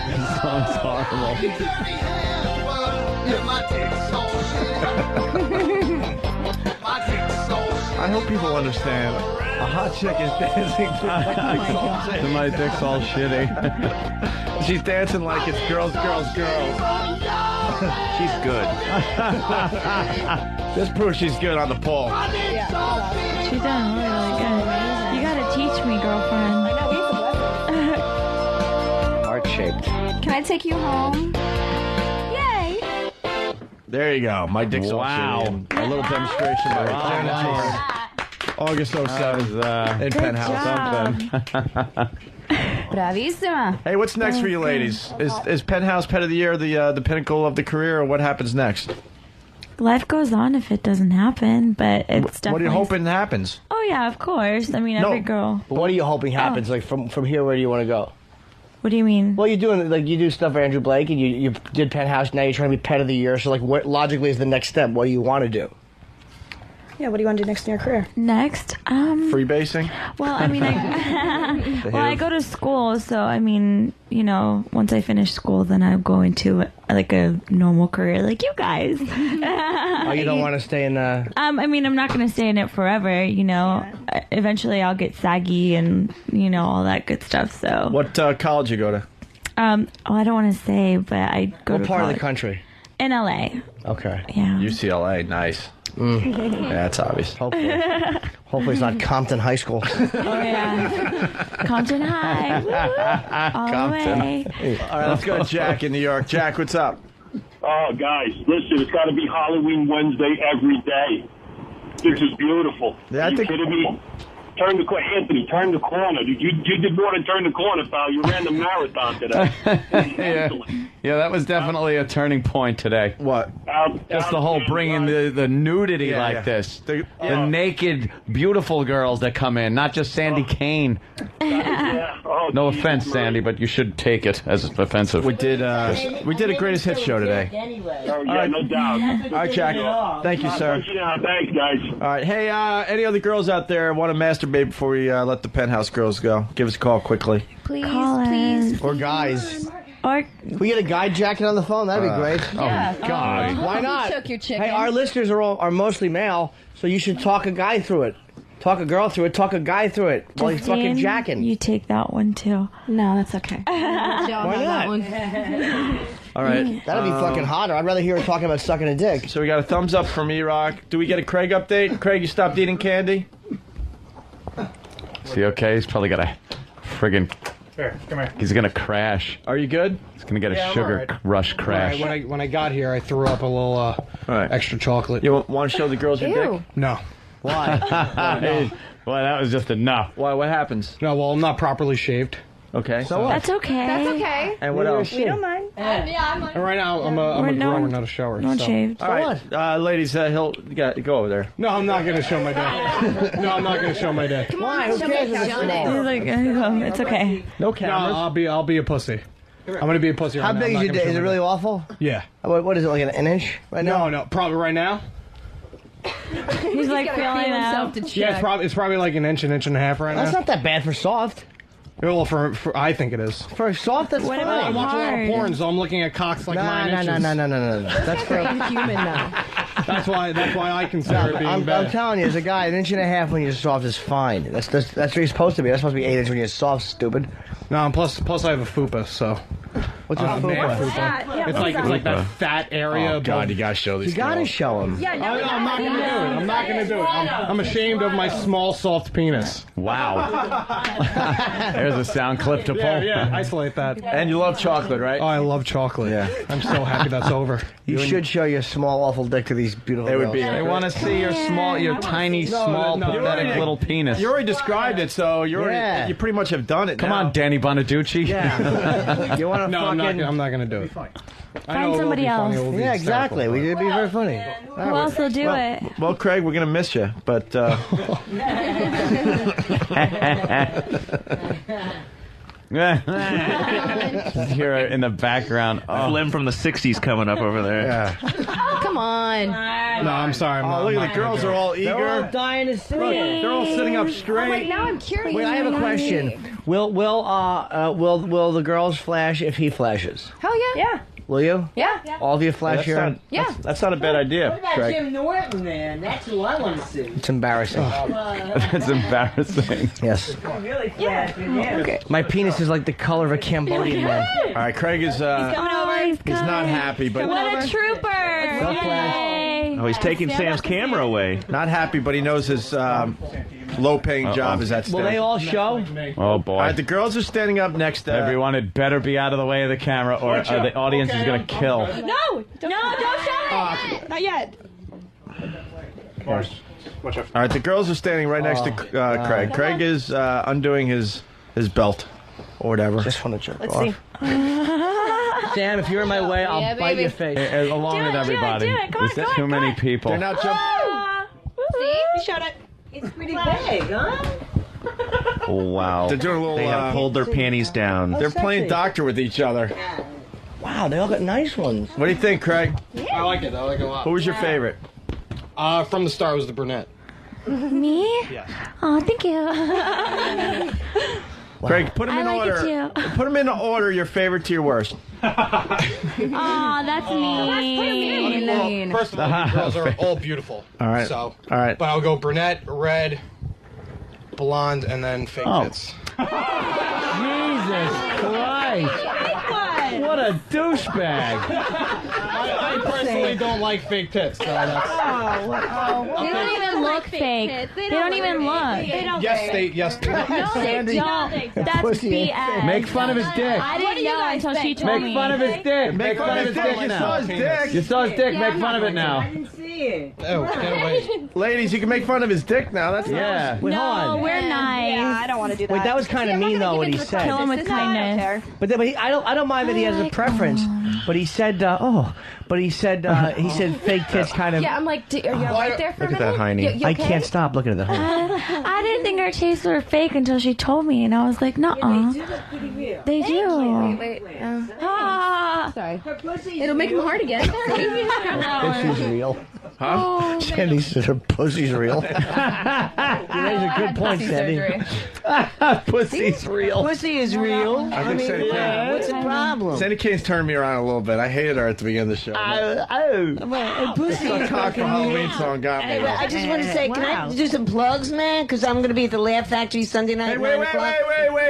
This song's horrible. I hope people understand. A hot chick is dancing to My Dick's All Shitty. She's dancing like it's girls, girls, girls. She's good. This proves she's good on the pole. She's done really good. You gotta teach me, girlfriend. Heart-shaped. Can I take you home? Yay! There you go. My Dick's All Wow. Shitty. A little demonstration by Janet Jordan. August 07 in Penthouse. Bravissima. Hey, what's next for you ladies? Is Penthouse Pet of the Year the pinnacle of the career, or what happens next? Life goes on if it doesn't happen, but it's definitely... What are you hoping happens? Oh, yeah, of course. I mean, every girl... But what are you hoping happens? Like, from here, where do you want to go? What do you mean? Well, you're doing, like, you do stuff for Andrew Blake, and you did Penthouse, now you're trying to be Pet of the Year, so, like, what logically is the next step? What do you want to do? Yeah, what do you want to do next in your career? Next? Freebasing? Well, I mean, I go to school, so, I mean, you know, once I finish school, then I'll go into, like, a normal career like you guys. Oh, you don't want to stay in I mean, I'm not going to stay in it forever, you know. Eventually, I'll get saggy and, you know, all that good stuff, so. What college you go to? Oh, I don't want to say, but I go to What part of college. the country? In L.A. Okay. Yeah. UCLA, nice. Yeah, that's obvious. Hopefully it's not Compton High School. Oh, yeah. Compton High. Woo. All the way. All right, let's go to Jack in New York. Jack, what's up? Oh, guys, listen, it's got to be Halloween Wednesday every day. This is beautiful. Yeah, Are you kidding me? Anthony, turn the corner. You did more than turn the corner, pal. You ran the marathon today. Yeah, that was definitely a turning point today. What? Just the whole bringing the nudity like this. The naked, beautiful girls that come in, not just Sandy Kane. No offense, Sandy, but you should take it as offensive. We did a greatest hits show today. Oh, yeah, no doubt. All right, Jack. Thank you, sir. Thanks, guys. All right. Hey, any other girls out there want to masturbate before we let the Penthouse girls go? Give us a call quickly. Please. Or guys. Or we get a guy jacking on the phone. That'd be great. Yeah. Oh God! Why not? Took your chicken. Hey, our listeners are mostly male, so you should talk a guy through it. Talk a girl through it. Talk a guy through it while he's fucking jacking. You take that one too. No, that's okay. Why not? All right. That'd be fucking hotter. I'd rather hear her talking about sucking a dick. So we got a thumbs up from E-Rock. Do we get a Craig update? Craig, you stopped eating candy? Is he okay? He's probably got a friggin'... Here, come here. He's gonna crash. Are you good? He's gonna get a I'm sugar all right. rush crash. When I got here, I threw up a little extra chocolate. You want to show the girls your dick? No. Why? Well, that was just enough. Why? What happens? No, well, I'm not properly shaved. Okay. So what? That's okay. That's okay. And what else? We don't mind. And right now, I'm a grower, not a shower. No so. shaved. All right, ladies, he'll go over there. No, I'm not going to show my dick. No, I'm not going to show my dick. Why? Who cares? He's like, it's okay. No cameras. No, I'll be a pussy. I'm going to be a pussy right How now. big is your dick? Is it really awful? Yeah. What is it, like an inch right now? No, probably right now. He's like feeling out. Yeah, it's probably like an inch and a half right now. That's not that bad for soft. Well, for I think it is. For soft, that's fine. I watch a lot of porn, so I'm looking at cocks like 9 inches. No. That's for human now. That's why I consider it being bad. I'm telling you, as a guy, an inch and a half when you're soft is fine. That's what you're supposed to be. That's supposed to be 8 inches when you're soft, stupid. No, and plus I have a fupa, so. What's a fupa? It's like that fat area. Oh, God, you gotta show these. You gotta show them. Yeah, no, I'm not gonna do it. I'm not gonna do it. I'm ashamed of my small, soft penis. Wow. There's a sound clip to pull. Yeah, isolate that. And you love chocolate, right? Oh, I love chocolate. Yeah. I'm so happy that's over. You should show your small, awful dick to these beautiful girls. They want to see your tiny, pathetic little penis. You already described it, so you pretty much have done it. Come on, Danny Bonaducci. Yeah. You want to No, fucking... I'm not gonna do it. Find somebody else. Yeah, exactly. It'd be very funny. Who else will do it? Well, Craig, we're gonna miss you, but. Here in the background, Slim from the '60s coming up over there. Yeah. Come on. No, I'm sorry. Look at the girls are all eager. They're all dying to see it. They're all sitting up straight. Wait, now I'm curious. Wait, I have a question. Will the girls flash if he flashes? Hell yeah. Yeah. Will you? Yeah. All of you flash here? Yeah. That's not a bad idea, Craig. Jim Norton, man? That's who I want to see. It's embarrassing. That's embarrassing. Yes. Really fast. Okay. My penis is like the color of a Cambodian man. All right, Craig is. He's coming over. He's not happy, but What a trooper! Yay. Oh, he's taking Sam's camera away. not happy, but he knows his low-paying job is at stake. Will they all show? Oh boy. All right, the girls are standing up next to Everyone had better be out of the way of the camera, or the audience is going to kill. No, don't show it. Not yet. All right, the girls are standing right next to Craig. Craig is undoing his belt or whatever. Just want to jerk Let's off. see. Sam, if you're in my way, I'll bite your face. Along with everybody. do it. Come on, There's go too on, many go people. They're not jumping. See? You showed it. It's pretty big, huh? Wow. They're doing a little. They have pulled their panties down. They're playing doctor with each other. Wow, they all got nice ones. What do you think, Craig? I like it. I like it a lot. Who was your favorite? From the start was the brunette. Me? Yes. Oh, thank you. Craig, put them in I like it order. too. Put them in order, your favorite to your worst. Oh, that's mean. Well, first of all, the girls are all beautiful. All right. So, all right. but I'll go brunette, red, blonde, and then fake tits. Jesus Christ. What a douchebag. I personally don't like fake tits. So that's... They don't even look fake. They don't even look. Yes, they. No, they don't. That's BS. Make fun of his dick. I didn't know until she told me. Make fun of his dick. Make fun of his dick You saw now. his dick. You saw his dick. Make fun of it now. I didn't see it. Oh, get away. Ladies, you can make fun of his dick now. That's Yeah. Wait, hold No, on. we're nice. Yeah, I don't want to do that. Wait, that was kind of mean though what he Kill said. him with kindness. But I don't mind that he has a preference. But he said, he said fake tits kind of. Yeah, I'm like, are you right there for a Look minute? at that, Heine. You I okay? can't stop looking at the home. I didn't think her tastes were fake until she told me, and I was like, nuh-uh. They do. Wait. Ah. Sorry. Her pussy. It'll make them hard again. Pussy's real. Oh, Sandy said her pussy's real. You raise a good point, Sandy. Pussy's real. Pussy is real. I think Sandy Kane. What's the problem? Sandy Kane's turned me around a little bit. I hated her at the beginning of the show. Pussy The Cock for Halloween song got me. I just want to say, can I do some plugs, man? Because I'm going to be at the Laugh Factory Sunday night Hey, at wait, 9 o'clock.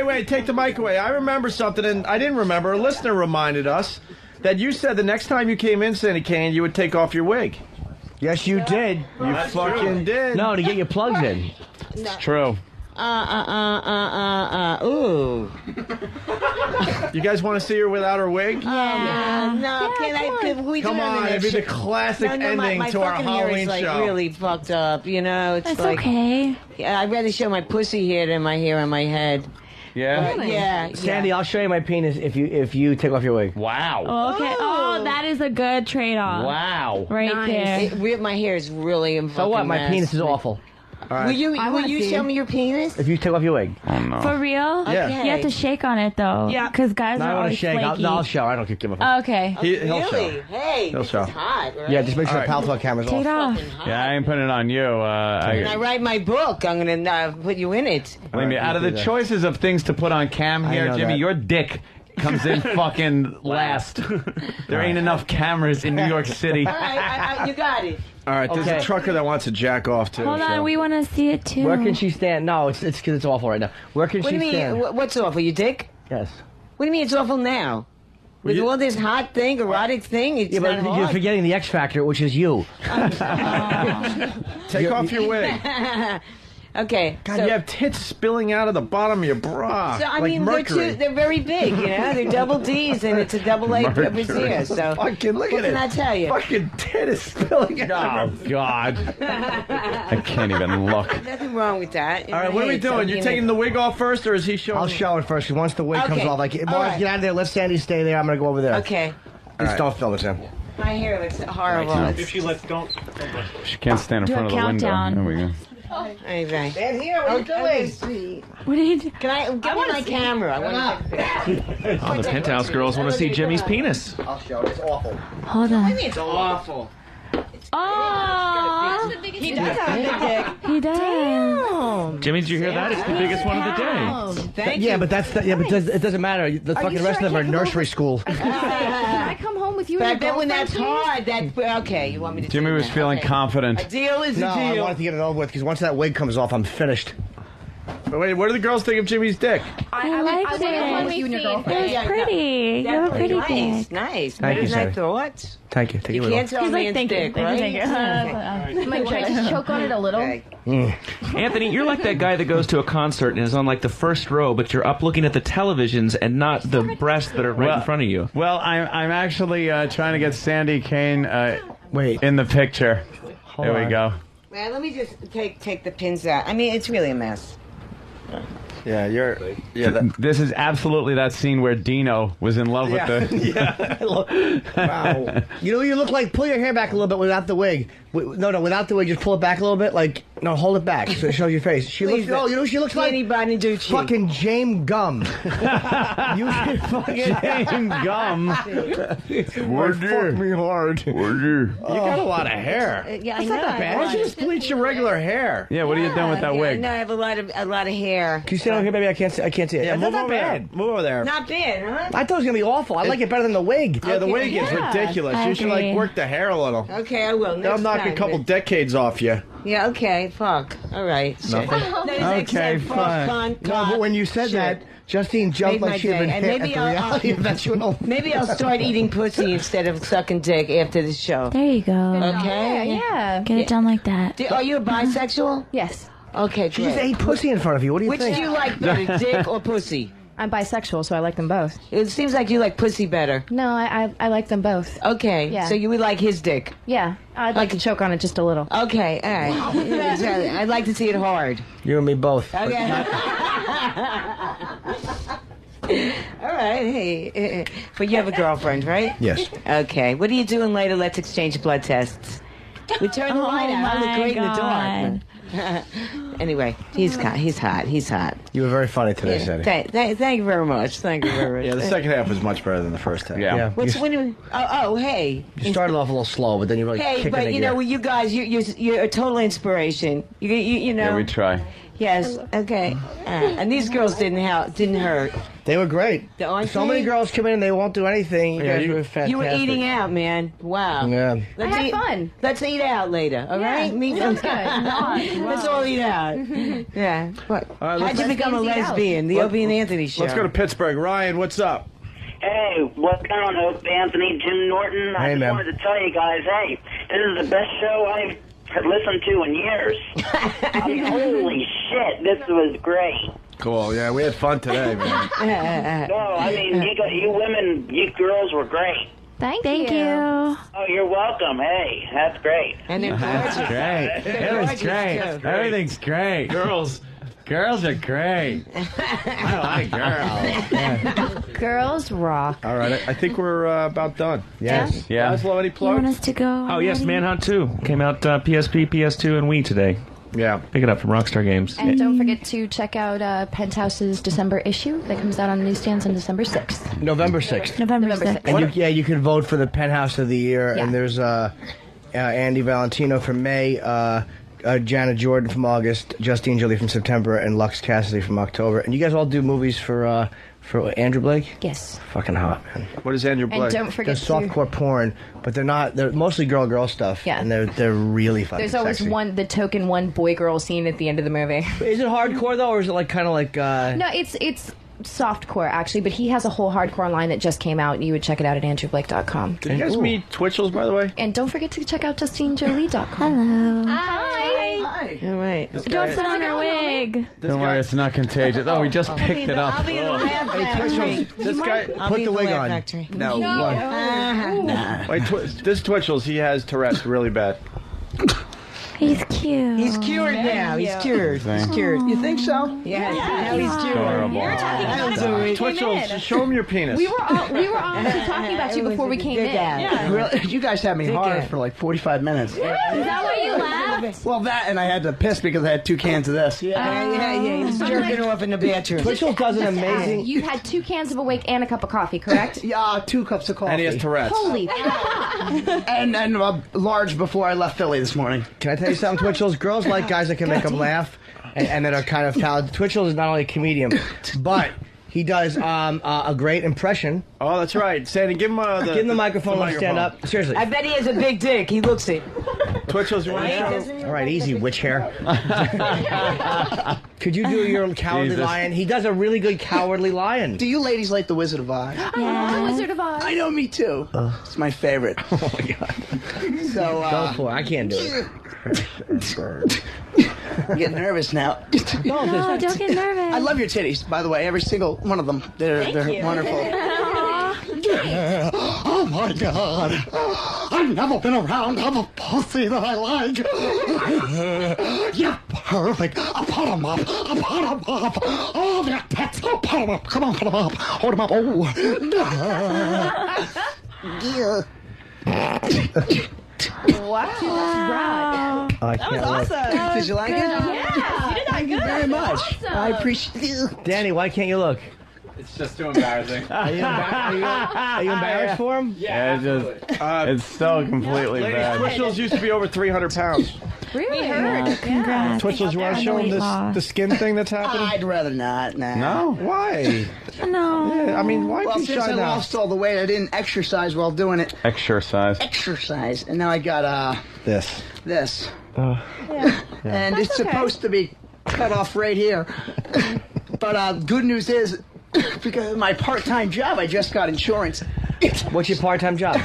wait. Take the mic away. I remember something, and I didn't remember. A listener reminded us that you said the next time you came in, Sandy Kane, you would take off your wig. Yes, you did. You fucking did. No, to get your plugs in. It's true. Ooh. You guys want to see her without her wig? No, can we Come do it on, in it'd be the classic ending my to our fucking hair Halloween is, like, show. really fucked up, you know? It's That's like, okay. Yeah, I'd rather show my pussy hair than my hair on my head. Yeah? Yeah. Sandy, I'll show you my penis if you take off your wig. Wow. Okay. Oh, that is a good trade-off. Wow. Right there. My hair is really a So what? My mess. penis is awful. All right. Will you show me your penis? If you take off your wig. Oh, no. For real? Yeah. Okay. You have to shake on it, though. Yeah. Because guys No, are I want to always shake. flaky. I'll show. I don't give a fuck. Okay. He'll show. Really? Hey, He'll this show. is hot, right? Yeah, just make sure All the right. Paltalk camera's Take it off. off. Yeah, I ain't putting it on you. When I write my book, I'm going to put you in it. Believe me, out of the choices of things to put on cam I here, know Jimmy, that. your dick comes in fucking last. There ain't enough cameras in New York City. All right, you got it. All right, there's a trucker that wants to jack off too. Hold on, we want to see it too. Where can she stand? No, it's because it's awful right now. Where can What do she you mean? stand? What's awful? Your dick? Yes. What do you mean it's awful now? With all this hot thing, erotic thing, it's Yeah, but not you're hot. forgetting the X Factor, which is you. Take off your wig. Okay. God, so, you have tits spilling out of the bottom of your bra. So I like mean, mercury. they're very big, you know. They're double D's, and it's a double A brassiere. So fucking look what at can it. I tell you? Fucking tit is spilling out. Oh, God. I can't even look. Nothing wrong with that. All right, what are we doing? You're taking the wig off first, or is he showing? I'll show it first. 'Cause once the wig comes Okay. off, like, All Mars, right. get out of there. Let Sandy stay there. I'm gonna go over there. Okay. Just don't film it, Sam. My hair looks horrible. Right. If you don't. She can't stand in Do a front of the window. countdown. There we go. Anyway. Stand here. What are you doing? What are you doing? Can I give me my camera? I want to. Oh, the Penthouse girls want to see Jimmy's penis. I'll show it. It's awful. Hold on. It's awful. Oh, He does have a big dick. he does. Jimmy, did you hear that? It's the biggest one of the day. Thank Yeah, you. but that's it doesn't matter. The fucking you rest sure of them I are can't come nursery school. Can I come home with you But I and your bet when girlfriend, that's please? hard, okay, you want me to Jimmy do was that. feeling Okay. confident. A deal is No, a I deal. wanted to get it over with because once that wig comes off, I'm finished. Wait, what do the girls think of Jimmy's dick? I liked I went home with you and your it. girlfriend. It was pretty. You have a pretty nice, dick. nice. Thank you, Nice Sarah. thoughts. Thank you. Take You your can't wig tell He's me like, thank you, dick, thank right? you, thank you. Like, should I just choke on it a little? Okay. Anthony, you're like that guy that goes to a concert and is on like the first row, but you're up looking at the televisions and not the breasts that are right in front of you. Well, I'm actually trying to get Sandy Kane Wait. in the picture. Hold There we on. go. Well, let me just take the pins out. I mean, it's really a mess. Yeah, that, This is absolutely that scene where Dino was in love with the. Wow. You know what you look like? Pull your hair back a little bit without the wig. No, without the wig, just pull it back a little bit. Like, no, hold it back so it shows your face. She looks. Oh, you know what she looks like? Anybody do cheat. Fucking James Gum. You should fucking James Gum. fuck me hard. You got a lot of hair. Yeah, That's not that bad. Why don't you just bleach your regular hair? Yeah, what are you doing with that wig? No, I have a lot of hair. Can you stand over here, baby? I can't see it. Yeah, That's move not over bad. there. Move over there. Not bad, huh? I thought it was gonna be awful. I like it better than the wig. Yeah, the wig is Yeah, ridiculous. I You should agree. like work the hair a little. Okay, I will. That'll Next knock a time, couple but- decades off you. Yeah, okay, fuck. All right. Okay, fine. No, but when you said that, Justine jumped Made my like she had been day. And hit maybe at the I'll- reality eventual. Maybe I'll start eating pussy instead of sucking dick after the show. There you go. Okay? Yeah. Get it done like that. Are you a bisexual? Yes. Okay, She just great. ate pussy in front of you. What do you Which think? do you like better, dick or pussy? I'm bisexual, so I like them both. It seems like you like pussy better. No, I like them both. Okay, Yeah. so you would like his dick. Yeah. I'd like to choke on it just a little. Okay, all right. I'd like to see it hard. You and me both. Okay. All right, hey. But you have a girlfriend, right? Yes. Okay. What are you doing later? Let's exchange blood tests. We turn the light out. I look great in the dark. Anyway, he's hot. He's hot. You were very funny today, Sadie. Thank you very much. Thank you very much. Yeah, the second half was much better than the first half. Yeah. Hey. You started off a little slow, but then you really Hey, kicked but it you know, you guys, you're a total inspiration. You know. Yeah, we try. Yes. Okay. And these girls didn't hurt. They were great. Aren't So they? many girls come in and they won't do anything. You guys were fantastic. You were eating out, man. Wow. Yeah. I had fun. Let's eat out later, all Yeah, right? sounds good. Let's all eat out. Yeah. What? right, How'd you become a lesbian? The Opie and Anthony show. Let's go to Pittsburgh. Ryan, what's up? Hey, what's going on, Hope, Anthony, Jim Norton? I Hey, just man. wanted to tell you guys, hey, this is the best show I've listened to in years. I mean, holy shit, this was great. Cool. Yeah, we had fun today, man. No, I mean, you women, you girls were great. Thank you. Oh, you're welcome. Hey, that's great. And That's great. It was great. Everything's great. Girls Girls are great. I like girls. Yeah. Girls rock. All right, I think we're about done. Yes. Yeah. Laszlo, any You plugs? want us to go? Oh, yes, Manhunt 2 came out PSP, PS2, and Wii today. Yeah. Pick it up from Rockstar Games. And don't forget to check out Penthouse's December issue that comes out on the newsstands on December 6th. November 6th. November 6th. And you can vote for the Penthouse of the Year. Yeah. And there's Andy Valentino from May, Janet Jordan from August, Justine Jolie from September, and Lux Cassidy from October. And you guys all do movies for Andrew Blake? Yes. Fucking hot, man. What is Andrew Blake? And don't forget They're softcore porn, but they're mostly girl stuff. Yeah. And they're really fucking There's always sexy. the token one boy-girl scene at the end of the movie. Is it hardcore, though, or is it like kind of like... No, it's softcore, actually, but he has a whole hardcore line that just came out, and you would check it out at andrewblake.com. Did you guys meet Twitchels, by the way? And don't forget to check out JustineJolie.com. Hello. Hi. All right. Don't sit on her wig. Don't worry, it's not contagious. Oh, we just picked it up. I'll be in the Laugh Factory. This guy, put the wig on. No. Nah. Wait, this Twitchels, he has Tourette's really bad. He's cute. He's cured now. He's cured. He's cured. You think so? Yes. Now he's cured. Adorable. Twitchels, show him your penis. We were honestly talking about you before we came in. Really? You guys had me hard for like 45 minutes. Is that why you laughed? Well, that and I had to piss because I had 2 cans of this. Yeah. He's jerking off in the bathroom. Twitchell does an amazing... You had 2 cans of Awake and a cup of coffee, correct? Yeah, 2 cups of coffee. And he has Tourette's. Holy fuck. And a large before I left Philly this morning. Can I tell you something, Twitchels? Girls like guys that can make them laugh and that are kind of talented. Twitchell is not only a comedian, but he does a great impression. Oh, that's right. Sandy, give him the microphone and stand up. Seriously. I bet he has a big dick. He looks it. Twitchels, you want to show? All right, easy, witch hair. Could you do your cowardly Jesus. lion? He does a really good cowardly lion. Do you ladies like The Wizard of Oz? Yeah. Wizard of Oz. I know, me too. It's my favorite. Oh my god. So, go for it. I can't do it. I'm getting nervous now. No, don't get nervous. I love your titties, by the way. Every single one of them. They're wonderful. Oh my god. I've never been around a pussy that I like. You're perfect. I'll put him up. Oh, they're pets. I'll put him up. Come on, put him up. Hold him up. Wow. I That can't was look. awesome. Did you like it? Yeah. You did that good. Very much. I appreciate you. Danny, why can't you look? It's just too embarrassing. Are you embarrassed for him? Yeah, it's so completely Ladies, bad. Twitchels used to be over 300 pounds. Really? Congrats. Twitchels, you want to show him the skin thing that's happening? I'd rather not. Nah. No? Why? No. Yeah, I mean, why Well, be since shy I now? lost all the weight, I didn't exercise while doing it. Exercise. And now I got this. And it's supposed to be cut off right here. But good news is, because of my part-time job, I just got insurance. What's your part-time job?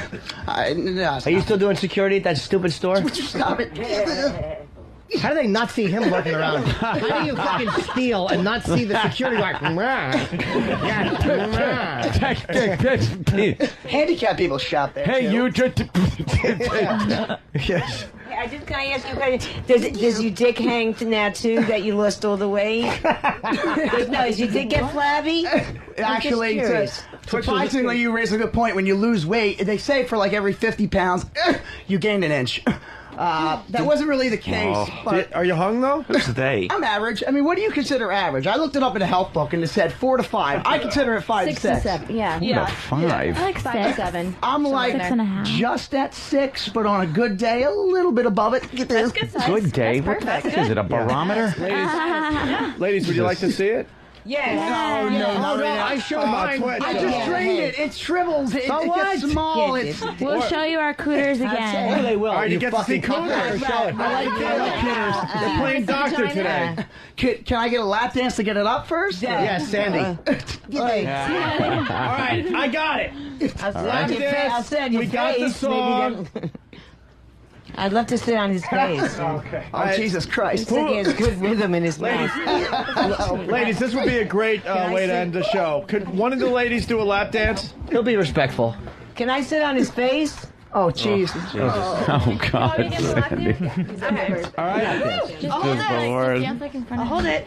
Are you still doing security at that stupid store? Stop it. How do they not see him lurking around? How do you fucking steal and not see the security guard? Handicapped people shop there. Hey, too. you just. Yes. Can I ask you a question? Does your dick hang now too that you lost all the weight? No, is your dick get flabby? Actually, surprisingly, you raise a good point. When you lose weight, they say for like every 50 pounds, you gain an inch. That wasn't really the case. But Are you hung, though? Who's they? I'm average. I mean, what do you consider average? I looked it up in a health book and it said 4 to 5. I consider it 5 6 to 6. to 7. Yeah. 4 to 5. I like 5 to 6. 7. I'm like 6.5. just at 6, but on a good day, a little bit above it. Get this. Good size. Good day. That's What perfect. is it? A barometer? Ladies, would you like to see it? Yes. No, I showed mine. I just trained it. It shrivels. It gets small. It's We'll show you our cooters Oh, again. they will. All right, you You get to see fucking cooters. Show it. I like it. They're playing doctor today. Can I get a lap dance to get it up first? Yes, Sandy. All right, I got it. I'll send your We got the face. song. I'd love to sit on his face. Okay. Oh, Jesus Christ. He has good rhythm in his mouth. Ladies, this would be a great way to end the show. Could one of the ladies do a lap dance? He'll be respectful. Can I sit on his face? Oh, jeez. Oh, God, Sandy. All right. Just hold it. I'll hold it.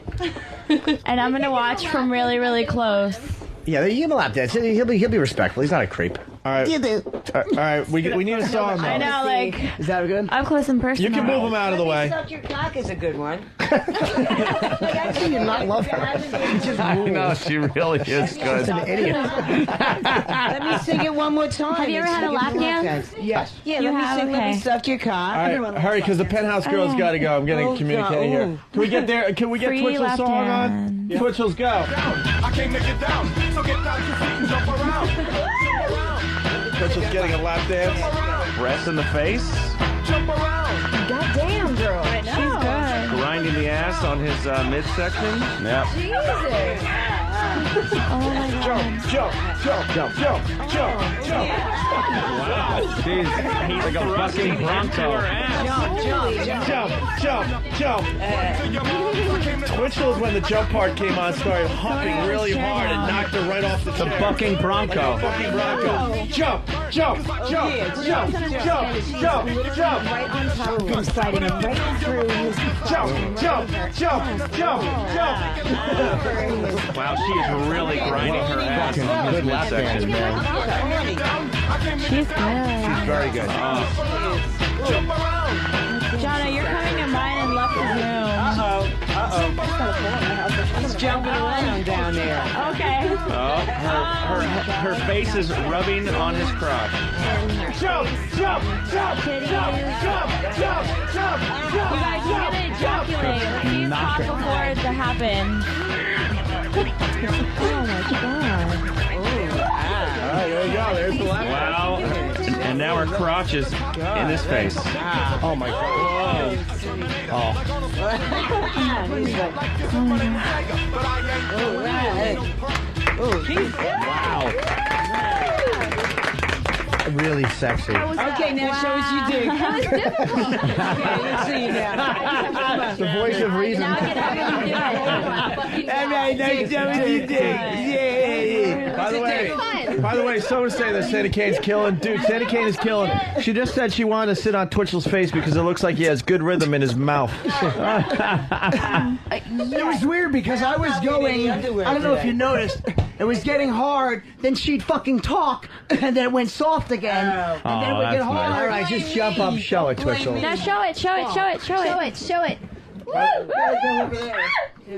And I'm gonna watch from really, really close. Yeah, you give him a lap dance. He'll be respectful. He's not a creep. All right. All right. We need a song, though. I know, like. Is that good? Up close and personal. You can move him out of the way. Suck your cock is a good one. I do not love her. I know, she really is good. She's an idiot. Let me sing it one more time. Have you ever had a lap dance? Yes. Yeah, You let me have? sing Let Okay. Me Suck Your Cock. All right, hurry, because the Penthouse girls got to go. I'm getting communicating here. Can we get there? Can we get Free Twitchel's lap song dance. on? Yeah. Twitchel's go. I can't make it down, so get down your feet and jump around. Twitchel's getting a lap dance. Breasts in the face. Jump around. Goddamn, girl. I know. She's good. Grinding the ass on his midsection. Yep. Jesus. Oh my God. Jump. Wow. Jeez. He's like a fucking bronco. Jump. Twitchell, when the jump part came on, started humping really hard and knocked her right off the chair. The bucking bronco. Bucking bronco. Jump. Right on top of him, sliding him right through his Jump. Wow, she is really grinding her ass on his midsection. She's good. She's very good. Jonna, you're coming to mine and left the room. He's jumping around down there. Okay. Oh, her face is rubbing on his crotch. You guys, you're gonna ejaculate. Please pop before it happens. Oh my God. All right, there you go. There's the lap. Wow. And now her crotch is in his face. Oh my God. Oh. Wow. Really sexy. Okay, now show us you dig. That was difficult. Okay, let's see you now. The voice of reason. Now get everyone do it. By the way, someone's saying that Sandy Kane's killing. Dude, Sandy Kane is killing. She just said she wanted to sit on Twitchel's face because it looks like he has good rhythm in his mouth. It was weird because I was going, I don't know if you noticed, it was getting hard, then she'd fucking talk, and then it went soft again, and then it would get hard. All right, just jump up, show it, Twitchell. Now show it.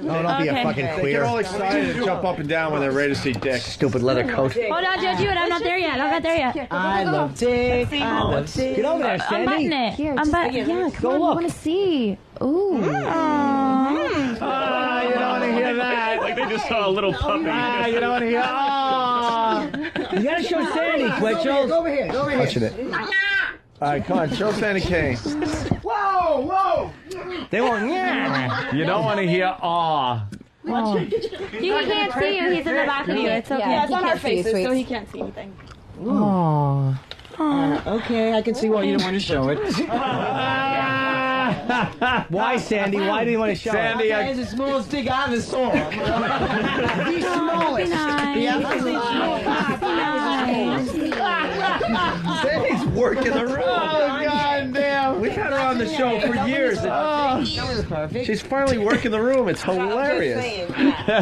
No, don't be a fucking They queer. get all excited and jump up and down when they're ready to see dick. Stupid leather coat. Hold on, don't do it. I'm not there yet. I love dick. I love dick. Get over there, Sandy. Unbutton it. Here, I'm just, yeah, come on, I want to see. Ooh. You don't want to hear that. Like they just saw a little puppy. You don't want to hear. You gotta show Sandy, Twitchell. Go over here. Touching it. All right, come on, show Sandy Kane. Whoa! They won't. Yeah. You don't want to hear aw. He can't see you. He's in the back of you. It's okay. Yeah, It's on our faces, so he sweet. can't see anything. Oh. Okay, I can see why you don't want to show it. Why, Sandy? Why do you want to show Sandy, it? It's the smallest dick I ever saw. The smallest. The absolute smallest. Sandy's working the room. Oh, God damn. We've had her on the show for years. She's finally working the room. It's hilarious.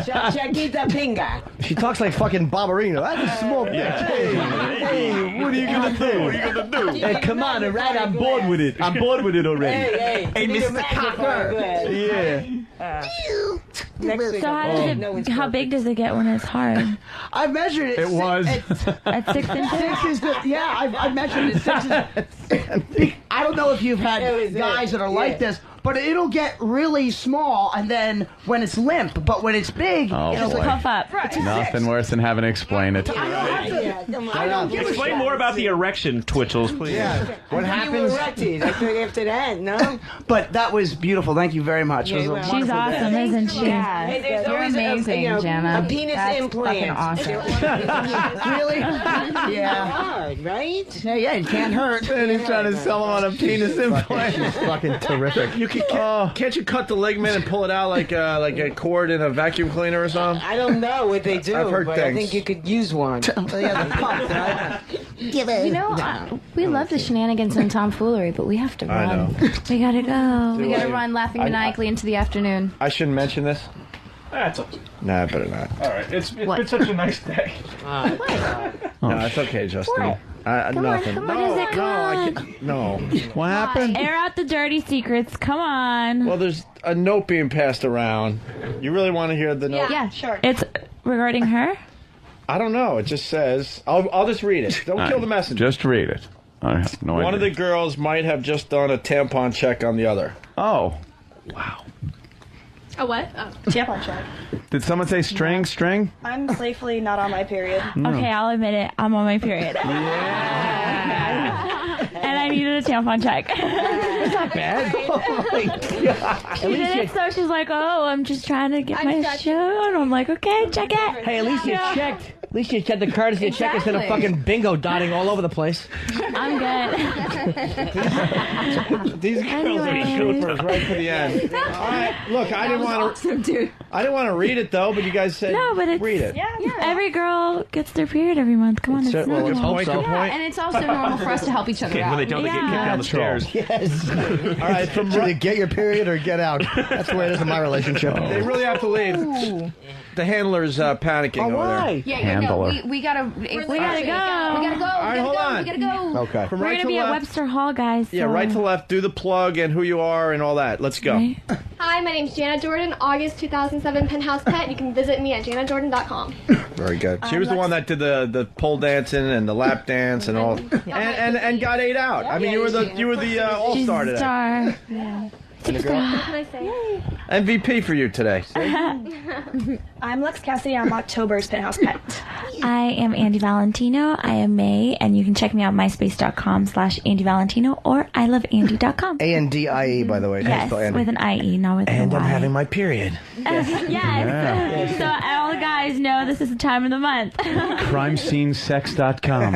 Chiquita pinga. She talks like fucking Barbarino. That's a small dick. Hey, what are you going to do? Hey, come on, all right? I'm bored with it. I'm bored with it already. Hey, Mr. Copper. Yeah. How big does it get when it's hard? I measured it. It was. At 6 inches? 6 is the, yeah, I measured it. 6 is, I don't know if you've had guys that are like this, but it'll get really small, and then when it's limp, but when it's big, Oh, it'll boy. Puff up. Nothing worse than having to explain it. I don't give a Explain shit. more about the erection, Twitchels, please. Yeah. What You happens? erected. I think after that, no? But that was beautiful. Thank you very much. It was a Yeah, She's wonderful awesome, day. isn't she? Hey, there's You're always amazing, Jenna. a penis That's implant. fucking awesome. Really? Yeah. Hard, right? Yeah, it can't hurt. And he's trying to sell him on a penis implant. She's fucking terrific. You can't you cut the ligament and pull it out like a cord in a vacuum cleaner or something? I don't know what they do, I've heard but I things. think you could use one. Yeah, the pump, right? You know, we love the shenanigans and tomfoolery, but we have to I run. know. We gotta go. We gotta run laughing maniacally into the afternoon. I shouldn't mention this? That's up to you. Nah, better not. All right. It's What? been such a nice day. No, it's okay, Justin. What? Nothing. come no, on. What is it? Come I can't. No. What happened? Air out the dirty secrets. Come on. Well, there's a note being passed around. You really want to hear the note? Yeah, sure. It's regarding her? I don't know. It just says. I'll just read it. Don't kill the messenger. Just read it. I have no One idea. of the girls might have just done a tampon check on the other. Oh. A what? Oh. Tampon check. Did someone say string? I'm safely not on my period. No. Okay, I'll admit it. I'm on my period. And I needed a tampon check. It's not bad. Oh my God. She did it, so she's like, oh, I'm just trying to get my shit on. I'm like, okay, check it. Hey, at least you checked. At least you had the courtesy to check instead of Exactly. fucking bingo dotting all over the place. I'm good. These girls are troopers right to the end. All right, look, I didn't want to. I didn't want to read it though, but you guys said No, but it's read it. Every girl gets their period every month. Come on, it's well, let's normal. hope so. Yeah, and it's also normal for us to help each other out. When they don't, they get kicked down the stairs. Yes. All right, from Either get your period or get out. That's the way it is in my relationship. They really have to leave. The handler's panicking over there. Yeah, no, we gotta go. We gotta go. All right, hold on. We gotta go. Okay. From We're right gonna to be at left. Webster Hall, guys. Yeah, so- right to left. Do the plug and who you are and all that. Let's go. Hi, my name's Jana Jordan, August 2007 Penthouse Pet. You can visit me at janajordan.com. Very good. She was the one that did the pole dancing and the lap dance and all, and got 8 out. I mean, you were the all She's star a today. star. Yeah. And the girl? What can I say? MVP for you today. I'm Lex Cassidy. I'm October's Penthouse Pet. I am Andy Valentino. I am May, and you can check me out myspace.com/Andy Valentino or iloveandy.com. ANDIE, by the way. Yes, with an IE, not with And a Y. I'm having my period. Yes. So all the guys know this is the time of the month. Crimescenesex.com.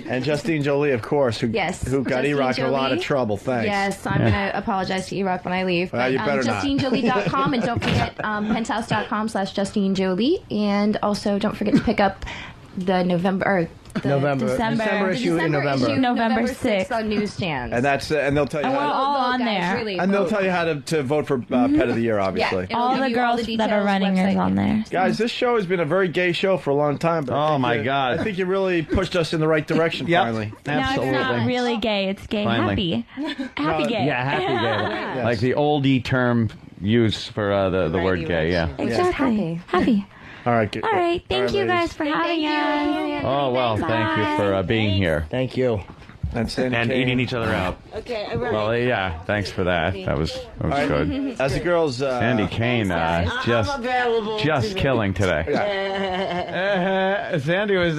And Justine Jolie, of course, who got Justine E-Rock in a lot of Jolie. trouble. Thanks. Yes, I'm gonna apologize to E-Rock when I leave. Well, you better not. JustineJolie.com, and don't forget penthouse.com/JustineJolie, and also don't forget to pick up the December issue in November. November 6th on newsstands. And that's and they'll tell you. And we're How all on guys, there. really and they'll vote. tell you how to vote for Pet of the Year, obviously. Yeah, All it'll the give you all girls the that are details, running is website. on there. Guys, this show has been a very gay show for a long time. But I Oh think my you- God. I think you really pushed us in the right direction finally. Now it's not really gay. It's gay Finally. happy. Happy gay. Yeah, happy gay. Like the oldie term used for the word gay, yeah. Exactly. Happy. All right. Good. All right. Thank you ladies. guys for having us. Oh, well, thank you for being here. Thank you. And Sandy And Kane. eating each other out. Okay, Well, yeah, thanks for that. That was All right. good. As the girls, Sandy Kane, just killing today. Sandy was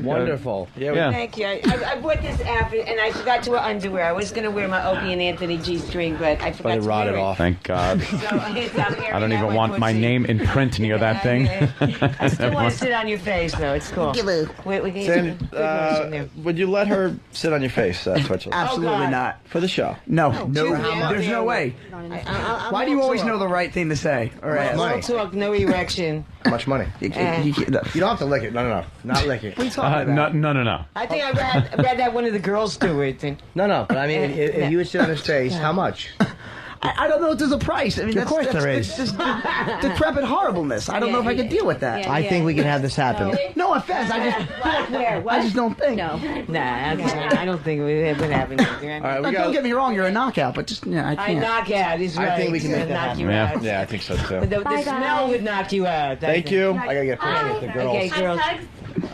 Wonderful. Yeah. Thank you. I bought this outfit and I forgot to wear underwear. I was going to wear my Opie and Anthony G-string, but I forgot But it to rotted wear it. off. Thank God. So it's out here I don't now even at want my Pussy. name in print near that thing. I still want to sit on your face, though. It's cool. We can get Sandy, some good motion there. would you let her sit on your face, Twitchell? Absolutely not. For the show. No. Yeah. There's no way. Why do you always know the right thing to say or ask? No talk, no erection. How much money? You don't have to lick it. No. Not lick it. What are you talking about? No. I think I'd rather have one of the girls do it. And, No, but I mean, if you would sit on his face, how much? I don't know if there's a price. I mean, Of course there is. That's just decrepit horribleness. I don't know if I could deal with that. I think we can have this happen. No offense. I just don't think. Nah, I don't think it would happen. All right, Don't get me wrong. You're a knockout, but just I I can't. knock out. He's right. I think we can make that knock happen. you out. Yeah, I think so too. The smell would knock you out. Thank you. I gotta get pictures with the girls. Okay, girls.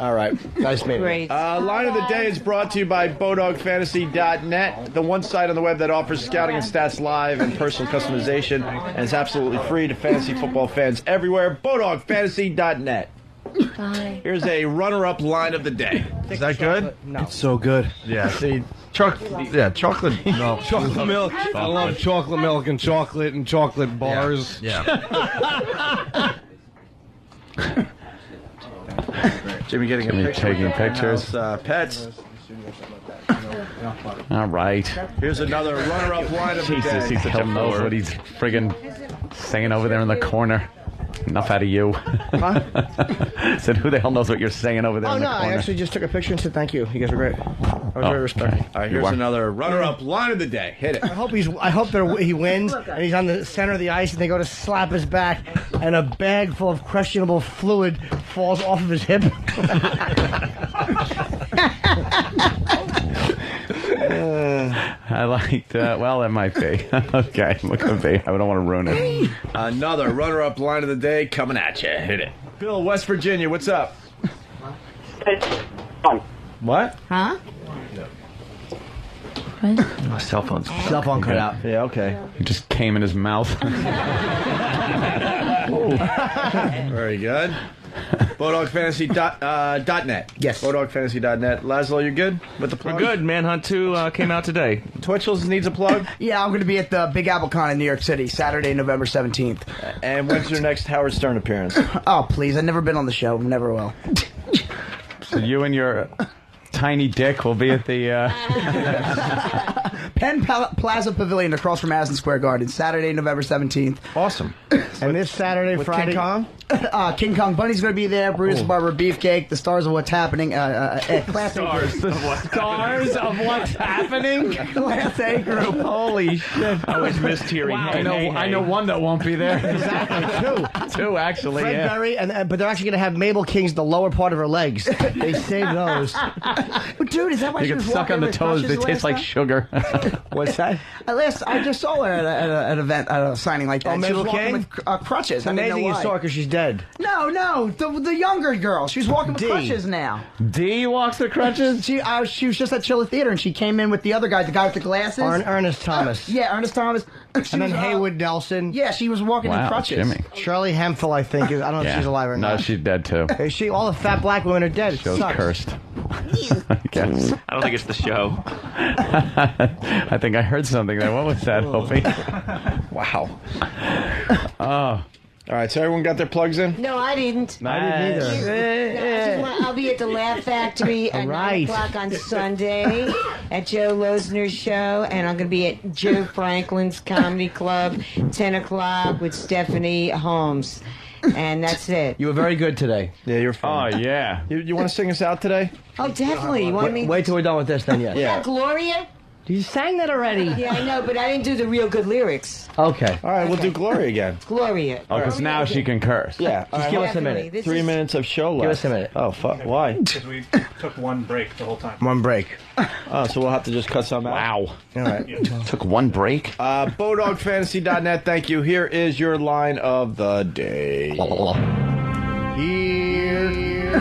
All right. Nice meeting. Great. Line of the day is brought to you by BodogFantasy.net, the one site on the web that offers scouting and stats live and personal customization, and it's absolutely free to fantasy football fans everywhere. BodogFantasy.net. Bye. Here's a runner-up line of the day. Is that good? No. It's so good. Yeah. See, chocolate. No, Chocolate milk. I love chocolate milk and chocolate bars. Yeah. Jimmy getting a picture. Taking pictures. Pets. All right. Here's another runner-up line of the Jesus, day. he still knows what he's friggin' saying over there in the corner. Enough out of you. Said, who the hell knows what you're saying over there Oh, in the no, I corner? actually just took a picture and said thank you. You guys were great. I was very respectful. All right, here's another runner-up line of the day. Hit it. I hope he wins, and he's on the center of the ice, and they go to slap his back, and a bag full of questionable fluid falls off of his hip. I liked, well, that might be. Okay, what could be? I don't want to ruin it. Another runner-up line of the day coming at you. Hit it. Bill, West Virginia, what's up? What? Huh? My cell phone's Cell phone cut out. Yeah, okay. He just came in his mouth. Very good. BowDogFantasy.net. Yes. BowDogFantasy.net. Laszlo, you good with the plug? We're good. Manhunt 2 came out today. Twitchell's needs a plug? Yeah, I'm going to be at the Big Apple Con in New York City, Saturday, November 17th. And when's your next Howard Stern appearance? Oh, please. I've never been on the show. Never will. So you and your tiny dick will be at the... Penn Plaza Pavilion across from Madison Square Garden, Saturday, November 17th. Awesome. And this Saturday, With Friday... King Kong? King Kong Bunny's going to be there, Brutus Barber Beefcake, the stars of what's happening. Class Stars of what's Stars of what's happening? Class A group. Holy shit. I always missed hearing. Wow, Hey, I know one that won't be there. Exactly, Two, actually, Fred yeah. Berry, but they're actually going to have Mabel King's the lower part of her legs. They saved those. Dude, is that why You she get was stuck walking on the with toes. crutches They the taste last like time? sugar. What's that? I just saw her at an event, at a signing like that. Oh, She Mabel was walking King? with crutches. It's I didn't amazing know you why. saw her because she's dead. No, the younger girl. She was walking with D. crutches now. D walks the crutches? She was just at Chilla Theater, and she came in with the other guy, the guy with the glasses. Ernest Thomas. Yeah, Ernest Thomas. And then Haywood Nelson. Yeah, she was walking in Wow, crutches. Jimmy. Shirley Hemphill, I think. I don't know if she's alive or No, not. she's dead too. Hey, all the fat black women are dead. It Show's sucks. cursed. I guess. I don't think it's the show. I think I heard something there. What was that, Opie? Wow. Oh. All right, so everyone got their plugs in? No, I didn't. I didn't either. I'll be at the Laugh Factory at 9 o'clock on Sunday at Joe Losner's show, and I'm going to be at Joe Franklin's Comedy Club 10 o'clock with Stephanie Holmes. And that's it. You were very good today. Yeah, you're fine. Oh, yeah. You want to sing us out today? Oh, definitely. You want me? Wait till we're done with this, then, yes. Yeah, Gloria? You sang that already. Yeah, I know, but I didn't do the real good lyrics. Okay. All right, we'll do Glory again. Gloria. Oh, because now she can curse. Yeah. Just give us a minute. This 3 is- minutes of show left. Give us a minute. Oh, fuck. Why? Because we took one break the whole time. One break. Oh, so we'll have to just cut some out. Wow. All right. Took one break. BowDogFantasy.net, thank you. Here is your line of the day. Here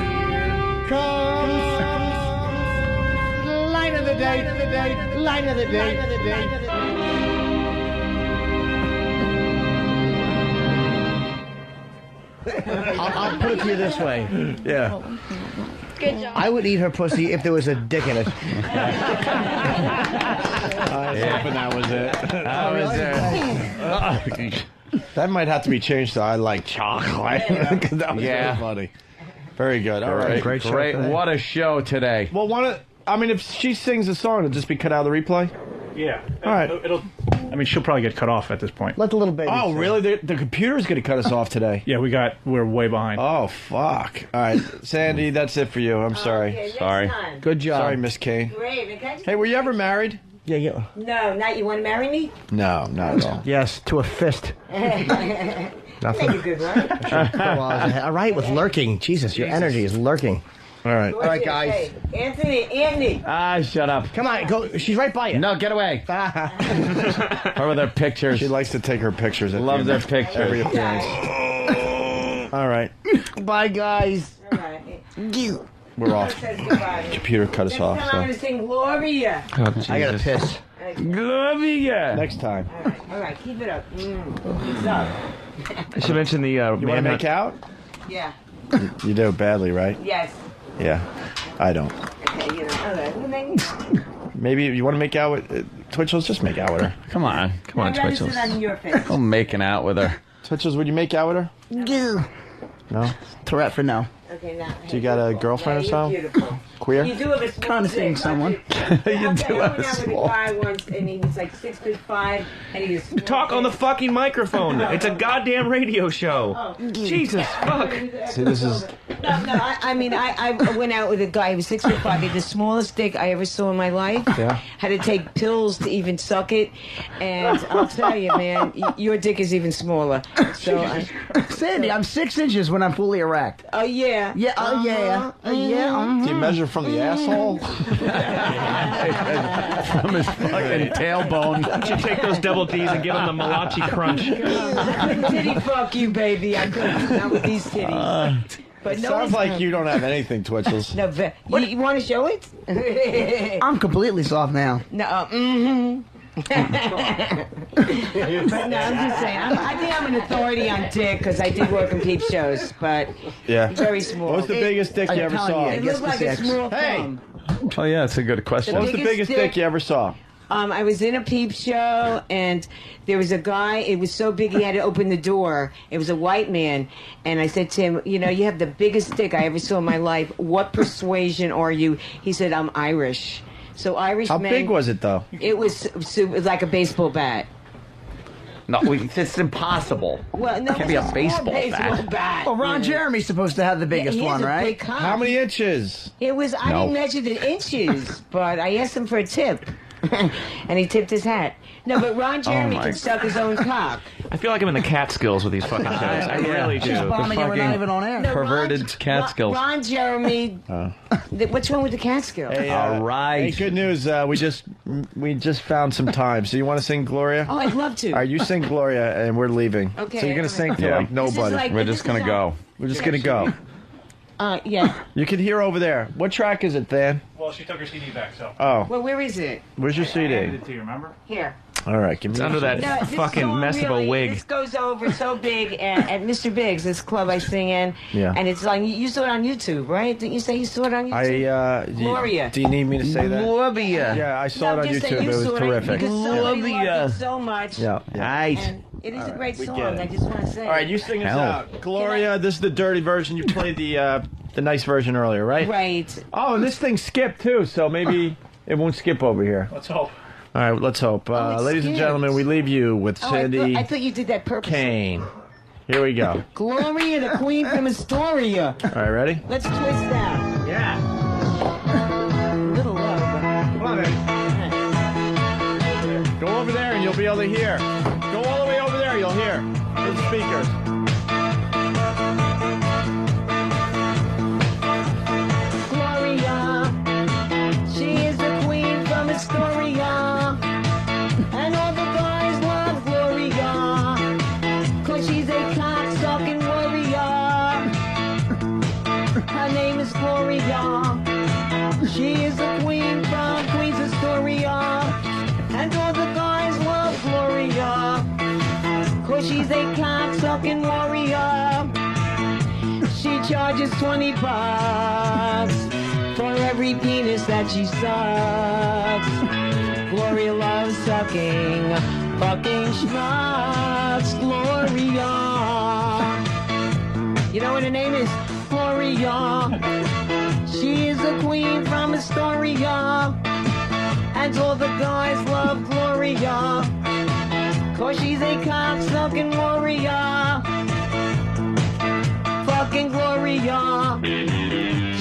comes line of the day, line of the day. I'll put it to you this way. Yeah. Good job. I would eat her pussy if there was a dick in it. I was hoping that was it. That was it. That might have to be changed to I like chocolate. That was Yeah. very funny. Very good. All right. Great show Great. today. What a show today. Well, if she sings a song, it'll just be cut out of the replay? Yeah. All right. I mean, she'll probably get cut off at this point. Let the little baby. Oh, sing. really? The computer's going to cut us off today. Yeah, we're way behind. Oh, fuck. All right. Sandy, that's it for you. I'm sorry. Okay, next Sorry. time. Good job. Sorry, Miss Kane. Great. And can I just- Hey, were you ever married? Yeah. No, not you want to marry me? No, not at all. Yes, to a fist. Make it good, right? All right, with lurking. Jesus, your energy is lurking. All right. All right, guys. Hey, Anthony. Ah, shut up. Come on, go. She's right by you. No, get away. Her with her pictures. She likes to take her pictures. At Loves the her end of pictures. every appearance. All right. Bye, guys. All right. We're off. Goodbye. Computer cut us Next off. time I'm going to So sing Gloria. Oh, I gotta piss. Gloria. next time. All right, keep it up. Keep it up. I should mention the You want to Manhunt. make out? Yeah. You do badly, right? Yes. Yeah. I don't. Okay, you know. All right. Well, then, Maybe you want to make out with Twitchell's. Just make out with her. Come on. Come on, I'd rather Twitchels. sit on your face. I'm making out with her. Twitchell's, would you make out with her? Yeah. No? Tourette for no. Okay, now. Do you got a girlfriend or You're something? beautiful. Queer? You do have a small Kind of seeing dick. someone. You do have a I small. with a guy once, and he was like 6'5", and he was Talk on the fucking microphone. It's a goddamn radio show. Jesus fuck. See, this is. No, I mean, I went out with a guy who was 6'5". He had the smallest dick I ever saw in my life. Yeah. Had to take pills to even suck it, and I'll tell you, man, your dick is even smaller. So, Sandy, I'm 6 inches when I'm fully erect. oh yeah, Yeah, oh yeah, yeah. Do you measure from the asshole? From his fucking tailbone. You should take those double D's and give them the Malachi Crunch. Titty fuck you, baby. I couldn't. Not with these titties. But no, Sounds it's like not. you don't have anything, Twitchels. No, you want to show it? I'm completely soft now. No, but no, I'm just saying. I think I'm an authority on dick because I did work in peep shows, but Yeah. very small. What was the biggest dick you ever saw? It looked like a small thumb. Oh, yeah, that's a good question. What was the biggest dick you ever saw? I was in a peep show, and there was a guy. It was so big he had to open the door. It was a white man, and I said to him, "You know, you have the biggest dick I ever saw in my life. What persuasion are you?" He said, "I'm Irish." So Irish How men. big was it, though? It was like a baseball bat. No, it's impossible. Well, no, It can't be a it's baseball bat. Well, Ron Jeremy's supposed to have the biggest he has one, a right? big cock. How many inches? It was. I No. didn't measure the inches, but I asked him for a tip, and he tipped his hat. No, but Ron Jeremy my can suck his own cock. I feel like I'm in the Catskills with these fucking shows. I really do. Just bombing it, we're not even on air. No, Perverted Catskills. Ron Jeremy. What's wrong with the Catskills? Hey, All right. Hey, good news. We just found some time. So you want to sing Gloria? Oh, I'd love to. All right, you sing Gloria, and we're leaving. Okay, So you're gonna all sing right. to Yeah. like nobody. like- We're this just going is to how- go. We're just gonna go. Yeah. You can hear over there. What track is it, Dan? Well, she took her CD back, so. Oh, Well, where is it? where's your I handed CD? it to you, remember? Here. All right, give me It's your under CD. that this fucking song mess of a really, wig. This goes over so big at Mr. Biggs, this club I sing in. Yeah. And it's on. You saw it on YouTube, right? Didn't you say you saw it on YouTube? Gloria. Do you need me to say that? Gloria. Yeah, I saw No, it on just say YouTube. you It was saw terrific. Because somebody loved it so much. Yeah. Right. And it is a great we song. get it. I just want to say. All right, you sing us Hell. out, Gloria. This is the dirty version. You played the nice version earlier, right? Right. Oh, and this thing skipped too, so maybe it won't skip over here. Let's hope. All right, let's hope. it Ladies and skipped. gentlemen, we leave you with Oh, Sandy I thought you did that purposely. Kane. Here we go. Gloria, the queen from Astoria. All right, ready? Let's twist that. Yeah. Little love. Come on, man. Go over there and you'll be able to hear. Go all the way over there, you'll hear. To the speakers. Gloria, she is the queen from Astoria. And all the guys love Gloria, 'cause she's a cock-sucking warrior. Her name is Gloria. She is the queen from Queens Astoria. And all the guys love Gloria, 'cause she's a cock-sucking warrior. She charges $20 for every penis that she sucks. Gloria loves sucking fucking schmucks. Gloria. You know what her name is? Gloria. She is the queen from Astoria. And all the guys love Gloria, 'cause she's a cock-sucking warrior. Fucking Gloria.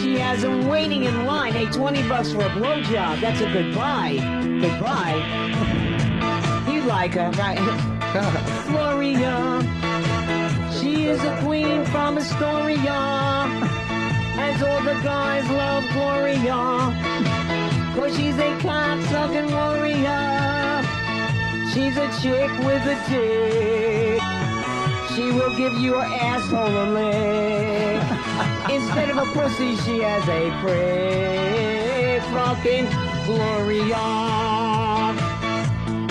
She has him waiting in line. Hey, $20 for a blowjob. That's a good buy. Good buy. You like her, right? Gloria. She is a queen from Astoria. And all the guys love Gloria, 'cause she's a cock-sucking warrior. She's a chick with a dick. She will give your asshole a lick. Instead of a pussy, she has a prick. Fucking Gloria.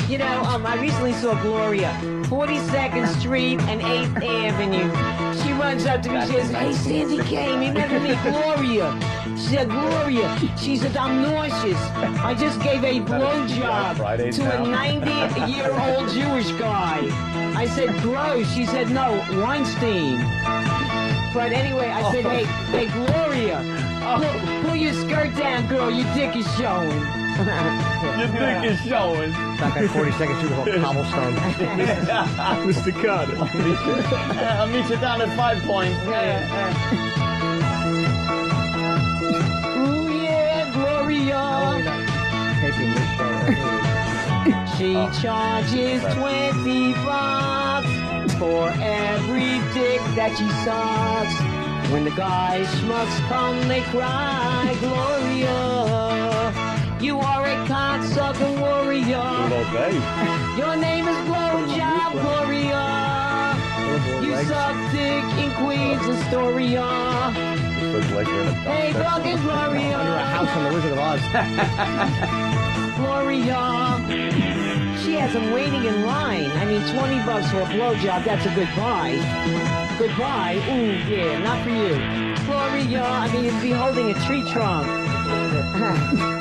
You know, I recently saw Gloria, 42nd Street and 8th Avenue. She runs up to me, she says, "Hey, Sandy Kane, remember me, Gloria?" She said, "Gloria." She said, "I'm nauseous. I just gave a blowjob to a 90-year-old Jewish guy." I said, "Gross." She said, "No, Weinstein." But anyway, I said, hey, Gloria, Pull your skirt down, girl. Your dick is showing. Your dick is showing. Back at 40 seconds through the whole cobblestone. Mr. Carter. I'll meet you down at 5 Points. Ooh, yeah, Gloria. She charges $20 for every dick that she sucks. When the guys schmucks come, they cry, Gloria. You are a cocksucking warrior. Your name is Blowjob Gloria. You suck dick in Queens Astoria. Hey, fucking Gloria. Under a house on the Wizard of Oz. Gloria. She has them waiting in line. I mean, $20 for a blowjob, that's a good buy. Good buy? Ooh, yeah, not for you. Gloria, I mean, you'd be holding a tree trunk.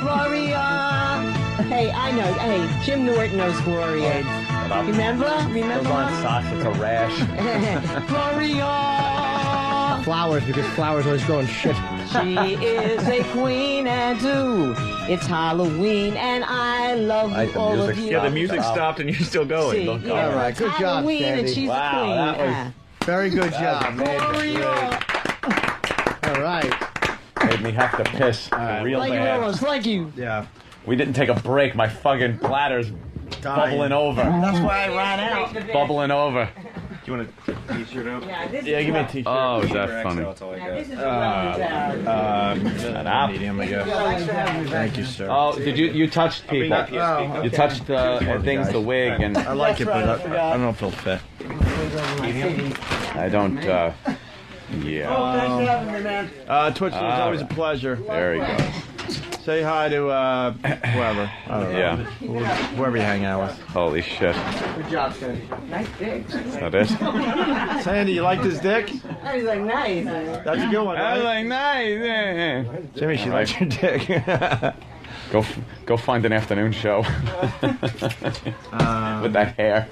Gloria. Hey, I know. Hey, Jim Norton knows Gloria. Remember? Those aren't socks, it's a rash. Gloria. Flowers, because flowers always grow in shit. She is a queen and two. It's Halloween and I love all of you. Yeah, the music stopped and you're still going. See, yeah, all right, good job, Halloween Sandy. and she's Wow, a queen. that was very good job. Gloria. All right. Made me have to piss real Like you, bad. Rose, like you. Yeah. We didn't take a break. My fucking bladder's bubbling over. That's why I ran out. Bubbling over. Do you want a t-shirt out? Yeah, this Yeah, give me a t-shirt. Oh, is that funny? This is Medium, I guess. Thank you, sir. Oh, did you touched people? You touched things, the wig, and I like it, but I don't know if it'll fit. I don't. Yeah. Thanks for having me, man. Twitch, it's always a pleasure. There you go. Say hi to whoever. I don't know. Yeah. Whoever you hang out with. Holy shit. Good job, Sandy. Nice dick. Is that it? Sandy, you like this dick? I was like, nice. That's a good one, I right? was like, nice. Jimmy, she likes your dick. Go find an afternoon show. With that hair.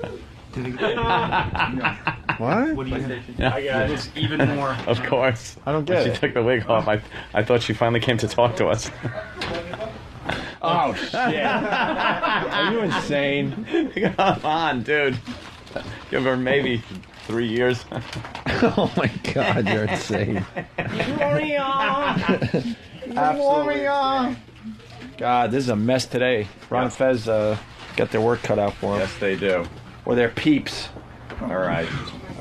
What? What do you think? Yeah. I got it. It's even more. Of course. I don't When get she it. took the wig off, I thought she finally came to talk to us. Oh, shit. Are you insane? Come on, dude. Give her maybe 3 years. Oh, my God, you're insane. Gloria. Absolutely. God, this is a mess today. Ron and Fez got their work cut out for them. Yes, they do. Or their peeps. All right.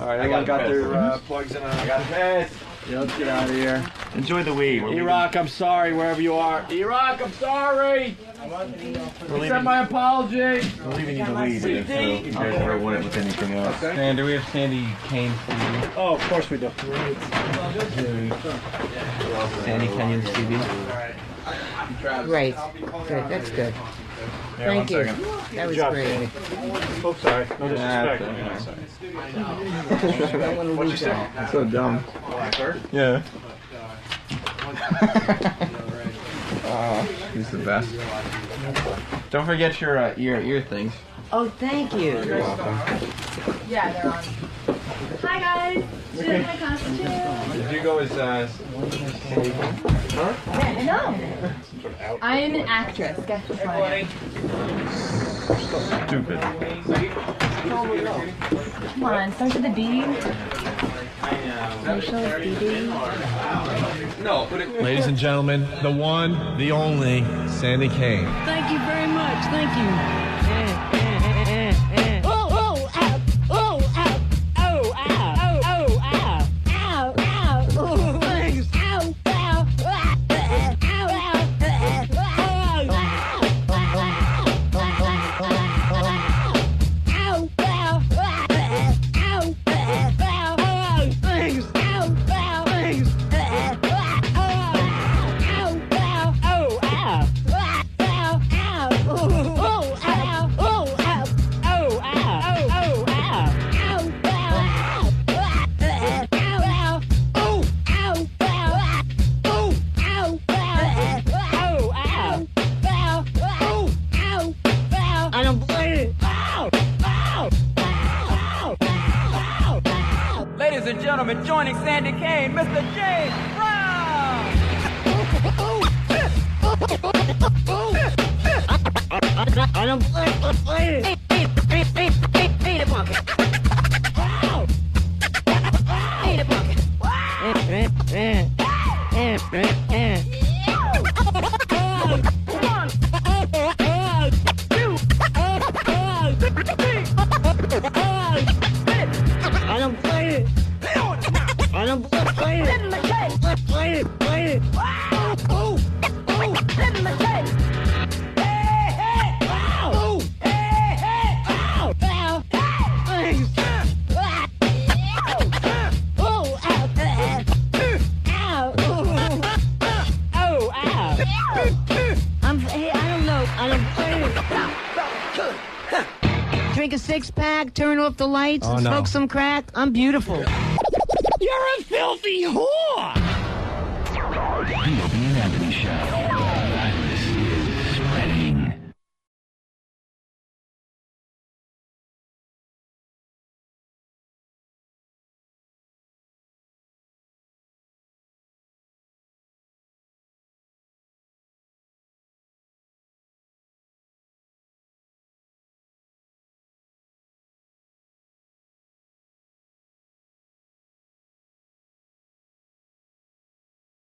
All right, everyone got their plugs in. I got the pass. Yeah, let's get out of here. Enjoy the weed. E-Rock, I'm sorry wherever you are. E-Rock, I'm sorry. Accept my apology. We're leaving you the weed here, too. You guys never want it with anything else. And do we have Sandy Kane for you? Oh, of course we do. Sandy Kenyon CD. Great. Good. That's good. Thank you. That was great. Oh, sorry. No disrespect. What'd you say? So dumb. Yeah. He's the best. Don't forget your ear things. Oh, thank you. You're welcome. Yeah, they're on. Hi guys. Did you my costume? Did you go as No. I am an actress. Guess which one? Stupid. Come on, starts with a D. Rachel BB. No, put it. Ladies and gentlemen, the one, the only, Sandy Kane. Thank you very much. Thank you. Ladies and gentlemen, joining Sandy Kane, Mr. James Brown! I don't play it. Eat a bucket. Eat a bucket. I don't play it. I don't play it. Play it. Drink a 6-pack, turn off the lights, and smoke some crack. I'm beautiful. You're a filthy whore!